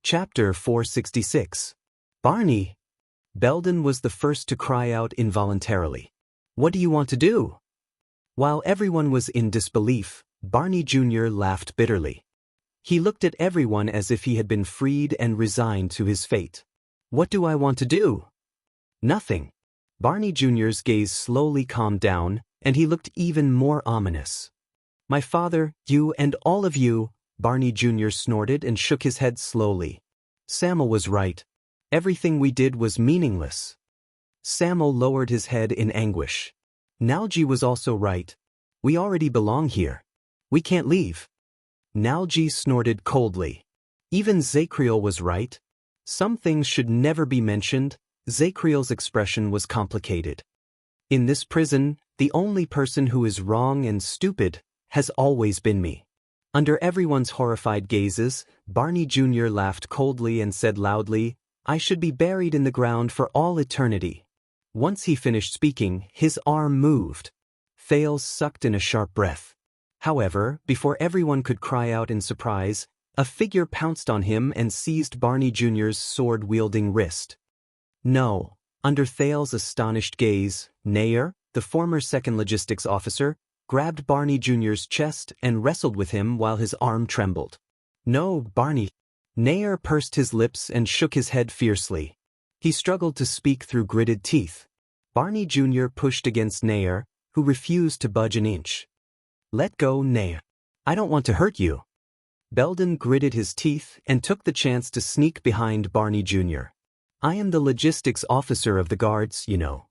Chapter 466. Barney! Belden was the first to cry out involuntarily. What do you want to do? While everyone was in disbelief, Barney Jr. laughed bitterly. He looked at everyone as if he had been freed and resigned to his fate. What do I want to do? Nothing. Barney Jr.'s gaze slowly calmed down, and he looked even more ominous. My father, you and all of you, Barney Jr. snorted and shook his head slowly. Samuel was right. Everything we did was meaningless. Samuel lowered his head in anguish. Nalji was also right. We already belong here. We can't leave. Nalji snorted coldly. Even Zacriel was right. Some things should never be mentioned. Zacriel's expression was complicated. In this prison, the only person who is wrong and stupid has always been me. Under everyone's horrified gazes, Barney Jr. laughed coldly and said loudly, I should be buried in the ground for all eternity. Once he finished speaking, his arm moved. Thales sucked in a sharp breath. However, before everyone could cry out in surprise, a figure pounced on him and seized Barney Jr.'s sword-wielding wrist. No. Under Thales' astonished gaze, Nair, the former second logistics officer, grabbed Barney Jr.'s chest and wrestled with him while his arm trembled. No, Barney. Nair pursed his lips and shook his head fiercely. He struggled to speak through gritted teeth. Barney Jr. pushed against Nair, who refused to budge an inch. Let go, Nair. I don't want to hurt you. Belden gritted his teeth and took the chance to sneak behind Barney Jr. I am the logistics officer of the guards, you know.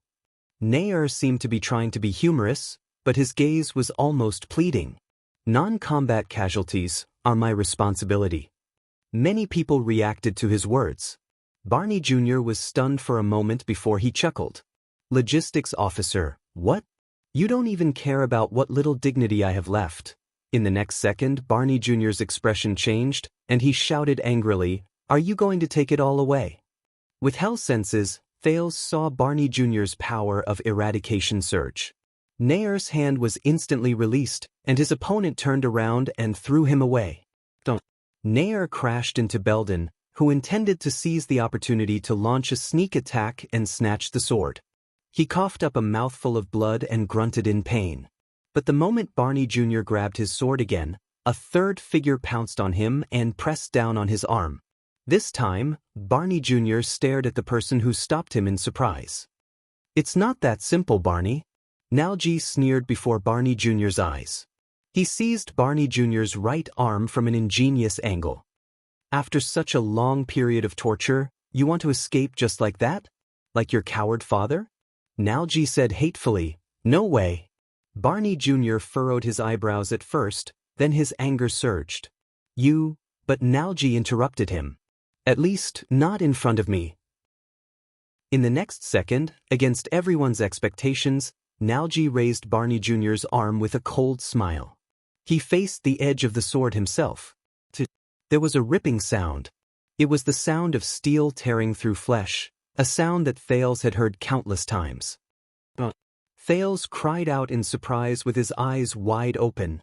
Nair seemed to be trying to be humorous, but his gaze was almost pleading. Non-combat casualties are my responsibility. Many people reacted to his words. Barney Jr. was stunned for a moment before he chuckled. Logistics officer, what? You don't even care about what little dignity I have left. In the next second, Barney Jr.'s expression changed, and he shouted angrily, Are you going to take it all away? With hell senses, Thales saw Barney Jr.'s power of eradication surge. Nair's hand was instantly released, and his opponent turned around and threw him away. Don't. Nair crashed into Belden, who intended to seize the opportunity to launch a sneak attack and snatch the sword. He coughed up a mouthful of blood and grunted in pain. But the moment Barney Jr. grabbed his sword again, a third figure pounced on him and pressed down on his arm. This time, Barney Jr. stared at the person who stopped him in surprise. It's not that simple, Barney. Nalji sneered before Barney Jr.'s eyes. He seized Barney Jr.'s right arm from an ingenious angle. After such a long period of torture, you want to escape just like that? Like your coward father? Nalji said hatefully, No way. Barney Jr. furrowed his eyebrows at first, then his anger surged. But Nalji interrupted him. At least, not in front of me. In the next second, against everyone's expectations, Nalji raised Barney Jr.'s arm with a cold smile. He faced the edge of the sword himself. There was a ripping sound. It was the sound of steel tearing through flesh, a sound that Thales had heard countless times. Thales cried out in surprise with his eyes wide open.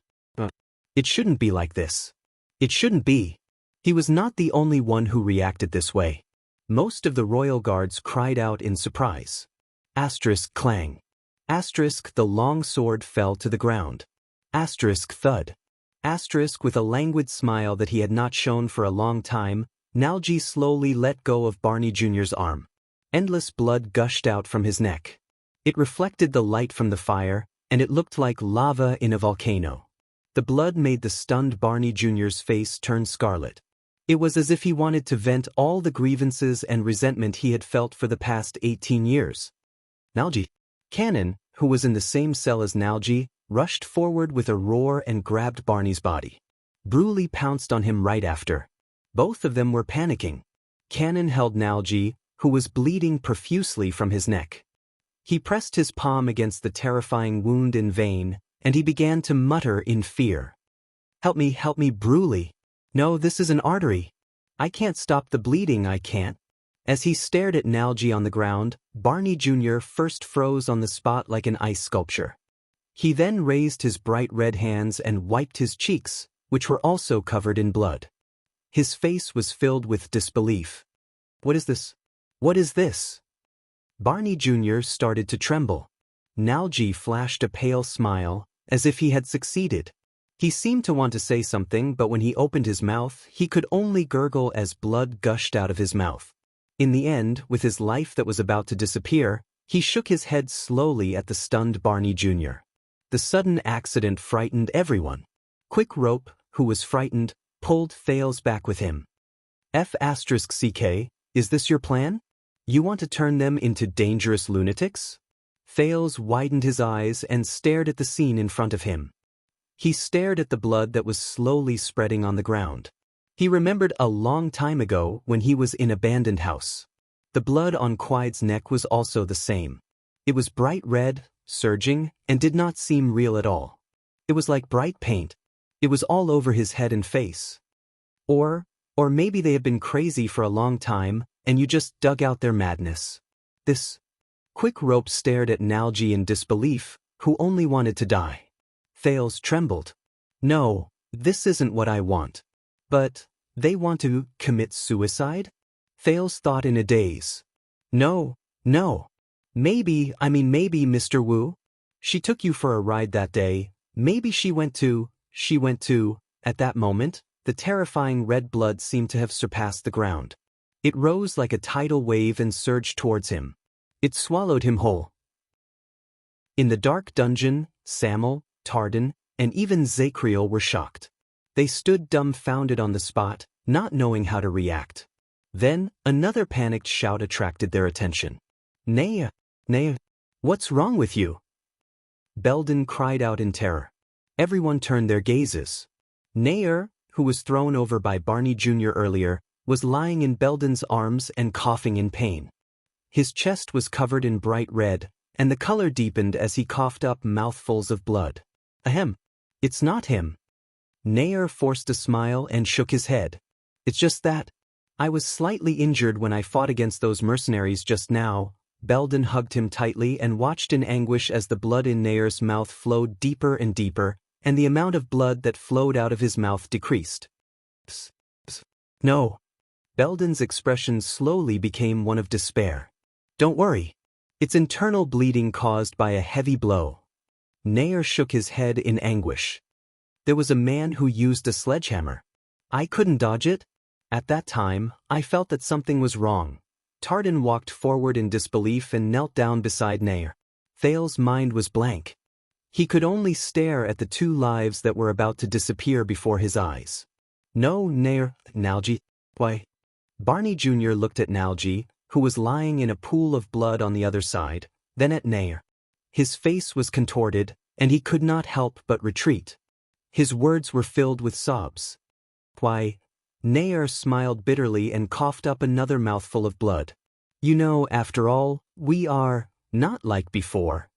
It shouldn't be like this. It shouldn't be. He was not the only one who reacted this way. Most of the royal guards cried out in surprise. Asterisk clang. Asterisk the long sword fell to the ground. Asterisk thud. Asterisk with a languid smile that he had not shown for a long time, Nalji slowly let go of Barney Jr.'s arm. Endless blood gushed out from his neck. It reflected the light from the fire, and it looked like lava in a volcano. The blood made the stunned Barney Jr.'s face turn scarlet. It was as if he wanted to vent all the grievances and resentment he had felt for the past 18 years. Nalji. Cannon, who was in the same cell as Nalji, rushed forward with a roar and grabbed Barney's body. Bruley pounced on him right after. Both of them were panicking. Cannon held Nalji, who was bleeding profusely from his neck. He pressed his palm against the terrifying wound in vain, and he began to mutter in fear. Help me, Bruley. No, this is an artery. I can't stop the bleeding, I can't. As he stared at Nalji on the ground, Barney Jr. first froze on the spot like an ice sculpture. He then raised his bright red hands and wiped his cheeks, which were also covered in blood. His face was filled with disbelief. What is this? What is this? Barney Jr. started to tremble. Nalji flashed a pale smile, as if he had succeeded. He seemed to want to say something, but when he opened his mouth, he could only gurgle as blood gushed out of his mouth. In the end, with his life that was about to disappear, he shook his head slowly at the stunned Barney Jr. The sudden accident frightened everyone. Quick Rope, who was frightened, pulled Thales back with him. F***CK, is this your plan? You want to turn them into dangerous lunatics? Thales widened his eyes and stared at the scene in front of him. He stared at the blood that was slowly spreading on the ground. He remembered a long time ago when he was in an abandoned house. The blood on Quide's neck was also the same. It was bright red, surging, and did not seem real at all. It was like bright paint. It was all over his head and face. Or maybe they had been crazy for a long time, and you just dug out their madness. This. Quick Rope stared at Nalji in disbelief, who only wanted to die. Thales trembled. No, this isn't what I want. But, they want to commit suicide? Thales thought in a daze. No. Maybe Mr. Wu. She took you for a ride that day. Maybe she went to, at that moment, the terrifying red blood seemed to have surpassed the ground. It rose like a tidal wave and surged towards him. It swallowed him whole. In the dark dungeon, Samuel, Tardan, and even Zakriel were shocked. They stood dumbfounded on the spot, not knowing how to react. Then, another panicked shout attracted their attention. Naya, what's wrong with you? Belden cried out in terror. Everyone turned their gazes. Nair, who was thrown over by Barney Jr. earlier, was lying in Belden's arms and coughing in pain. His chest was covered in bright red, and the color deepened as he coughed up mouthfuls of blood. Ahem. It's not him. Nair forced a smile and shook his head. It's just that. I was slightly injured when I fought against those mercenaries just now. Belden hugged him tightly and watched in anguish as the blood in Nair's mouth flowed deeper and deeper, and the amount of blood that flowed out of his mouth decreased. Psst. No. Belden's expression slowly became one of despair. Don't worry. It's internal bleeding caused by a heavy blow. Nair shook his head in anguish. There was a man who used a sledgehammer. I couldn't dodge it. At that time, I felt that something was wrong. Tardan walked forward in disbelief and knelt down beside Nair. Thales' mind was blank. He could only stare at the two lives that were about to disappear before his eyes. No, Nair, Nalji. Why? Barney Jr. looked at Nalji, who was lying in a pool of blood on the other side, then at Nair. His face was contorted, and he could not help but retreat. His words were filled with sobs. Why? Nair smiled bitterly and coughed up another mouthful of blood. You know, after all, we are not like before.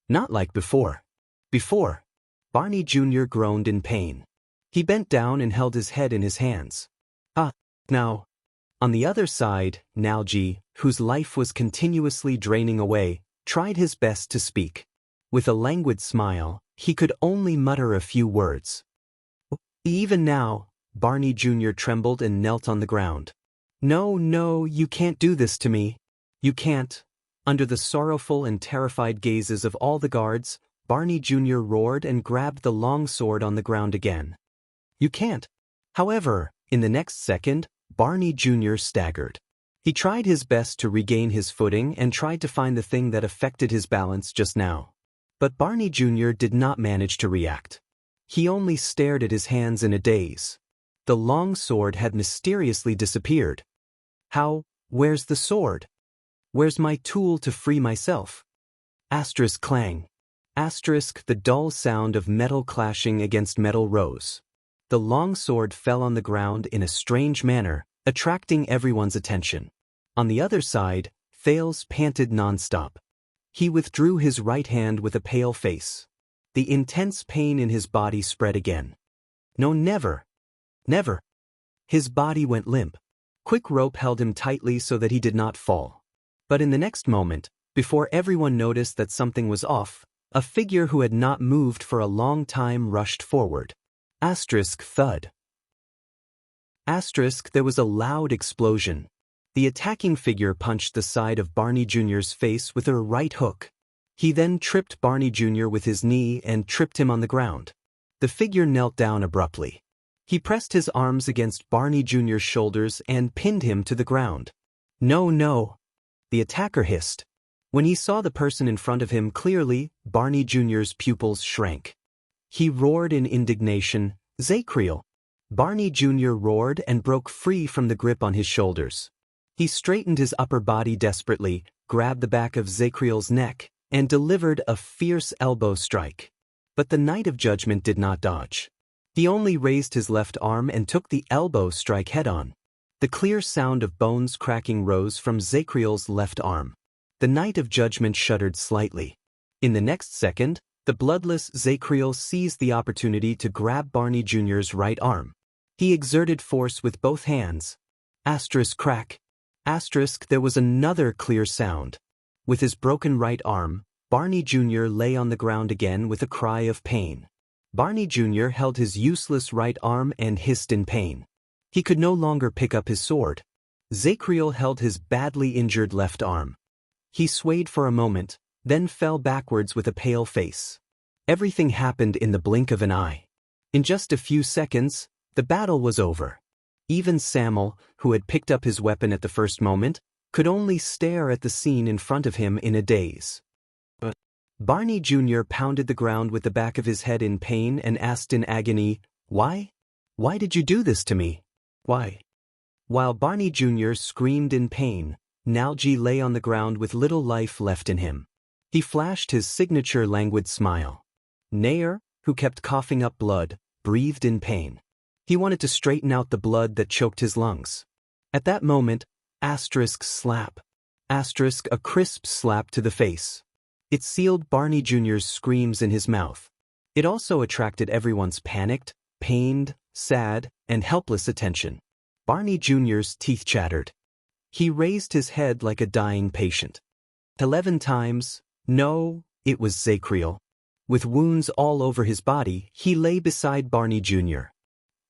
Not like before. Before. Barney Jr. groaned in pain. He bent down and held his head in his hands. Now. On the other side, Nalji, whose life was continuously draining away, tried his best to speak. With a languid smile, he could only mutter a few words. Even now, Barney Jr. trembled and knelt on the ground. No, you can't do this to me. You can't. Under the sorrowful and terrified gazes of all the guards, Barney Jr. roared and grabbed the long sword on the ground again. You can't. However, in the next second, Barney Jr. staggered. He tried his best to regain his footing and tried to find the thing that affected his balance just now. But Barney Jr. did not manage to react. He only stared at his hands in a daze. The long sword had mysteriously disappeared. How? Where's the sword? Where's my tool to free myself? Asterisk clang. Asterisk the dull sound of metal clashing against metal rose. The long sword fell on the ground in a strange manner, attracting everyone's attention. On the other side, Thales panted nonstop. He withdrew his right hand with a pale face. The intense pain in his body spread again. No, never. Never. His body went limp. Quick Rope held him tightly so that he did not fall. But in the next moment, before everyone noticed that something was off, a figure who had not moved for a long time rushed forward. Asterisk thud. There was a loud explosion. The attacking figure punched the side of Barney Jr.'s face with a right hook. He then tripped Barney Jr. with his knee and tripped him on the ground. The figure knelt down abruptly. He pressed his arms against Barney Jr.'s shoulders and pinned him to the ground. "No, no," the attacker hissed. When he saw the person in front of him clearly, Barney Jr.'s pupils shrank. He roared in indignation, "Zacriel!" Barney Jr. roared and broke free from the grip on his shoulders. He straightened his upper body desperately, grabbed the back of Zacriel's neck, and delivered a fierce elbow strike. But the Knight of Judgment did not dodge. He only raised his left arm and took the elbow strike head-on. The clear sound of bones cracking rose from Zacriel's left arm. The Knight of Judgment shuddered slightly. In the next second, the bloodless Zacriel seized the opportunity to grab Barney Jr.'s right arm. He exerted force with both hands. Crack. There was another clear sound. With his broken right arm, Barney Jr. lay on the ground again with a cry of pain. Barney Jr. held his useless right arm and hissed in pain. He could no longer pick up his sword. Zacriel held his badly injured left arm. He swayed for a moment, then fell backwards with a pale face. Everything happened in the blink of an eye. In just a few seconds, the battle was over. Even Samuel, who had picked up his weapon at the first moment, could only stare at the scene in front of him in a daze. Barney Jr. pounded the ground with the back of his head in pain and asked in agony, "Why? Why did you do this to me? Why?" While Barney Jr. screamed in pain, Nalji lay on the ground with little life left in him. He flashed his signature languid smile. Nair, who kept coughing up blood, breathed in pain. He wanted to straighten out the blood that choked his lungs. At that moment, slap. A crisp slap to the face. It sealed Barney Jr.'s screams in his mouth. It also attracted everyone's panicked, pained, sad, and helpless attention. Barney Jr.'s teeth chattered. He raised his head like a dying patient. 11 times, no, it was Zacriel. With wounds all over his body, he lay beside Barney Jr.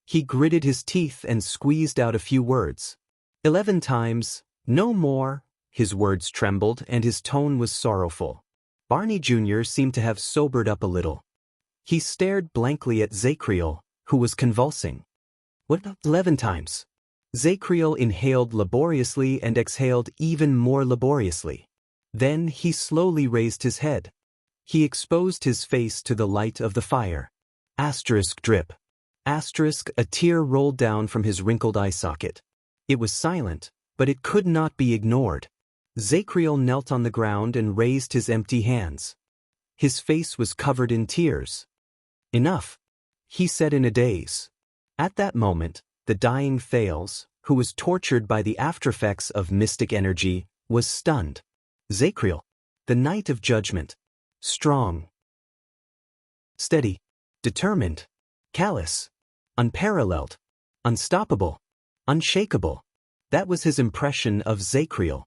He gritted his teeth and squeezed out a few words. 11 times, no more, his words trembled and his tone was sorrowful. Barney Jr. seemed to have sobered up a little. He stared blankly at Zacriel, who was convulsing. "What, 11 times? Zacriel inhaled laboriously and exhaled even more laboriously. Then he slowly raised his head. He exposed his face to the light of the fire. Drip. A tear rolled down from his wrinkled eye socket. It was silent, but it could not be ignored. Zacriel knelt on the ground and raised his empty hands. His face was covered in tears. "Enough," he said in a daze. At that moment, the dying Thales, who was tortured by the aftereffects of mystic energy, was stunned. Zacriel, the Knight of Judgment. Strong. Steady. Determined. Callous. Unparalleled. Unstoppable. Unshakable. That was his impression of Zacriel.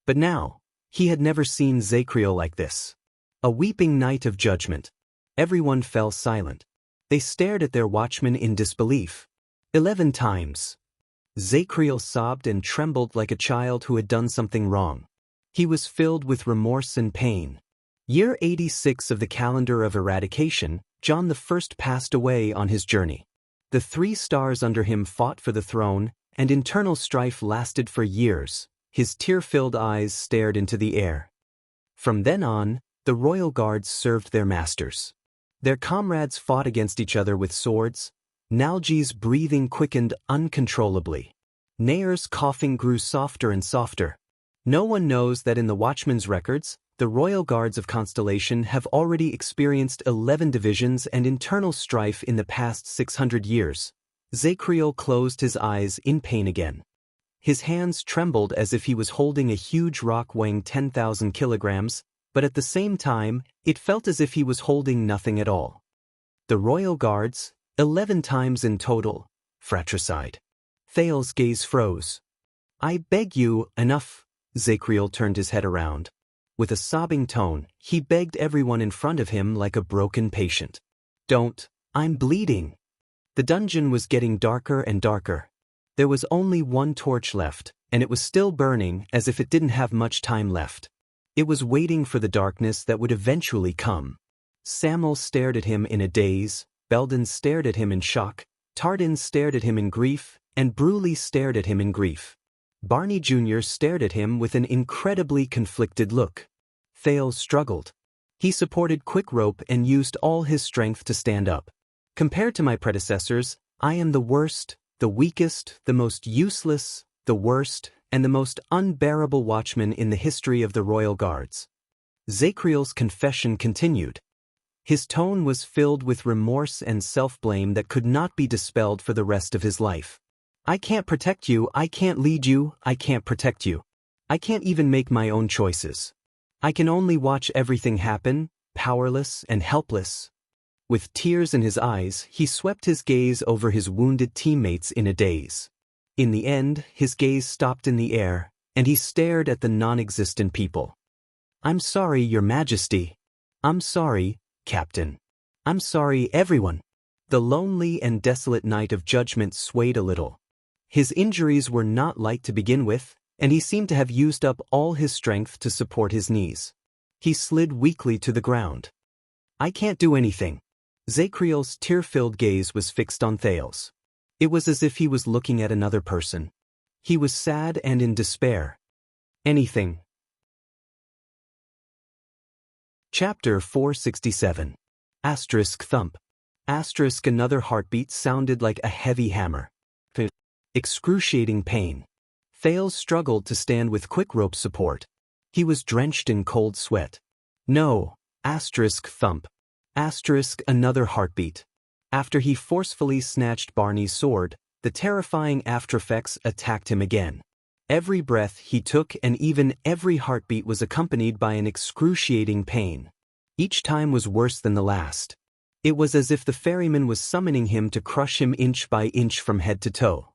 But now, he had never seen Zacriel like this. A weeping Knight of Judgment. Everyone fell silent. They stared at their watchman in disbelief. 11 times. Zacriel sobbed and trembled like a child who had done something wrong. He was filled with remorse and pain. Year 86 of the calendar of eradication, John I passed away on his journey. The 3 stars under him fought for the throne, and internal strife lasted for years. His tear-filled eyes stared into the air. From then on, the royal guards served their masters. Their comrades fought against each other with swords. Nalji's breathing quickened uncontrollably. Nair's coughing grew softer and softer. No one knows that in the Watchman's records, the royal guards of Constellation have already experienced 11 divisions and internal strife in the past 600 years. Zacriel closed his eyes in pain again. His hands trembled as if he was holding a huge rock weighing 10,000 kilograms, but at the same time, it felt as if he was holding nothing at all. The royal guards, 11 times in total, fratricide. Thales's gaze froze. "I beg you, enough." Zacriel turned his head around. With a sobbing tone, he begged everyone in front of him like a broken patient. "Don't, I'm bleeding." The dungeon was getting darker and darker. There was only one torch left, and it was still burning as if it didn't have much time left. It was waiting for the darkness that would eventually come. Samuel stared at him in a daze, Belden stared at him in shock, Tardin stared at him in grief, and Bruley stared at him in grief. Barney Jr. stared at him with an incredibly conflicted look. Thales struggled. He supported Quick Rope and used all his strength to stand up. Compared to my predecessors, I am the worst, the weakest, the most useless, the worst, and the most unbearable watchman in the history of the Royal Guards. Zacriel's confession continued. His tone was filled with remorse and self-blame that could not be dispelled for the rest of his life. I can't protect you, I can't lead you, I can't protect you. I can't even make my own choices. I can only watch everything happen, powerless and helpless. With tears in his eyes, he swept his gaze over his wounded teammates in a daze. In the end, his gaze stopped in the air, and he stared at the non-existent people. I'm sorry, Your Majesty. I'm sorry, Captain. I'm sorry, everyone. The lonely and desolate night of judgment swayed a little. His injuries were not light to begin with, and he seemed to have used up all his strength to support his knees. He slid weakly to the ground. I can't do anything. Zacriel's tear-filled gaze was fixed on Thales. It was as if he was looking at another person. He was sad and in despair. Anything. Chapter 467. Asterisk thump. Asterisk another heartbeat sounded like a heavy hammer. Excruciating pain. Thales struggled to stand with Quick Rope support. He was drenched in cold sweat. No. Asterisk thump. Asterisk another heartbeat. After he forcefully snatched Barney's sword, the terrifying aftereffects attacked him again. Every breath he took and even every heartbeat was accompanied by an excruciating pain. Each time was worse than the last. It was as if the ferryman was summoning him to crush him inch by inch from head to toe.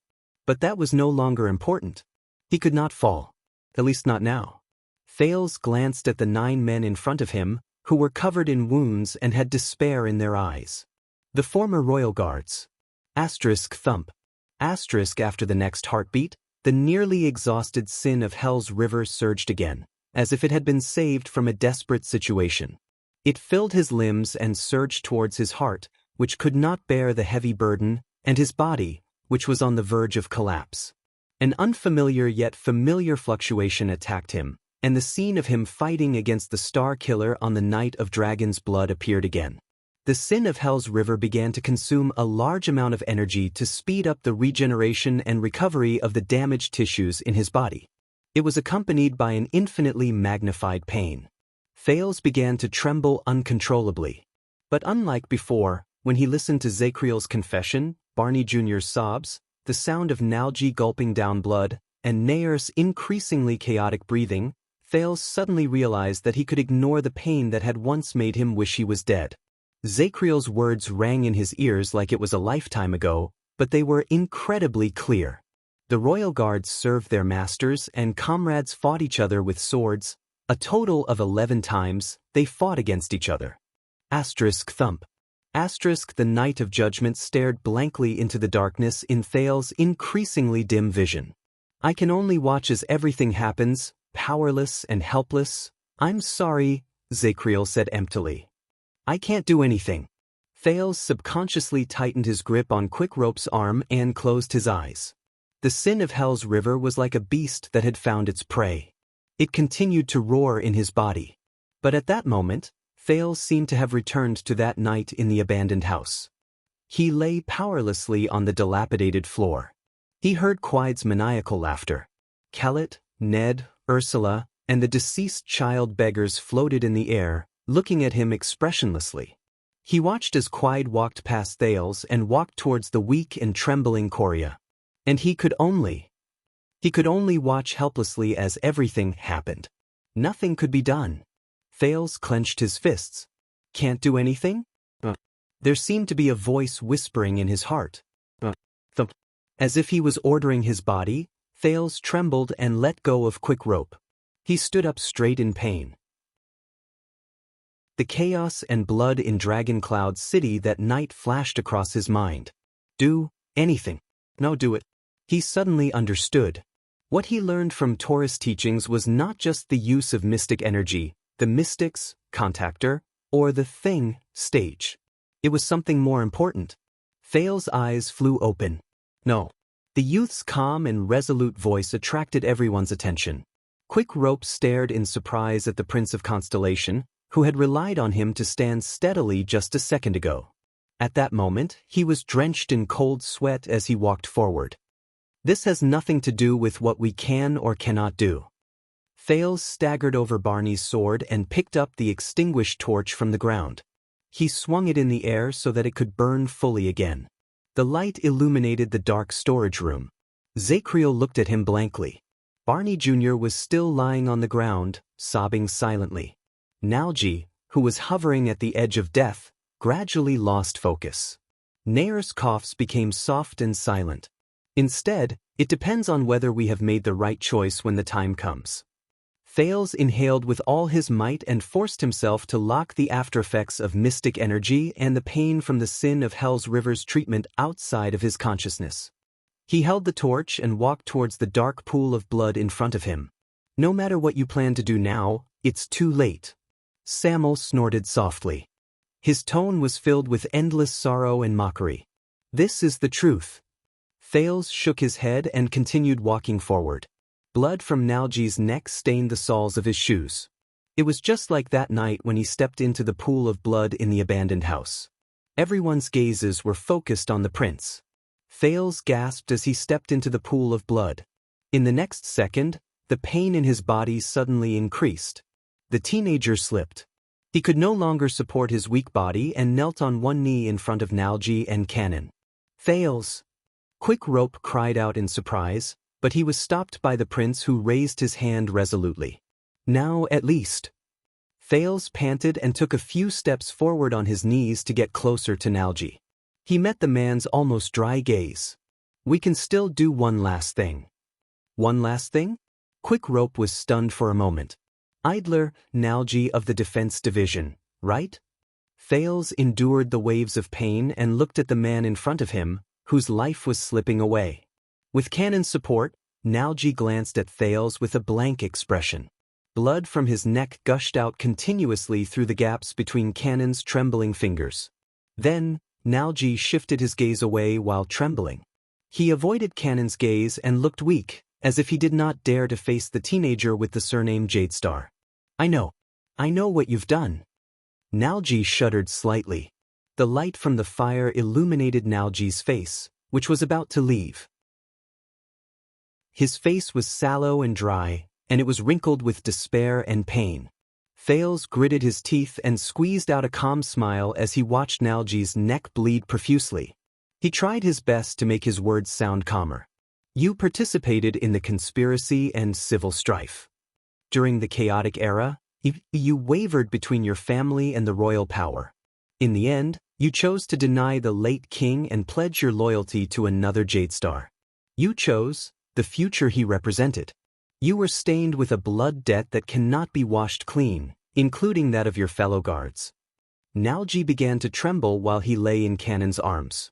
But that was no longer important. He could not fall. At least not now. Thales glanced at the 9 men in front of him, who were covered in wounds and had despair in their eyes. The former royal guards. Asterisk thump. Asterisk after the next heartbeat, the nearly exhausted sin of Hell's River surged again, as if it had been saved from a desperate situation. It filled his limbs and surged towards his heart, which could not bear the heavy burden, and his body, which was on the verge of collapse. An unfamiliar yet familiar fluctuation attacked him, and the scene of him fighting against the Star Killer on the night of Dragon's Blood appeared again. The sin of Hell's River began to consume a large amount of energy to speed up the regeneration and recovery of the damaged tissues in his body. It was accompanied by an infinitely magnified pain. Thales began to tremble uncontrollably. But unlike before, when he listened to Zacriel's confession, Barney Jr.'s sobs, the sound of Nalji gulping down blood, and Nayer's increasingly chaotic breathing, Thales suddenly realized that he could ignore the pain that had once made him wish he was dead. Zacriel's words rang in his ears like it was a lifetime ago, but they were incredibly clear. The royal guards served their masters and comrades fought each other with swords. A total of 11 times, they fought against each other. Asterisk thump. Asterisk the night of judgment stared blankly into the darkness in Thales' increasingly dim vision. I can only watch as everything happens, powerless and helpless. I'm sorry, Zacriel said emptily. I can't do anything. Thales subconsciously tightened his grip on Quick Rope's arm and closed his eyes. The sin of Hell's River was like a beast that had found its prey. It continued to roar in his body. But at that moment, Thales seemed to have returned to that night in the abandoned house. He lay powerlessly on the dilapidated floor. He heard Quide's maniacal laughter. Kellett, Ned, Ursula, and the deceased child beggars floated in the air, looking at him expressionlessly. He watched as Quide walked past Thales and walked towards the weak and trembling Coria. And he could only watch helplessly as everything happened. Nothing could be done. Thales clenched his fists. Can't do anything? There seemed to be a voice whispering in his heart. As if he was ordering his body, Thales trembled and let go of Quick Rope. He stood up straight in pain. The chaos and blood in Dragoncloud City that night flashed across his mind. Do anything. No, do it. He suddenly understood. What he learned from Taoist teachings was not just the use of mystic energy, the mystics, contactor, or the thing, stage. It was something more important. Thale's eyes flew open. No. The youth's calm and resolute voice attracted everyone's attention. Quick Rope stared in surprise at the Prince of Constellation, who had relied on him to stand steadily just a second ago. At that moment, he was drenched in cold sweat as he walked forward. This has nothing to do with what we can or cannot do. Thales staggered over Barney's sword and picked up the extinguished torch from the ground. He swung it in the air so that it could burn fully again. The light illuminated the dark storage room. Zacriel looked at him blankly. Barney Jr. was still lying on the ground, sobbing silently. Nalji, who was hovering at the edge of death, gradually lost focus. Nair's coughs became soft and silent. Instead, it depends on whether we have made the right choice when the time comes. Thales inhaled with all his might and forced himself to lock the aftereffects of mystic energy and the pain from the sin of Hell's River's treatment outside of his consciousness. He held the torch and walked towards the dark pool of blood in front of him. No matter what you plan to do now, it's too late. Samuel snorted softly. His tone was filled with endless sorrow and mockery. This is the truth. Thales shook his head and continued walking forward. Blood from Nalji's neck stained the soles of his shoes. It was just like that night when he stepped into the pool of blood in the abandoned house. Everyone's gazes were focused on the prince. Thales gasped as he stepped into the pool of blood. In the next second, the pain in his body suddenly increased. The teenager slipped. He could no longer support his weak body and knelt on one knee in front of Nalji and Cannon. Thales! Quick Rope cried out in surprise, but he was stopped by the prince, who raised his hand resolutely. Now at least. Thales panted and took a few steps forward on his knees to get closer to Nalji. He met the man's almost dry gaze. We can still do one last thing. One last thing? Quick Rope was stunned for a moment. Idler, Nalji of the Defense Division, right? Thales endured the waves of pain and looked at the man in front of him, whose life was slipping away. With Cannon's support, Nalji glanced at Thales with a blank expression. Blood from his neck gushed out continuously through the gaps between Cannon's trembling fingers. Then, Nalji shifted his gaze away while trembling. He avoided Cannon's gaze and looked weak, as if he did not dare to face the teenager with the surname Jadestar. I know what you've done. Nalji shuddered slightly. The light from the fire illuminated Nalji's face, which was about to leave. His face was sallow and dry, and it was wrinkled with despair and pain. Thales gritted his teeth and squeezed out a calm smile as he watched Nalji's neck bleed profusely. He tried his best to make his words sound calmer. You participated in the conspiracy and civil strife. During the chaotic era, you wavered between your family and the royal power. In the end, you chose to deny the late king and pledge your loyalty to another Jadestar. You chose the future he represented. You were stained with a blood debt that cannot be washed clean, including that of your fellow guards. Nalji began to tremble while he lay in Cannon's arms.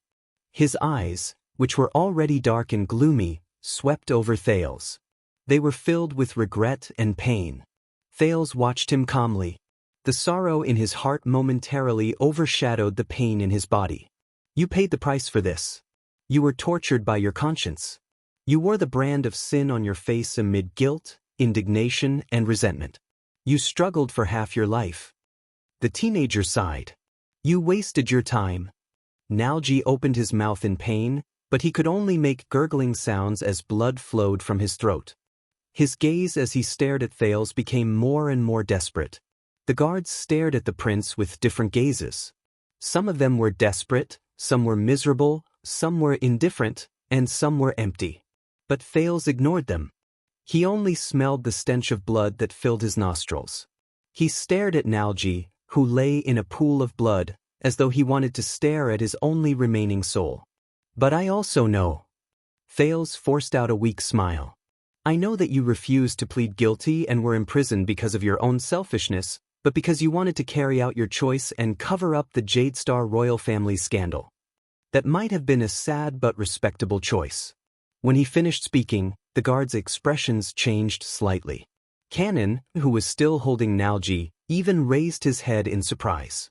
His eyes, which were already dark and gloomy, swept over Thales. They were filled with regret and pain. Thales watched him calmly. The sorrow in his heart momentarily overshadowed the pain in his body. You paid the price for this. You were tortured by your conscience. You wore the brand of sin on your face amid guilt, indignation, and resentment. You struggled for half your life. The teenager sighed. You wasted your time. Nalji opened his mouth in pain, but he could only make gurgling sounds as blood flowed from his throat. His gaze as he stared at Thales became more and more desperate. The guards stared at the prince with different gazes. Some of them were desperate, some were miserable, some were indifferent, and some were empty. But Thales ignored them. He only smelled the stench of blood that filled his nostrils. He stared at Nalji, who lay in a pool of blood, as though he wanted to stare at his only remaining soul. But I also know. Thales forced out a weak smile. I know that you refused to plead guilty and were imprisoned because of your own selfishness, but because you wanted to carry out your choice and cover up the Jadestar royal family scandal. That might have been a sad but respectable choice. When he finished speaking, the guard's expressions changed slightly. Canon, who was still holding Nalji, even raised his head in surprise.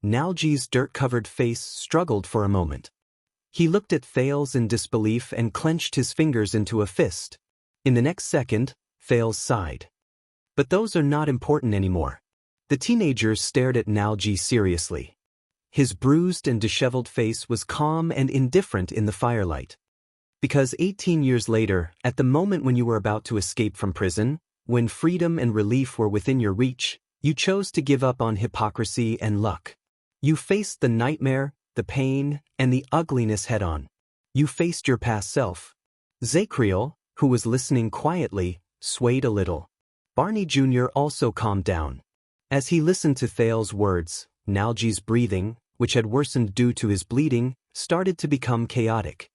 Nalji's dirt-covered face struggled for a moment. He looked at Thales in disbelief and clenched his fingers into a fist. In the next second, Thales sighed. But those are not important anymore. The teenager stared at Nalji seriously. His bruised and disheveled face was calm and indifferent in the firelight. Because 18 years later, at the moment when you were about to escape from prison, when freedom and relief were within your reach, you chose to give up on hypocrisy and luck. You faced the nightmare, the pain, and the ugliness head-on. You faced your past self. Zacriel, who was listening quietly, swayed a little. Barney Jr. also calmed down. As he listened to Thales' words, Nalji's breathing, which had worsened due to his bleeding, started to become chaotic.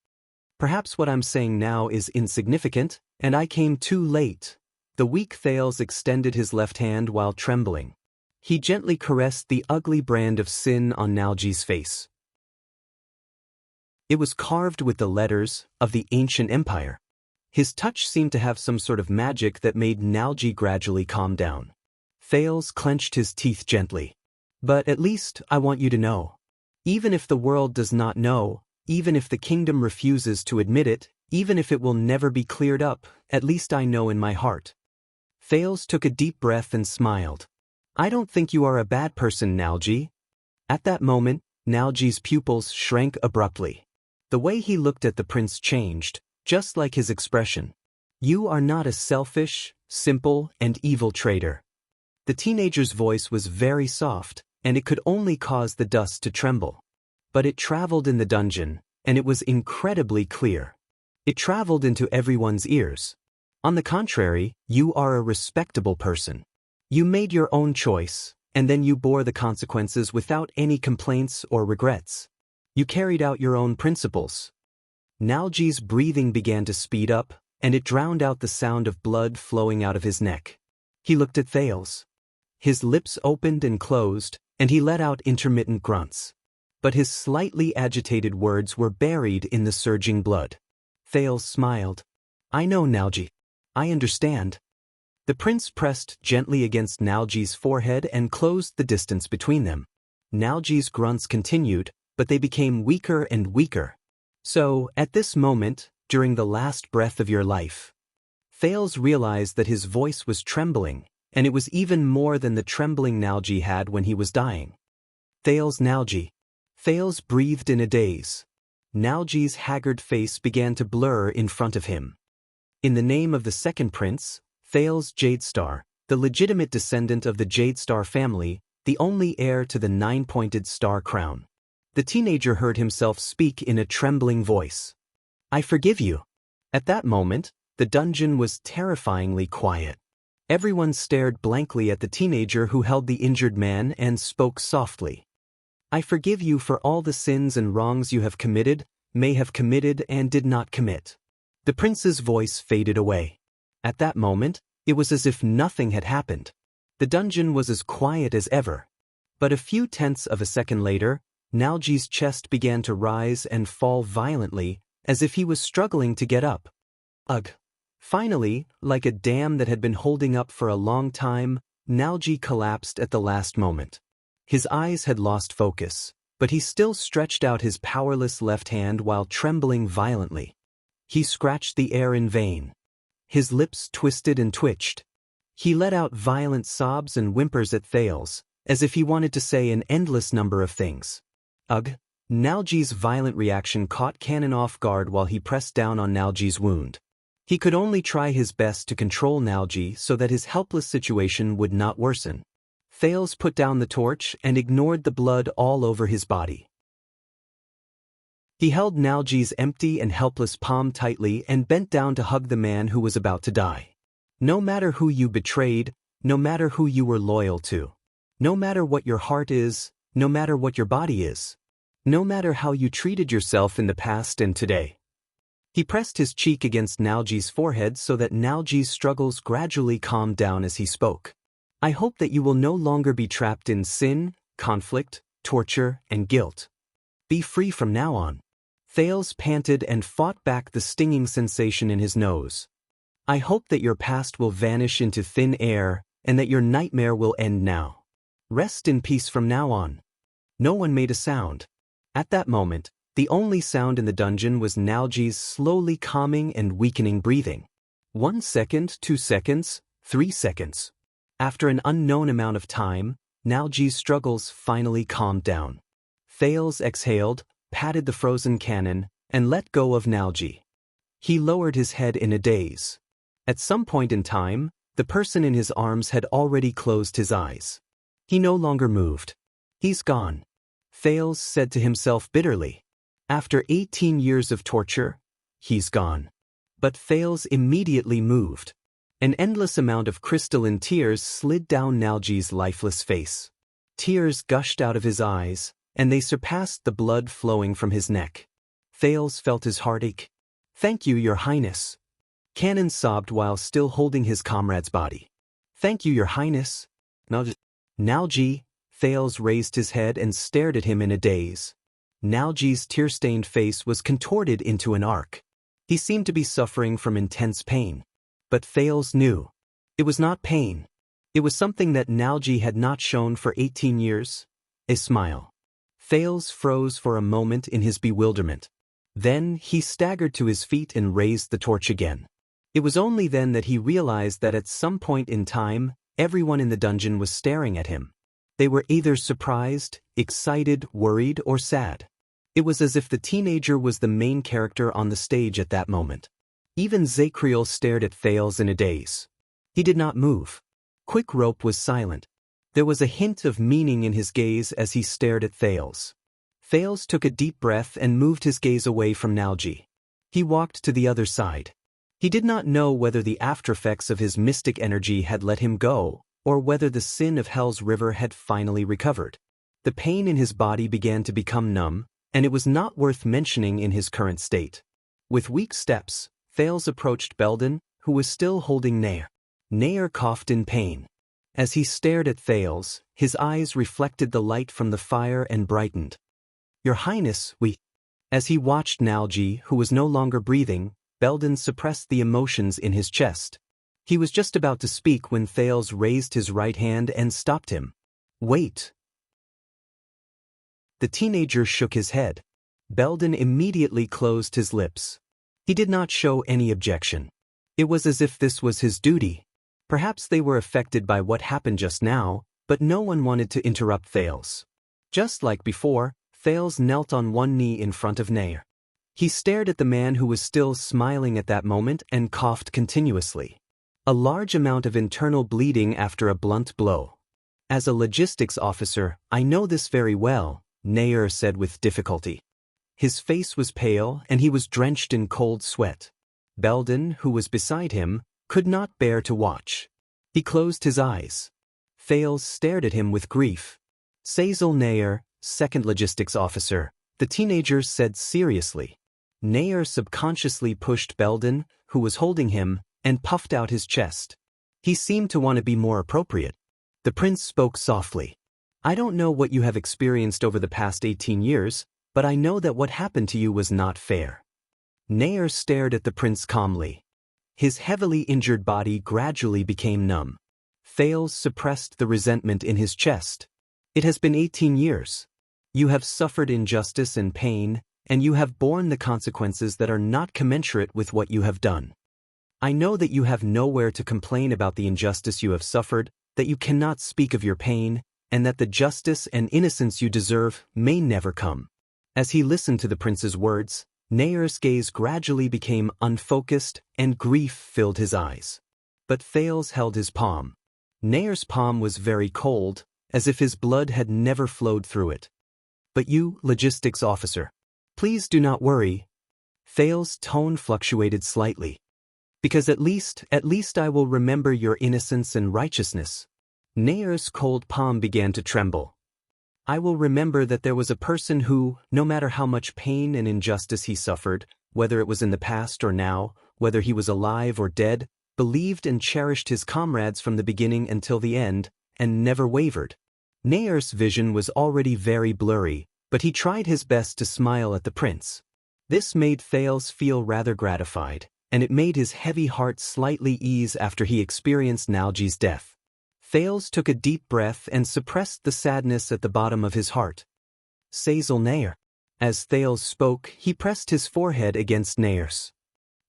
Perhaps what I'm saying now is insignificant, and I came too late. The weak Thales extended his left hand while trembling. He gently caressed the ugly brand of sin on Nalji's face. It was carved with the letters of the ancient empire. His touch seemed to have some sort of magic that made Nalji gradually calm down. Thales clenched his teeth gently. But at least I want you to know. Even if the world does not know, even if the kingdom refuses to admit it, even if it will never be cleared up, at least I know in my heart. Thales took a deep breath and smiled. I don't think you are a bad person, Nalji. At that moment, Nalji's pupils shrank abruptly. The way he looked at the prince changed, just like his expression. You are not a selfish, simple, and evil traitor. The teenager's voice was very soft, and it could only cause the dust to tremble. But it traveled in the dungeon, and it was incredibly clear. It traveled into everyone's ears. On the contrary, you are a respectable person. You made your own choice, and then you bore the consequences without any complaints or regrets. You carried out your own principles. Nalji's breathing began to speed up, and it drowned out the sound of blood flowing out of his neck. He looked at Thales. His lips opened and closed, and he let out intermittent grunts. But his slightly agitated words were buried in the surging blood. Thales smiled. I know, Nalji. I understand. The prince pressed gently against Nalji's forehead and closed the distance between them. Nalji's grunts continued, but they became weaker and weaker. So, at this moment, during the last breath of your life, Thales realized that his voice was trembling, and it was even more than the trembling Nalji had when he was dying. Thales, Nalji. Thales breathed in a daze. Nalji's haggard face began to blur in front of him. In the name of the second prince, Thales Jadestar, the legitimate descendant of the Jadestar family, the only heir to the 9-pointed star crown. The teenager heard himself speak in a trembling voice. I forgive you. At that moment, the dungeon was terrifyingly quiet. Everyone stared blankly at the teenager who held the injured man and spoke softly. I forgive you for all the sins and wrongs you have committed, may have committed and did not commit. The prince's voice faded away. At that moment, it was as if nothing had happened. The dungeon was as quiet as ever. But a few tenths of a second later, Nalji's chest began to rise and fall violently, as if he was struggling to get up. Ugh! Finally, like a dam that had been holding up for a long time, Nalji collapsed at the last moment. His eyes had lost focus, but he still stretched out his powerless left hand while trembling violently. He scratched the air in vain. His lips twisted and twitched. He let out violent sobs and whimpers at Thales, as if he wanted to say an endless number of things. Ugh! Nalji's violent reaction caught Canon off guard while he pressed down on Nalji's wound. He could only try his best to control Nalji so that his helpless situation would not worsen. Thales put down the torch and ignored the blood all over his body. He held Nalji's empty and helpless palm tightly and bent down to hug the man who was about to die. No matter who you betrayed, no matter who you were loyal to, no matter what your heart is, no matter what your body is, no matter how you treated yourself in the past and today. He pressed his cheek against Nalji's forehead so that Nalji's struggles gradually calmed down as he spoke. I hope that you will no longer be trapped in sin, conflict, torture, and guilt. Be free from now on. Thales panted and fought back the stinging sensation in his nose. I hope that your past will vanish into thin air and that your nightmare will end now. Rest in peace from now on. No one made a sound. At that moment, the only sound in the dungeon was Nalji's slowly calming and weakening breathing. 1 second, 2 seconds, 3 seconds. After an unknown amount of time, Nalji's struggles finally calmed down. Thales exhaled, patted the frozen cannon, and let go of Nalji. He lowered his head in a daze. At some point in time, the person in his arms had already closed his eyes. He no longer moved. He's gone, Thales said to himself bitterly. After 18 years of torture, he's gone. But Thales immediately moved. An endless amount of crystalline tears slid down Nalji's lifeless face. Tears gushed out of his eyes, and they surpassed the blood flowing from his neck. Thales felt his heart ache. Thank you, Your Highness. Cannon sobbed while still holding his comrade's body. Thank you, Your Highness. Nalji, Thales raised his head and stared at him in a daze. Nalji's tear-stained face was contorted into an arc. He seemed to be suffering from intense pain. But Thales knew. It was not pain. It was something that Nalji had not shown for 18 years. A smile. Thales froze for a moment in his bewilderment. Then he staggered to his feet and raised the torch again. It was only then that he realized that at some point in time, everyone in the dungeon was staring at him. They were either surprised, excited, worried, or sad. It was as if the teenager was the main character on the stage at that moment. Even Zakriel stared at Thales in a daze. He did not move. Quick Rope was silent. There was a hint of meaning in his gaze as he stared at Thales. Thales took a deep breath and moved his gaze away from Nalji. He walked to the other side. He did not know whether the aftereffects of his mystic energy had let him go, or whether the sin of Hell's River had finally recovered. The pain in his body began to become numb, and it was not worth mentioning in his current state. With weak steps, Thales approached Belden, who was still holding Nair. Nair coughed in pain. As he stared at Thales, his eyes reflected the light from the fire and brightened. Your Highness, we... As he watched Nalji, who was no longer breathing, Belden suppressed the emotions in his chest. He was just about to speak when Thales raised his right hand and stopped him. Wait. The teenager shook his head. Belden immediately closed his lips. He did not show any objection. It was as if this was his duty. Perhaps they were affected by what happened just now, but no one wanted to interrupt Thales. Just like before, Thales knelt on one knee in front of Nair. He stared at the man who was still smiling at that moment and coughed continuously. A large amount of internal bleeding after a blunt blow. As a logistics officer, I know this very well, Nair said with difficulty. His face was pale and he was drenched in cold sweat. Belden, who was beside him, could not bear to watch. He closed his eyes. Thales stared at him with grief. Sazel Nair, second logistics officer, the teenager said seriously. Nair subconsciously pushed Belden, who was holding him, and puffed out his chest. He seemed to want to be more appropriate. The prince spoke softly. I don't know what you have experienced over the past 18 years, but I know that what happened to you was not fair. Nair stared at the prince calmly. His heavily injured body gradually became numb. Thales suppressed the resentment in his chest. It has been 18 years. You have suffered injustice and pain, and you have borne the consequences that are not commensurate with what you have done. I know that you have nowhere to complain about the injustice you have suffered, that you cannot speak of your pain, and that the justice and innocence you deserve may never come. As he listened to the prince's words, Nair's gaze gradually became unfocused and grief filled his eyes. But Thales held his palm. Nair's palm was very cold, as if his blood had never flowed through it. But you, logistics officer, please do not worry. Thales' tone fluctuated slightly. Because at least I will remember your innocence and righteousness. Nair's cold palm began to tremble. I will remember that there was a person who, no matter how much pain and injustice he suffered, whether it was in the past or now, whether he was alive or dead, believed and cherished his comrades from the beginning until the end, and never wavered. Nair's vision was already very blurry, but he tried his best to smile at the prince. This made Thales feel rather gratified, and it made his heavy heart slightly ease after he experienced Nalji's death. Thales took a deep breath and suppressed the sadness at the bottom of his heart. Sazel Nair. As Thales spoke, he pressed his forehead against Nair's.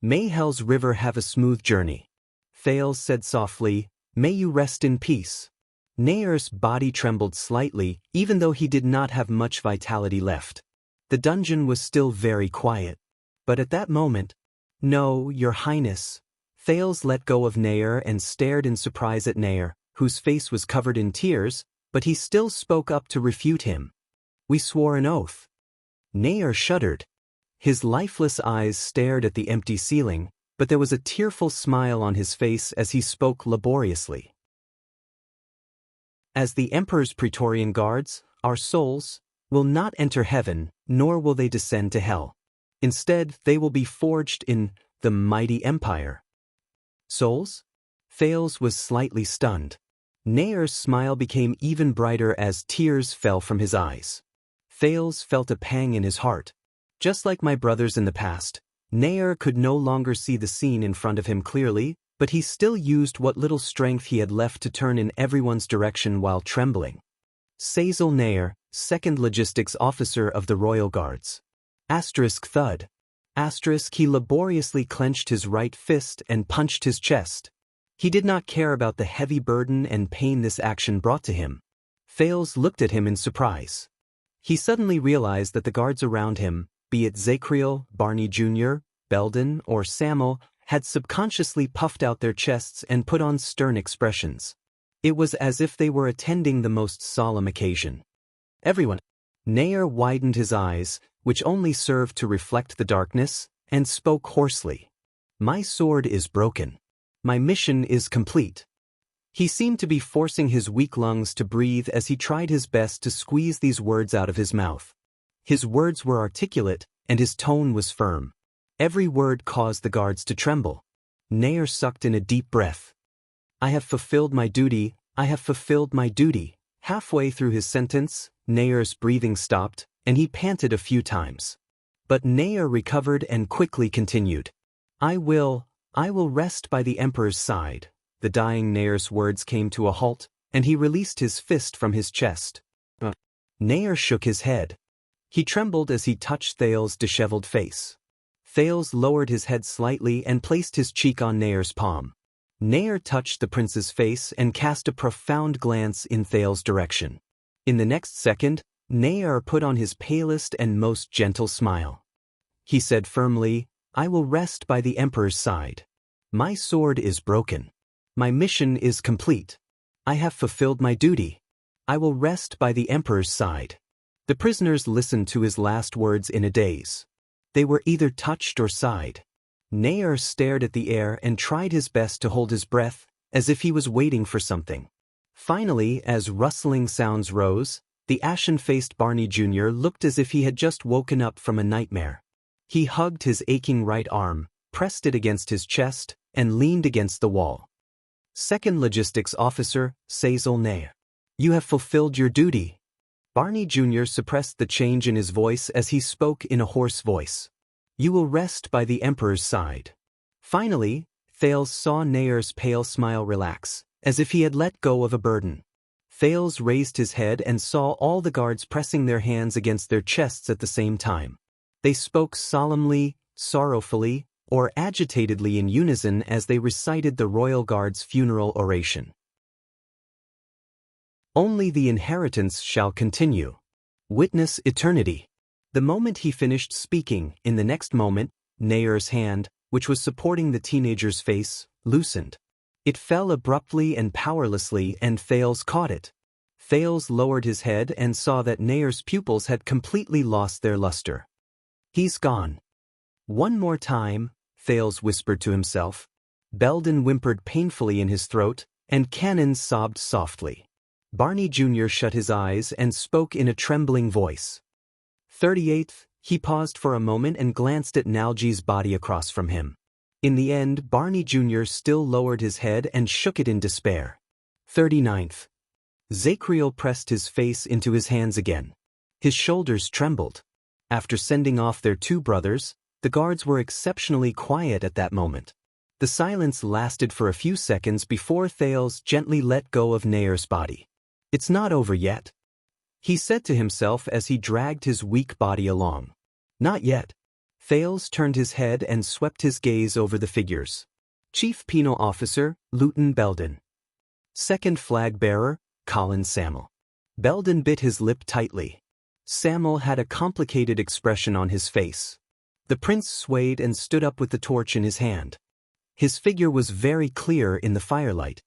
May Hell's river have a smooth journey. Thales said softly, may you rest in peace. Nair's body trembled slightly, even though he did not have much vitality left. The dungeon was still very quiet. But at that moment, no, your highness. Thales let go of Nair and stared in surprise at Nair, whose face was covered in tears, but he still spoke up to refute him. We swore an oath. Nair shuddered. His lifeless eyes stared at the empty ceiling, but there was a tearful smile on his face as he spoke laboriously. As the Emperor's Praetorian guards, our souls will not enter heaven, nor will they descend to hell. Instead, they will be forged in the mighty empire. Souls? Thales was slightly stunned. Nair's smile became even brighter as tears fell from his eyes. Thales felt a pang in his heart. Just like my brothers in the past, Nair could no longer see the scene in front of him clearly, but he still used what little strength he had left to turn in everyone's direction while trembling. Sazel Nair, second logistics officer of the Royal Guards. Thud. He laboriously clenched his right fist and punched his chest. He did not care about the heavy burden and pain this action brought to him. Thales looked at him in surprise. He suddenly realized that the guards around him, be it Zakriel, Barney Jr., Belden, or Samuel, had subconsciously puffed out their chests and put on stern expressions. It was as if they were attending the most solemn occasion. Everyone. Nair widened his eyes, which only served to reflect the darkness, and spoke hoarsely. My sword is broken. My mission is complete. He seemed to be forcing his weak lungs to breathe as he tried his best to squeeze these words out of his mouth. His words were articulate, and his tone was firm. Every word caused the guards to tremble. Nair sucked in a deep breath. I have fulfilled my duty, I have fulfilled my duty. Halfway through his sentence, Nair's breathing stopped, and he panted a few times. But Nair recovered and quickly continued. I will rest by the Emperor's side. The dying Nair's words came to a halt, and he released his fist from his chest. Nair shook his head. He trembled as he touched Thales's disheveled face. Thales lowered his head slightly and placed his cheek on Nair's palm. Nair touched the prince's face and cast a profound glance in Thales's direction. In the next second, Nair put on his palest and most gentle smile. He said firmly, I will rest by the Emperor's side. My sword is broken. My mission is complete. I have fulfilled my duty. I will rest by the Emperor's side. The prisoners listened to his last words in a daze. They were either touched or sighed. Nair stared at the air and tried his best to hold his breath, as if he was waiting for something. Finally, as rustling sounds rose, the ashen-faced Barney Jr. looked as if he had just woken up from a nightmare. He hugged his aching right arm, pressed it against his chest, and leaned against the wall. Second Logistics Officer, Sazel Nair. You have fulfilled your duty. Barney Jr. suppressed the change in his voice as he spoke in a hoarse voice. You will rest by the Emperor's side. Finally, Thales saw Nair's pale smile relax, as if he had let go of a burden. Thales raised his head and saw all the guards pressing their hands against their chests at the same time. They spoke solemnly, sorrowfully, or agitatedly in unison as they recited the royal guard's funeral oration. Only the inheritance shall continue. Witness eternity. The moment he finished speaking, in the next moment, Nair's hand, which was supporting the teenager's face, loosened. It fell abruptly and powerlessly, and Thales caught it. Thales lowered his head and saw that Nair's pupils had completely lost their luster. He's gone. One more time, Thales whispered to himself. Belden whimpered painfully in his throat, and Cannon sobbed softly. Barney Jr. shut his eyes and spoke in a trembling voice. 38th, he paused for a moment and glanced at Nalji's body across from him. In the end, Barney Jr. still lowered his head and shook it in despair. 39th. Zakriel pressed his face into his hands again. His shoulders trembled. After sending off their two brothers, the guards were exceptionally quiet at that moment. The silence lasted for a few seconds before Thales gently let go of Nayer's body. "It's not over yet," he said to himself as he dragged his weak body along. "Not yet." Thales turned his head and swept his gaze over the figures. Chief Penal Officer, Lieutenant Belden. Second Flag Bearer, Colin Samuel. Belden bit his lip tightly. Samuel had a complicated expression on his face. The prince swayed and stood up with the torch in his hand. His figure was very clear in the firelight.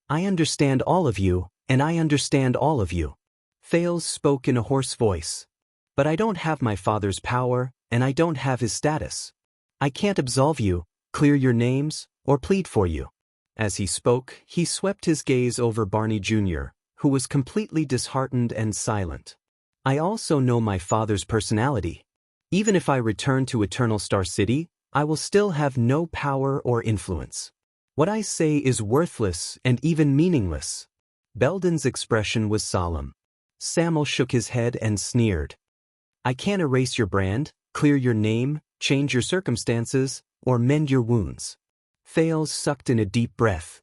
"I understand all of you, and I understand all of you." Thales spoke in a hoarse voice. "But I don't have my father's power, and I don't have his status. I can't absolve you, clear your names, or plead for you." As he spoke, he swept his gaze over Barney Jr., who was completely disheartened and silent. "I also know my father's personality. Even if I return to Eternal Star City, I will still have no power or influence. What I say is worthless and even meaningless." Belden's expression was solemn. Samuel shook his head and sneered. "I can't erase your brand, clear your name, change your circumstances, or mend your wounds." Thales sucked in a deep breath.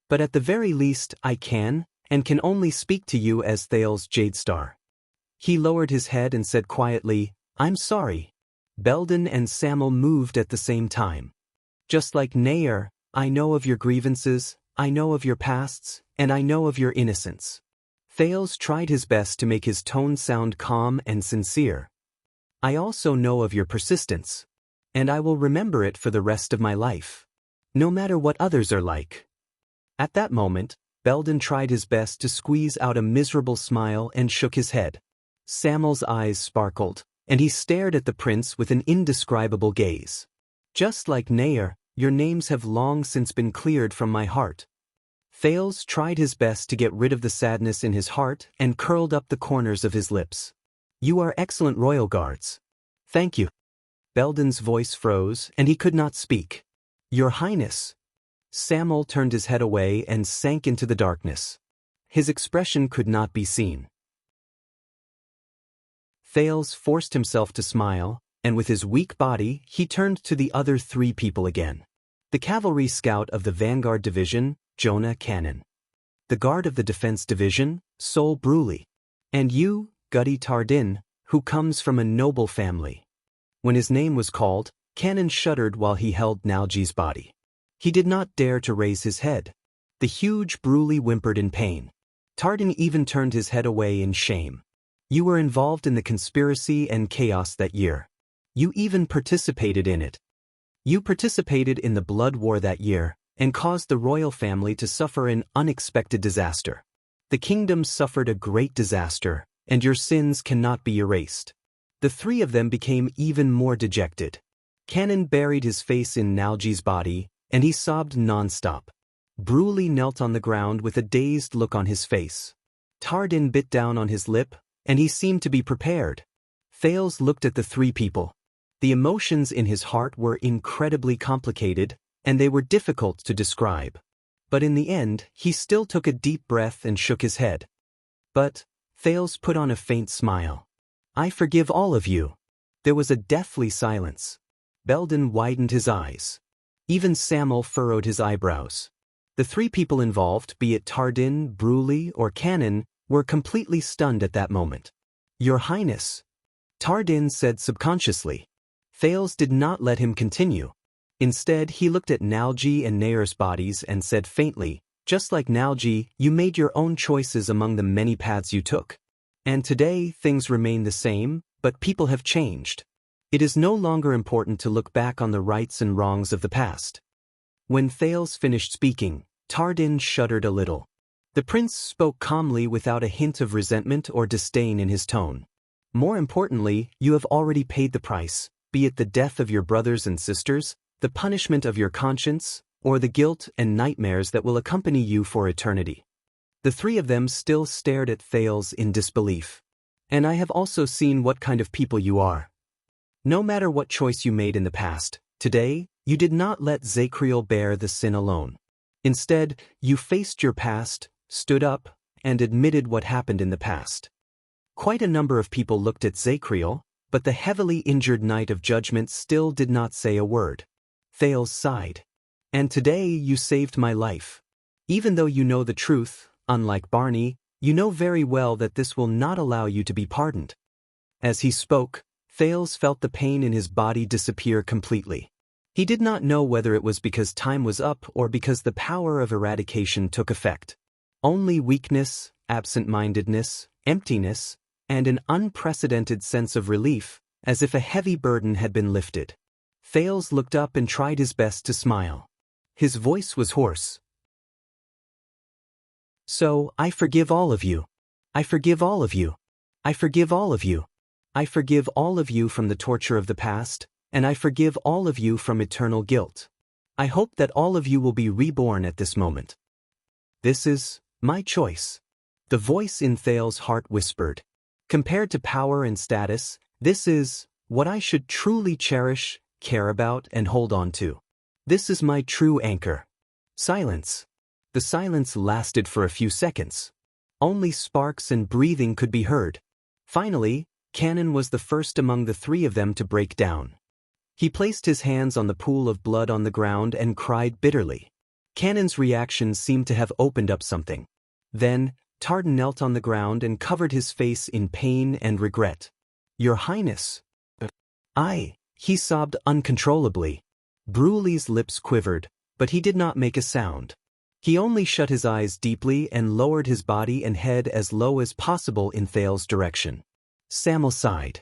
"But at the very least, I can, and can only speak to you as Thales Jadestar." He lowered his head and said quietly, "I'm sorry." Belden and Samuel moved at the same time. "Just like Nayer, I know of your grievances, I know of your pasts, and I know of your innocence." Thales tried his best to make his tone sound calm and sincere. "I also know of your persistence. And I will remember it for the rest of my life. No matter what others are like." At that moment, Belden tried his best to squeeze out a miserable smile and shook his head. Samuel's eyes sparkled, and he stared at the prince with an indescribable gaze. "Just like Nayer, your names have long since been cleared from my heart." Thales tried his best to get rid of the sadness in his heart and curled up the corners of his lips. "You are excellent royal guards." "Thank you." Belden's voice froze, and he could not speak. "Your Highness." Samuel turned his head away and sank into the darkness. His expression could not be seen. Thales forced himself to smile, and with his weak body, he turned to the other three people again. The cavalry scout of the Vanguard Division, Jonah Cannon. The guard of the Defense Division, Sol Bruley. And you, Gutty Tardin, who comes from a noble family. When his name was called, Cannon shuddered while he held Nalji's body. He did not dare to raise his head. The huge Bruley whimpered in pain. Tardin even turned his head away in shame. "You were involved in the conspiracy and chaos that year. You even participated in it. You participated in the blood war that year, and caused the royal family to suffer an unexpected disaster. The kingdom suffered a great disaster, and your sins cannot be erased." The three of them became even more dejected. Cannon buried his face in Nalji's body, and he sobbed nonstop. Bruley knelt on the ground with a dazed look on his face. Tardin bit down on his lip, and he seemed to be prepared. Thales looked at the three people. The emotions in his heart were incredibly complicated, and they were difficult to describe. But in the end, he still took a deep breath and shook his head. "But," Thales put on a faint smile, "I forgive all of you." There was a deathly silence. Belden widened his eyes. Even Samuel furrowed his eyebrows. The three people involved, be it Tardin, Bruley, or Cannon, were completely stunned at that moment. "Your Highness," Tardin said subconsciously. Thales did not let him continue. Instead, he looked at Nalji and Nayer's bodies and said faintly, "Just like Nalji, you made your own choices among the many paths you took. And today, things remain the same, but people have changed. It is no longer important to look back on the rights and wrongs of the past." When Thales finished speaking, Tardin shuddered a little. The prince spoke calmly without a hint of resentment or disdain in his tone. "More importantly, you have already paid the price, be it the death of your brothers and sisters, the punishment of your conscience, or the guilt and nightmares that will accompany you for eternity." The three of them still stared at Thales in disbelief. "And I have also seen what kind of people you are. No matter what choice you made in the past, today, you did not let Zacriel bear the sin alone. Instead, you faced your past, stood up, and admitted what happened in the past." Quite a number of people looked at Zacriel, But the heavily injured Knight of Judgment still did not say a word. Thales sighed. And today you saved my life. Even though you know the truth, unlike Barney, you know very well that this will not allow you to be pardoned. As he spoke, Thales felt the pain in his body disappear completely. He did not know whether it was because time was up or because the power of eradication took effect. Only weakness, absent-mindedness, emptiness, and an unprecedented sense of relief, as if a heavy burden had been lifted. Thales looked up and tried his best to smile. His voice was hoarse. So, I forgive all of you. I forgive all of you. I forgive all of you. I forgive all of you from the torture of the past, and I forgive all of you from eternal guilt. I hope that all of you will be reborn at this moment. This is my choice. The voice in Thales' heart whispered. Compared to power and status, this is what I should truly cherish, care about, and hold on to. This is my true anchor. Silence. The silence lasted for a few seconds. Only sparks and breathing could be heard. Finally, Cannon was the first among the three of them to break down. He placed his hands on the pool of blood on the ground and cried bitterly. Cannon's reaction seemed to have opened up something. Then, Tardan knelt on the ground and covered his face in pain and regret. Your Highness. He sobbed uncontrollably. Bruley's lips quivered, but he did not make a sound. He only shut his eyes deeply and lowered his body and head as low as possible in Thales' direction. Samuel sighed.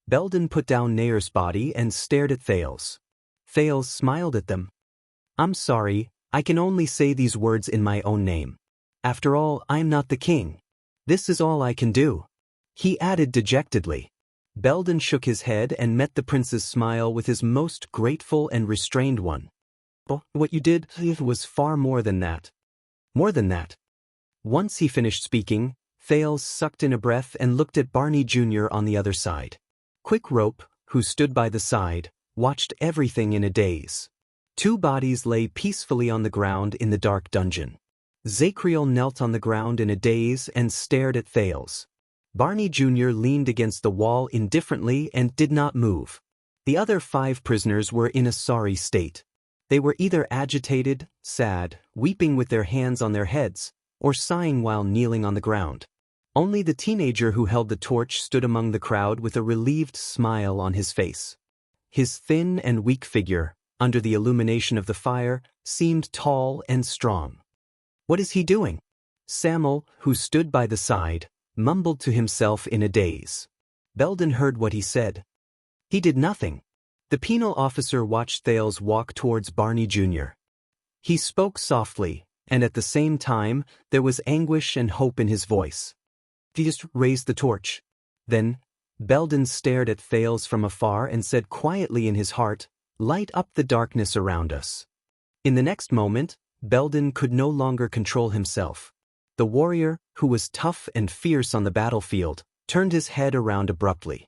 Belden put down Nayer's body and stared at Thales. Thales smiled at them. I'm sorry, I can only say these words in my own name. After all, I'm not the king. This is all I can do. He added dejectedly. Belden shook his head and met the prince's smile with his most grateful and restrained one. But what you did was far more than that. More than that. Once he finished speaking, Thales sucked in a breath and looked at Barney Jr. on the other side. Quick Rope, who stood by the side, watched everything in a daze. Two bodies lay peacefully on the ground in the dark dungeon. Zacriel knelt on the ground in a daze and stared at Thales. Barney Jr. leaned against the wall indifferently and did not move. The other 5 prisoners were in a sorry state. They were either agitated, sad, weeping with their hands on their heads, or sighing while kneeling on the ground. Only the teenager who held the torch stood among the crowd with a relieved smile on his face. His thin and weak figure, under the illumination of the fire, seemed tall and strong. What is he doing? Samuel, who stood by the side, mumbled to himself in a daze. Belden heard what he said. He did nothing. The penal officer watched Thales walk towards Barney Jr. He spoke softly, and at the same time, there was anguish and hope in his voice. He just raised the torch. Then, Belden stared at Thales from afar and said quietly in his heart, "Light up the darkness around us." In the next moment, Belden could no longer control himself. The warrior, who was tough and fierce on the battlefield, turned his head around abruptly.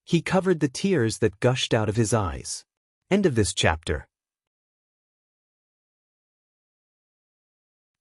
He covered the tears that gushed out of his eyes. End of this chapter.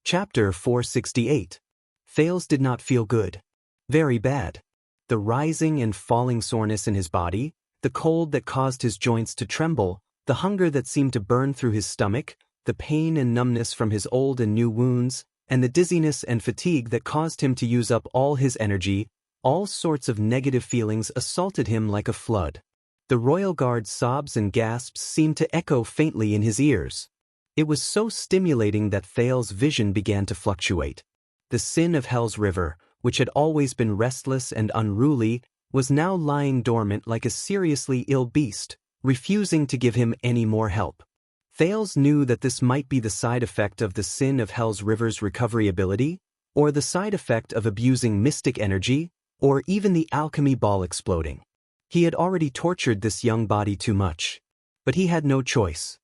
Chapter 468. Thales did not feel good. Very bad. The rising and falling soreness in his body, the cold that caused his joints to tremble, the hunger that seemed to burn through his stomach, the pain and numbness from his old and new wounds, and the dizziness and fatigue that caused him to use up all his energy, all sorts of negative feelings assaulted him like a flood. The royal guard's sobs and gasps seemed to echo faintly in his ears. It was so stimulating that Thales' vision began to fluctuate. The sin of Hell's River, which had always been restless and unruly, was now lying dormant like a seriously ill beast, refusing to give him any more help. Thales knew that this might be the side effect of the sin of Hell's River's recovery ability, or the side effect of abusing mystic energy, or even the alchemy ball exploding. He had already tortured this young body too much. But he had no choice.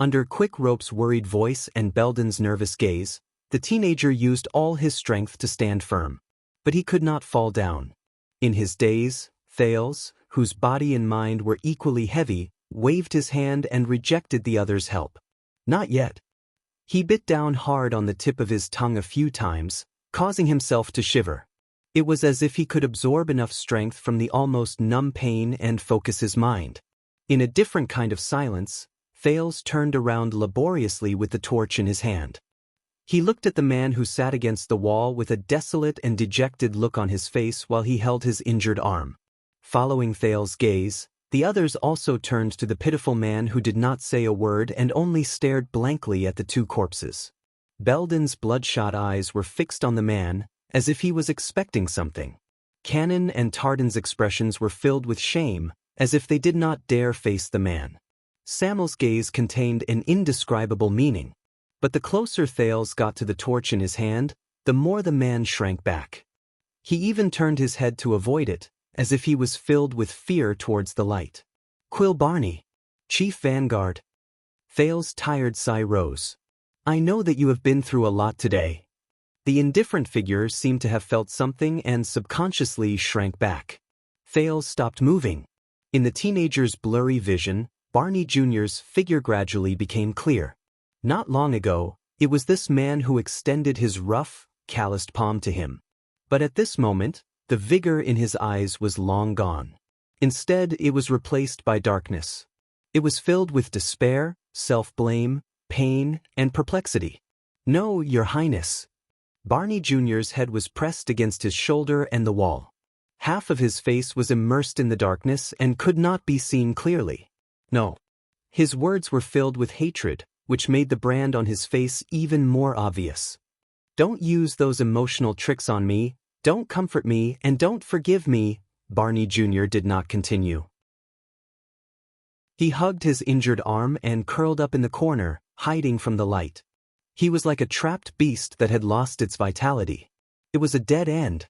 Under Quick Rope's worried voice and Belden's nervous gaze, the teenager used all his strength to stand firm. But he could not fall down. In his daze, Thales, whose body and mind were equally heavy, waved his hand and rejected the other's help. Not yet. He bit down hard on the tip of his tongue a few times, causing himself to shiver. It was as if he could absorb enough strength from the almost numb pain and focus his mind. In a different kind of silence, Thales turned around laboriously with the torch in his hand. He looked at the man who sat against the wall with a desolate and dejected look on his face while he held his injured arm. Following Thales' gaze, the others also turned to the pitiful man who did not say a word and only stared blankly at the two corpses. Belden's bloodshot eyes were fixed on the man, as if he was expecting something. Cannon and Tardan's expressions were filled with shame, as if they did not dare face the man. Samuel's gaze contained an indescribable meaning. But the closer Thales got to the torch in his hand, the more the man shrank back. He even turned his head to avoid it, as if he was filled with fear towards the light. Quill Barney, Chief Vanguard. Thales' tired sigh rose. I know that you have been through a lot today. The indifferent figure seemed to have felt something and subconsciously shrank back. Thales stopped moving. In the teenager's blurry vision, Barney Jr.'s figure gradually became clear. Not long ago, it was this man who extended his rough, calloused palm to him. But at this moment, the vigor in his eyes was long gone. Instead, it was replaced by darkness. It was filled with despair, self-blame, pain, and perplexity. No, Your Highness. Barney Jr.'s head was pressed against his shoulder and the wall. Half of his face was immersed in the darkness and could not be seen clearly. No. His words were filled with hatred, which made the brand on his face even more obvious. Don't use those emotional tricks on me, don't comfort me, and don't forgive me, Barney Jr. did not continue. He hugged his injured arm and curled up in the corner, hiding from the light. He was like a trapped beast that had lost its vitality. It was a dead end.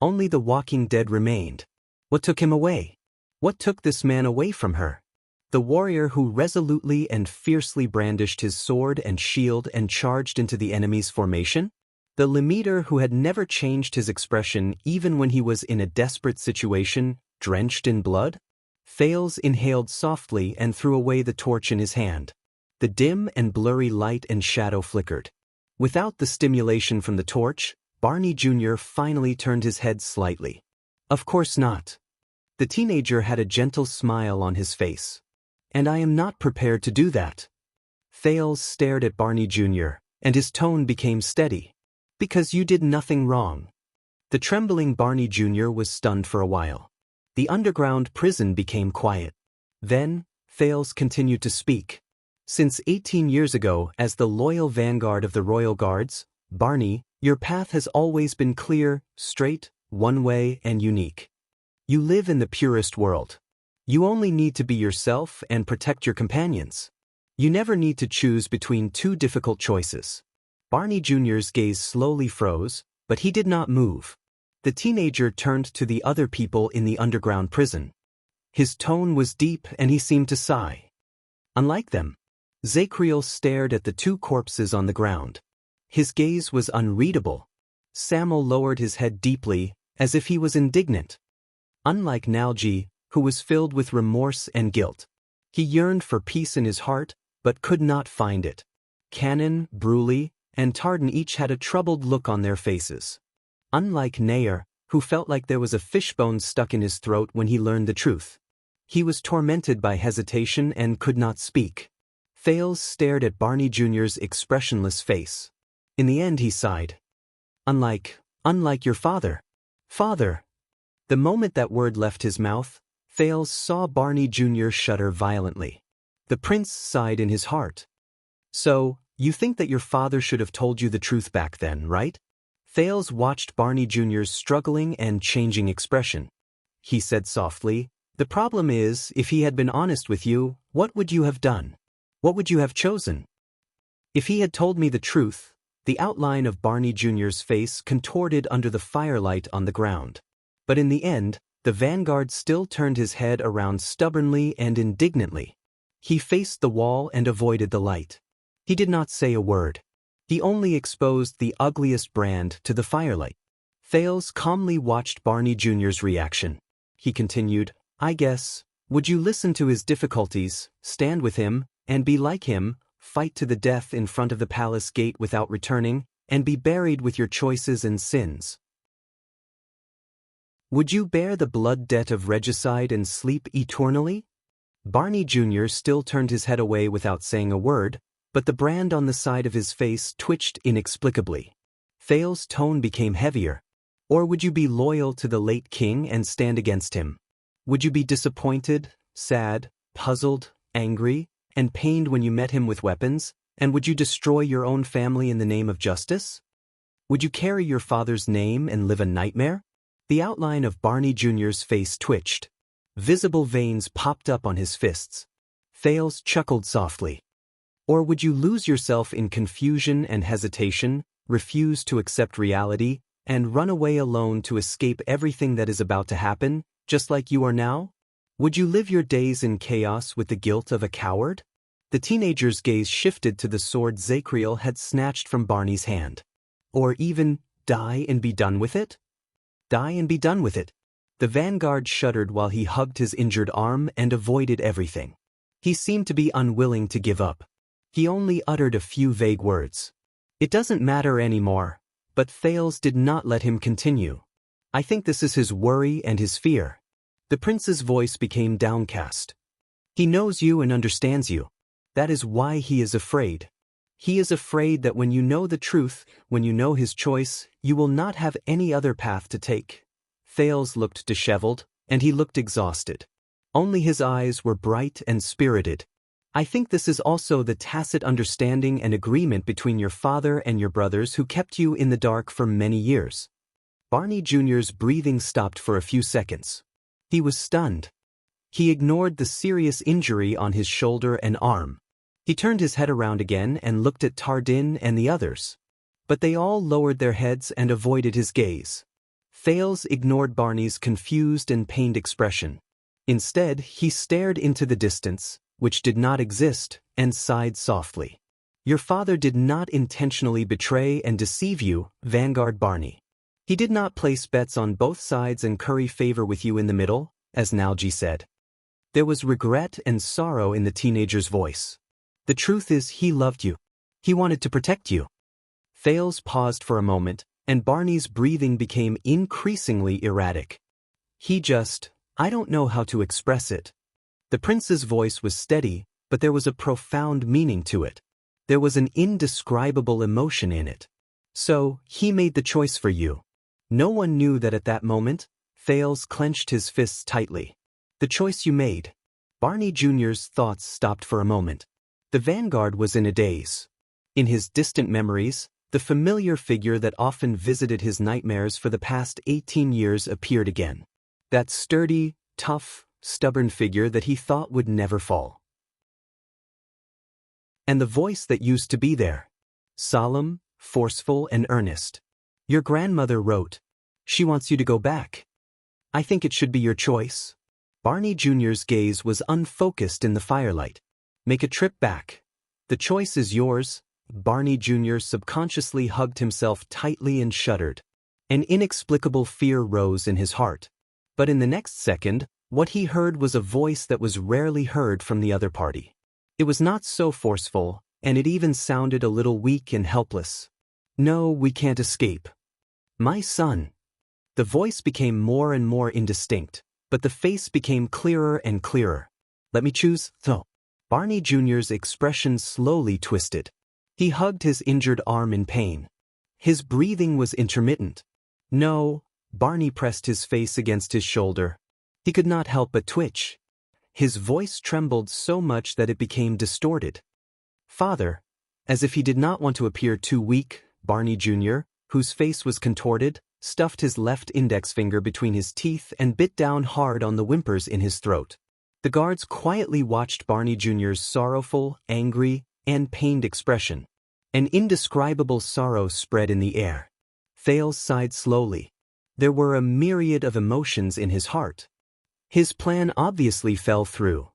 Only the walking dead remained. What took him away? What took this man away from her? The warrior who resolutely and fiercely brandished his sword and shield and charged into the enemy's formation? The limiter who had never changed his expression even when he was in a desperate situation, drenched in blood? Thales inhaled softly and threw away the torch in his hand. The dim and blurry light and shadow flickered. Without the stimulation from the torch, Barney Jr. finally turned his head slightly. Of course not. The teenager had a gentle smile on his face. And I am not prepared to do that. Thales stared at Barney Jr., and his tone became steady. Because you did nothing wrong. The trembling Barney Jr. was stunned for a while. The underground prison became quiet. Then, Thales continued to speak. Since 18 years ago, as the loyal vanguard of the Royal Guards, Barney, your path has always been clear, straight, one-way, and unique. You live in the purest world. You only need to be yourself and protect your companions. You never need to choose between two difficult choices. Barney Jr.'s gaze slowly froze, but he did not move. The teenager turned to the other people in the underground prison. His tone was deep and he seemed to sigh. Unlike them, Zacriel stared at the two corpses on the ground. His gaze was unreadable. Samuel lowered his head deeply, as if he was indignant. Unlike Nalji, who was filled with remorse and guilt. He yearned for peace in his heart, but could not find it. Cannon, Bruley, and Tardan each had a troubled look on their faces. Unlike Nair, who felt like there was a fishbone stuck in his throat when he learned the truth. He was tormented by hesitation and could not speak. Thales stared at Barney Jr.'s expressionless face. In the end he sighed. Unlike your father. Father. The moment that word left his mouth, Thales saw Barney Jr. shudder violently. The prince sighed in his heart. So, you think that your father should have told you the truth back then, right? Thales watched Barney Jr.'s struggling and changing expression. He said softly, the problem is, if he had been honest with you, what would you have done? What would you have chosen? If he had told me the truth, the outline of Barney Jr.'s face contorted under the firelight on the ground. But in the end, the vanguard still turned his head around stubbornly and indignantly. He faced the wall and avoided the light. He did not say a word. He only exposed the ugliest brand to the firelight. Thales calmly watched Barney Jr.'s reaction. He continued, I guess, would you listen to his difficulties, stand with him, and be like him, fight to the death in front of the palace gate without returning, and be buried with your choices and sins? Would you bear the blood debt of regicide and sleep eternally? Barney Jr. still turned his head away without saying a word, but the brand on the side of his face twitched inexplicably. Thale's tone became heavier. Or would you be loyal to the late king and stand against him? Would you be disappointed, sad, puzzled, angry, and pained when you met him with weapons? And would you destroy your own family in the name of justice? Would you carry your father's name and live a nightmare? The outline of Barney Jr.'s face twitched. Visible veins popped up on his fists. Thales chuckled softly. Or would you lose yourself in confusion and hesitation, refuse to accept reality, and run away alone to escape everything that is about to happen, just like you are now? Would you live your days in chaos with the guilt of a coward? The teenager's gaze shifted to the sword Zacriel had snatched from Barney's hand. Or even, die and be done with it? Die and be done with it. The vanguard shuddered while he hugged his injured arm and avoided everything. He seemed to be unwilling to give up. He only uttered a few vague words. It doesn't matter anymore. But Thales did not let him continue. I think this is his worry and his fear. The prince's voice became downcast. He knows you and understands you. That is why he is afraid. He is afraid that when you know the truth, when you know his choice, you will not have any other path to take. Thales looked disheveled, and he looked exhausted. Only his eyes were bright and spirited. I think this is also the tacit understanding and agreement between your father and your brothers who kept you in the dark for many years. Barney Jr.'s breathing stopped for a few seconds. He was stunned. He ignored the serious injury on his shoulder and arm. He turned his head around again and looked at Tardin and the others. But they all lowered their heads and avoided his gaze. Thales ignored Barney's confused and pained expression. Instead, he stared into the distance, which did not exist, and sighed softly. Your father did not intentionally betray and deceive you, Vanguard Barney. He did not place bets on both sides and curry favor with you in the middle, as Nalji said. There was regret and sorrow in the teenager's voice. The truth is he loved you. He wanted to protect you. Thales paused for a moment, and Barney's breathing became increasingly erratic. I don't know how to express it. The prince's voice was steady, but there was a profound meaning to it. There was an indescribable emotion in it. So, he made the choice for you. No one knew that at that moment. Thales clenched his fists tightly. The choice you made. Barney Jr.'s thoughts stopped for a moment. The vanguard was in a daze. In his distant memories, the familiar figure that often visited his nightmares for the past 18 years appeared again. That sturdy, tough, stubborn figure that he thought would never fall. And the voice that used to be there. Solemn, forceful, and earnest. Your grandmother wrote. She wants you to go back. I think it should be your choice. Barney Jr.'s gaze was unfocused in the firelight. Make a trip back. The choice is yours. Barney Jr. subconsciously hugged himself tightly and shuddered. An inexplicable fear rose in his heart. But in the next second, what he heard was a voice that was rarely heard from the other party. It was not so forceful, and it even sounded a little weak and helpless. No, we can't escape. My son. The voice became more and more indistinct, but the face became clearer and clearer. Let me choose, though. Barney Jr.'s expression slowly twisted. He hugged his injured arm in pain. His breathing was intermittent. No, Barney pressed his face against his shoulder. He could not help but twitch. His voice trembled so much that it became distorted. Father, as if he did not want to appear too weak, Barney Jr., whose face was contorted, stuffed his left index finger between his teeth and bit down hard on the whimpers in his throat. The guards quietly watched Barney Jr.'s sorrowful, angry, and pained expression. An indescribable sorrow spread in the air. Thales sighed slowly. There were a myriad of emotions in his heart. His plan obviously fell through.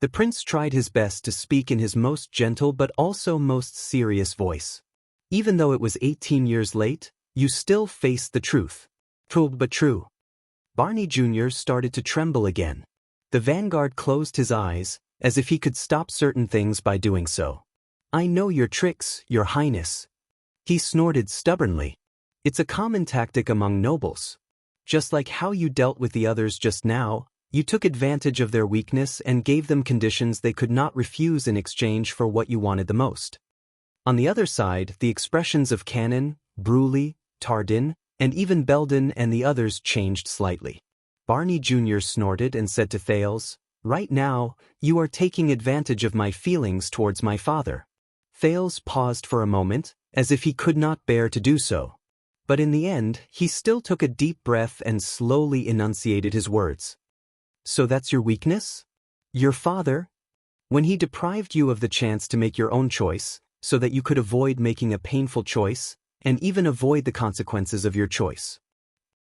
The prince tried his best to speak in his most gentle but also most serious voice. Even though it was 18 years late, you still faced the truth. True but true. Barney Jr. started to tremble again. The vanguard closed his eyes, as if he could stop certain things by doing so. I know your tricks, your highness. He snorted stubbornly. It's a common tactic among nobles. Just like how you dealt with the others just now, you took advantage of their weakness and gave them conditions they could not refuse in exchange for what you wanted the most. On the other side, the expressions of Canon, Bruley, Tardin, and even Belden and the others changed slightly. Barney Jr. snorted and said to Thales, "Right now, you are taking advantage of my feelings towards my father." Thales paused for a moment, as if he could not bear to do so. But in the end, he still took a deep breath and slowly enunciated his words. "So that's your weakness? Your father? When he deprived you of the chance to make your own choice, so that you could avoid making a painful choice, and even avoid the consequences of your choice."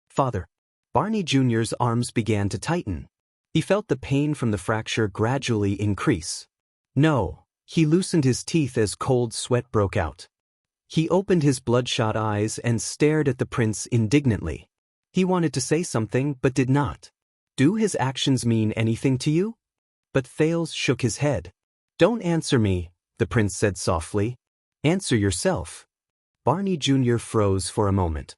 "Father." Barney Jr.'s arms began to tighten. He felt the pain from the fracture gradually increase. "No." He loosened his teeth as cold sweat broke out. He opened his bloodshot eyes and stared at the prince indignantly. He wanted to say something but did not. "Do his actions mean anything to you?" But Thales shook his head. "Don't answer me," the prince said softly. "Answer yourself." Barney Jr. froze for a moment.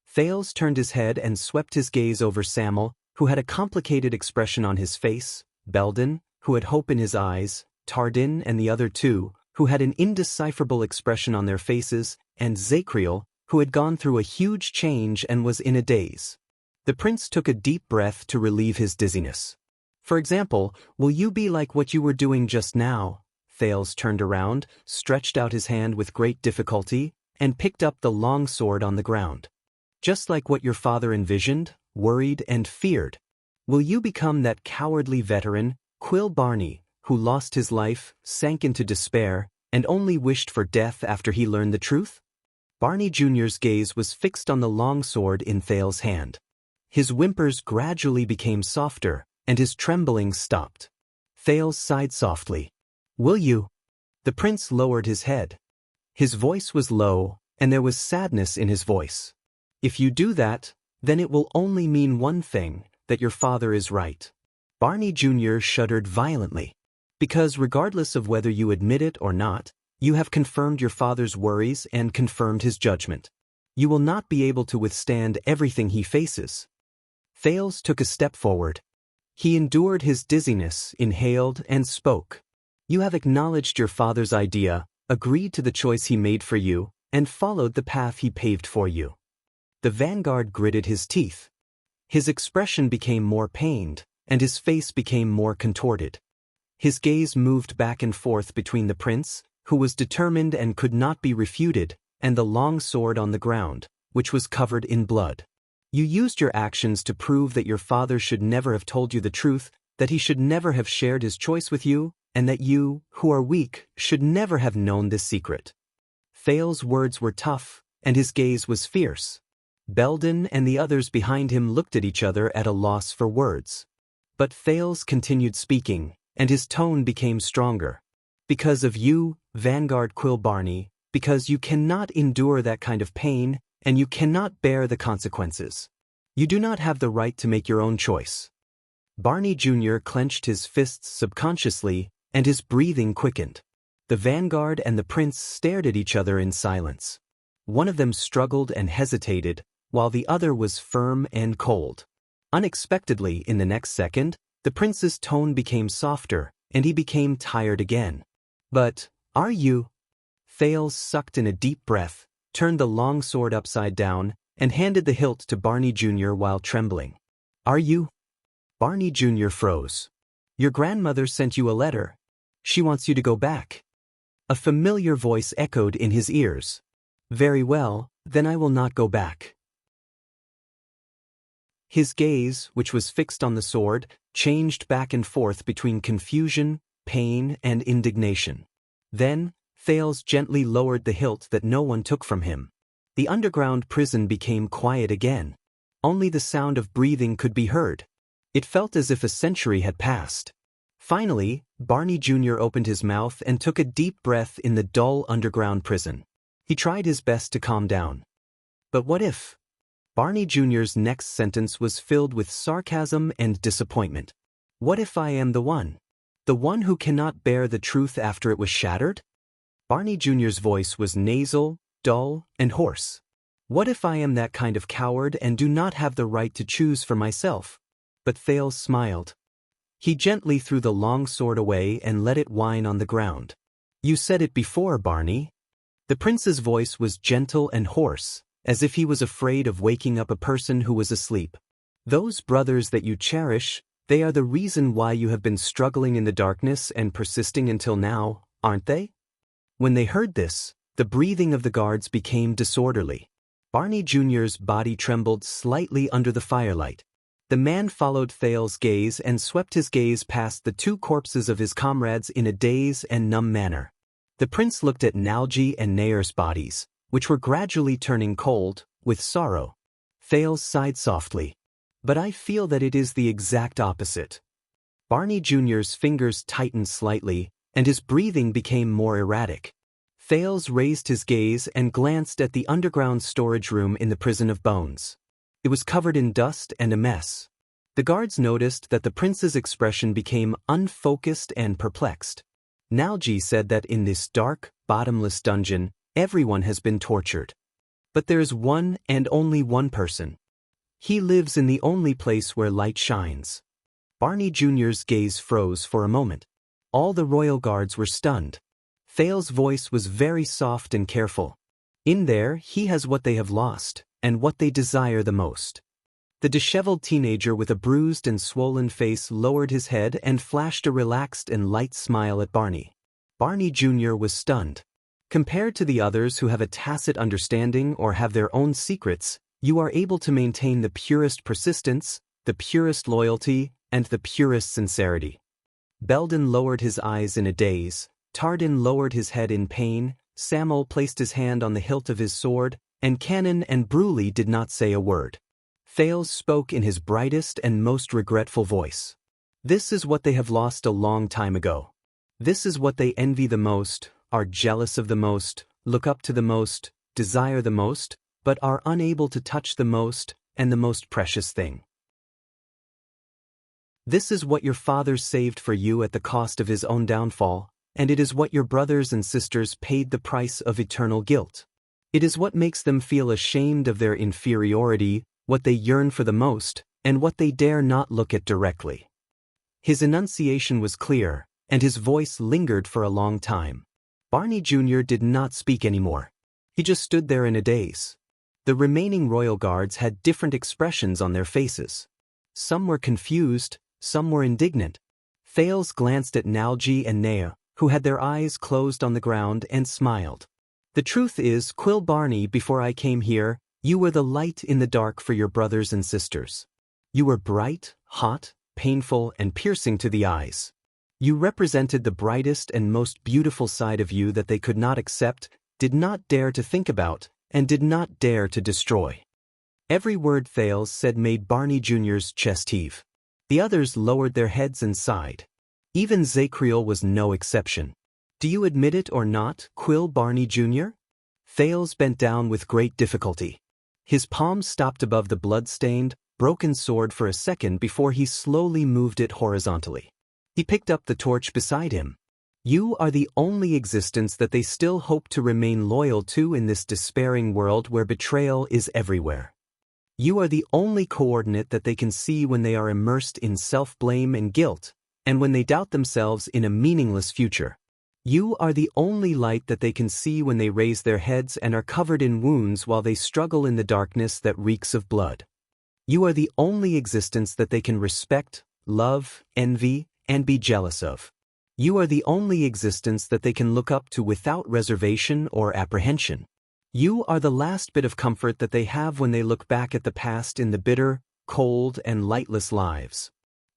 Thales turned his head and swept his gaze over Samuel, who had a complicated expression on his face, Belden, who had hope in his eyes, Tardin and the other two, who had an indecipherable expression on their faces, and Zacriel, who had gone through a huge change and was in a daze. The prince took a deep breath to relieve his dizziness. "For example, will you be like what you were doing just now?" Thales turned around, stretched out his hand with great difficulty, and picked up the long sword on the ground. "Just like what your father envisioned, worried, and feared? Will you become that cowardly veteran, Quill Barney, who lost his life, sank into despair, and only wished for death after he learned the truth?" Barney Jr.'s gaze was fixed on the long sword in Thales' hand. His whimpers gradually became softer, and his trembling stopped. Thales sighed softly. "Will you?" The prince lowered his head. His voice was low, and there was sadness in his voice. "If you do that, then it will only mean one thing, that your father is right." Barney Jr. shuddered violently. "Because regardless of whether you admit it or not, you have confirmed your father's worries and confirmed his judgment. You will not be able to withstand everything he faces." Thales took a step forward. He endured his dizziness, inhaled, and spoke. "You have acknowledged your father's idea, agreed to the choice he made for you, and followed the path he paved for you." The vanguard gritted his teeth. His expression became more pained, and his face became more contorted. His gaze moved back and forth between the prince, who was determined and could not be refuted, and the long sword on the ground, which was covered in blood. "You used your actions to prove that your father should never have told you the truth, that he should never have shared his choice with you, and that you, who are weak, should never have known this secret." Thales' words were tough, and his gaze was fierce. Belden and the others behind him looked at each other at a loss for words. But Thales continued speaking, and his tone became stronger. "Because of you, Vanguard Quill Barney, because you cannot endure that kind of pain, and you cannot bear the consequences. You do not have the right to make your own choice." Barney Jr. clenched his fists subconsciously, and his breathing quickened. The vanguard and the prince stared at each other in silence. One of them struggled and hesitated, while the other was firm and cold. Unexpectedly, in the next second, the prince's tone became softer, and he became tired again. "But, are you?" Thales sucked in a deep breath, turned the long sword upside down, and handed the hilt to Barney Jr. while trembling. "Are you?" Barney Jr. froze. "Your grandmother sent you a letter. She wants you to go back." A familiar voice echoed in his ears. "Very well, then I will not go back." His gaze, which was fixed on the sword, changed back and forth between confusion, pain, and indignation. Then, Thales gently lowered the hilt that no one took from him. The underground prison became quiet again. Only the sound of breathing could be heard. It felt as if a century had passed. Finally, Barney Jr. opened his mouth and took a deep breath in the dull underground prison. He tried his best to calm down. "But what if?" Barney Jr.'s next sentence was filled with sarcasm and disappointment. "What if I am the one? The one who cannot bear the truth after it was shattered?" Barney Jr.'s voice was nasal, dull, and hoarse. What if I am that kind of coward and do not have the right to choose for myself? But Thales smiled. He gently threw the long sword away and let it whine on the ground. You said it before, Barney. The prince's voice was gentle and hoarse, as if he was afraid of waking up a person who was asleep. Those brothers that you cherish, they are the reason why you have been struggling in the darkness and persisting until now, aren't they? When they heard this, the breathing of the guards became disorderly. Barney Jr.'s body trembled slightly under the firelight. The man followed Thales' gaze and swept his gaze past the two corpses of his comrades in a dazed and numb manner. The prince looked at Xianxia and Xianxia's bodies, which were gradually turning cold, with sorrow. Thales sighed softly. But I feel that it is the exact opposite. Barney Jr.'s fingers tightened slightly, and his breathing became more erratic. Thales raised his gaze and glanced at the underground storage room in the prison of bones. It was covered in dust and a mess. The guards noticed that the prince's expression became unfocused and perplexed. Xianxia said that in this dark, bottomless dungeon, everyone has been tortured. But there is one and only one person. He lives in the only place where light shines. Barney Jr.'s gaze froze for a moment. All the royal guards were stunned. Thales' voice was very soft and careful. In there, he has what they have lost, and what they desire the most. The disheveled teenager with a bruised and swollen face lowered his head and flashed a relaxed and light smile at Barney. Barney Jr. was stunned. Compared to the others who have a tacit understanding or have their own secrets, you are able to maintain the purest persistence, the purest loyalty, and the purest sincerity. Belden lowered his eyes in a daze, Tardin lowered his head in pain, Samuel placed his hand on the hilt of his sword, and Cannon and Bruley did not say a word. Thales spoke in his brightest and most regretful voice. This is what they have lost a long time ago. This is what they envy the most, are jealous of the most, look up to the most, desire the most, but are unable to touch the most, and the most precious thing. This is what your father saved for you at the cost of his own downfall, and it is what your brothers and sisters paid the price of eternal guilt. It is what makes them feel ashamed of their inferiority, what they yearn for the most, and what they dare not look at directly. His enunciation was clear, and his voice lingered for a long time. Barney Jr. did not speak anymore. He just stood there in a daze. The remaining royal guards had different expressions on their faces. Some were confused, some were indignant. Thales glanced at Xianxia and Xianxia, who had their eyes closed on the ground, and smiled. The truth is, Quill Barney, before I came here, you were the light in the dark for your brothers and sisters. You were bright, hot, painful, and piercing to the eyes. You represented the brightest and most beautiful side of you that they could not accept, did not dare to think about, and did not dare to destroy. Every word Thales said made Barney Jr.'s chest heave. The others lowered their heads and sighed. Even Zacriel was no exception. Do you admit it or not, Quill Barney Jr.? Thales bent down with great difficulty. His palm stopped above the blood-stained, broken sword for a second before he slowly moved it horizontally. He picked up the torch beside him. You are the only existence that they still hope to remain loyal to in this despairing world where betrayal is everywhere. You are the only coordinate that they can see when they are immersed in self-blame and guilt, and when they doubt themselves in a meaningless future. You are the only light that they can see when they raise their heads and are covered in wounds while they struggle in the darkness that reeks of blood. You are the only existence that they can respect, love, envy, and be jealous of. You are the only existence that they can look up to without reservation or apprehension. You are the last bit of comfort that they have when they look back at the past in the bitter, cold, and lightless lives.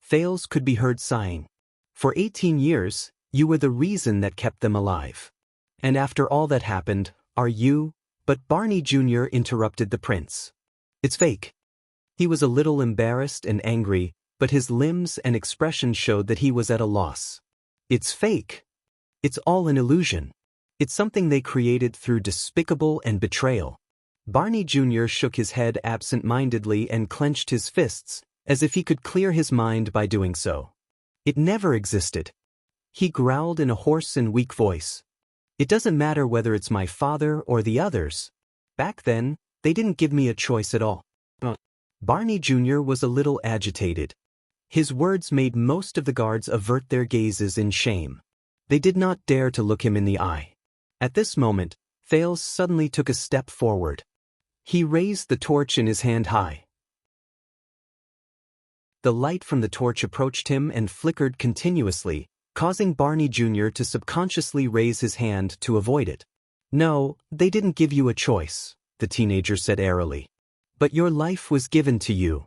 Thales could be heard sighing. For 18 years, you were the reason that kept them alive. And after all that happened, are you? But Barney Jr. interrupted the prince. It's fake. He was a little embarrassed and angry, but his limbs and expression showed that he was at a loss. It's fake. It's all an illusion. It's something they created through despicable and betrayal. Barney Jr. shook his head absent-mindedly and clenched his fists, as if he could clear his mind by doing so. It never existed. He growled in a hoarse and weak voice. It doesn't matter whether it's my father or the others. Back then, They didn't give me a choice at all. Barney Jr. was a little agitated. His words made most of the guards avert their gazes in shame. They did not dare to look him in the eye. At this moment, Thales suddenly took a step forward. He raised the torch in his hand high. The light from the torch approached him and flickered continuously, causing Barney Jr. to subconsciously raise his hand to avoid it. "No, they didn't give you a choice," the teenager said airily. "But your life was given to you."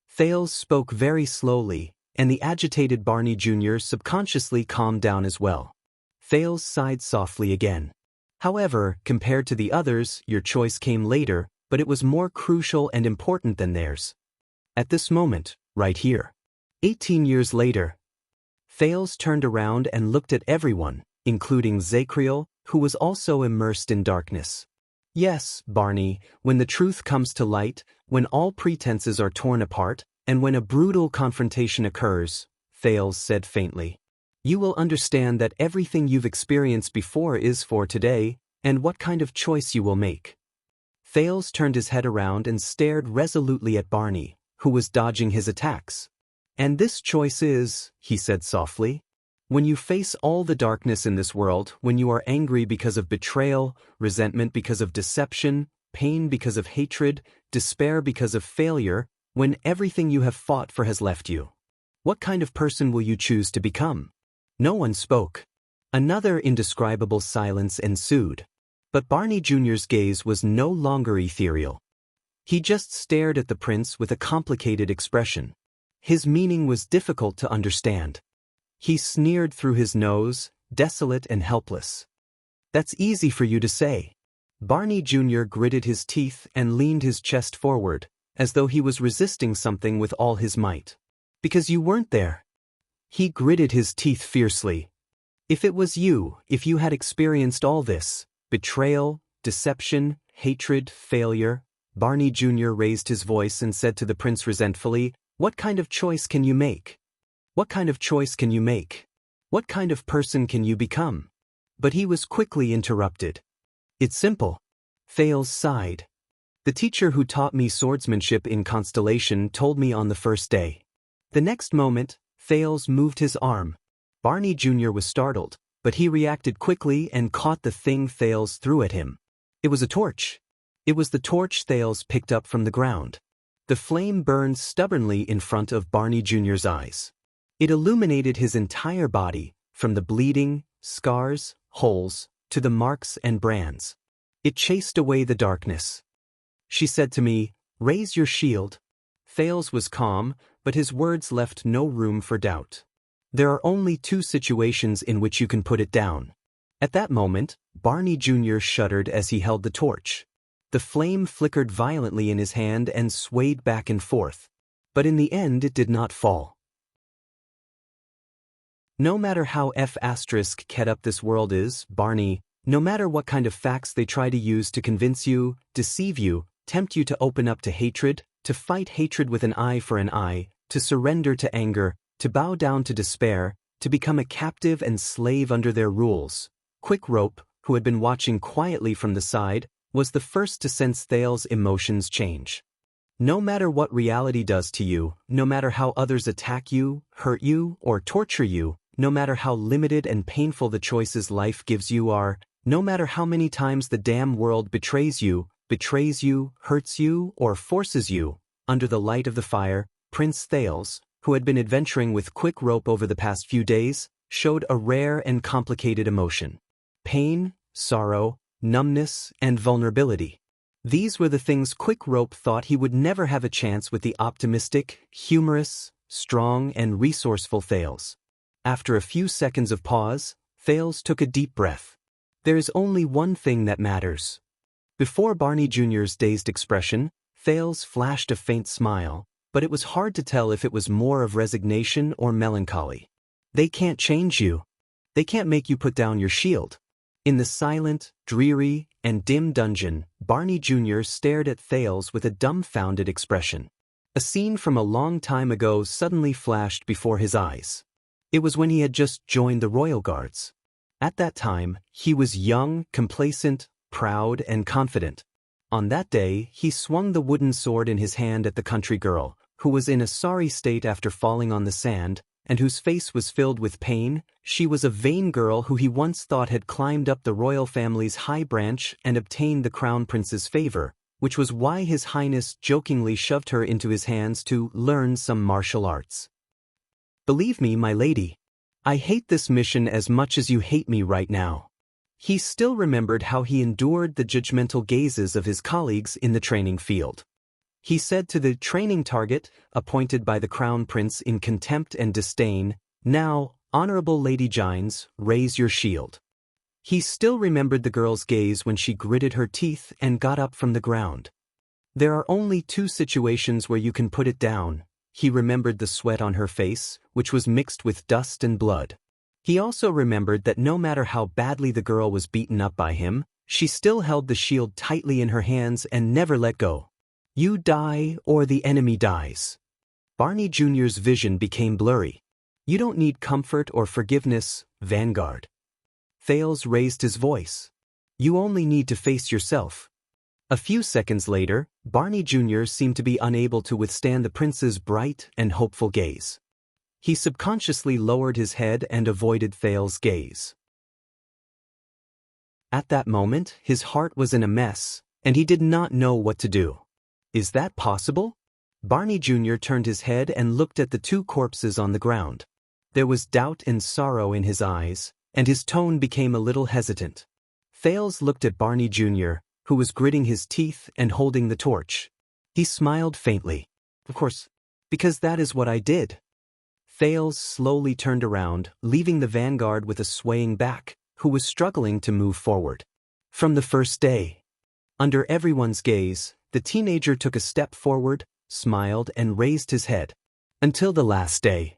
Thales spoke very slowly, and the agitated Barney Jr. subconsciously calmed down as well. Thales sighed softly again. "However, compared to the others, your choice came later, but it was more crucial and important than theirs. At this moment, right here. 18 years later." Thales turned around and looked at everyone, including Zacriel, who was also immersed in darkness. "Yes, Barney, when the truth comes to light, when all pretenses are torn apart, and when a brutal confrontation occurs," Thales said faintly, "you will understand that everything you've experienced before is for today, and what kind of choice you will make." Thales turned his head around and stared resolutely at Barney, who was dodging his attacks. "And this choice is," he said softly, "when you face all the darkness in this world, when you are angry because of betrayal, resentment because of deception, pain because of hatred, despair because of failure, when everything you have fought for has left you. What kind of person will you choose to become?" No one spoke. Another indescribable silence ensued. But Barney Jr.'s gaze was no longer ethereal. He just stared at the prince with a complicated expression. His meaning was difficult to understand. He sneered through his nose, desolate and helpless. "That's easy for you to say." Barney Jr. gritted his teeth and leaned his chest forward, as though he was resisting something with all his might. "Because you weren't there." He gritted his teeth fiercely. "If it was you, if you had experienced all this, betrayal, deception, hatred, failure," Barney Jr. raised his voice and said to the prince resentfully, "What kind of choice can you make? What kind of choice can you make? What kind of person can you become?" But he was quickly interrupted. "It's simple." Thales sighed. "The teacher who taught me swordsmanship in Constellation told me on the first day." The next moment, Thales moved his arm. Barney Jr. was startled, but he reacted quickly and caught the thing Thales threw at him. It was a torch. It was the torch Thales picked up from the ground. The flame burned stubbornly in front of Barney Jr.'s eyes. It illuminated his entire body, from the bleeding, scars, holes, to the marks and brands. It chased away the darkness. "She said to me, 'Raise your shield.'" Thales was calm, but his words left no room for doubt. "There are only two situations in which you can put it down." At that moment, Barney Jr. shuddered as he held the torch. The flame flickered violently in his hand and swayed back and forth. But in the end it did not fall. "No matter how *ket up this world is, Barney, no matter what kind of facts they try to use to convince you, deceive you, tempt you to open up to hatred, to fight hatred with an eye for an eye, to surrender to anger, to bow down to despair, to become a captive and slave under their rules." Quick Rope, who had been watching quietly from the side, was the first to sense Thales' emotions change. "No matter what reality does to you, no matter how others attack you, hurt you, or torture you, no matter how limited and painful the choices life gives you are, no matter how many times the damn world betrays you, hurts you, or forces you," under the light of the fire, Prince Thales, who had been adventuring with Quick Rope over the past few days, showed a rare and complicated emotion. Pain, sorrow, numbness, and vulnerability. These were the things Quick Rope thought he would never have a chance with the optimistic, humorous, strong, and resourceful Thales. After a few seconds of pause, Thales took a deep breath. "There is only one thing that matters." Before Barney Jr.'s dazed expression, Thales flashed a faint smile, but it was hard to tell if it was more of resignation or melancholy. "They can't change you. They can't make you put down your shield." In the silent, dreary, and dim dungeon, Barney Jr. stared at Thales with a dumbfounded expression. A scene from a long time ago suddenly flashed before his eyes. It was when he had just joined the Royal Guards. At that time, he was young, complacent, proud, and confident. On that day, he swung the wooden sword in his hand at the country girl, who was in a sorry state after falling on the sand, and whose face was filled with pain. She was a vain girl who he once thought had climbed up the royal family's high branch and obtained the crown prince's favor, which was why His Highness jokingly shoved her into his hands to learn some martial arts. Believe me, my lady, I hate this mission as much as you hate me right now. He still remembered how he endured the judgmental gazes of his colleagues in the training field. He said to the training target, appointed by the crown prince in contempt and disdain, "Now, honorable Lady Gines, raise your shield." He still remembered the girl's gaze when she gritted her teeth and got up from the ground. There are only two situations where you can put it down. He remembered the sweat on her face, which was mixed with dust and blood. He also remembered that no matter how badly the girl was beaten up by him, she still held the shield tightly in her hands and never let go. You die or the enemy dies. Barney Jr.'s vision became blurry. You don't need comfort or forgiveness, Vanguard. Thales raised his voice. You only need to face yourself. A few seconds later, Barney Jr. seemed to be unable to withstand the prince's bright and hopeful gaze. He subconsciously lowered his head and avoided Thales' gaze. At that moment, his heart was in a mess, and he did not know what to do. Is that possible? Barney Jr. turned his head and looked at the two corpses on the ground. There was doubt and sorrow in his eyes, and his tone became a little hesitant. Thales looked at Barney Jr., who was gritting his teeth and holding the torch. He smiled faintly. Of course, because that is what I did. Thales slowly turned around, leaving the vanguard with a swaying back, who was struggling to move forward. From the first day, under everyone's gaze, the teenager took a step forward, smiled, and raised his head. Until the last day.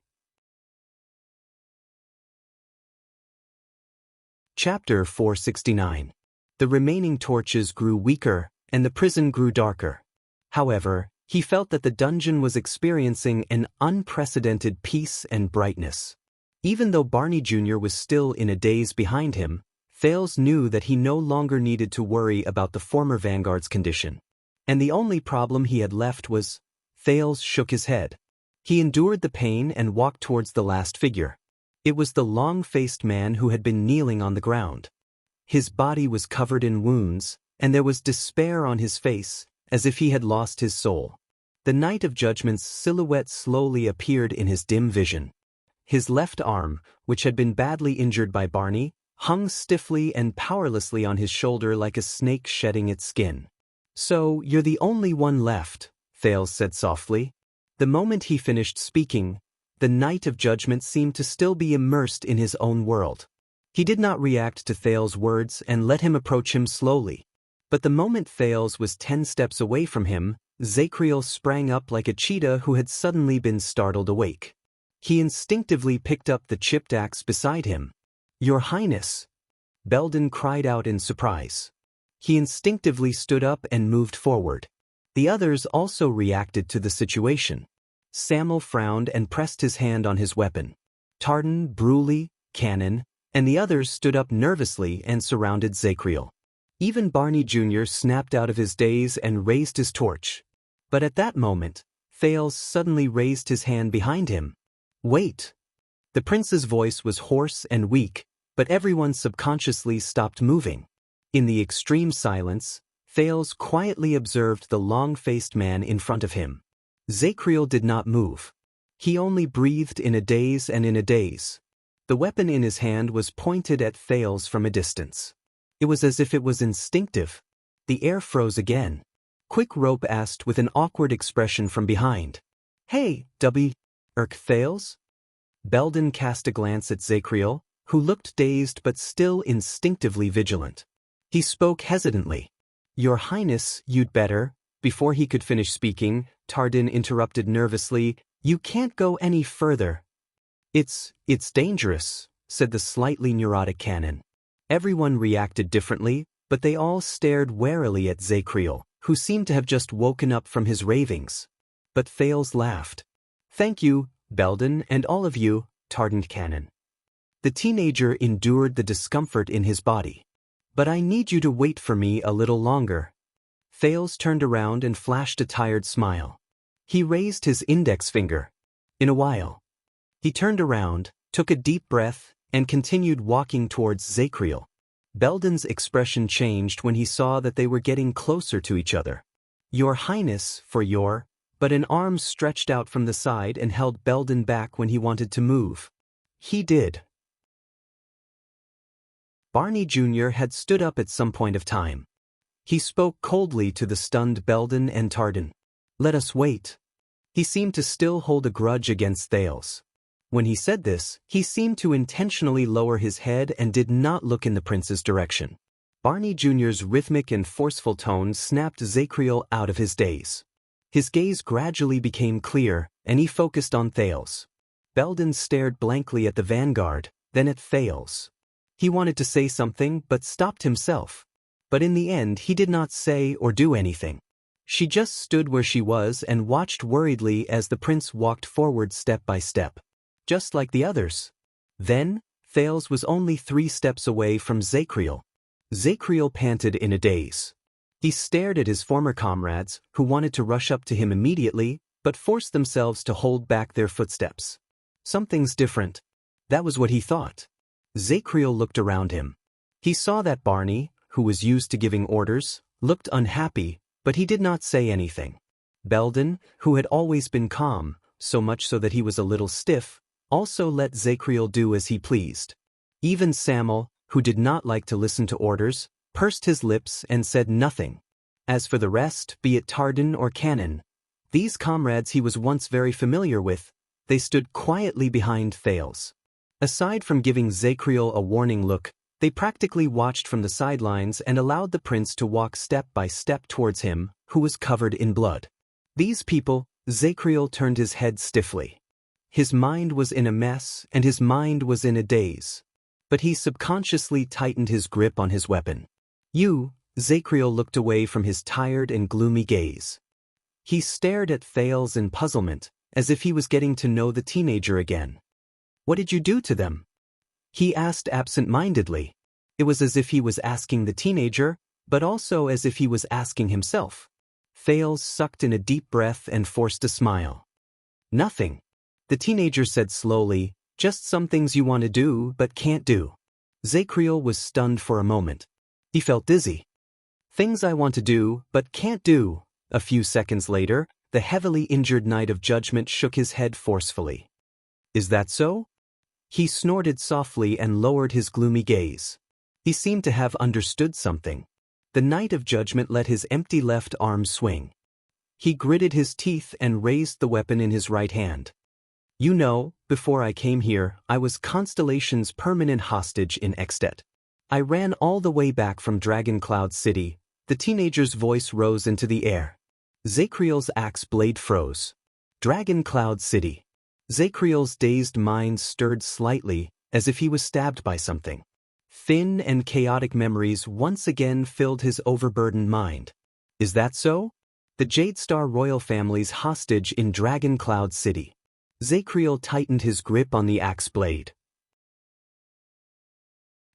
Chapter 469. The remaining torches grew weaker, and the prison grew darker. However, he felt that the dungeon was experiencing an unprecedented peace and brightness. Even though Barney Jr. was still in a daze behind him, Thales knew that he no longer needed to worry about the former vanguard's condition. And the only problem he had left was... Thales shook his head. He endured the pain and walked towards the last figure. It was the long-faced man who had been kneeling on the ground. His body was covered in wounds, and there was despair on his face, as if he had lost his soul. The Knight of Judgment's silhouette slowly appeared in his dim vision. His left arm, which had been badly injured by Barney, hung stiffly and powerlessly on his shoulder like a snake shedding its skin. "So, you're the only one left," Thales said softly. The moment he finished speaking, the Knight of Judgment seemed to still be immersed in his own world. He did not react to Thales' words and let him approach him slowly. But the moment Thales was 10 steps away from him, Zacriel sprang up like a cheetah who had suddenly been startled awake. He instinctively picked up the chipped axe beside him. "Your Highness!" Belden cried out in surprise. He instinctively stood up and moved forward. The others also reacted to the situation. Samuel frowned and pressed his hand on his weapon. Tardan, Bruley, Cannon, and the others stood up nervously and surrounded Zacriel. Even Barney Jr. snapped out of his daze and raised his torch. But at that moment, Thales suddenly raised his hand behind him. "Wait!" The prince's voice was hoarse and weak, but everyone subconsciously stopped moving. In the extreme silence, Thales quietly observed the long-faced man in front of him. Zacriel did not move. He only breathed in a daze and in a daze. The weapon in his hand was pointed at Thales from a distance. It was as if it was instinctive. The air froze again. Quick Rope asked with an awkward expression from behind. "Hey, Thales?" Belden cast a glance at Zacriel, who looked dazed but still instinctively vigilant. He spoke hesitantly. "Your Highness, you'd better..." Before he could finish speaking, Tardan interrupted nervously. "You can't go any further." It's dangerous," said the slightly neurotic Cannon. Everyone reacted differently, but they all stared warily at Zacriel, who seemed to have just woken up from his ravings. But Thales laughed. "Thank you, Belden, and all of you," Tardan Cannon. The teenager endured the discomfort in his body. "But I need you to wait for me a little longer." Thales turned around and flashed a tired smile. He raised his index finger. In a while. He turned around, took a deep breath, and continued walking towards Zacriel. Belden's expression changed when he saw that they were getting closer to each other. Your Highness, but an arm stretched out from the side and held Belden back when he wanted to move. He did. Barney Jr. had stood up at some point of time. He spoke coldly to the stunned Belden and Tardan. Let us wait. He seemed to still hold a grudge against Thales. When he said this, he seemed to intentionally lower his head and did not look in the prince's direction. Barney Jr.'s rhythmic and forceful tone snapped Zacriel out of his daze. His gaze gradually became clear, and he focused on Thales. Belden stared blankly at the vanguard, then at Thales. He wanted to say something but stopped himself. But in the end he did not say or do anything. She just stood where she was and watched worriedly as the prince walked forward step by step. Just like the others. Then, Thales was only 3 steps away from Zacriel. Zacriel panted in a daze. He stared at his former comrades, who wanted to rush up to him immediately, but forced themselves to hold back their footsteps. Something's different. That was what he thought. Zacriel looked around him. He saw that Barney, who was used to giving orders, looked unhappy, but he did not say anything. Belden, who had always been calm, so much so that he was a little stiff, also let Zacriel do as he pleased. Even Samuel, who did not like to listen to orders, pursed his lips and said nothing. As for the rest, be it Tardan or Cannon, these comrades he was once very familiar with, they stood quietly behind Thales. Aside from giving Zacriel a warning look, they practically watched from the sidelines and allowed the prince to walk step by step towards him, who was covered in blood. These people, Zacriel turned his head stiffly. His mind was in a mess and his mind was in a daze. But he subconsciously tightened his grip on his weapon. Zacriel looked away from his tired and gloomy gaze. He stared at Thales in puzzlement, as if he was getting to know the teenager again. What did you do to them? He asked absent-mindedly. It was as if he was asking the teenager, but also as if he was asking himself. Thales sucked in a deep breath and forced a smile. Nothing. The teenager said slowly, just some things you want to do but can't do. Zacriel was stunned for a moment. He felt dizzy. Things I want to do but can't do. A few seconds later, the heavily injured Knight of Judgment shook his head forcefully. Is that so? He snorted softly and lowered his gloomy gaze. He seemed to have understood something. The Knight of Judgment let his empty left arm swing. He gritted his teeth and raised the weapon in his right hand. You know, before I came here, I was Constellation's permanent hostage in Extet. I ran all the way back from Dragon Cloud City. The teenager's voice rose into the air. Zacriel's axe blade froze. Dragon Cloud City. Zacriel's dazed mind stirred slightly, as if he was stabbed by something. Thin and chaotic memories once again filled his overburdened mind. Is that so? The Jade Star royal family's hostage in Dragon Cloud City. Zacriel tightened his grip on the axe blade.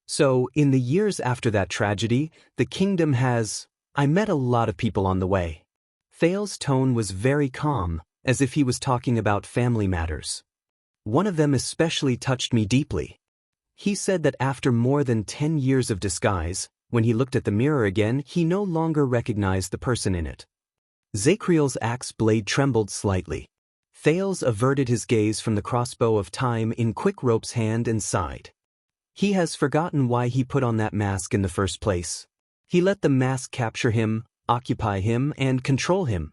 So, in the years after that tragedy, the kingdom has... I met a lot of people on the way. Thales' tone was very calm, as if he was talking about family matters. One of them especially touched me deeply. He said that after more than 10 years of disguise, when he looked at the mirror again, he no longer recognized the person in it. Zacriel's axe blade trembled slightly. Thales averted his gaze from the crossbow of time in Quick Rope's hand and sighed. He has forgotten why he put on that mask in the first place. He let the mask capture him, occupy him, and control him.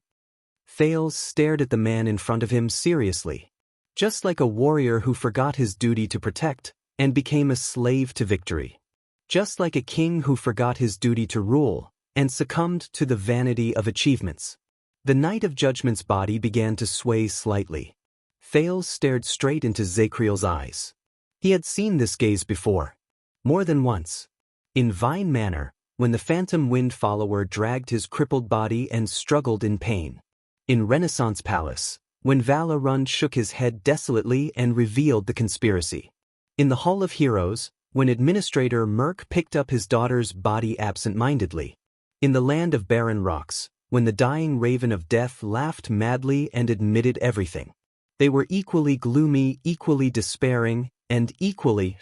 Thales stared at the man in front of him seriously. Just like a warrior who forgot his duty to protect and became a slave to victory. Just like a king who forgot his duty to rule and succumbed to the vanity of achievements. The Knight of Judgment's body began to sway slightly. Thales stared straight into Zacriel's eyes. He had seen this gaze before. More than once. In Vine Manor, when the Phantom Wind follower dragged his crippled body and struggled in pain. In Renaissance Palace, when Valarund shook his head desolately and revealed the conspiracy. In the Hall of Heroes, when Administrator Merc picked up his daughter's body absent-mindedly. In the land of barren rocks, when the dying raven of death laughed madly and admitted everything. They were equally gloomy, equally despairing, and equally.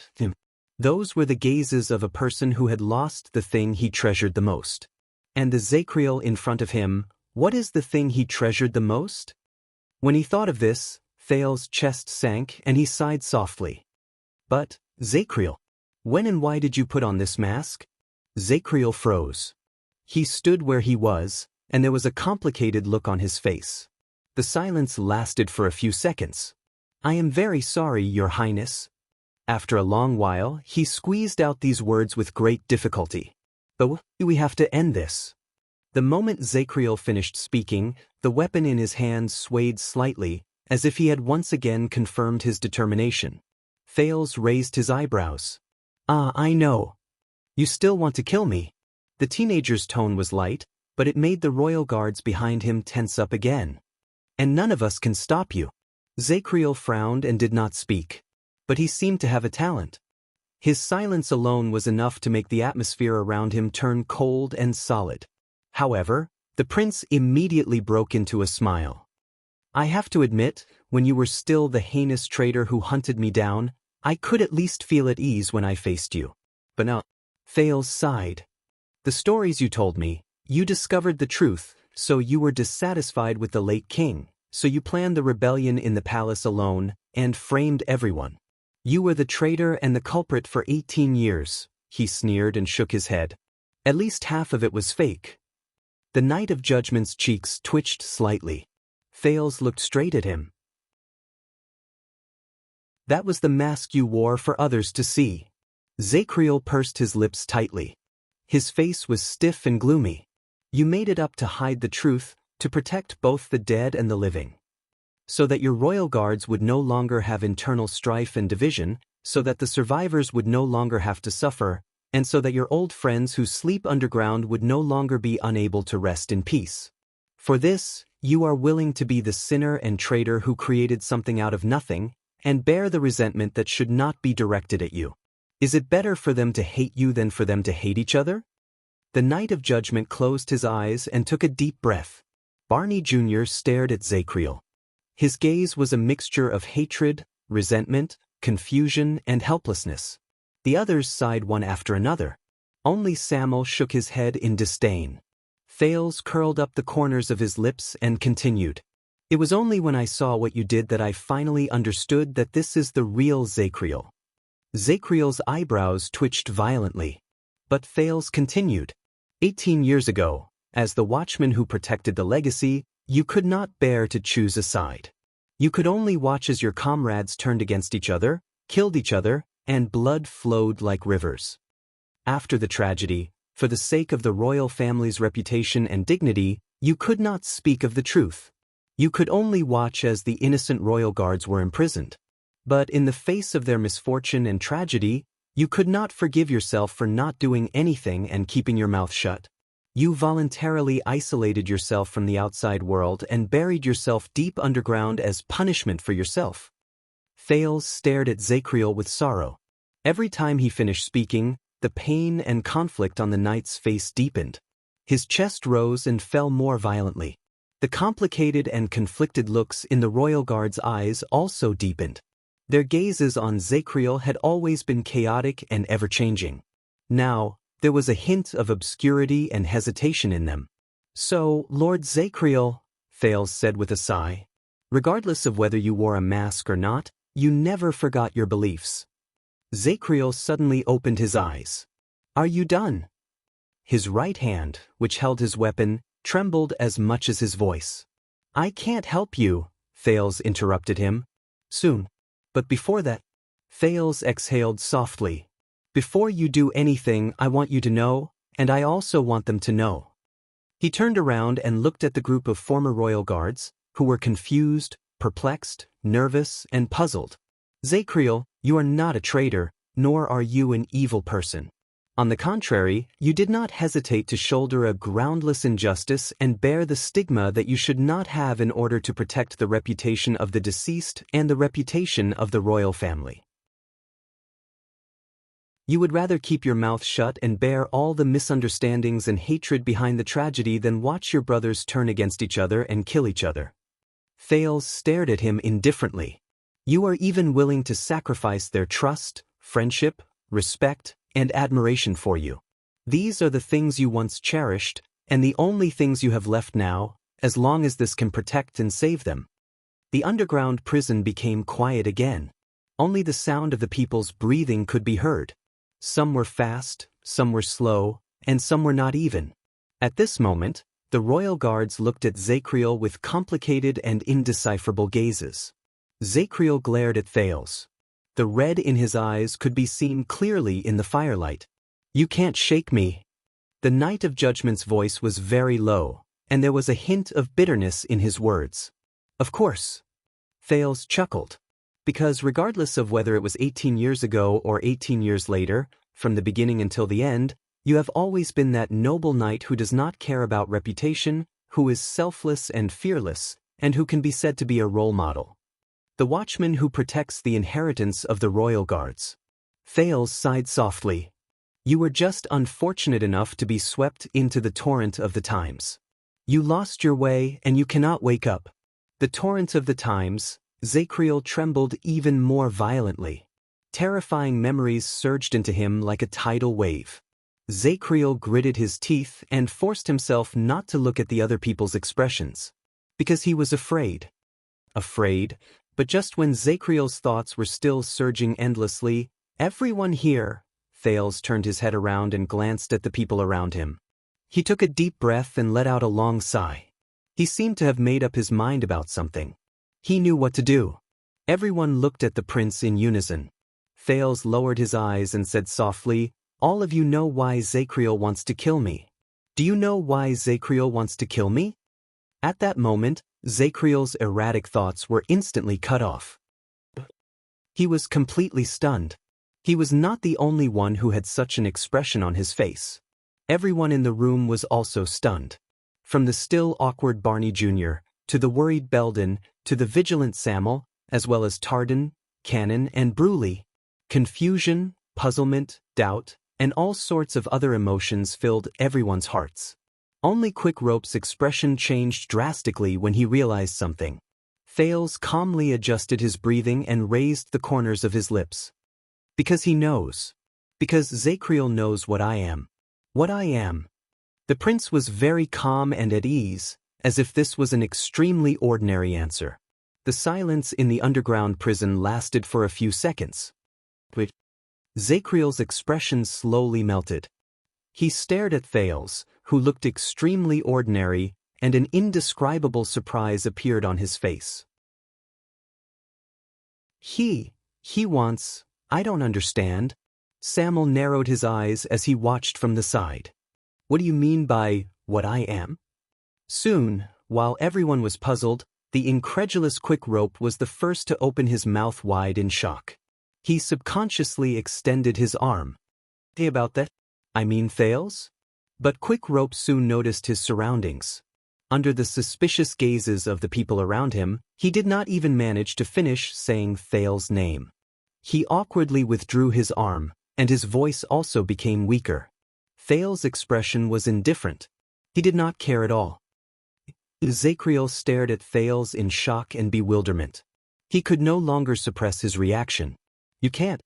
Those were the gazes of a person who had lost the thing he treasured the most. And the Zacriel in front of him, what is the thing he treasured the most? When he thought of this, Thales's chest sank and he sighed softly. But, Zacriel, when and why did you put on this mask? Zacriel froze. He stood where he was, and there was a complicated look on his face. The silence lasted for a few seconds. I am very sorry, Your Highness. After a long while, he squeezed out these words with great difficulty. But we have to end this. The moment Zacriel finished speaking, the weapon in his hand swayed slightly, as if he had once again confirmed his determination. Thales raised his eyebrows. Ah, I know. You still want to kill me. The teenager's tone was light, but it made the royal guards behind him tense up again. And none of us can stop you. Zacriel frowned and did not speak. But he seemed to have a talent. His silence alone was enough to make the atmosphere around him turn cold and solid. However, the prince immediately broke into a smile. I have to admit, when you were still the heinous traitor who hunted me down, I could at least feel at ease when I faced you. But now, Thales sighed. The stories you told me, you discovered the truth, so you were dissatisfied with the late king, so you planned the rebellion in the palace alone, and framed everyone. You were the traitor and the culprit for 18 years, he sneered and shook his head. At least half of it was fake. The Knight of Judgment's cheeks twitched slightly. Thales looked straight at him. That was the mask you wore for others to see. Zacriel pursed his lips tightly. His face was stiff and gloomy. You made it up to hide the truth, to protect both the dead and the living. So that your royal guards would no longer have internal strife and division, so that the survivors would no longer have to suffer, and so that your old friends who sleep underground would no longer be unable to rest in peace. For this, you are willing to be the sinner and traitor who created something out of nothing, and bear the resentment that should not be directed at you. Is it better for them to hate you than for them to hate each other? The Knight of Judgment closed his eyes and took a deep breath. Barney Jr. stared at Zacriel. His gaze was a mixture of hatred, resentment, confusion, and helplessness. The others sighed one after another. Only Samuel shook his head in disdain. Thales curled up the corners of his lips and continued. It was only when I saw what you did that I finally understood that this is the real Zacriel. Zacriel's eyebrows twitched violently. But Thales continued. 18 years ago, as the watchman who protected the legacy, you could not bear to choose a side. You could only watch as your comrades turned against each other, killed each other, and blood flowed like rivers. After the tragedy, for the sake of the royal family's reputation and dignity, you could not speak of the truth. You could only watch as the innocent royal guards were imprisoned. But in the face of their misfortune and tragedy, you could not forgive yourself for not doing anything and keeping your mouth shut. You voluntarily isolated yourself from the outside world and buried yourself deep underground as punishment for yourself. Thales stared at Zacriel with sorrow. Every time he finished speaking, the pain and conflict on the knight's face deepened. His chest rose and fell more violently. The complicated and conflicted looks in the royal guard's eyes also deepened. Their gazes on Zacriel had always been chaotic and ever-changing. Now, there was a hint of obscurity and hesitation in them. So, Lord Zacriel, Thales said with a sigh, regardless of whether you wore a mask or not, you never forgot your beliefs. Zacriel suddenly opened his eyes. Are you done? His right hand, which held his weapon, trembled as much as his voice. I can't help you, Thales interrupted him. Soon. But before that, Thales exhaled softly. Before you do anything, I want you to know, and I also want them to know. He turned around and looked at the group of former royal guards, who were confused, perplexed, nervous, and puzzled. Zacriel, you are not a traitor, nor are you an evil person. On the contrary, you did not hesitate to shoulder a groundless injustice and bear the stigma that you should not have in order to protect the reputation of the deceased and the reputation of the royal family. You would rather keep your mouth shut and bear all the misunderstandings and hatred behind the tragedy than watch your brothers turn against each other and kill each other. Thales stared at him indifferently. You are even willing to sacrifice their trust, friendship, respect, and admiration for you. These are the things you once cherished, and the only things you have left now, as long as this can protect and save them. The underground prison became quiet again. Only the sound of the people's breathing could be heard. Some were fast, some were slow, and some were not even. At this moment, the royal guards looked at Zacriel with complicated and indecipherable gazes. Zacriel glared at Thales. The red in his eyes could be seen clearly in the firelight. You can't shake me. The Knight of Judgment's voice was very low, and there was a hint of bitterness in his words. Of course. Thales chuckled. Because regardless of whether it was 18 years ago or 18 years later, from the beginning until the end, you have always been that noble knight who does not care about reputation, who is selfless and fearless, and who can be said to be a role model. The watchman who protects the inheritance of the royal guards. Thales sighed softly. You were just unfortunate enough to be swept into the torrent of the times. You lost your way and you cannot wake up. The torrent of the times. Zacriel trembled even more violently. Terrifying memories surged into him like a tidal wave. Zacriel gritted his teeth and forced himself not to look at the other people's expressions. Because he was afraid. Afraid, but just when Zacriel's thoughts were still surging endlessly, everyone here, Thales turned his head around and glanced at the people around him. He took a deep breath and let out a long sigh. He seemed to have made up his mind about something. He knew what to do. Everyone looked at the prince in unison. Thales lowered his eyes and said softly, All of you know why Zacriel wants to kill me. Do you know why Zacriel wants to kill me? At that moment, Zacriel's erratic thoughts were instantly cut off. He was completely stunned. He was not the only one who had such an expression on his face. Everyone in the room was also stunned. From the still awkward Barney Jr., to the worried Belden, to the vigilant Samuel, as well as Tardan, Cannon, and Bruley. Confusion, puzzlement, doubt, and all sorts of other emotions filled everyone's hearts. Only Quick Rope's expression changed drastically when he realized something. Thales calmly adjusted his breathing and raised the corners of his lips. Because he knows. Because Zacriel knows what I am. What I am. The prince was very calm and at ease, as if this was an extremely ordinary answer. The silence in the underground prison lasted for a few seconds. But Zacriel's expression slowly melted. He stared at Thales, who looked extremely ordinary, and an indescribable surprise appeared on his face. He wants, I don't understand. Samuel narrowed his eyes as he watched from the side. What do you mean by, what I am? Soon, while everyone was puzzled, the incredulous Quick Rope was the first to open his mouth wide in shock. He subconsciously extended his arm. Hey, about that? I mean Thales? But Quick Rope soon noticed his surroundings. Under the suspicious gazes of the people around him, he did not even manage to finish saying Thales' name. He awkwardly withdrew his arm, and his voice also became weaker. Thales' expression was indifferent. He did not care at all. Zacriel stared at Thales in shock and bewilderment. He could no longer suppress his reaction. You can't.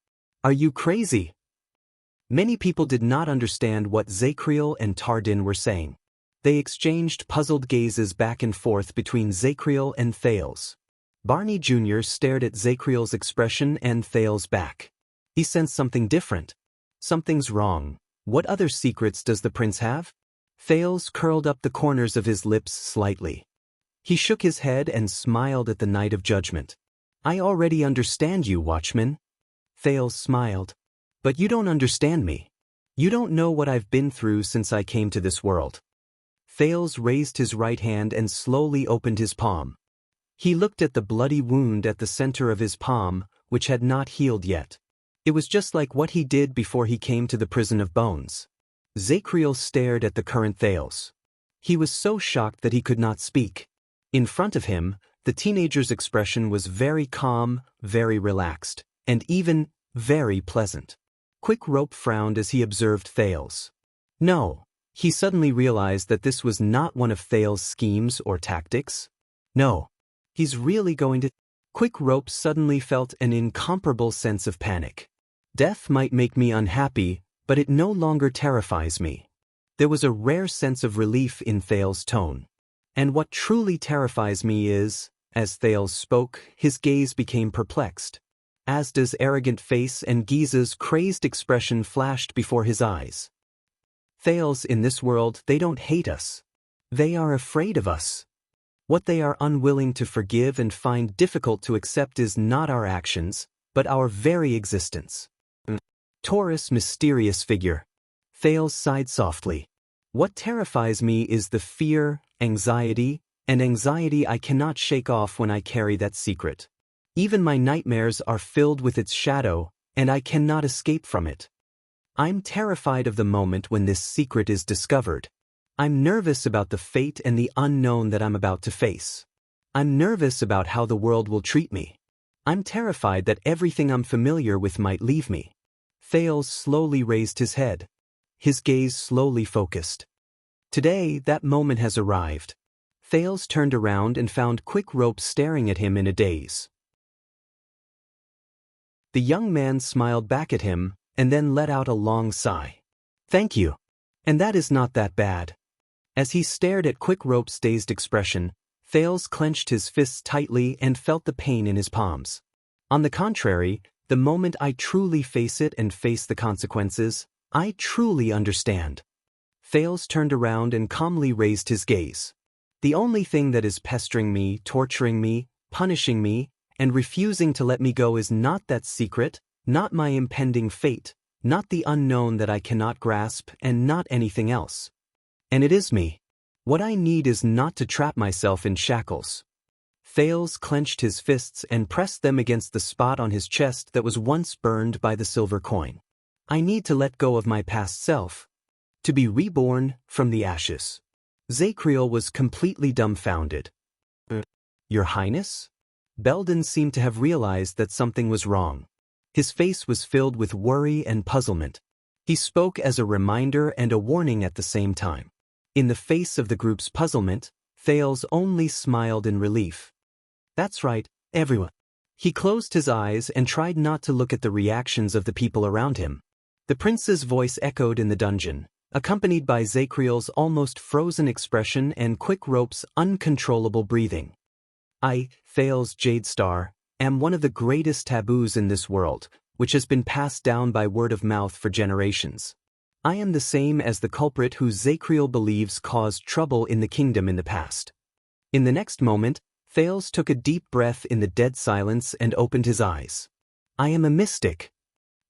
Are you crazy? Many people did not understand what Zacriel and Tardan were saying. They exchanged puzzled gazes back and forth between Zacriel and Thales. Barney Jr. stared at Zacriel's expression and Thales back. He sensed something different. Something's wrong. What other secrets does the prince have? Thales curled up the corners of his lips slightly. He shook his head and smiled at the Knight of Judgment. I already understand you, Watchman. Thales smiled. But you don't understand me. You don't know what I've been through since I came to this world. Thales raised his right hand and slowly opened his palm. He looked at the bloody wound at the center of his palm, which had not healed yet. It was just like what he did before he came to the prison of bones. Zacriel stared at the current Thales. He was so shocked that he could not speak. In front of him, the teenager's expression was very calm, very relaxed, and even very pleasant. Quick Rope frowned as he observed Thales. No. He suddenly realized that this was not one of Thales' schemes or tactics. No. He's really going to... Quick Rope suddenly felt an incomparable sense of panic. Death might make me unhappy, but it no longer terrifies me. There was a rare sense of relief in Thales' tone. And what truly terrifies me is, as Thales spoke, his gaze became perplexed. Asda's arrogant face and Giza's crazed expression flashed before his eyes. Thales, in this world, they don't hate us. They are afraid of us. What they are unwilling to forgive and find difficult to accept is not our actions, but our very existence. Taurus, mysterious figure. Thales sighed softly. What terrifies me is the fear, anxiety I cannot shake off when I carry that secret. Even my nightmares are filled with its shadow, and I cannot escape from it. I'm terrified of the moment when this secret is discovered. I'm nervous about the fate and the unknown that I'm about to face. I'm nervous about how the world will treat me. I'm terrified that everything I'm familiar with might leave me. Thales slowly raised his head. His gaze slowly focused. Today, that moment has arrived. Thales turned around and found Quick Rope staring at him in a daze. The young man smiled back at him, and then let out a long sigh. Thank you. And that is not that bad. As he stared at Quick Rope's dazed expression, Thales clenched his fists tightly and felt the pain in his palms. On the contrary, the moment I truly face it and face the consequences, I truly understand. Thales turned around and calmly raised his gaze. The only thing that is pestering me, torturing me, punishing me, and refusing to let me go is not that secret, not my impending fate, not the unknown that I cannot grasp, and not anything else. And it is me. What I need is not to trap myself in shackles. Thales clenched his fists and pressed them against the spot on his chest that was once burned by the silver coin. I need to let go of my past self. To be reborn from the ashes. Zacriel was completely dumbfounded. Your Highness? Belden seemed to have realized that something was wrong. His face was filled with worry and puzzlement. He spoke as a reminder and a warning at the same time. In the face of the group's puzzlement, Thales only smiled in relief. That's right, everyone. He closed his eyes and tried not to look at the reactions of the people around him. The prince's voice echoed in the dungeon, accompanied by Zacriel's almost frozen expression and Quick Rope's uncontrollable breathing. I, Thales Jadestar, am one of the greatest taboos in this world, which has been passed down by word of mouth for generations. I am the same as the culprit who Zacriel believes caused trouble in the kingdom in the past. In the next moment, Thales took a deep breath in the dead silence and opened his eyes. I am a mystic.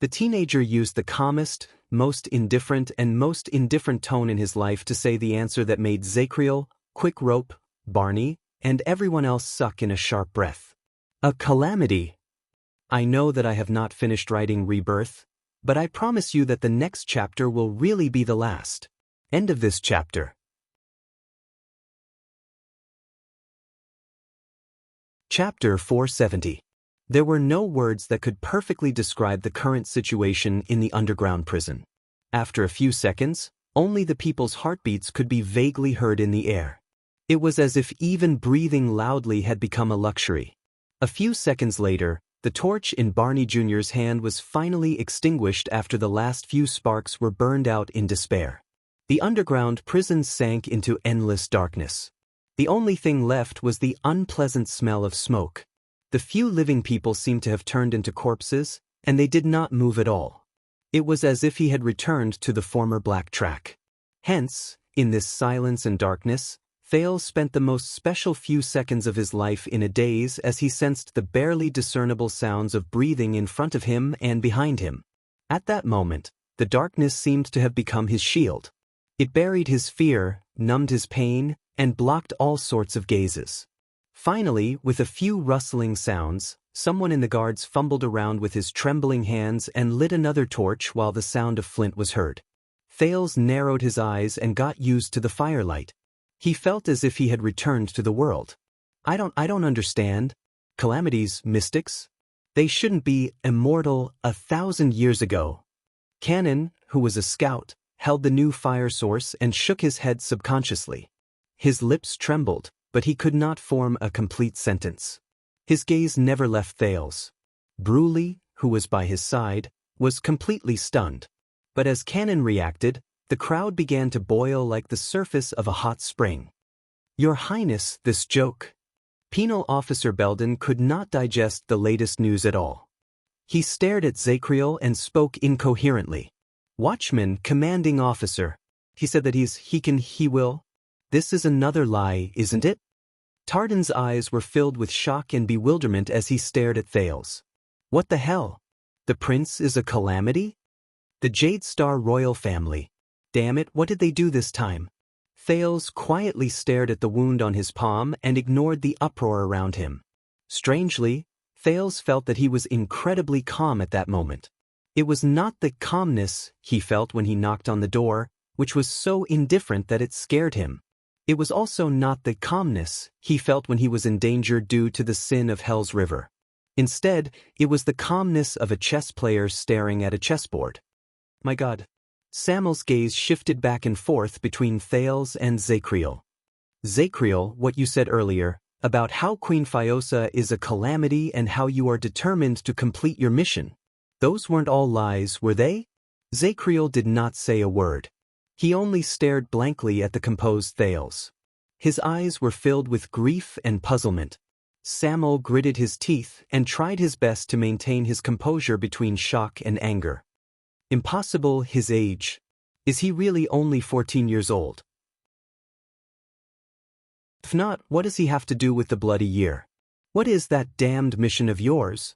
The teenager used the calmest, most indifferent tone in his life to say the answer that made Zacriel, Quick Rope, Barney, and everyone else suck in a sharp breath. A calamity. I know that I have not finished writing Rebirth, but I promise you that the next chapter will really be the last. End of this chapter. Chapter 470. There were no words that could perfectly describe the current situation in the underground prison. After a few seconds, only the people's heartbeats could be vaguely heard in the air. It was as if even breathing loudly had become a luxury. A few seconds later, the torch in Barney Jr.'s hand was finally extinguished after the last few sparks were burned out in despair. The underground prison sank into endless darkness. The only thing left was the unpleasant smell of smoke. The few living people seemed to have turned into corpses, and they did not move at all. It was as if he had returned to the former black track. Hence, in this silence and darkness, Thales spent the most special few seconds of his life in a daze as he sensed the barely discernible sounds of breathing in front of him and behind him. At that moment, the darkness seemed to have become his shield. It buried his fear, numbed his pain, and blocked all sorts of gazes. Finally, with a few rustling sounds, someone in the guards fumbled around with his trembling hands and lit another torch while the sound of flint was heard. Thales narrowed his eyes and got used to the firelight. He felt as if he had returned to the world. I don't understand. Calamities, mystics? They shouldn't be immortal 1,000 years ago. Cannon, who was a scout, held the new fire source and shook his head subconsciously. His lips trembled, but he could not form a complete sentence. His gaze never left Thales. Bruley, who was by his side, was completely stunned. But as Cannon reacted, the crowd began to boil like the surface of a hot spring. Your Highness, this joke. Penal Officer Belden could not digest the latest news at all. He stared at Zacriel and spoke incoherently. Watchman, commanding officer. He said that he will. This is another lie, isn't it? Tardan's eyes were filled with shock and bewilderment as he stared at Thales. What the hell? The prince is a calamity? The Jade Star royal family. Damn it, what did they do this time? Thales quietly stared at the wound on his palm and ignored the uproar around him. Strangely, Thales felt that he was incredibly calm at that moment. It was not the calmness he felt when he knocked on the door, which was so indifferent that it scared him. It was also not the calmness he felt when he was in danger due to the sin of Hell's River. Instead, it was the calmness of a chess player staring at a chessboard. My God. Samuel's gaze shifted back and forth between Thales and Zacriel. Zacriel, what you said earlier, about how Queen Fiosa is a calamity and how you are determined to complete your mission. Those weren't all lies, were they? Zacriel did not say a word. He only stared blankly at the composed Thales. His eyes were filled with grief and puzzlement. Samuel gritted his teeth and tried his best to maintain his composure between shock and anger. Impossible, his age. Is he really only 14 years old? If not, what does he have to do with the bloody year? What is that damned mission of yours?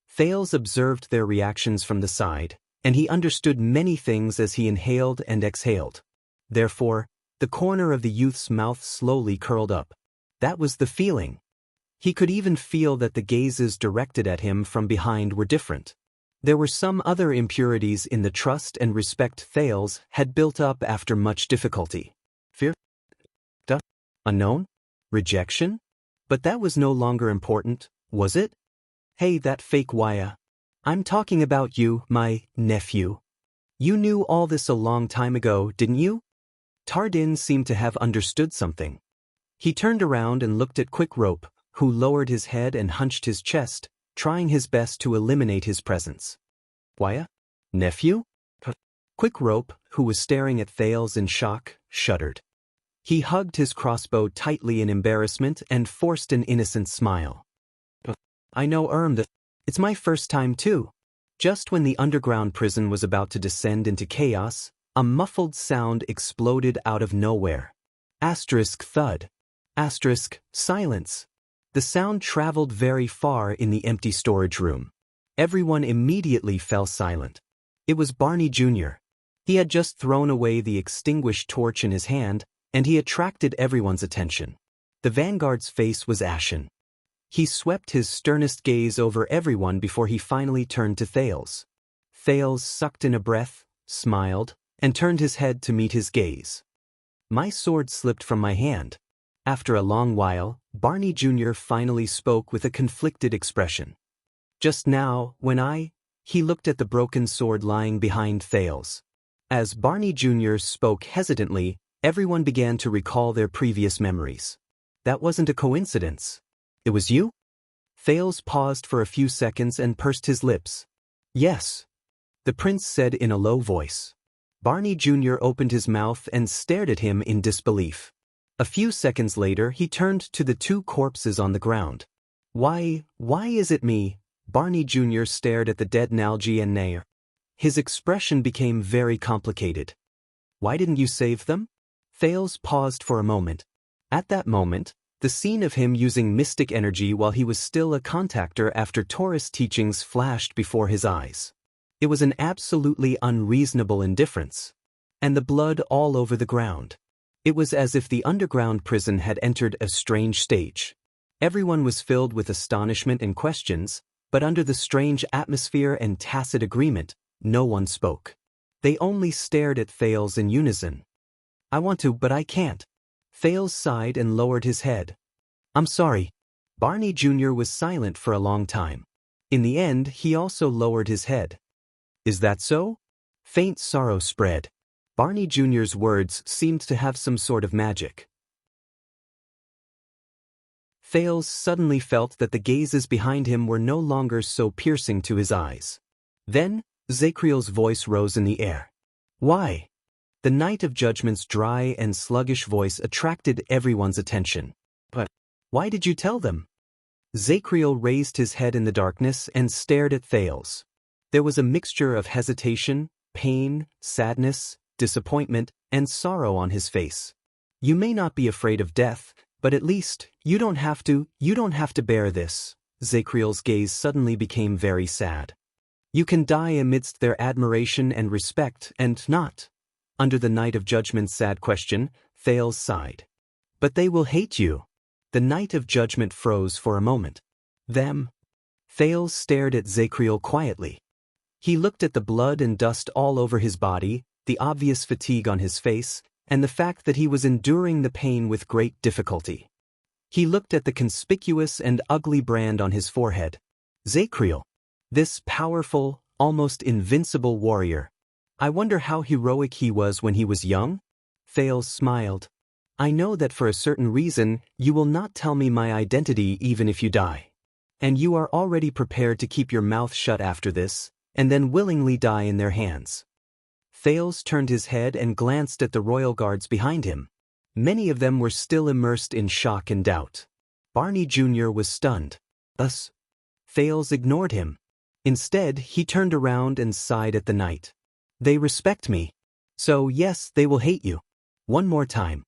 Thales observed their reactions from the side, and he understood many things as he inhaled and exhaled. Therefore, the corner of the youth's mouth slowly curled up. That was the feeling. He could even feel that the gazes directed at him from behind were different. There were some other impurities in the trust and respect Thales had built up after much difficulty. Fear? Unknown? Rejection? But that was no longer important, was it? Hey, that fake Waya. I'm talking about you, my nephew. You knew all this a long time ago, didn't you? Tardin seemed to have understood something. He turned around and looked at Quick Rope, who lowered his head and hunched his chest, trying his best to eliminate his presence. Waya? Nephew? Quick Rope, who was staring at Thales in shock, shuddered. He hugged his crossbow tightly in embarrassment and forced an innocent smile. I know it's my first time too. Just when the underground prison was about to descend into chaos, a muffled sound exploded out of nowhere. Asterisk thud. Asterisk silence. The sound traveled very far in the empty storage room. Everyone immediately fell silent. It was Barney Jr. He had just thrown away the extinguished torch in his hand, and he attracted everyone's attention. The vanguard's face was ashen. He swept his sternest gaze over everyone before he finally turned to Thales. Thales sucked in a breath, smiled, and turned his head to meet his gaze. My sword slipped from my hand. After a long while, Barney Jr. finally spoke with a conflicted expression. Just now, he looked at the broken sword lying behind Thales. As Barney Jr. spoke hesitantly, everyone began to recall their previous memories. That wasn't a coincidence. It was you? Thales paused for a few seconds and pursed his lips. Yes. The prince said in a low voice. Barney Jr. opened his mouth and stared at him in disbelief. A few seconds later, he turned to the two corpses on the ground. Why is it me? Barney Jr. stared at the dead Nalji and Nair. His expression became very complicated. Why didn't you save them? Thales paused for a moment. At that moment, the scene of him using mystic energy while he was still a contactor after Taurus teachings flashed before his eyes. It was an absolutely unreasonable indifference. And the blood all over the ground. It was as if the underground prison had entered a strange stage. Everyone was filled with astonishment and questions, but under the strange atmosphere and tacit agreement, no one spoke. They only stared at Thales in unison. I want to, but I can't. Thales sighed and lowered his head. I'm sorry. Barney Jr. was silent for a long time. In the end, he also lowered his head. Is that so? Faint sorrow spread. Barney Jr.'s words seemed to have some sort of magic. Thales suddenly felt that the gazes behind him were no longer so piercing to his eyes. Then, Zacriel's voice rose in the air. Why? The Night of Judgment's dry and sluggish voice attracted everyone's attention. But why did you tell them? Zacriel raised his head in the darkness and stared at Thales. There was a mixture of hesitation, pain, sadness, disappointment, and sorrow on his face. You may not be afraid of death, but at least, you don't have to bear this. Zacriel's gaze suddenly became very sad. You can die amidst their admiration and respect and not. Under the Night of Judgment's sad question, Thales sighed. But they will hate you. The Night of Judgment froze for a moment. Them? Thales stared at Zacriel quietly. He looked at the blood and dust all over his body, the obvious fatigue on his face, and the fact that he was enduring the pain with great difficulty. He looked at the conspicuous and ugly brand on his forehead. Zacriel. This powerful, almost invincible warrior. I wonder how heroic he was when he was young? Thales smiled. I know that for a certain reason, you will not tell me my identity even if you die. And you are already prepared to keep your mouth shut after this, and then willingly die in their hands. Thales turned his head and glanced at the royal guards behind him. Many of them were still immersed in shock and doubt. Barney Jr. was stunned. Thus, Thales ignored him. Instead, he turned around and sighed at the night. They respect me. So yes, they will hate you. One more time.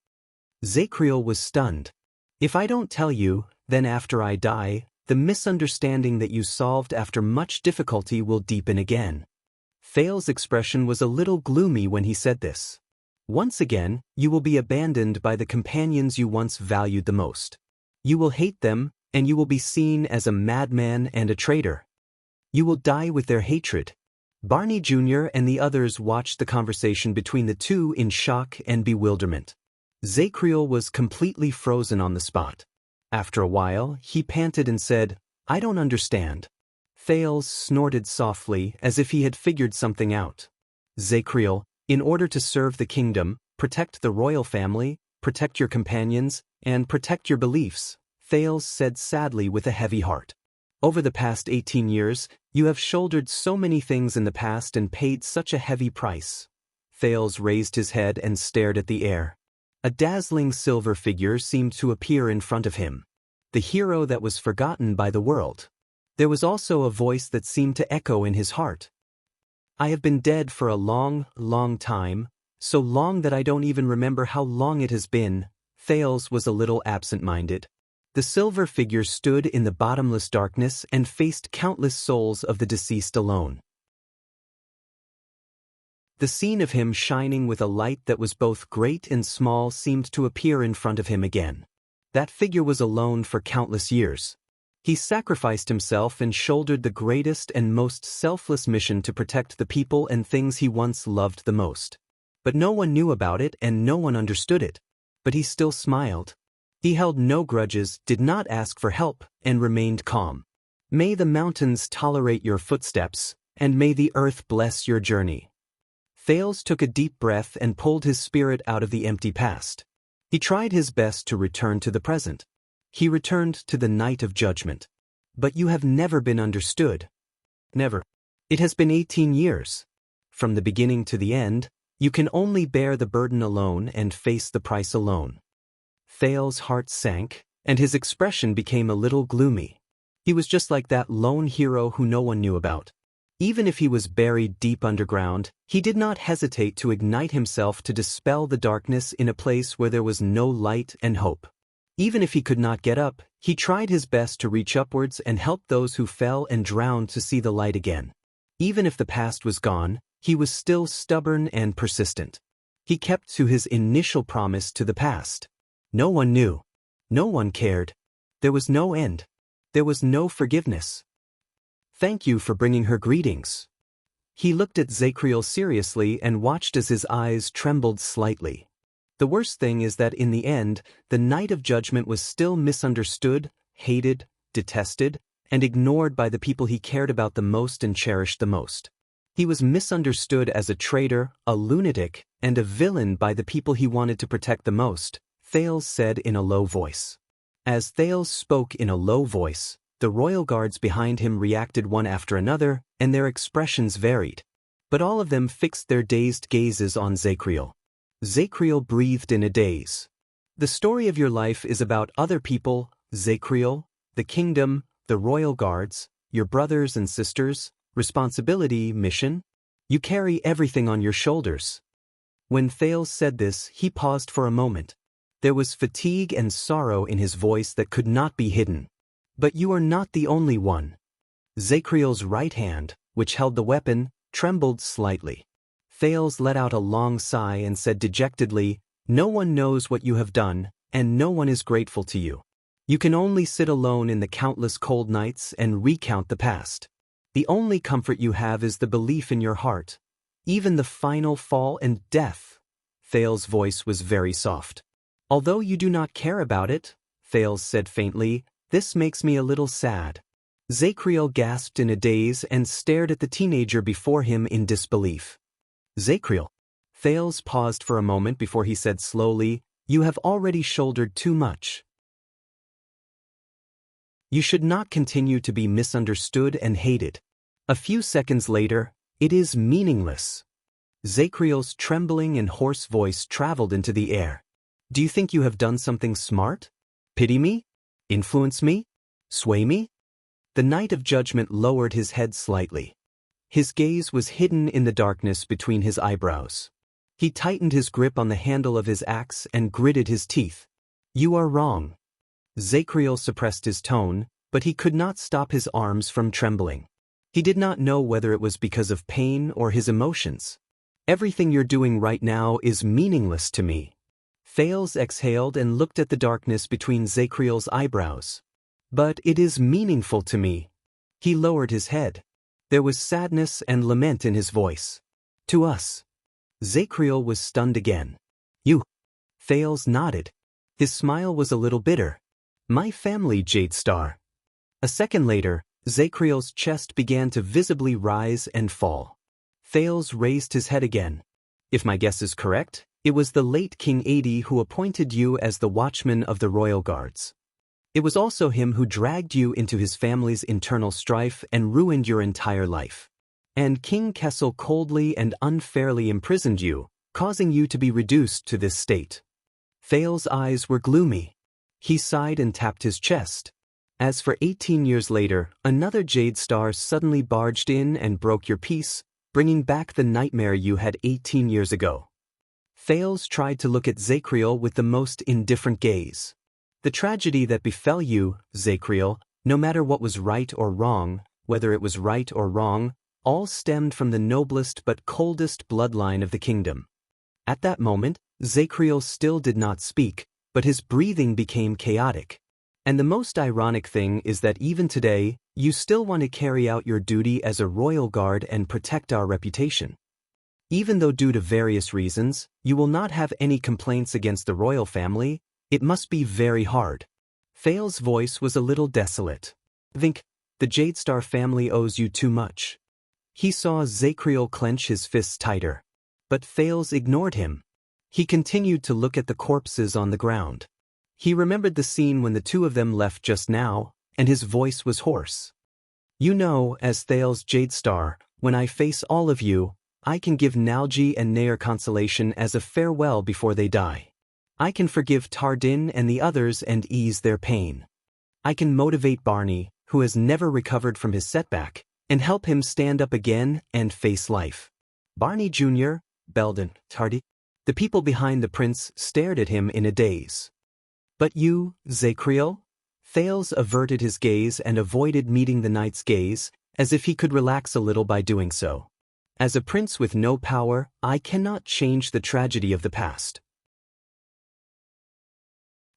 Zacriel was stunned. If I don't tell you, then after I die, the misunderstanding that you solved after much difficulty will deepen again. Thales' expression was a little gloomy when he said this. Once again, you will be abandoned by the companions you once valued the most. You will hate them, and you will be seen as a madman and a traitor. You will die with their hatred. Barney Jr. and the others watched the conversation between the two in shock and bewilderment. Zacriel was completely frozen on the spot. After a while, he panted and said, I don't understand. Thales snorted softly as if he had figured something out. Zacriel, in order to serve the kingdom, protect the royal family, protect your companions, and protect your beliefs, Thales said sadly with a heavy heart. Over the past 18 years, you have shouldered so many things in the past and paid such a heavy price. Thales raised his head and stared at the air. A dazzling silver figure seemed to appear in front of him. The hero that was forgotten by the world. There was also a voice that seemed to echo in his heart. I have been dead for a long, long time, so long that I don't even remember how long it has been. Thales was a little absent-minded. The silver figure stood in the bottomless darkness and faced countless souls of the deceased alone. The scene of him shining with a light that was both great and small seemed to appear in front of him again. That figure was alone for countless years. He sacrificed himself and shouldered the greatest and most selfless mission to protect the people and things he once loved the most. But no one knew about it and no one understood it. But he still smiled. He held no grudges, did not ask for help, and remained calm. May the mountains tolerate your footsteps, and may the earth bless your journey. Thales took a deep breath and pulled his spirit out of the empty past. He tried his best to return to the present. He returned to the Night of Judgment. But you have never been understood. Never. It has been 18 years. From the beginning to the end, you can only bear the burden alone and face the price alone. Thales' heart sank, and his expression became a little gloomy. He was just like that lone hero who no one knew about. Even if he was buried deep underground, he did not hesitate to ignite himself to dispel the darkness in a place where there was no light and hope. Even if he could not get up, he tried his best to reach upwards and help those who fell and drowned to see the light again. Even if the past was gone, he was still stubborn and persistent. He kept to his initial promise to the past. No one knew. No one cared. There was no end. There was no forgiveness. Thank you for bringing her greetings. He looked at Zacriel seriously and watched as his eyes trembled slightly. The worst thing is that in the end, the Night of Judgment was still misunderstood, hated, detested, and ignored by the people he cared about the most and cherished the most. He was misunderstood as a traitor, a lunatic, and a villain by the people he wanted to protect the most, Thales said in a low voice. As Thales spoke in a low voice, the royal guards behind him reacted one after another, and their expressions varied. But all of them fixed their dazed gazes on Zacriel. Zacriel breathed in a daze. The story of your life is about other people, Zacriel, the kingdom, the royal guards, your brothers and sisters, responsibility, mission. You carry everything on your shoulders. When Thales said this, he paused for a moment. There was fatigue and sorrow in his voice that could not be hidden. But you are not the only one. Zacriel's right hand, which held the weapon, trembled slightly. Thales let out a long sigh and said dejectedly, "No one knows what you have done, and no one is grateful to you. You can only sit alone in the countless cold nights and recount the past. The only comfort you have is the belief in your heart. Even the final fall and death." Thales' voice was very soft. "Although you do not care about it," Thales said faintly, "this makes me a little sad." Zacriel gasped in a daze and stared at the teenager before him in disbelief. "Zacriel." Thales paused for a moment before he said slowly, "You have already shouldered too much. You should not continue to be misunderstood and hated." A few seconds later, "It is meaningless." Zacriel's trembling and hoarse voice traveled into the air. "Do you think you have done something smart? Pity me? Influence me? Sway me?" The Knight of Judgment lowered his head slightly. His gaze was hidden in the darkness between his eyebrows. He tightened his grip on the handle of his axe and gritted his teeth. "You are wrong." Zacriel suppressed his tone, but he could not stop his arms from trembling. He did not know whether it was because of pain or his emotions. "Everything you're doing right now is meaningless to me." Thales exhaled and looked at the darkness between Zacriel's eyebrows. "But it is meaningful to me." He lowered his head. There was sadness and lament in his voice. "To us." Zacriel was stunned again. "You?" Thales nodded. His smile was a little bitter. "My family, Jade Star." A second later, Zacriel's chest began to visibly rise and fall. Thales raised his head again. "If my guess is correct, it was the late King Adi who appointed you as the watchman of the royal guards. It was also him who dragged you into his family's internal strife and ruined your entire life. And King Kessel coldly and unfairly imprisoned you, causing you to be reduced to this state." Thales' eyes were gloomy. He sighed and tapped his chest. "As for 18 years later, another Jade Star suddenly barged in and broke your peace, bringing back the nightmare you had 18 years ago." Thales tried to look at Zacriel with the most indifferent gaze. "The tragedy that befell you, Zacriel, no matter what was right or wrong, whether it was right or wrong, all stemmed from the noblest but coldest bloodline of the kingdom." At that moment, Zacriel still did not speak, but his breathing became chaotic. "And the most ironic thing is that even today, you still want to carry out your duty as a royal guard and protect our reputation. Even though due to various reasons, you will not have any complaints against the royal family, it must be very hard." Thales' voice was a little desolate. "Think, the Jade Star family owes you too much." He saw Zacriel clench his fists tighter. But Thales ignored him. He continued to look at the corpses on the ground. He remembered the scene when the two of them left just now, and his voice was hoarse. "You know, as Thales Jade Star, when I face all of you, I can give Nalji and Nair consolation as a farewell before they die. I can forgive Tardin and the others and ease their pain. I can motivate Barney, who has never recovered from his setback, and help him stand up again and face life." Barney Jr., Belden, Tardy. The people behind the prince stared at him in a daze. "But you, Zacriel?" Thales averted his gaze and avoided meeting the knight's gaze, as if he could relax a little by doing so. "As a prince with no power, I cannot change the tragedy of the past.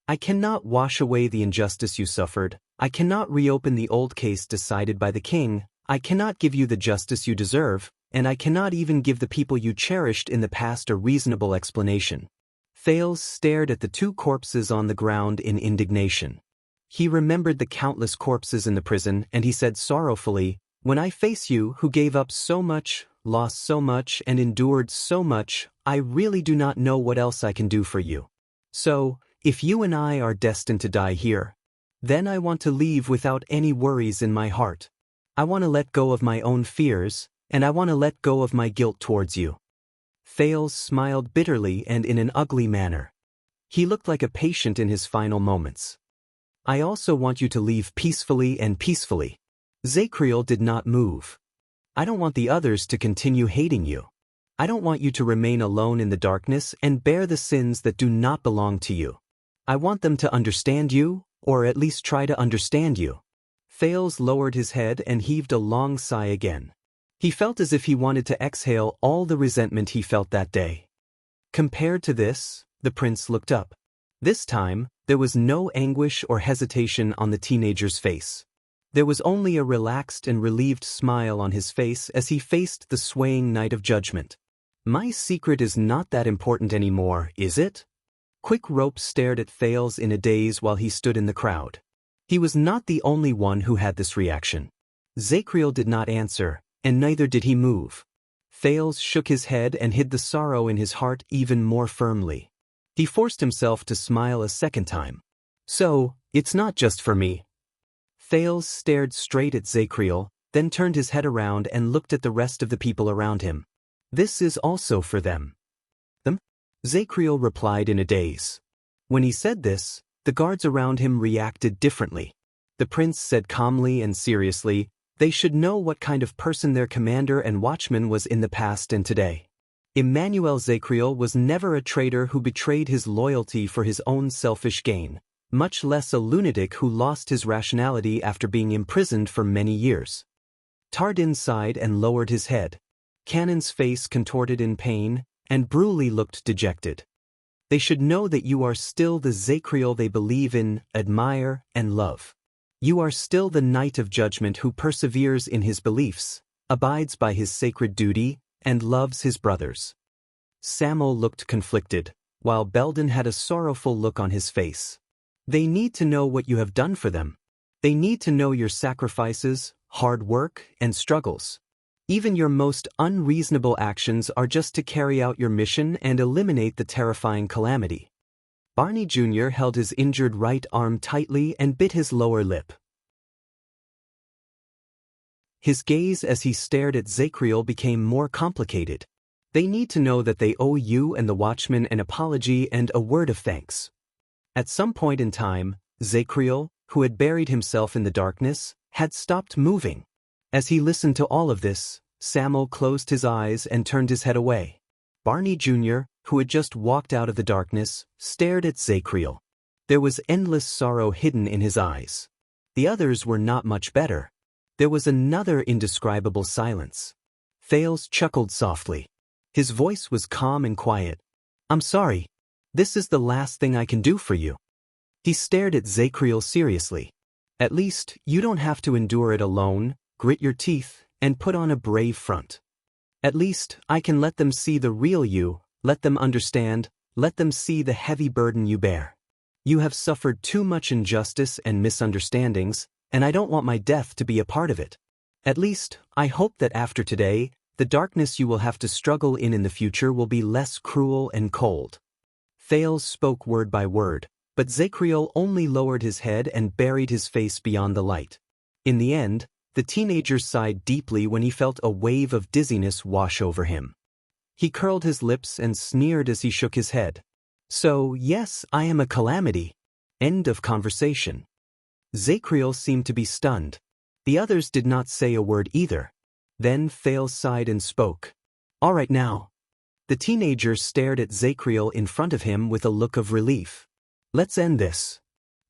I cannot wash away the injustice you suffered. I cannot reopen the old case decided by the king. I cannot give you the justice you deserve, and I cannot even give the people you cherished in the past a reasonable explanation." Thales stared at the two corpses on the ground in indignation. He remembered the countless corpses in the prison, and he said sorrowfully, "When I face you who gave up so much, lost so much and endured so much, I really do not know what else I can do for you. So, if you and I are destined to die here, then I want to leave without any worries in my heart. I want to let go of my own fears, and I want to let go of my guilt towards you." Thales smiled bitterly and in an ugly manner. He looked like a patient in his final moments. "I also want you to leave peacefully and peacefully." Zacriel did not move. "I don't want the others to continue hating you. I don't want you to remain alone in the darkness and bear the sins that do not belong to you. I want them to understand you, or at least try to understand you." Thales lowered his head and heaved a long sigh again. He felt as if he wanted to exhale all the resentment he felt that day. Compared to this, the prince looked up. This time, there was no anguish or hesitation on the teenager's face. There was only a relaxed and relieved smile on his face as he faced the swaying night of judgment. "My secret is not that important anymore, is it?" Quick Rope stared at Thales in a daze while he stood in the crowd. He was not the only one who had this reaction. Zacriel did not answer, and neither did he move. Thales shook his head and hid the sorrow in his heart even more firmly. He forced himself to smile a second time. "So, it's not just for me." Thales stared straight at Zacriel, then turned his head around and looked at the rest of the people around him. "This is also for them." "Them?" Zacriel replied in a daze. When he said this, the guards around him reacted differently. The prince said calmly and seriously, "They should know what kind of person their commander and watchman was in the past and today. Emmanuel Zacriel was never a traitor who betrayed his loyalty for his own selfish gain, much less a lunatic who lost his rationality after being imprisoned for many years." Tardin sighed and lowered his head. Cannon's face contorted in pain, and Bruley looked dejected. "They should know that you are still the Zacriel they believe in, admire, and love. You are still the Knight of Judgment who perseveres in his beliefs, abides by his sacred duty, and loves his brothers." Samuel looked conflicted, while Belden had a sorrowful look on his face. "They need to know what you have done for them. They need to know your sacrifices, hard work, and struggles. Even your most unreasonable actions are just to carry out your mission and eliminate the terrifying calamity." Barney Jr. held his injured right arm tightly and bit his lower lip. His gaze as he stared at Zacriel became more complicated. "They need to know that they owe you and the Watchmen an apology and a word of thanks." At some point in time, Zacriel, who had buried himself in the darkness, had stopped moving. As he listened to all of this, Samuel closed his eyes and turned his head away. Barney Jr., who had just walked out of the darkness, stared at Zacriel. There was endless sorrow hidden in his eyes. The others were not much better. There was another indescribable silence. Thales chuckled softly. His voice was calm and quiet. "I'm sorry. This is the last thing I can do for you." He stared at Zacriel seriously. "At least, you don't have to endure it alone, grit your teeth, and put on a brave front. At least, I can let them see the real you, let them understand, let them see the heavy burden you bear. You have suffered too much injustice and misunderstandings, and I don't want my death to be a part of it. At least, I hope that after today, the darkness you will have to struggle in the future will be less cruel and cold." Thales spoke word by word, but Zacriel only lowered his head and buried his face beyond the light. In the end, the teenager sighed deeply when he felt a wave of dizziness wash over him. He curled his lips and sneered as he shook his head. "So, yes, I am a calamity. End of conversation." Zacriel seemed to be stunned. The others did not say a word either. Then Thales sighed and spoke. "All right now." The teenager stared at Zacriel in front of him with a look of relief. "Let's end this."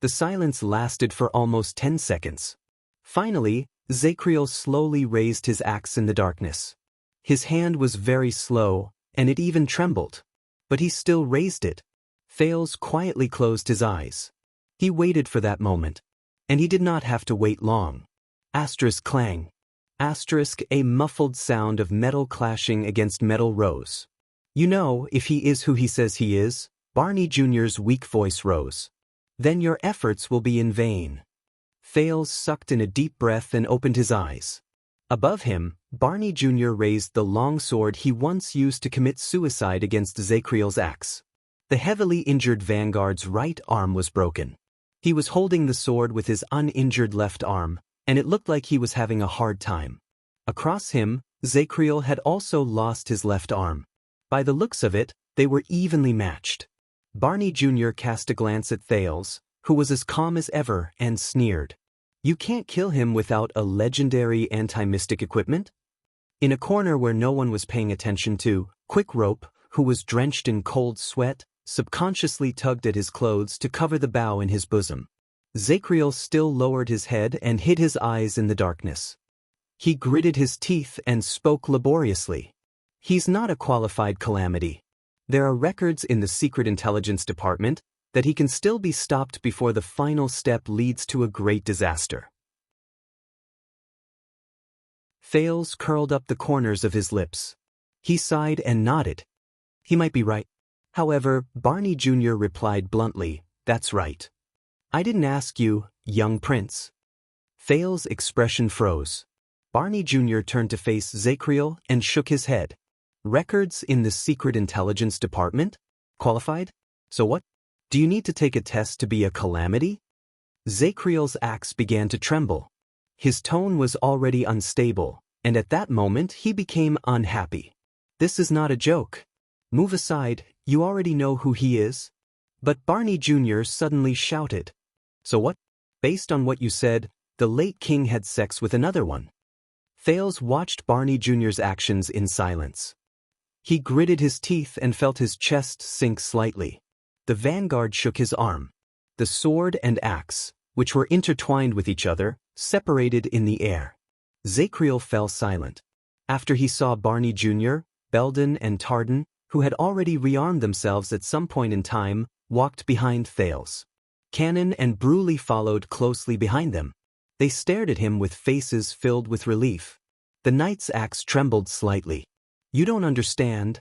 The silence lasted for almost 10 seconds. Finally, Zacriel slowly raised his axe in the darkness. His hand was very slow, and it even trembled. But he still raised it. Thales quietly closed his eyes. He waited for that moment. And he did not have to wait long. Asterisk clang. Asterisk a muffled sound of metal clashing against metal rose. "You know, if he is who he says he is," Barney Jr.'s weak voice rose. "Then your efforts will be in vain." Thales sucked in a deep breath and opened his eyes. Above him, Barney Jr. raised the long sword he once used to commit suicide against Zacriel's axe. The heavily injured vanguard's right arm was broken. He was holding the sword with his uninjured left arm, and it looked like he was having a hard time. Across him, Zacriel had also lost his left arm. By the looks of it, they were evenly matched. Barney Jr. cast a glance at Thales, who was as calm as ever, and sneered. You can't kill him without a legendary anti-mystic equipment? In a corner where no one was paying attention to, Quick Rope, who was drenched in cold sweat, subconsciously tugged at his clothes to cover the bow in his bosom. Zacriel still lowered his head and hid his eyes in the darkness. He gritted his teeth and spoke laboriously. He's not a qualified calamity. There are records in the Secret Intelligence Department that he can still be stopped before the final step leads to a great disaster. Thales curled up the corners of his lips. He sighed and nodded. He might be right. However, Barney Jr. replied bluntly, That's right. I didn't ask you, young prince. Thales' expression froze. Barney Jr. turned to face Zacriel and shook his head. Records in the Secret Intelligence Department? Qualified? So what? Do you need to take a test to be a calamity? Zacriel's axe began to tremble. His tone was already unstable, and at that moment he became unhappy. This is not a joke. Move aside, you already know who he is. But Barney Jr. suddenly shouted. So what? Based on what you said, the late king had sex with another one. Thales watched Barney Jr.'s actions in silence. He gritted his teeth and felt his chest sink slightly. The vanguard shook his arm. The sword and axe, which were intertwined with each other, separated in the air. Zacriel fell silent. After he saw Barney Jr., Belden and Tardan, who had already rearmed themselves at some point in time, walked behind Thales. Cannon and Bruley followed closely behind them. They stared at him with faces filled with relief. The knight's axe trembled slightly. You don't understand.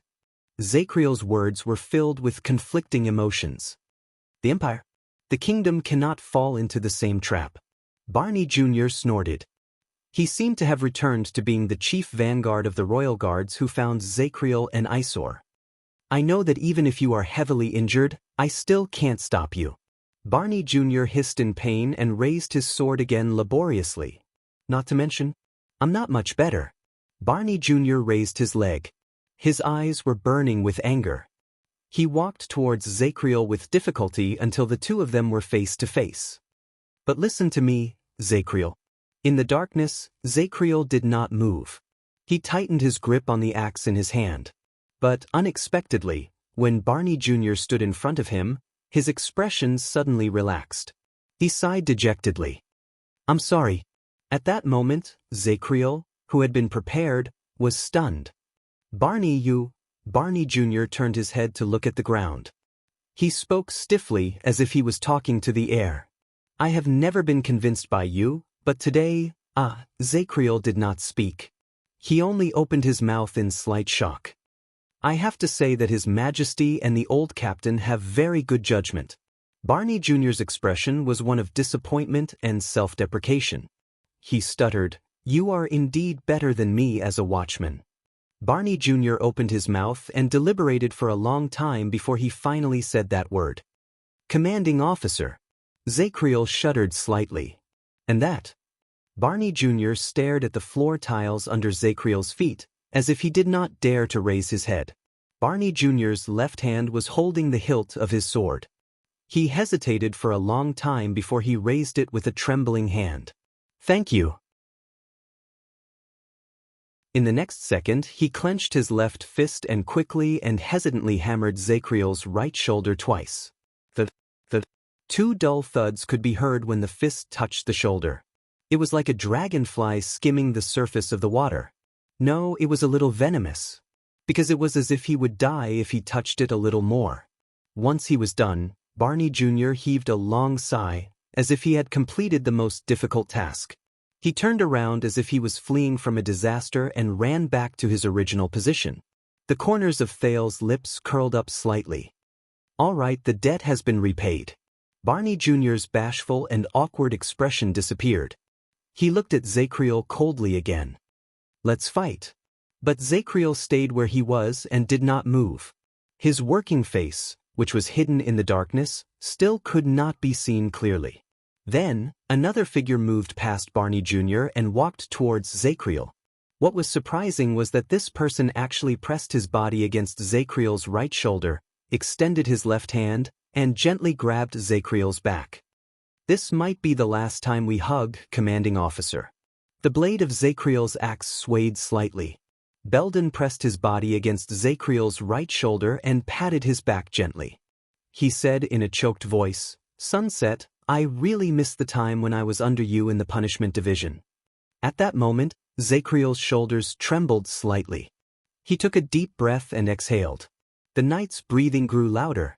Zacriel's words were filled with conflicting emotions. The Empire, the kingdom cannot fall into the same trap. Barney Jr. snorted. He seemed to have returned to being the chief vanguard of the royal guards who found Zacriel and Isor. I know that even if you are heavily injured, I still can't stop you. Barney Jr. hissed in pain and raised his sword again laboriously. Not to mention, I'm not much better. Barney Jr. raised his leg. His eyes were burning with anger. He walked towards Zacriel with difficulty until the two of them were face to face. But listen to me, Zacriel. In the darkness, Zacriel did not move. He tightened his grip on the axe in his hand. But unexpectedly, when Barney Jr. stood in front of him, his expression suddenly relaxed. He sighed dejectedly. I'm sorry. At that moment, Zacriel, who had been prepared, was stunned. Barney Jr. turned his head to look at the ground. He spoke stiffly as if he was talking to the air. I have never been convinced by you, but today, Zacriel did not speak. He only opened his mouth in slight shock. I have to say that His Majesty and the old captain have very good judgment. Barney Jr.'s expression was one of disappointment and self-deprecation. He stuttered, You are indeed better than me as a watchman. Barney Jr. opened his mouth and deliberated for a long time before he finally said that word. Commanding officer. Zacriel shuddered slightly. And that? Barney Jr. stared at the floor tiles under Zacriel's feet, as if he did not dare to raise his head. Barney Jr.'s left hand was holding the hilt of his sword. He hesitated for a long time before he raised it with a trembling hand. Thank you. In the next second, he clenched his left fist and quickly and hesitantly hammered Zacriel's right shoulder twice. The two dull thuds could be heard when the fist touched the shoulder. It was like a dragonfly skimming the surface of the water. No, it was a little venomous, because it was as if he would die if he touched it a little more. Once he was done, Barney Jr. heaved a long sigh, as if he had completed the most difficult task. He turned around as if he was fleeing from a disaster and ran back to his original position. The corners of Thales' lips curled up slightly. All right, the debt has been repaid. Barney Jr.'s bashful and awkward expression disappeared. He looked at Zacriel coldly again. Let's fight. But Zacriel stayed where he was and did not move. His working face, which was hidden in the darkness, still could not be seen clearly. Then, another figure moved past Barney Jr. and walked towards Zacriel. What was surprising was that this person actually pressed his body against Zacriel's right shoulder, extended his left hand, and gently grabbed Zacriel's back. This might be the last time we hug, commanding officer. The blade of Zacriel's axe swayed slightly. Belden pressed his body against Zacriel's right shoulder and patted his back gently. He said in a choked voice, "Sunset, I really missed the time when I was under you in the punishment division." At that moment, Zacriel's shoulders trembled slightly. He took a deep breath and exhaled. The knight's breathing grew louder.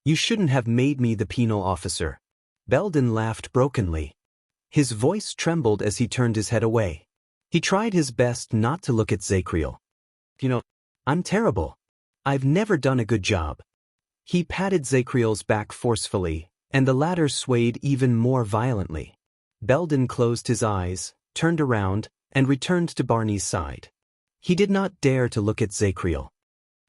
"You shouldn't have made me the penal officer." Belden laughed brokenly. His voice trembled as he turned his head away. He tried his best not to look at Zacriel. I'm terrible. I've never done a good job." He patted Zacriel's back forcefully, and the latter swayed even more violently. Belden closed his eyes, turned around, and returned to Barney's side. He did not dare to look at Zacriel.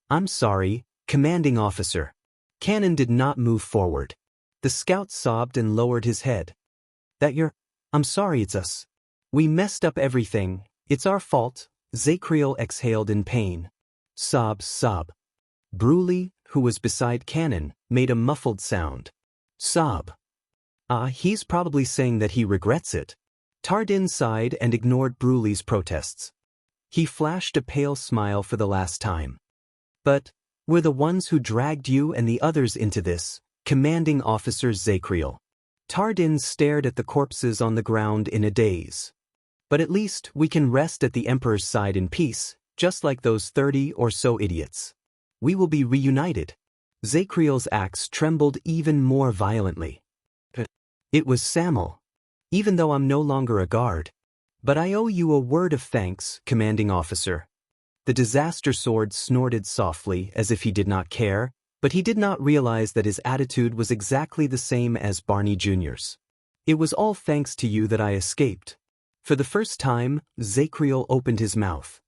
"I'm sorry, commanding officer." Cannon did not move forward. The scout sobbed and lowered his head. I'm sorry, it's us. We messed up everything, it's our fault." Zacriel exhaled in pain. Sob. Bruley, who was beside Cannon, made a muffled sound. Sob. He's probably saying that he regrets it. Tardin sighed and ignored Bruley's protests. He flashed a pale smile for the last time. "But we're the ones who dragged you and the others into this, commanding officer Zacriel." Tardin stared at the corpses on the ground in a daze. "But at least we can rest at the Emperor's side in peace, just like those 30 or so idiots. We will be reunited." Zacriel's axe trembled even more violently. "It was Sam'l. Even though I'm no longer a guard. But I owe you a word of thanks, commanding officer." The disaster sword snorted softly as if he did not care, but he did not realize that his attitude was exactly the same as Barney Jr.'s. "It was all thanks to you that I escaped." For the first time, Zacriel opened his mouth.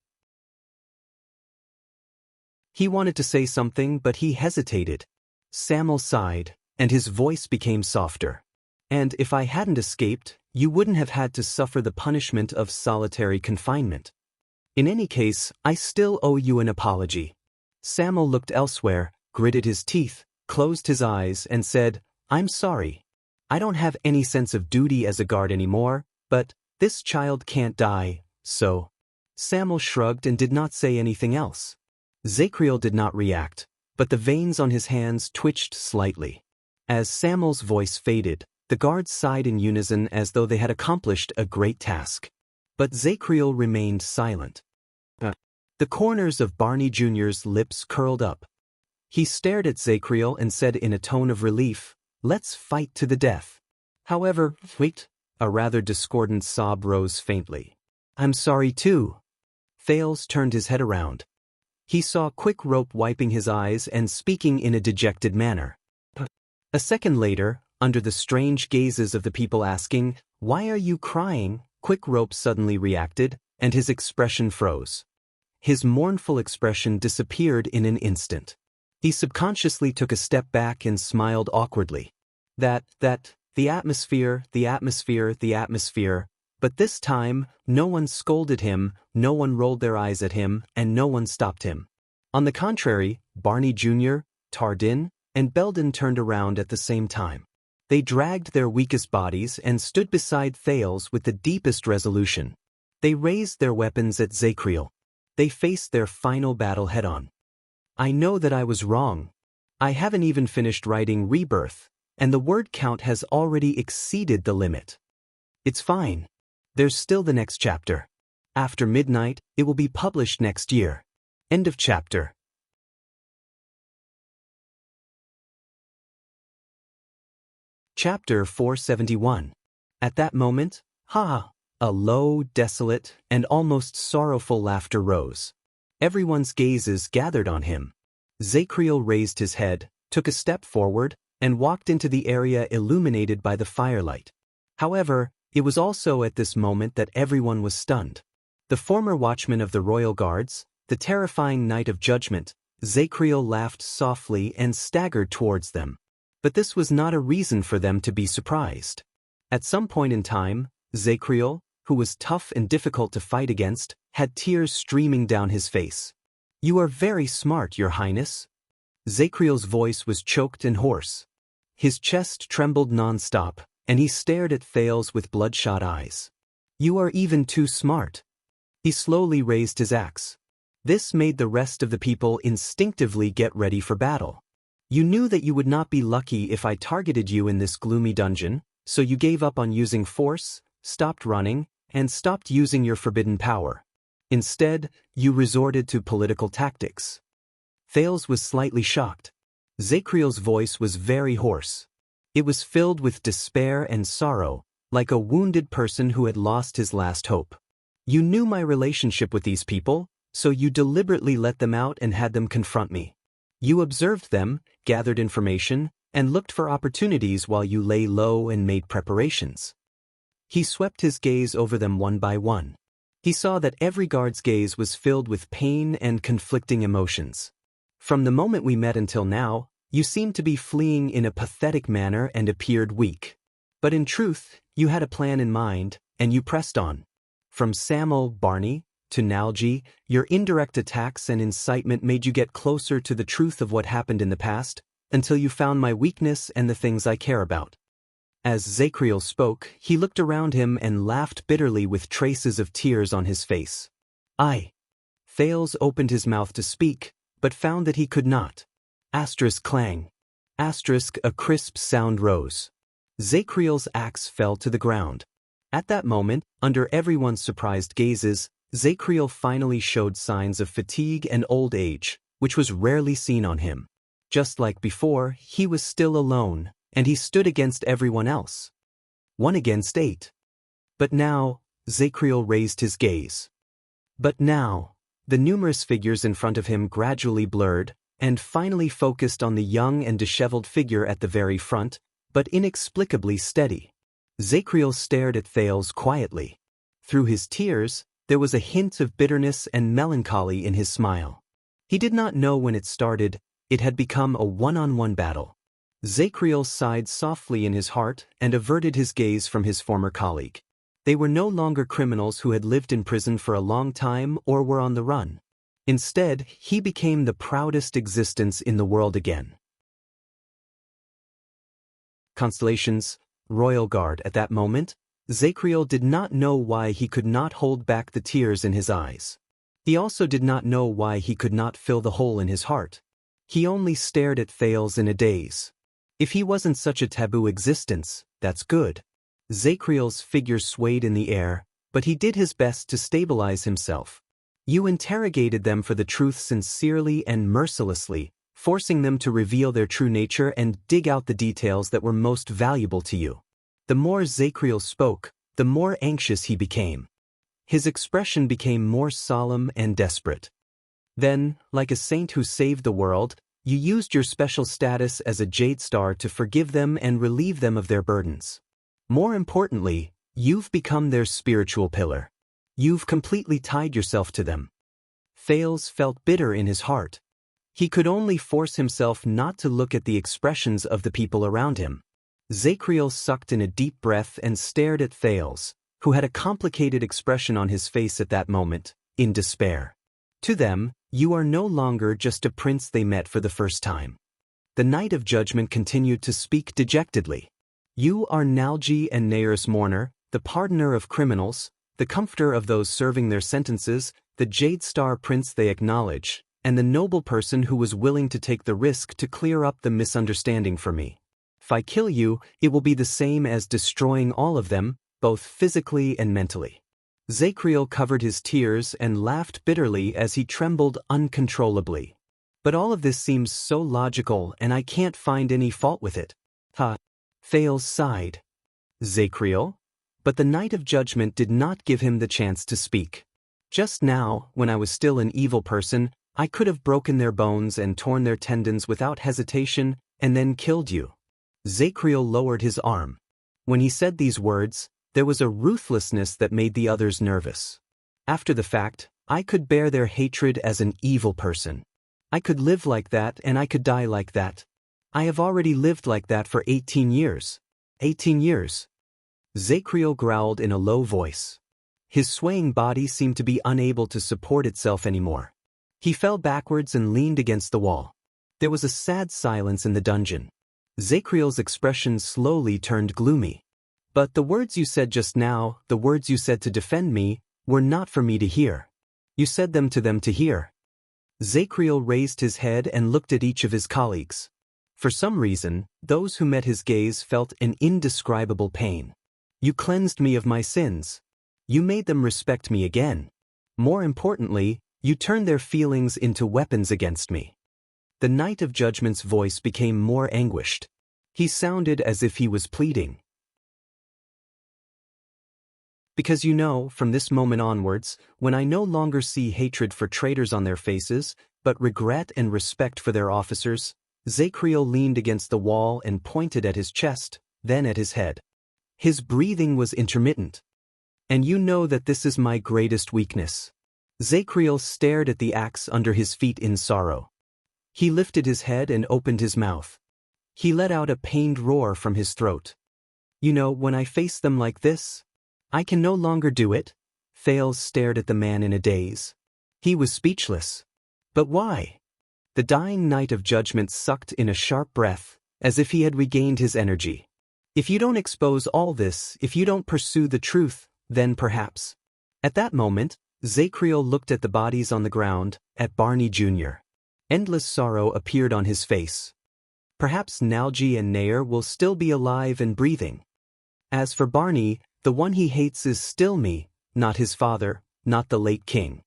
He wanted to say something, but he hesitated. Sam'l sighed, and his voice became softer. "And if I hadn't escaped, you wouldn't have had to suffer the punishment of solitary confinement. In any case, I still owe you an apology." Sam'l looked elsewhere, gritted his teeth, closed his eyes, and said, "I'm sorry. I don't have any sense of duty as a guard anymore, but this child can't die, so." Sam'l shrugged and did not say anything else. Zacriel did not react, but the veins on his hands twitched slightly. As Sam'l's voice faded, the guards sighed in unison as though they had accomplished a great task. But Zacriel remained silent. The corners of Barney Jr.'s lips curled up. He stared at Zacriel and said in a tone of relief, "Let's fight to the death." However, wait. A rather discordant sob rose faintly. "I'm sorry too." Thales turned his head around. He saw Quick Rope wiping his eyes and speaking in a dejected manner. A second later, under the strange gazes of the people asking, "Why are you crying?" Quick Rope suddenly reacted, and his expression froze. His mournful expression disappeared in an instant. He subconsciously took a step back and smiled awkwardly. The atmosphere. But this time, no one scolded him, no one rolled their eyes at him, and no one stopped him. On the contrary, Barney Jr., Tardin, and Belden turned around at the same time. They dragged their weakest bodies and stood beside Thales with the deepest resolution. They raised their weapons at Zacriel. They faced their final battle head-on. "I know that I was wrong. I haven't even finished writing Rebirth, and the word count has already exceeded the limit. It's fine. There's still the next chapter. After midnight, it will be published next year." End of chapter. Chapter 471. At that moment, a low, desolate, and almost sorrowful laughter rose. Everyone's gazes gathered on him. Zacriel raised his head, took a step forward, and walked into the area illuminated by the firelight. However, it was also at this moment that everyone was stunned. The former watchman of the royal guards, the terrifying Knight of Judgment, Zacriel laughed softly and staggered towards them. But this was not a reason for them to be surprised. At some point in time, Zacriel, who was tough and difficult to fight against, had tears streaming down his face. "You are very smart, Your Highness." Zacriel's voice was choked and hoarse. His chest trembled non-stop, and he stared at Thales with bloodshot eyes. "You are even too smart." He slowly raised his axe. This made the rest of the people instinctively get ready for battle. "You knew that you would not be lucky if I targeted you in this gloomy dungeon, so you gave up on using force, stopped running, and stopped using your forbidden power. Instead, you resorted to political tactics." Thales was slightly shocked. Zacriel's voice was very hoarse. It was filled with despair and sorrow, like a wounded person who had lost his last hope. "You knew my relationship with these people, so you deliberately let them out and had them confront me. You observed them, gathered information, and looked for opportunities while you lay low and made preparations." He swept his gaze over them one by one. He saw that every guard's gaze was filled with pain and conflicting emotions. "From the moment we met until now, you seemed to be fleeing in a pathetic manner and appeared weak. But in truth, you had a plan in mind, and you pressed on. From Samuel Barney to Nalji, your indirect attacks and incitement made you get closer to the truth of what happened in the past, until you found my weakness and the things I care about." As Zacriel spoke, he looked around him and laughed bitterly with traces of tears on his face. Thales opened his mouth to speak, but found that he could not. Clang. A crisp sound rose. Zacriel's axe fell to the ground. At that moment, under everyone's surprised gazes, Zacriel finally showed signs of fatigue and old age, which was rarely seen on him. Just like before, he was still alone, and he stood against everyone else. 1 against 8. But now, Zacriel raised his gaze. The numerous figures in front of him gradually blurred, and finally focused on the young and disheveled figure at the very front, but inexplicably steady. Zacriel stared at Thales quietly. Through his tears, there was a hint of bitterness and melancholy in his smile. He did not know when it started, it had become a one-on-one battle. Zacriel sighed softly in his heart and averted his gaze from his former colleague. They were no longer criminals who had lived in prison for a long time or were on the run. Instead, he became the proudest existence in the world again. Constellations, Royal Guard. At that moment, Zacriel did not know why he could not hold back the tears in his eyes. He also did not know why he could not fill the hole in his heart. He only stared at Thales in a daze. If he wasn't such a taboo existence, that's good. Zacriel's figure swayed in the air, but he did his best to stabilize himself. "You interrogated them for the truth sincerely and mercilessly, forcing them to reveal their true nature and dig out the details that were most valuable to you." The more Zacriel spoke, the more anxious he became. His expression became more solemn and desperate. "Then, like a saint who saved the world, you used your special status as a Jade Star to forgive them and relieve them of their burdens. More importantly, you've become their spiritual pillar. You've completely tied yourself to them." Thales felt bitter in his heart. He could only force himself not to look at the expressions of the people around him. Zacriel sucked in a deep breath and stared at Thales, who had a complicated expression on his face at that moment, in despair. To them, you are no longer just a prince they met for the first time. The Knight of Judgment continued to speak dejectedly. "You are Nalji and Nair's mourner, the pardoner of criminals, the comforter of those serving their sentences, the Jade Star Prince they acknowledge, and the noble person who was willing to take the risk to clear up the misunderstanding for me. If I kill you, it will be the same as destroying all of them, both physically and mentally." Zacriel covered his tears and laughed bitterly as he trembled uncontrollably. "But all of this seems so logical and I can't find any fault with it." Thales sighed. "Zacriel?" But the Knight of Judgment did not give him the chance to speak. "Just now, when I was still an evil person, I could have broken their bones and torn their tendons without hesitation and then killed you." Zacriel lowered his arm. When he said these words, there was a ruthlessness that made the others nervous. After the fact, I could bear their hatred as an evil person. I could live like that and I could die like that. I have already lived like that for 18 years. 18 years. Zachriel growled in a low voice. His swaying body seemed to be unable to support itself anymore. He fell backwards and leaned against the wall. There was a sad silence in the dungeon. Zachriel's expression slowly turned gloomy. But the words you said just now, the words you said to defend me, were not for me to hear. You said them to hear. Zachriel raised his head and looked at each of his colleagues. For some reason, those who met his gaze felt an indescribable pain. You cleansed me of my sins. You made them respect me again. More importantly, you turned their feelings into weapons against me. The Knight of Judgment's voice became more anguished. He sounded as if he was pleading. Because you know, from this moment onwards, when I no longer see hatred for traitors on their faces, but regret and respect for their officers, Zachriel leaned against the wall and pointed at his chest, then at his head. His breathing was intermittent. And you know that this is my greatest weakness. Zachriel stared at the axe under his feet in sorrow. He lifted his head and opened his mouth. He let out a pained roar from his throat. You know, when I face them like this, I can no longer do it. Thales stared at the man in a daze. He was speechless. But why? The dying Knight of Judgment sucked in a sharp breath, as if he had regained his energy. If you don't expose all this, if you don't pursue the truth, then perhaps. At that moment, Zachriel looked at the bodies on the ground, at Barney Jr. Endless sorrow appeared on his face. Perhaps Nalji and Nair will still be alive and breathing. As for Barney, the one he hates is still me, not his father, not the late king.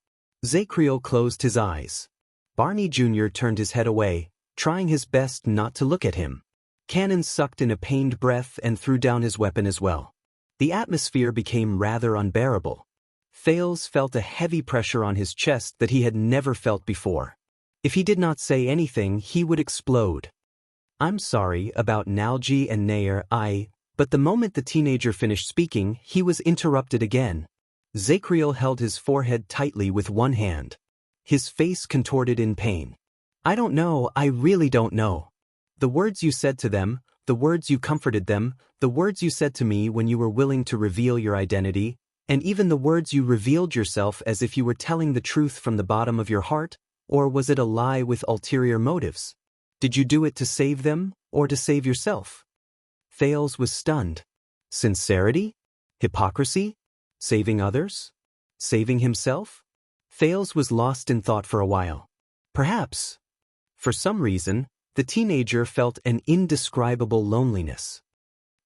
Zachriel closed his eyes. Barney Jr. turned his head away, trying his best not to look at him. Cannon sucked in a pained breath and threw down his weapon as well. The atmosphere became rather unbearable. Thales felt a heavy pressure on his chest that he had never felt before. If he did not say anything, he would explode. I'm sorry about Nalji and Nair, But the moment the teenager finished speaking, he was interrupted again. Zachriel held his forehead tightly with one hand. His face contorted in pain. I don't know, I really don't know. The words you said to them, the words you comforted them, the words you said to me when you were willing to reveal your identity, and even the words you revealed yourself as if you were telling the truth from the bottom of your heart, or was it a lie with ulterior motives? Did you do it to save them, or to save yourself? Thales was stunned. Sincerity? Hypocrisy? Saving others? Saving himself? Thales was lost in thought for a while. Perhaps. For some reason, the teenager felt an indescribable loneliness.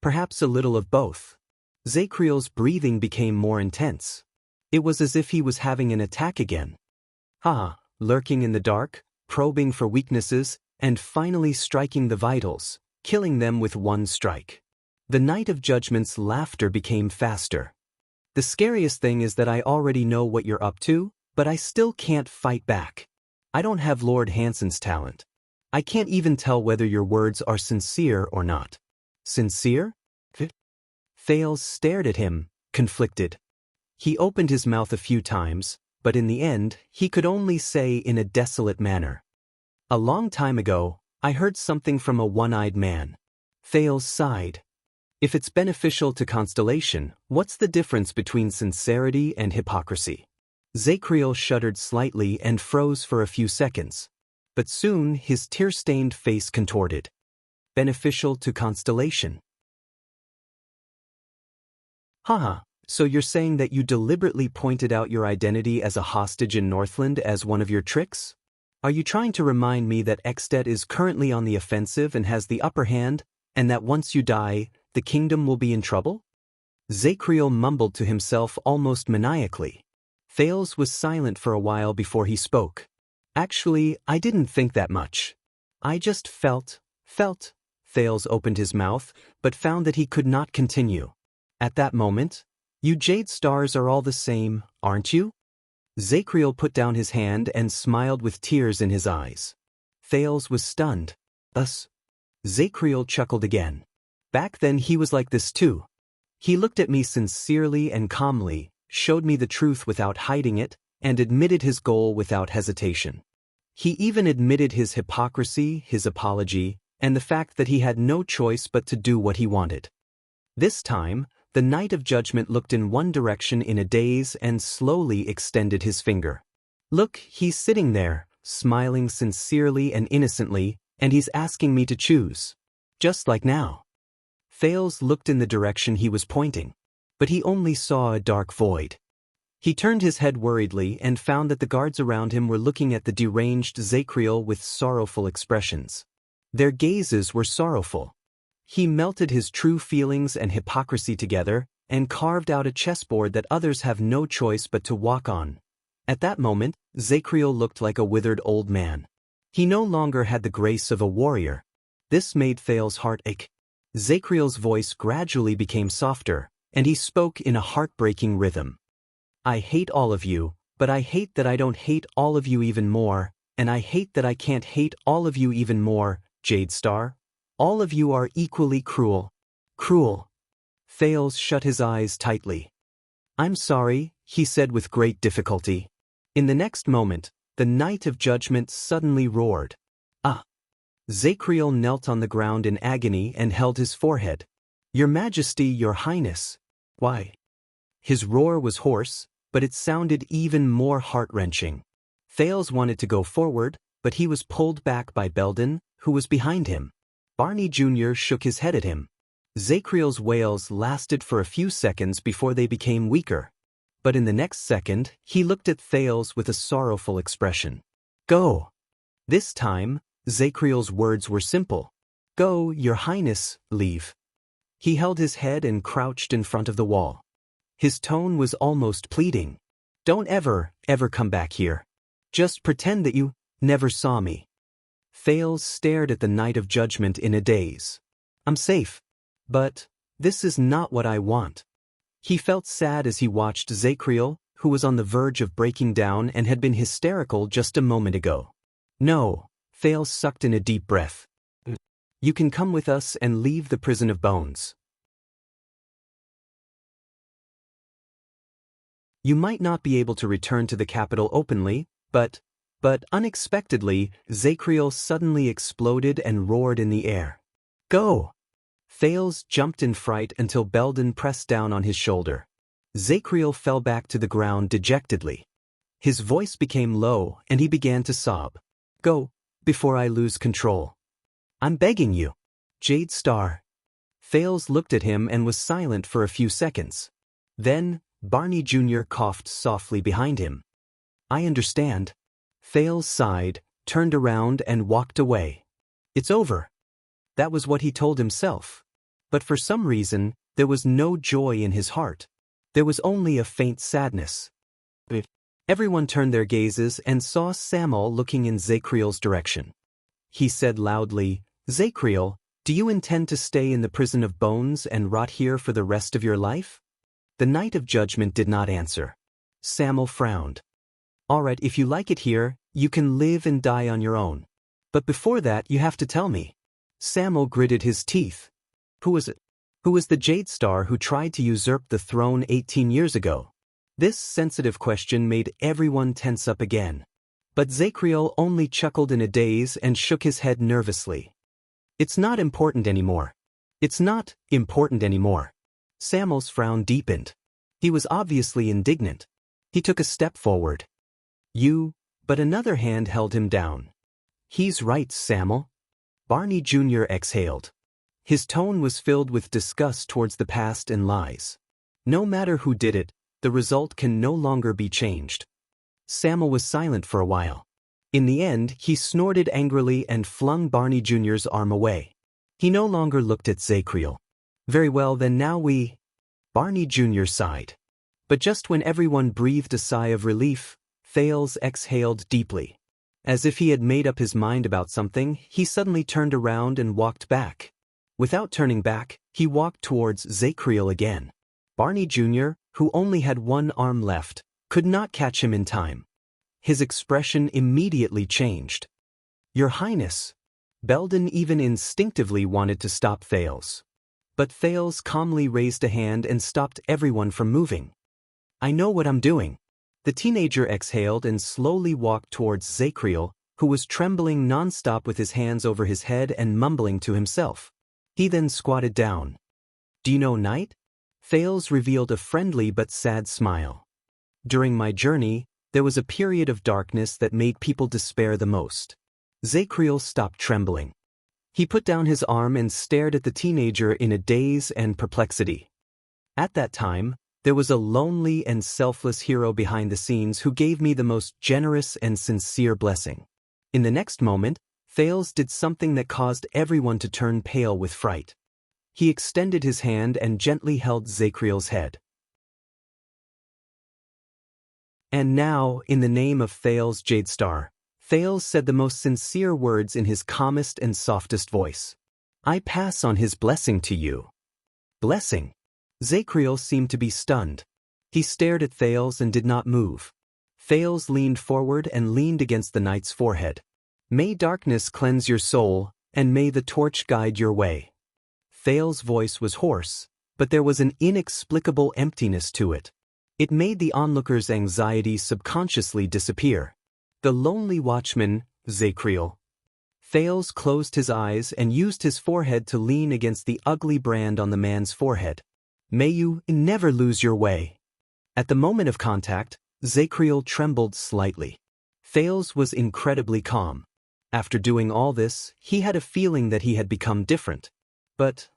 Perhaps a little of both. Zachriel's breathing became more intense. It was as if he was having an attack again. Lurking in the dark, probing for weaknesses, and finally striking the vitals, killing them with one strike. The Knight of Judgment's laughter became faster. The scariest thing is that I already know what you're up to, but I still can't fight back. I don't have Lord Hansen's talent. I can't even tell whether your words are sincere or not. Sincere? Thales stared at him, conflicted. He opened his mouth a few times, but in the end, he could only say in a desolate manner. A long time ago, I heard something from a one-eyed man. Thales sighed. If it's beneficial to Constellation, what's the difference between sincerity and hypocrisy? Zachriel shuddered slightly and froze for a few seconds. But soon his tear-stained face contorted. Beneficial to Constellation. So you're saying that you deliberately pointed out your identity as a hostage in Northland as one of your tricks? Are you trying to remind me that Ekstedt is currently on the offensive and has the upper hand, and that once you die, the kingdom will be in trouble? Zachriel mumbled to himself almost maniacally. Thales was silent for a while before he spoke. Actually, I didn't think that much. I just felt. Thales opened his mouth, but found that he could not continue. At that moment, you Jade Stars are all the same, aren't you? Zachriel put down his hand and smiled with tears in his eyes. Thales was stunned. Us? Zachriel chuckled again. Back then he was like this too. He looked at me sincerely and calmly, showed me the truth without hiding it, and admitted his goal without hesitation. He even admitted his hypocrisy, his apology, and the fact that he had no choice but to do what he wanted. This time, the Knight of Judgment looked in one direction in a daze and slowly extended his finger. Look, he's sitting there, smiling sincerely and innocently, and he's asking me to choose. Just like now. Thales looked in the direction he was pointing, but he only saw a dark void. He turned his head worriedly and found that the guards around him were looking at the deranged Zacriel with sorrowful expressions. Their gazes were sorrowful. He melted his true feelings and hypocrisy together and carved out a chessboard that others have no choice but to walk on. At that moment, Zacriel looked like a withered old man. He no longer had the grace of a warrior. This made Thales' heart ache. Zacriel's voice gradually became softer, and he spoke in a heartbreaking rhythm. I hate all of you, but I hate that I don't hate all of you even more, and I hate that I can't hate all of you even more, Jade Star. All of you are equally cruel. Cruel. Thales shut his eyes tightly. I'm sorry, he said with great difficulty. In the next moment, the Knight of Judgment suddenly roared. Ah! Zacriel knelt on the ground in agony and held his forehead. Your Majesty, Your Highness. Why? His roar was hoarse, but it sounded even more heart-wrenching. Thales wanted to go forward, but he was pulled back by Belden, who was behind him. Barney Jr. shook his head at him. Zacriel's wails lasted for a few seconds before they became weaker. But in the next second, he looked at Thales with a sorrowful expression. Go! This time, Zacriel's words were simple. Go, Your Highness, leave. He held his head and crouched in front of the wall. His tone was almost pleading. Don't ever come back here. Just pretend that you never saw me. Thales stared at the Knight of Judgment in a daze. I'm safe. But this is not what I want. He felt sad as he watched Zacriel, who was on the verge of breaking down and had been hysterical just a moment ago. No, Thales sucked in a deep breath. You can come with us and leave the prison of bones. You might not be able to return to the capital openly, but unexpectedly, Zacriel suddenly exploded and roared in the air. Go! Thales jumped in fright until Belden pressed down on his shoulder. Zacriel fell back to the ground dejectedly. His voice became low and he began to sob. Go, before I lose control. I'm begging you. Jade Star. Thales looked at him and was silent for a few seconds. Then, Barney Jr. coughed softly behind him. I understand. Thales sighed, turned around and walked away. It's over. That was what he told himself. But for some reason, there was no joy in his heart. There was only a faint sadness. Everyone turned their gazes and saw Samuel looking in Zacriel's direction. He said loudly, Zacriel, do you intend to stay in the prison of bones and rot here for the rest of your life? The Knight of Judgment did not answer. Samuel frowned. All right, if you like it here, you can live and die on your own. But before that, you have to tell me. Samuel gritted his teeth. Who was it? Who was the Jade Star who tried to usurp the throne 18 years ago? This sensitive question made everyone tense up again. But Zacriel only chuckled in a daze and shook his head nervously. It's not important anymore. It's not important anymore. Samuel's frown deepened. He was obviously indignant. He took a step forward. But another hand held him down. He's right, Samuel. Barney Jr. exhaled. His tone was filled with disgust towards the past and lies. No matter who did it, the result can no longer be changed. Samuel was silent for a while. In the end, he snorted angrily and flung Barney Jr.'s arm away. He no longer looked at Zacriel. Very well, then now we... Barney Jr. sighed. But just when everyone breathed a sigh of relief, Thales exhaled deeply. As if he had made up his mind about something, he suddenly turned around and walked back. Without turning back, he walked towards Zacriel again. Barney Jr., who only had one arm left, could not catch him in time. His expression immediately changed. Your Highness. Belden even instinctively wanted to stop Thales. But Thales calmly raised a hand and stopped everyone from moving. I know what I'm doing. The teenager exhaled and slowly walked towards Zacriel, who was trembling non-stop with his hands over his head and mumbling to himself. He then squatted down. Do you know Knight? Thales revealed a friendly but sad smile. During my journey, there was a period of darkness that made people despair the most. Zacriel stopped trembling. He put down his arm and stared at the teenager in a daze and perplexity. At that time, there was a lonely and selfless hero behind the scenes who gave me the most generous and sincere blessing. In the next moment, Thales did something that caused everyone to turn pale with fright. He extended his hand and gently held Zacriel's head. And now, in the name of Thales Jadestar, Thales said the most sincere words in his calmest and softest voice. I pass on his blessing to you. Blessing? Zacriel seemed to be stunned. He stared at Thales and did not move. Thales leaned forward and leaned against the knight's forehead. May darkness cleanse your soul, and may the torch guide your way. Thales' voice was hoarse, but there was an inexplicable emptiness to it. It made the onlooker's anxiety subconsciously disappear. The lonely watchman, Zacriel. Thales closed his eyes and used his forehead to lean against the ugly brand on the man's forehead. May you never lose your way. At the moment of contact, Zacriel trembled slightly. Thales was incredibly calm. After doing all this, he had a feeling that he had become different. But,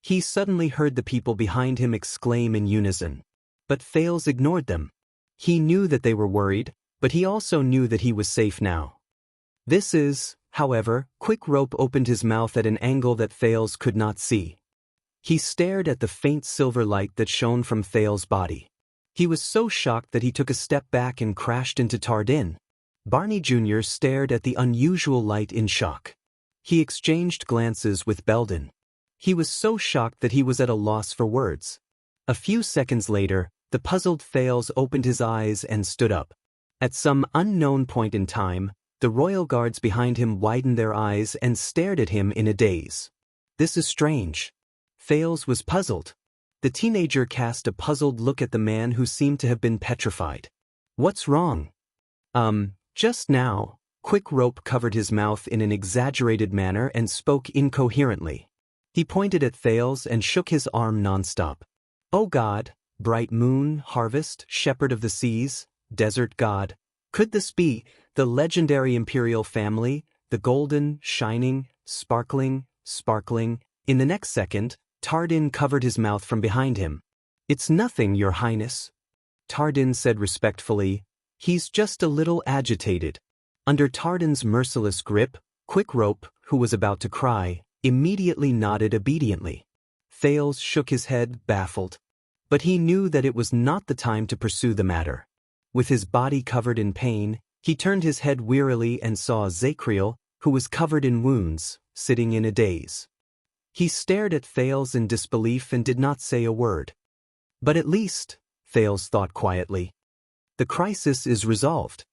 he suddenly heard the people behind him exclaim in unison. But Thales ignored them. He knew that they were worried, but he also knew that he was safe now. This is, however, Quick Rope opened his mouth at an angle that Thales could not see. He stared at the faint silver light that shone from Thales' body. He was so shocked that he took a step back and crashed into Tardin. Barney Jr. stared at the unusual light in shock. He exchanged glances with Belden. He was so shocked that he was at a loss for words. A few seconds later, the puzzled Thales opened his eyes and stood up. At some unknown point in time, the royal guards behind him widened their eyes and stared at him in a daze. This is strange. Thales was puzzled. The teenager cast a puzzled look at the man who seemed to have been petrified. What's wrong? Just now. Quick Rope covered his mouth in an exaggerated manner and spoke incoherently. He pointed at Thales and shook his arm nonstop. Oh God, bright moon, harvest, shepherd of the seas, desert god. Could this be the legendary imperial family, the golden, shining, sparkling? In the next second, Tardin covered his mouth from behind him. It's nothing, Your Highness. Tardin said respectfully. He's just a little agitated. Under Tardin's merciless grip, Quick Rope, who was about to cry, immediately nodded obediently. Thales shook his head, baffled. But he knew that it was not the time to pursue the matter. With his body covered in pain, he turned his head wearily and saw Zacriel, who was covered in wounds, sitting in a daze. He stared at Thales in disbelief and did not say a word. But at least, Thales thought quietly, the crisis is resolved.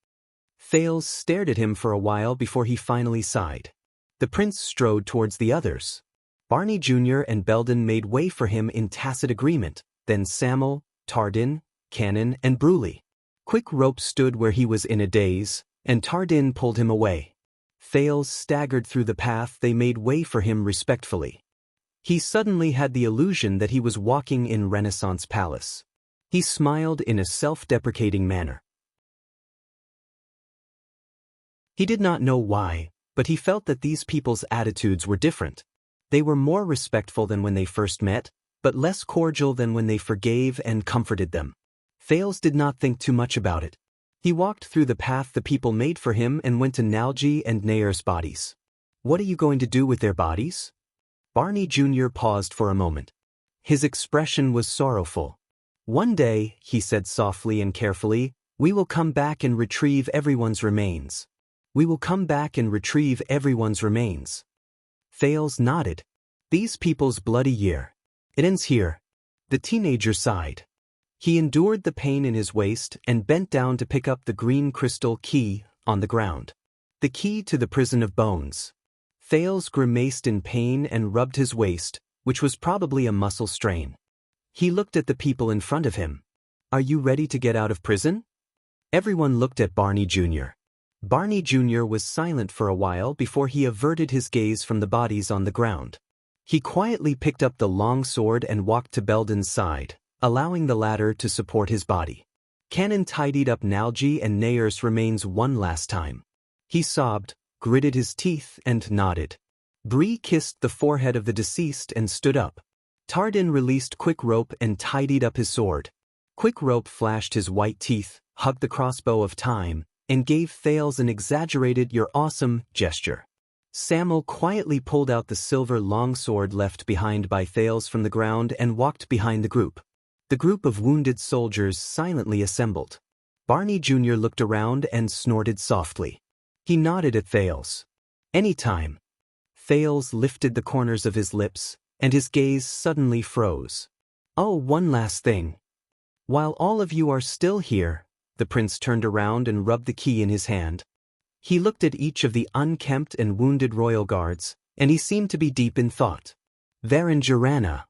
Thales stared at him for a while before he finally sighed. The prince strode towards the others. Barney Jr. and Belden made way for him in tacit agreement, then Samuel, Tardin, Cannon, and Bruley. Quick Rope stood where he was in a daze, and Tardin pulled him away. Thales staggered through the path. They made way for him respectfully. He suddenly had the illusion that he was walking in Renaissance Palace. He smiled in a self-deprecating manner. He did not know why, but he felt that these people's attitudes were different. They were more respectful than when they first met, but less cordial than when they forgave and comforted them. Thales did not think too much about it. He walked through the path the people made for him and went to Nalji and Nair's bodies. What are you going to do with their bodies? Barney Jr. paused for a moment. His expression was sorrowful. One day, he said softly and carefully, we will come back and retrieve everyone's remains. We will come back and retrieve everyone's remains. Thales nodded. These people's bloody year. It ends here. The teenager sighed. He endured the pain in his waist and bent down to pick up the green crystal key on the ground. The key to the prison of bones. Thales grimaced in pain and rubbed his waist, which was probably a muscle strain. He looked at the people in front of him. Are you ready to get out of prison? Everyone looked at Barney Jr. Barney Jr. was silent for a while before he averted his gaze from the bodies on the ground. He quietly picked up the long sword and walked to Belden's side, allowing the latter to support his body. Cannon tidied up Nalji and Nayer's remains one last time. He sobbed, gritted his teeth and nodded. Bree kissed the forehead of the deceased and stood up. Tardin released Quick Rope and tidied up his sword. Quick Rope flashed his white teeth, hugged the crossbow of time, and gave Thales an exaggerated "you're awesome" gesture. Samuel quietly pulled out the silver longsword left behind by Thales from the ground and walked behind the group. The group of wounded soldiers silently assembled. Barney Jr. looked around and snorted softly. He nodded at Thales. "Anytime." Thales lifted the corners of his lips, and his gaze suddenly froze. "Oh, one last thing. While all of you are still here," the prince turned around and rubbed the key in his hand. He looked at each of the unkempt and wounded royal guards, and he seemed to be deep in thought. Varangiranna.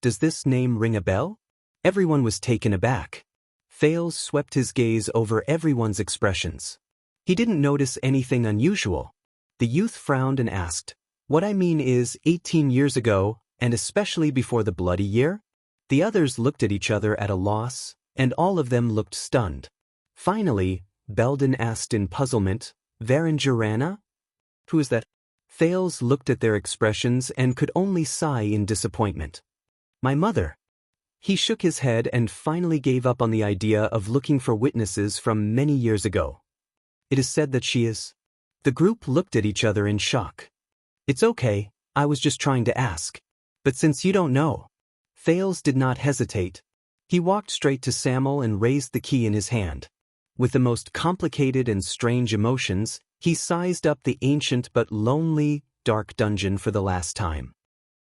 Does this name ring a bell? Everyone was taken aback. Thales swept his gaze over everyone's expressions. He didn't notice anything unusual. The youth frowned and asked, "What I mean is 18 years ago, and especially before the bloody year?" The others looked at each other at a loss, and all of them looked stunned. Finally, Belden asked in puzzlement, "Varangiranna? Who is that?" Thales looked at their expressions and could only sigh in disappointment. "My mother." He shook his head and finally gave up on the idea of looking for witnesses from many years ago. "It is said that she is." The group looked at each other in shock. "It's okay, I was just trying to ask. But since you don't know." Thales did not hesitate. He walked straight to Samuel and raised the key in his hand. With the most complicated and strange emotions, he sized up the ancient but lonely, dark dungeon for the last time.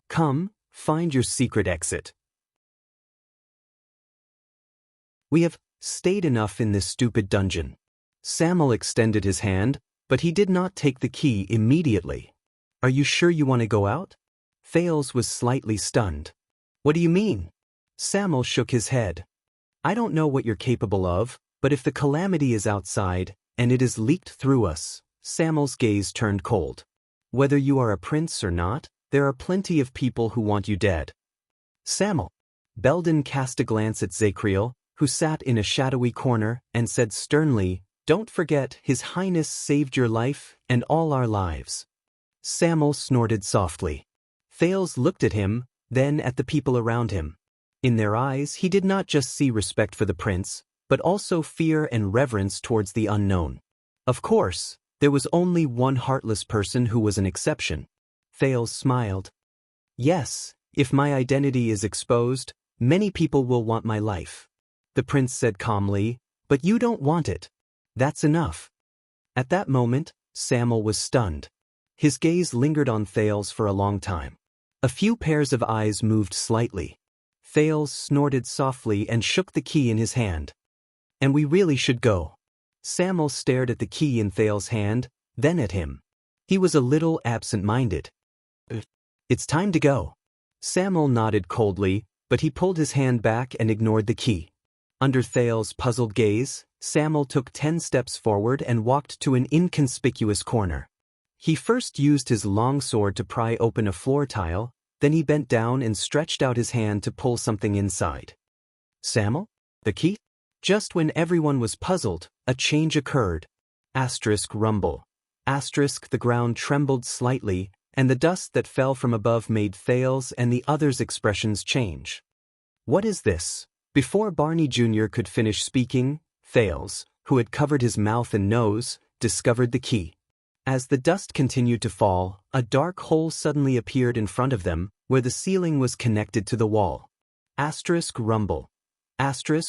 "Come, find your secret exit. We have stayed enough in this stupid dungeon." Samuel extended his hand, but he did not take the key immediately. "Are you sure you want to go out?" Thales was slightly stunned. "What do you mean?" Samuel shook his head. "I don't know what you're capable of, but if the calamity is outside, and it is leaked through us," Samuel's gaze turned cold. "Whether you are a prince or not, there are plenty of people who want you dead." "Samuel." Belden cast a glance at Zakriel, who sat in a shadowy corner, and said sternly, "Don't forget, His Highness saved your life and all our lives." Samuel snorted softly. Thales looked at him, then at the people around him. In their eyes he did not just see respect for the prince, but also fear and reverence towards the unknown. Of course, there was only one heartless person who was an exception. Thales smiled. "Yes, if my identity is exposed, many people will want my life." The prince said calmly, "But you don't want it. That's enough." At that moment, Samuel was stunned. His gaze lingered on Thales for a long time. A few pairs of eyes moved slightly. Thales snorted softly and shook the key in his hand. "And we really should go." Samuel stared at the key in Thales' hand, then at him. He was a little absent-minded. "It's time to go." Samuel nodded coldly, but he pulled his hand back and ignored the key. Under Thales' puzzled gaze, Samuel took 10 steps forward and walked to an inconspicuous corner. He first used his long sword to pry open a floor tile, then he bent down and stretched out his hand to pull something inside. "Samuel? The key?" Just when everyone was puzzled, a change occurred. Rumble. The ground trembled slightly, and the dust that fell from above made Thales and the others' expressions change. "What is this?" Before Barney Jr. could finish speaking, Thales, who had covered his mouth and nose, discovered the key. As the dust continued to fall, a dark hole suddenly appeared in front of them, where the ceiling was connected to the wall. Rumble.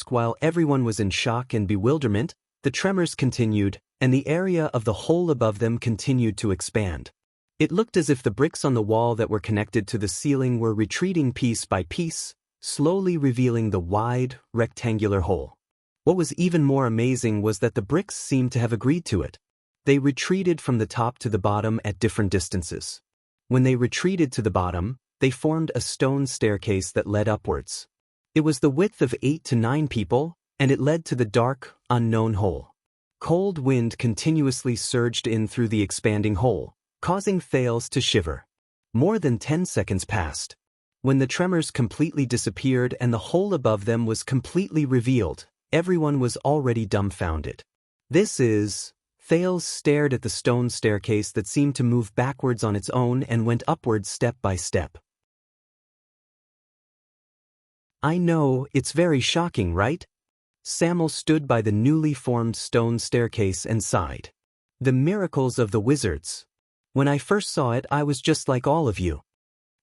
While everyone was in shock and bewilderment, the tremors continued, and the area of the hole above them continued to expand. It looked as if the bricks on the wall that were connected to the ceiling were retreating piece by piece, slowly revealing the wide, rectangular hole. What was even more amazing was that the bricks seemed to have agreed to it. They retreated from the top to the bottom at different distances. When they retreated to the bottom, they formed a stone staircase that led upwards. It was the width of 8 to 9 people, and it led to the dark, unknown hole. Cold wind continuously surged in through the expanding hole, causing Thales to shiver. More than 10 seconds passed. When the tremors completely disappeared and the hole above them was completely revealed, everyone was already dumbfounded. This is... Thales stared at the stone staircase that seemed to move backwards on its own and went upwards step by step. I know, it's very shocking, right? Samuel stood by the newly formed stone staircase and sighed. The miracles of the wizards. When I first saw it, I was just like all of you.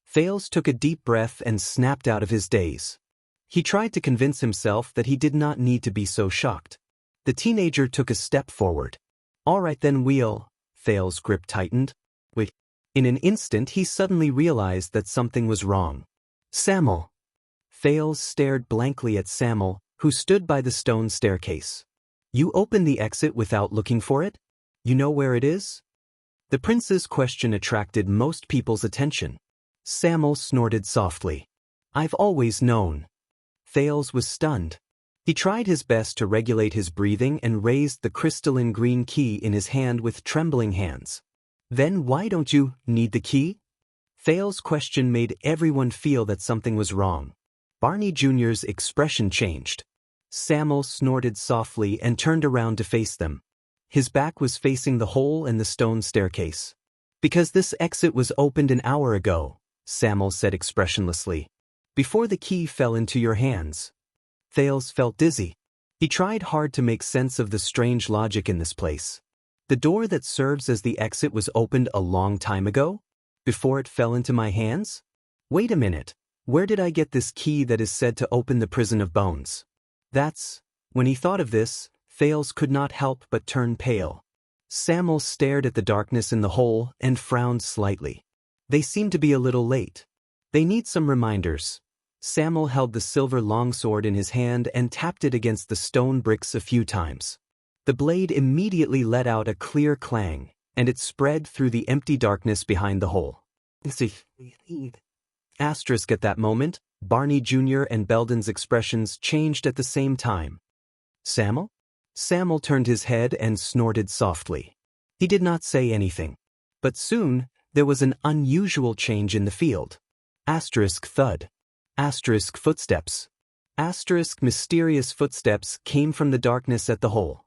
Thales took a deep breath and snapped out of his daze. He tried to convince himself that he did not need to be so shocked. The teenager took a step forward. All right then, Thales' grip tightened. Wait. In an instant he suddenly realized that something was wrong. Samuel. Thales stared blankly at Samuel, who stood by the stone staircase. You opened the exit without looking for it? You know where it is? The prince's question attracted most people's attention. Samuel snorted softly. I've always known. Thales was stunned. He tried his best to regulate his breathing and raised the crystalline green key in his hand with trembling hands. Then why don't you need the key? Thales' question made everyone feel that something was wrong. Barney Jr.'s expression changed. Samuel snorted softly and turned around to face them. His back was facing the hole in the stone staircase. Because this exit was opened an hour ago, Samuel said expressionlessly. Before the key fell into your hands. Thales felt dizzy. He tried hard to make sense of the strange logic in this place. The door that serves as the exit was opened a long time ago? Before it fell into my hands? Wait a minute. Where did I get this key that is said to open the prison of bones? When he thought of this, Thales could not help but turn pale. Samuel stared at the darkness in the hole and frowned slightly. They seem to be a little late. They need some reminders. Samuel held the silver longsword in his hand and tapped it against the stone bricks a few times. The blade immediately let out a clear clang, and it spread through the empty darkness behind the hole. Asterisk at that moment, Barney Jr. and Belden's expressions changed at the same time. Samuel? Samuel turned his head and snorted softly. He did not say anything. But soon, there was an unusual change in the field. Asterisk thud. Asterisk footsteps. Asterisk mysterious footsteps came from the darkness at the hole.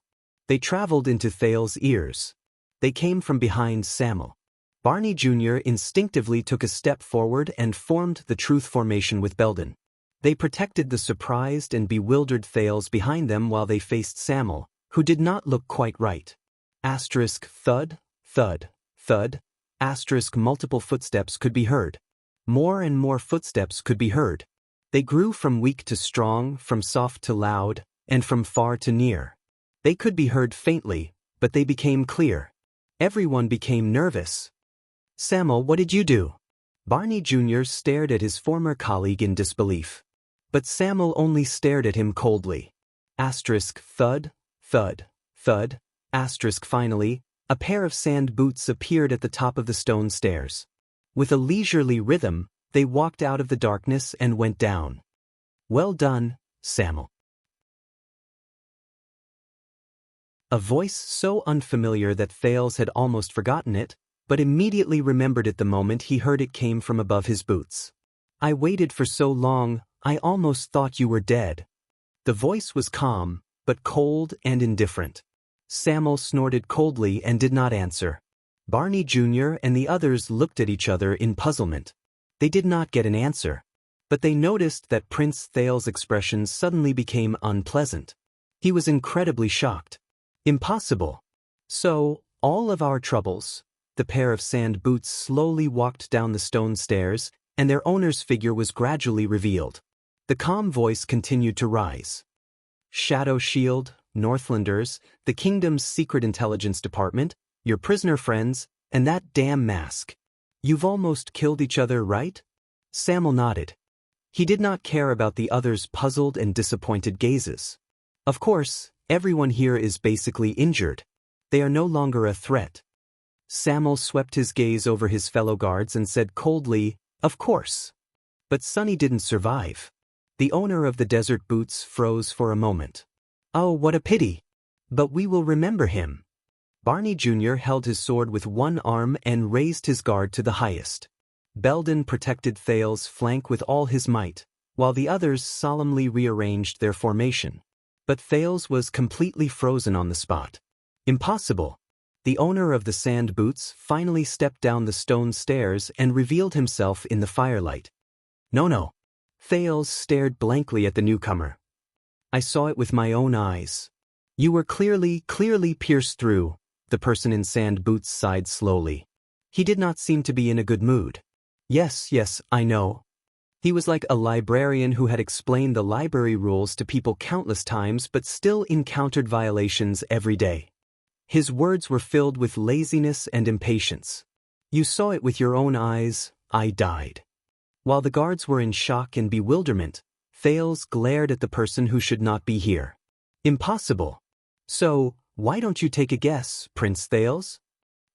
They traveled into Thales' ears. They came from behind Samuel. Barney Jr. instinctively took a step forward and formed the truth formation with Belden. They protected the surprised and bewildered Thales behind them while they faced Samuel, who did not look quite right. Asterisk thud, thud, thud. Asterisk multiple footsteps could be heard. More and more footsteps could be heard. They grew from weak to strong, from soft to loud, and from far to near. They could be heard faintly, but they became clear. Everyone became nervous. Samuel, what did you do? Barney Jr. stared at his former colleague in disbelief. But Samuel only stared at him coldly. Asterisk thud, thud, thud. Asterisk finally, a pair of sand boots appeared at the top of the stone stairs. With a leisurely rhythm, they walked out of the darkness and went down. Well done, Samuel. A voice so unfamiliar that Thales had almost forgotten it, but immediately remembered it the moment he heard it came from above his boots. I waited for so long, I almost thought you were dead. The voice was calm, but cold and indifferent. Samuel snorted coldly and did not answer. Barney Jr. and the others looked at each other in puzzlement. They did not get an answer. But they noticed that Prince Thales' expression suddenly became unpleasant. He was incredibly shocked. Impossible. So, all of our troubles. The pair of sand boots slowly walked down the stone stairs, and their owner's figure was gradually revealed. The calm voice continued to rise. Shadow Shield, Northlanders, the kingdom's secret intelligence department, your prisoner friends, and that damn mask. You've almost killed each other, right? Samuel nodded. He did not care about the others' puzzled and disappointed gazes. Of course, everyone here is basically injured. They are no longer a threat. Samuel swept his gaze over his fellow guards and said coldly, of course. But Sonny didn't survive. The owner of the desert boots froze for a moment. Oh, what a pity! But we will remember him. Barney Jr. held his sword with one arm and raised his guard to the highest. Belden protected Thales' flank with all his might, while the others solemnly rearranged their formation. But Thales was completely frozen on the spot. Impossible! The owner of the sand boots finally stepped down the stone stairs and revealed himself in the firelight. No. Thales stared blankly at the newcomer. I saw it with my own eyes. You were clearly pierced through, the person in sand boots sighed slowly. He did not seem to be in a good mood. Yes, I know. He was like a librarian who had explained the library rules to people countless times but still encountered violations every day. His words were filled with laziness and impatience. You saw it with your own eyes, I died. While the guards were in shock and bewilderment, Thales glared at the person who should not be here. Impossible. So, why don't you take a guess, Prince Thales?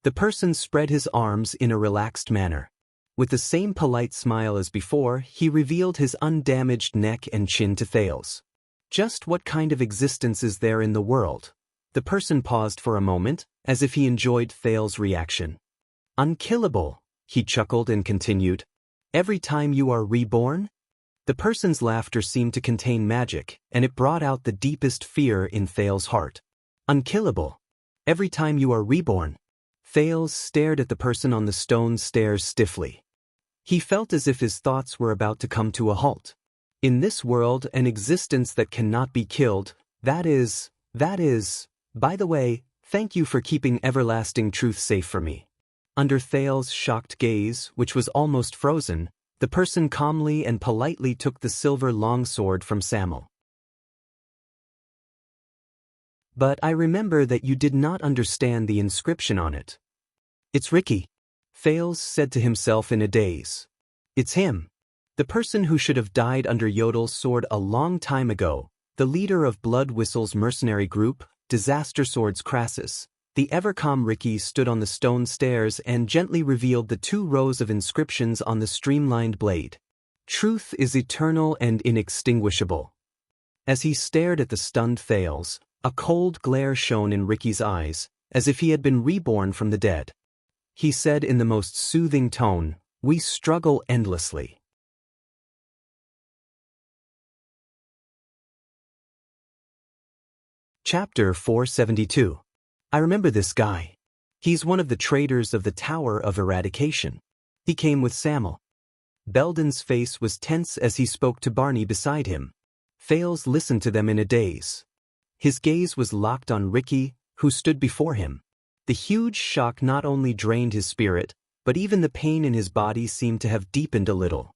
The person spread his arms in a relaxed manner. With the same polite smile as before, he revealed his undamaged neck and chin to Thales. Just what kind of existence is there in the world? The person paused for a moment, as if he enjoyed Thales' reaction. Unkillable, he chuckled and continued. Every time you are reborn? The person's laughter seemed to contain magic, and it brought out the deepest fear in Thales' heart. Unkillable. Every time you are reborn. Thales stared at the person on the stone stairs stiffly. He felt as if his thoughts were about to come to a halt. In this world, an existence that cannot be killed, that is, by the way, thank you for keeping everlasting truth safe for me. Under Thales' shocked gaze, which was almost frozen, the person calmly and politely took the silver longsword from Samuel. But I remember that you did not understand the inscription on it. It's Ricky, Thales said to himself in a daze. It's him. The person who should have died under Yodel's sword a long time ago, the leader of Blood Whistle's mercenary group, Disaster Swords Crassus. The ever-calm Ricky stood on the stone stairs and gently revealed the 2 rows of inscriptions on the streamlined blade. Truth is eternal and inextinguishable. As he stared at the stunned Thales, a cold glare shone in Ricky's eyes, as if he had been reborn from the dead. He said in the most soothing tone, "We struggle endlessly." Chapter 472. I remember this guy. He's one of the traders of the Tower of Eradication. He came with Samuel. Belden's face was tense as he spoke to Barney beside him. Thales listened to them in a daze. His gaze was locked on Ricky, who stood before him. The huge shock not only drained his spirit, but even the pain in his body seemed to have deepened a little.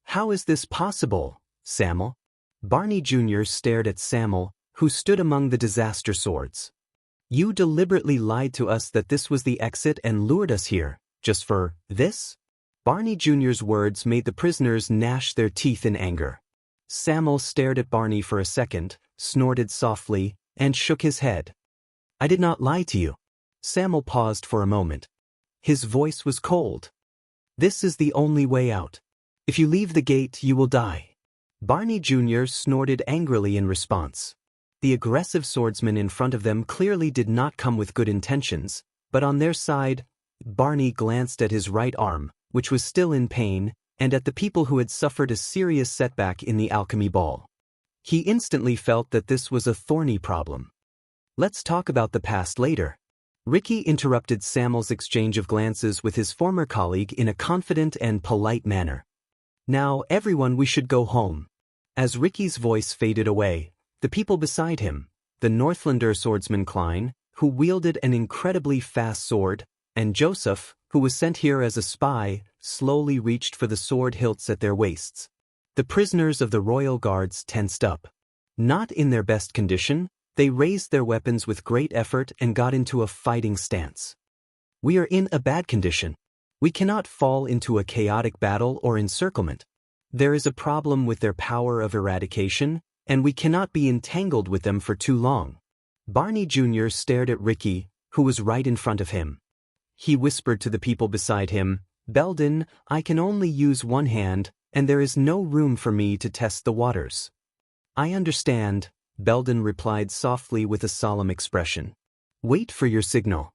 How is this possible, Samuel? Barney Jr. stared at Samuel, who stood among the disaster swords. You deliberately lied to us that this was the exit and lured us here, just for this? Barney Jr.'s words made the prisoners gnash their teeth in anger. Samuel stared at Barney for a second, snorted softly, and shook his head. I did not lie to you. Samuel paused for a moment. His voice was cold. This is the only way out. If you leave the gate, you will die. Barney Jr. snorted angrily in response. The aggressive swordsman in front of them clearly did not come with good intentions, but on their side, Barney glanced at his right arm, which was still in pain, and at the people who had suffered a serious setback in the alchemy ball. He instantly felt that this was a thorny problem. Let's talk about the past later. Ricky interrupted Samuel's exchange of glances with his former colleague in a confident and polite manner. Now, everyone, we should go home. As Ricky's voice faded away, the people beside him, the Northlander swordsman Klein, who wielded an incredibly fast sword, and Joseph, who was sent here as a spy, slowly reached for the sword hilts at their waists. The prisoners of the royal guards tensed up. Not in their best condition, they raised their weapons with great effort and got into a fighting stance. We are in a bad condition. We cannot fall into a chaotic battle or encirclement. There is a problem with their power of eradication, and we cannot be entangled with them for too long. Barney Jr. stared at Ricky, who was right in front of him. He whispered to the people beside him, Belden, I can only use one hand, and there is no room for me to test the waters. I understand, Belden replied softly with a solemn expression. Wait for your signal.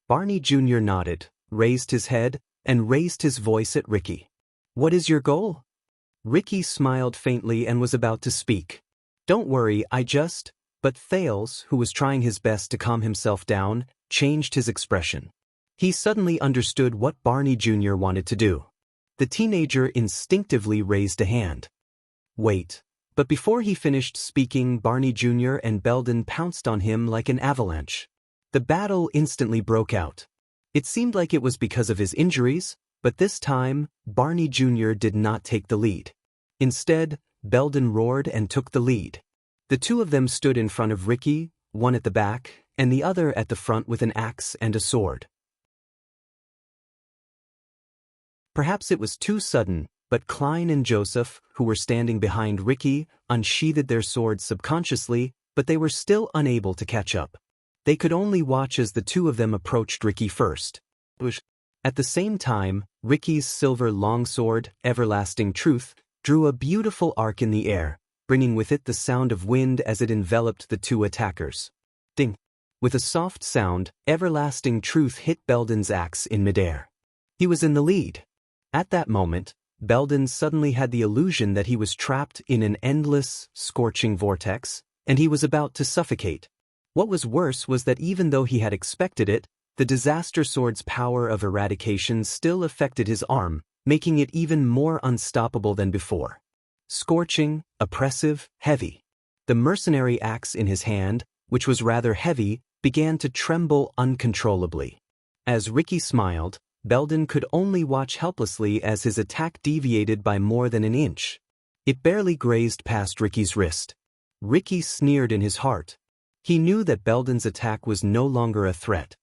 Barney Jr. nodded, raised his head, and raised his voice at Ricky. What is your goal? Ricky smiled faintly and was about to speak. Don't worry, But Thales, who was trying his best to calm himself down, changed his expression. He suddenly understood what Barney Jr. wanted to do. The teenager instinctively raised a hand. Wait. But before he finished speaking, Barney Jr. and Belden pounced on him like an avalanche. The battle instantly broke out. It seemed like it was because of his injuries, but this time, Barney Jr. did not take the lead. Instead, Belden roared and took the lead. The two of them stood in front of Ricky, one at the back, and the other at the front with an axe and a sword. Perhaps it was too sudden, but Klein and Joseph, who were standing behind Ricky, unsheathed their swords subconsciously, but they were still unable to catch up. They could only watch as the two of them approached Ricky first. At the same time, Ricky's silver longsword, Everlasting Truth, drew a beautiful arc in the air, bringing with it the sound of wind as it enveloped the two attackers. Ding! With a soft sound, Everlasting Truth hit Belden's axe in midair. He was in the lead. At that moment, Belden suddenly had the illusion that he was trapped in an endless, scorching vortex, and he was about to suffocate. What was worse was that even though he had expected it, the disaster sword's power of eradication still affected his arm, making it even more unstoppable than before. Scorching, oppressive, heavy. The mercenary axe in his hand, which was rather heavy, began to tremble uncontrollably. As Ricky smiled, Belden could only watch helplessly as his attack deviated by more than an inch. It barely grazed past Ricky's wrist. Ricky sneered in his heart. He knew that Belden's attack was no longer a threat.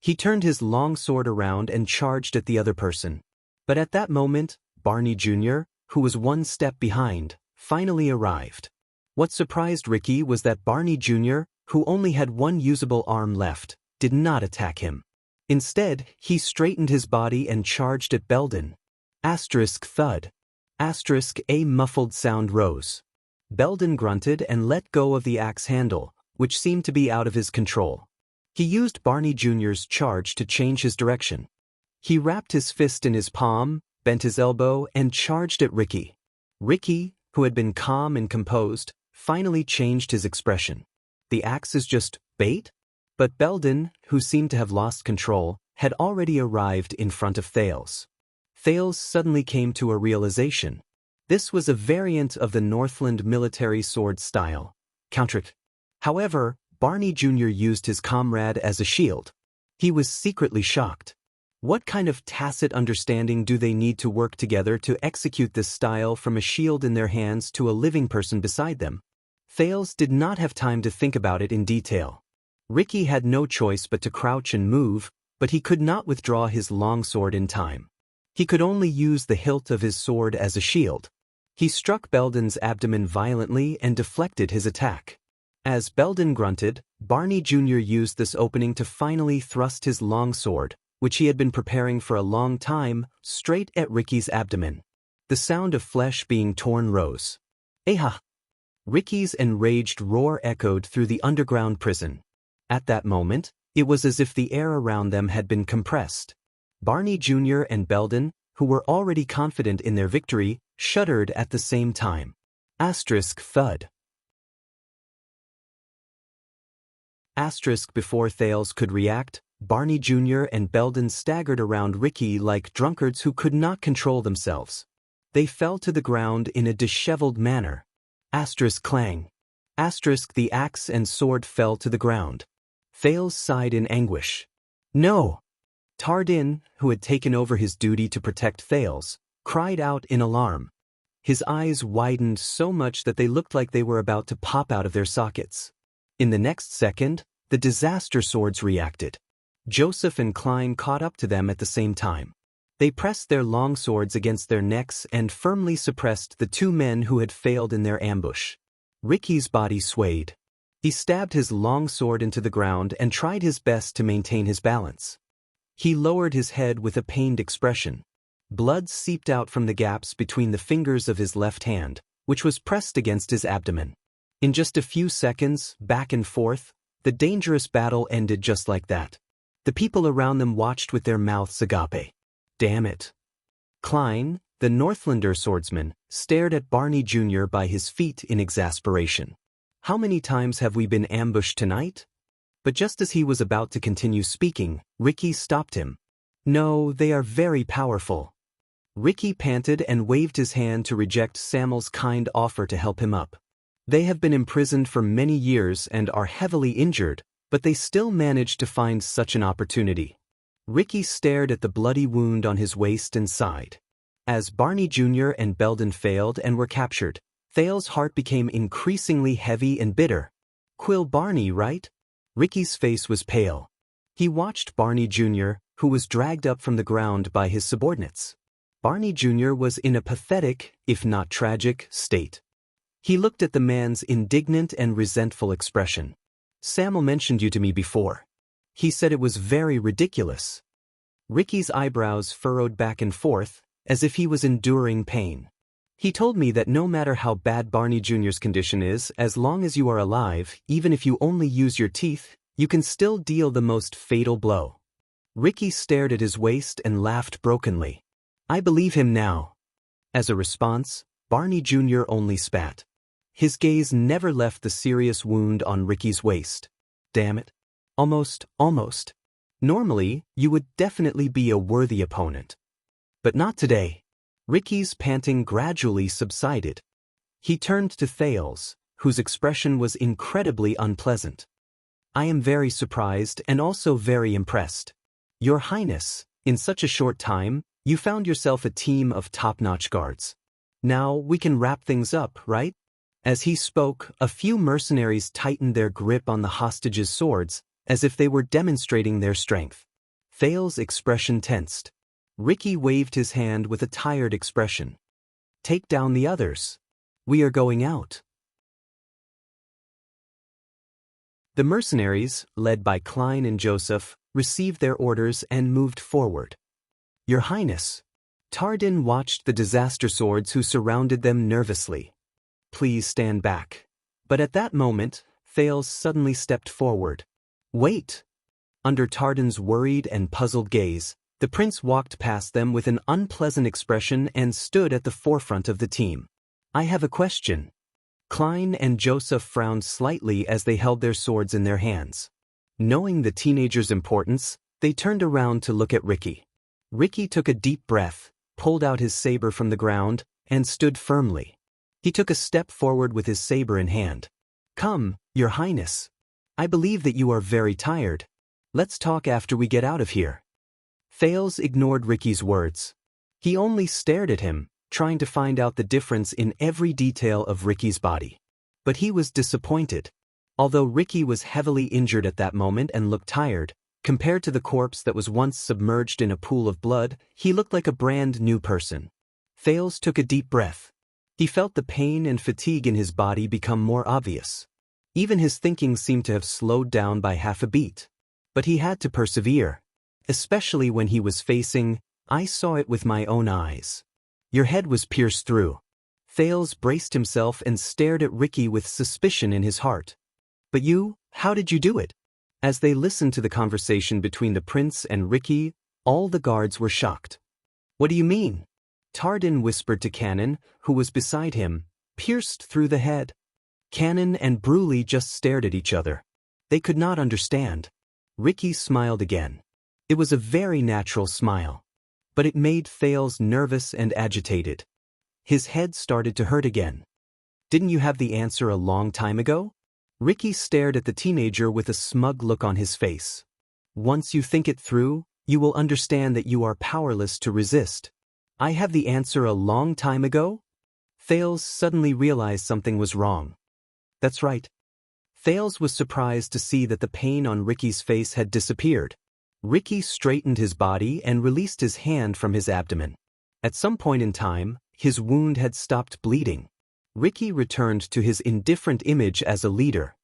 He turned his long sword around and charged at the other person. But at that moment, Barney Jr., who was one step behind, finally arrived. What surprised Ricky was that Barney Jr., who only had one usable arm left, did not attack him. Instead, he straightened his body and charged at Belden. Thud. A muffled sound rose. Belden grunted and let go of the axe handle, which seemed to be out of his control. He used Barney Jr.'s charge to change his direction. He wrapped his fist in his palm, bent his elbow, and charged at Ricky. Ricky, who had been calm and composed, finally changed his expression. The axe is just bait? But Belden, who seemed to have lost control, had already arrived in front of Thales. Thales suddenly came to a realization. This was a variant of the Northland military sword style. Countered. However, Barney Jr. used his comrade as a shield. He was secretly shocked. What kind of tacit understanding do they need to work together to execute this style from a shield in their hands to a living person beside them? Thales did not have time to think about it in detail. Ricky had no choice but to crouch and move, but he could not withdraw his longsword in time. He could only use the hilt of his sword as a shield. He struck Belden's abdomen violently and deflected his attack. As Belden grunted, Barney Jr. used this opening to finally thrust his longsword, which he had been preparing for a long time, straight at Ricky's abdomen. The sound of flesh being torn rose. Eha! Ricky's enraged roar echoed through the underground prison. At that moment, it was as if the air around them had been compressed. Barney Jr. and Belden, who were already confident in their victory, shuddered at the same time. Thud. Before Thales could react, Barney Jr. and Belden staggered around Ricky like drunkards who could not control themselves. They fell to the ground in a disheveled manner. Clang. The axe and sword fell to the ground. Thales sighed in anguish. No! Tardin, who had taken over his duty to protect Thales, cried out in alarm. His eyes widened so much that they looked like they were about to pop out of their sockets. In the next second, the disaster swords reacted. Joseph and Klein caught up to them at the same time. They pressed their long swords against their necks and firmly suppressed the two men who had failed in their ambush. Ricky's body swayed. He stabbed his long sword into the ground and tried his best to maintain his balance. He lowered his head with a pained expression. Blood seeped out from the gaps between the fingers of his left hand, which was pressed against his abdomen. In just a few seconds, back and forth, the dangerous battle ended just like that. The people around them watched with their mouths agape. Damn it. Klein, the Northlander swordsman, stared at Barney Jr. by his feet in exasperation. How many times have we been ambushed tonight? But just as he was about to continue speaking, Ricky stopped him. No, they are very powerful. Ricky panted and waved his hand to reject Samuel's kind offer to help him up. They have been imprisoned for many years and are heavily injured, but they still managed to find such an opportunity. Ricky stared at the bloody wound on his waist and sighed. As Barney Jr. and Belden failed and were captured, Thale's heart became increasingly heavy and bitter. Quill Barney, right? Ricky's face was pale. He watched Barney Jr., who was dragged up from the ground by his subordinates. Barney Jr. was in a pathetic, if not tragic, state. He looked at the man's indignant and resentful expression. Samuel mentioned you to me before. He said it was very ridiculous. Ricky's eyebrows furrowed back and forth, as if he was enduring pain. He told me that no matter how bad Barney Jr.'s condition is, as long as you are alive, even if you only use your teeth, you can still deal the most fatal blow. Ricky stared at his waist and laughed brokenly. I believe him now. As a response, Barney Jr. only spat. His gaze never left the serious wound on Ricky's waist. Damn it. Almost. Normally, you would definitely be a worthy opponent. But not today. Ricky's panting gradually subsided. He turned to Thales, whose expression was incredibly unpleasant. I am very surprised and also very impressed. Your Highness, in such a short time, you found yourself a team of top-notch guards. Now we can wrap things up, right? As he spoke, a few mercenaries tightened their grip on the hostages' swords, as if they were demonstrating their strength. Thale's expression tensed. Ricky waved his hand with a tired expression. Take down the others. We are going out. The mercenaries, led by Klein and Joseph, received their orders and moved forward. Your Highness. Tardin watched the disaster swords who surrounded them nervously. Please stand back. But at that moment, Thales suddenly stepped forward. Wait! Under Tardin's worried and puzzled gaze, the prince walked past them with an unpleasant expression and stood at the forefront of the team. I have a question. Klein and Joseph frowned slightly as they held their swords in their hands. Knowing the teenager's importance, they turned around to look at Ricky. Ricky took a deep breath, pulled out his saber from the ground, and stood firmly. He took a step forward with his saber in hand. Come, Your Highness. I believe that you are very tired. Let's talk after we get out of here. Thales ignored Ricky's words. He only stared at him, trying to find out the difference in every detail of Ricky's body. But he was disappointed. Although Ricky was heavily injured at that moment and looked tired, compared to the corpse that was once submerged in a pool of blood, he looked like a brand new person. Thales took a deep breath. He felt the pain and fatigue in his body become more obvious. Even his thinking seemed to have slowed down by half a beat. But he had to persevere. Especially when he was facing, I saw it with my own eyes. Your head was pierced through. Thales braced himself and stared at Ricky with suspicion in his heart. But you, how did you do it? As they listened to the conversation between the prince and Ricky, all the guards were shocked. What do you mean? Tardin whispered to Cannon, who was beside him, pierced through the head. Cannon and Bruley just stared at each other. They could not understand. Ricky smiled again. It was a very natural smile. But it made Thales nervous and agitated. His head started to hurt again. Didn't you have the answer a long time ago? Ricky stared at the teenager with a smug look on his face. Once you think it through, you will understand that you are powerless to resist. I have the answer a long time ago? Thales suddenly realized something was wrong. That's right. Thales was surprised to see that the pain on Ricky's face had disappeared. Ricky straightened his body and released his hand from his abdomen. At some point in time, his wound had stopped bleeding. Ricky returned to his indifferent image as a leader.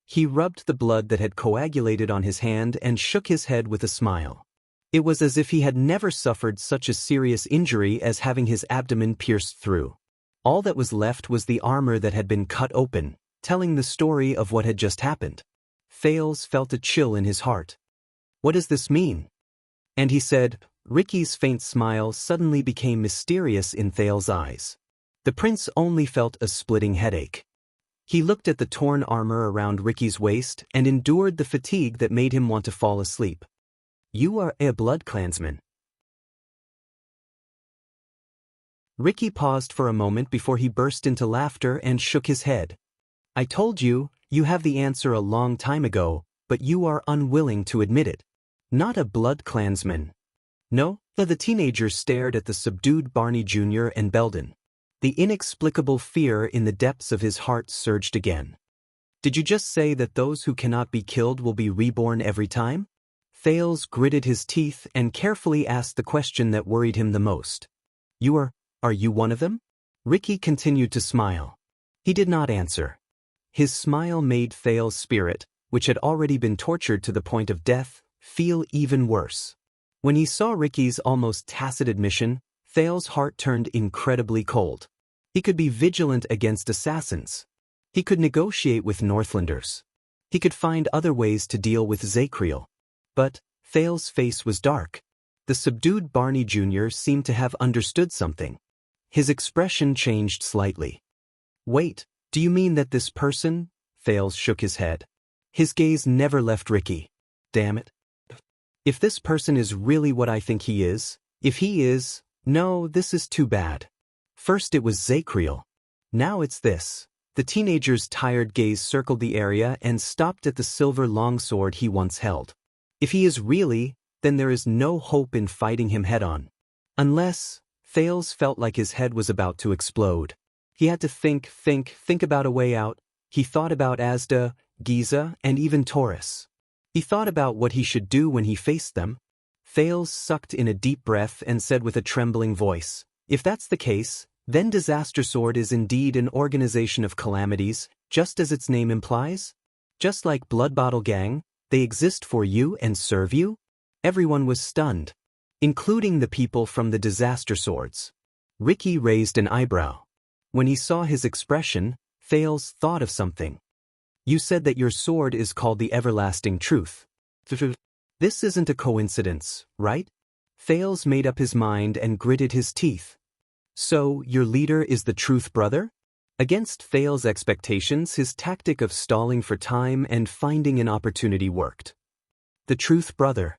He rubbed the blood that had coagulated on his hand and shook his head with a smile. It was as if he had never suffered such a serious injury as having his abdomen pierced through. All that was left was the armor that had been cut open, telling the story of what had just happened. Thales felt a chill in his heart. What does this mean? And he said, Ricky's faint smile suddenly became mysterious in Thales' eyes. The prince only felt a splitting headache. He looked at the torn armor around Ricky's waist and endured the fatigue that made him want to fall asleep. You are a blood clansman. Ricky paused for a moment before he burst into laughter and shook his head. I told you, you have the answer a long time ago, but you are unwilling to admit it. Not a blood clansman. No? The teenager stared at the subdued Barney Jr. and Belden. The inexplicable fear in the depths of his heart surged again. Did you just say that those who cannot be killed will be reborn every time? Thales gritted his teeth and carefully asked the question that worried him the most. Are you one of them? Ricky continued to smile. He did not answer. His smile made Thales' spirit, which had already been tortured to the point of death, feel even worse. When he saw Ricky's almost tacit admission, Thales' heart turned incredibly cold. He could be vigilant against assassins. He could negotiate with Northlanders. He could find other ways to deal with Zakriel. But Thales' face was dark. The subdued Barney Jr. seemed to have understood something. His expression changed slightly. Wait, do you mean that this person? Thales shook his head. His gaze never left Ricky. Damn it. If this person is really what I think he is, if he is, no, this is too bad. First it was Zakriel. Now it's this. The teenager's tired gaze circled the area and stopped at the silver longsword he once held. If he is really, then there is no hope in fighting him head-on. Unless, Thales felt like his head was about to explode. He had to think about a way out. He thought about Asda, Giza, and even Taurus. He thought about what he should do when he faced them. Thales sucked in a deep breath and said with a trembling voice, if that's the case, then Disaster Sword is indeed an organization of calamities, just as its name implies? Just like Blood Bottle Gang, they exist for you and serve you? Everyone was stunned, including the people from the Disaster Swords. Ricky raised an eyebrow. When he saw his expression, Thales thought of something. You said that your sword is called the Everlasting Truth. This isn't a coincidence, right? Thales made up his mind and gritted his teeth. So, your leader is the Truth Brother? Against Thales' expectations, his tactic of stalling for time and finding an opportunity worked. The Truth Brother.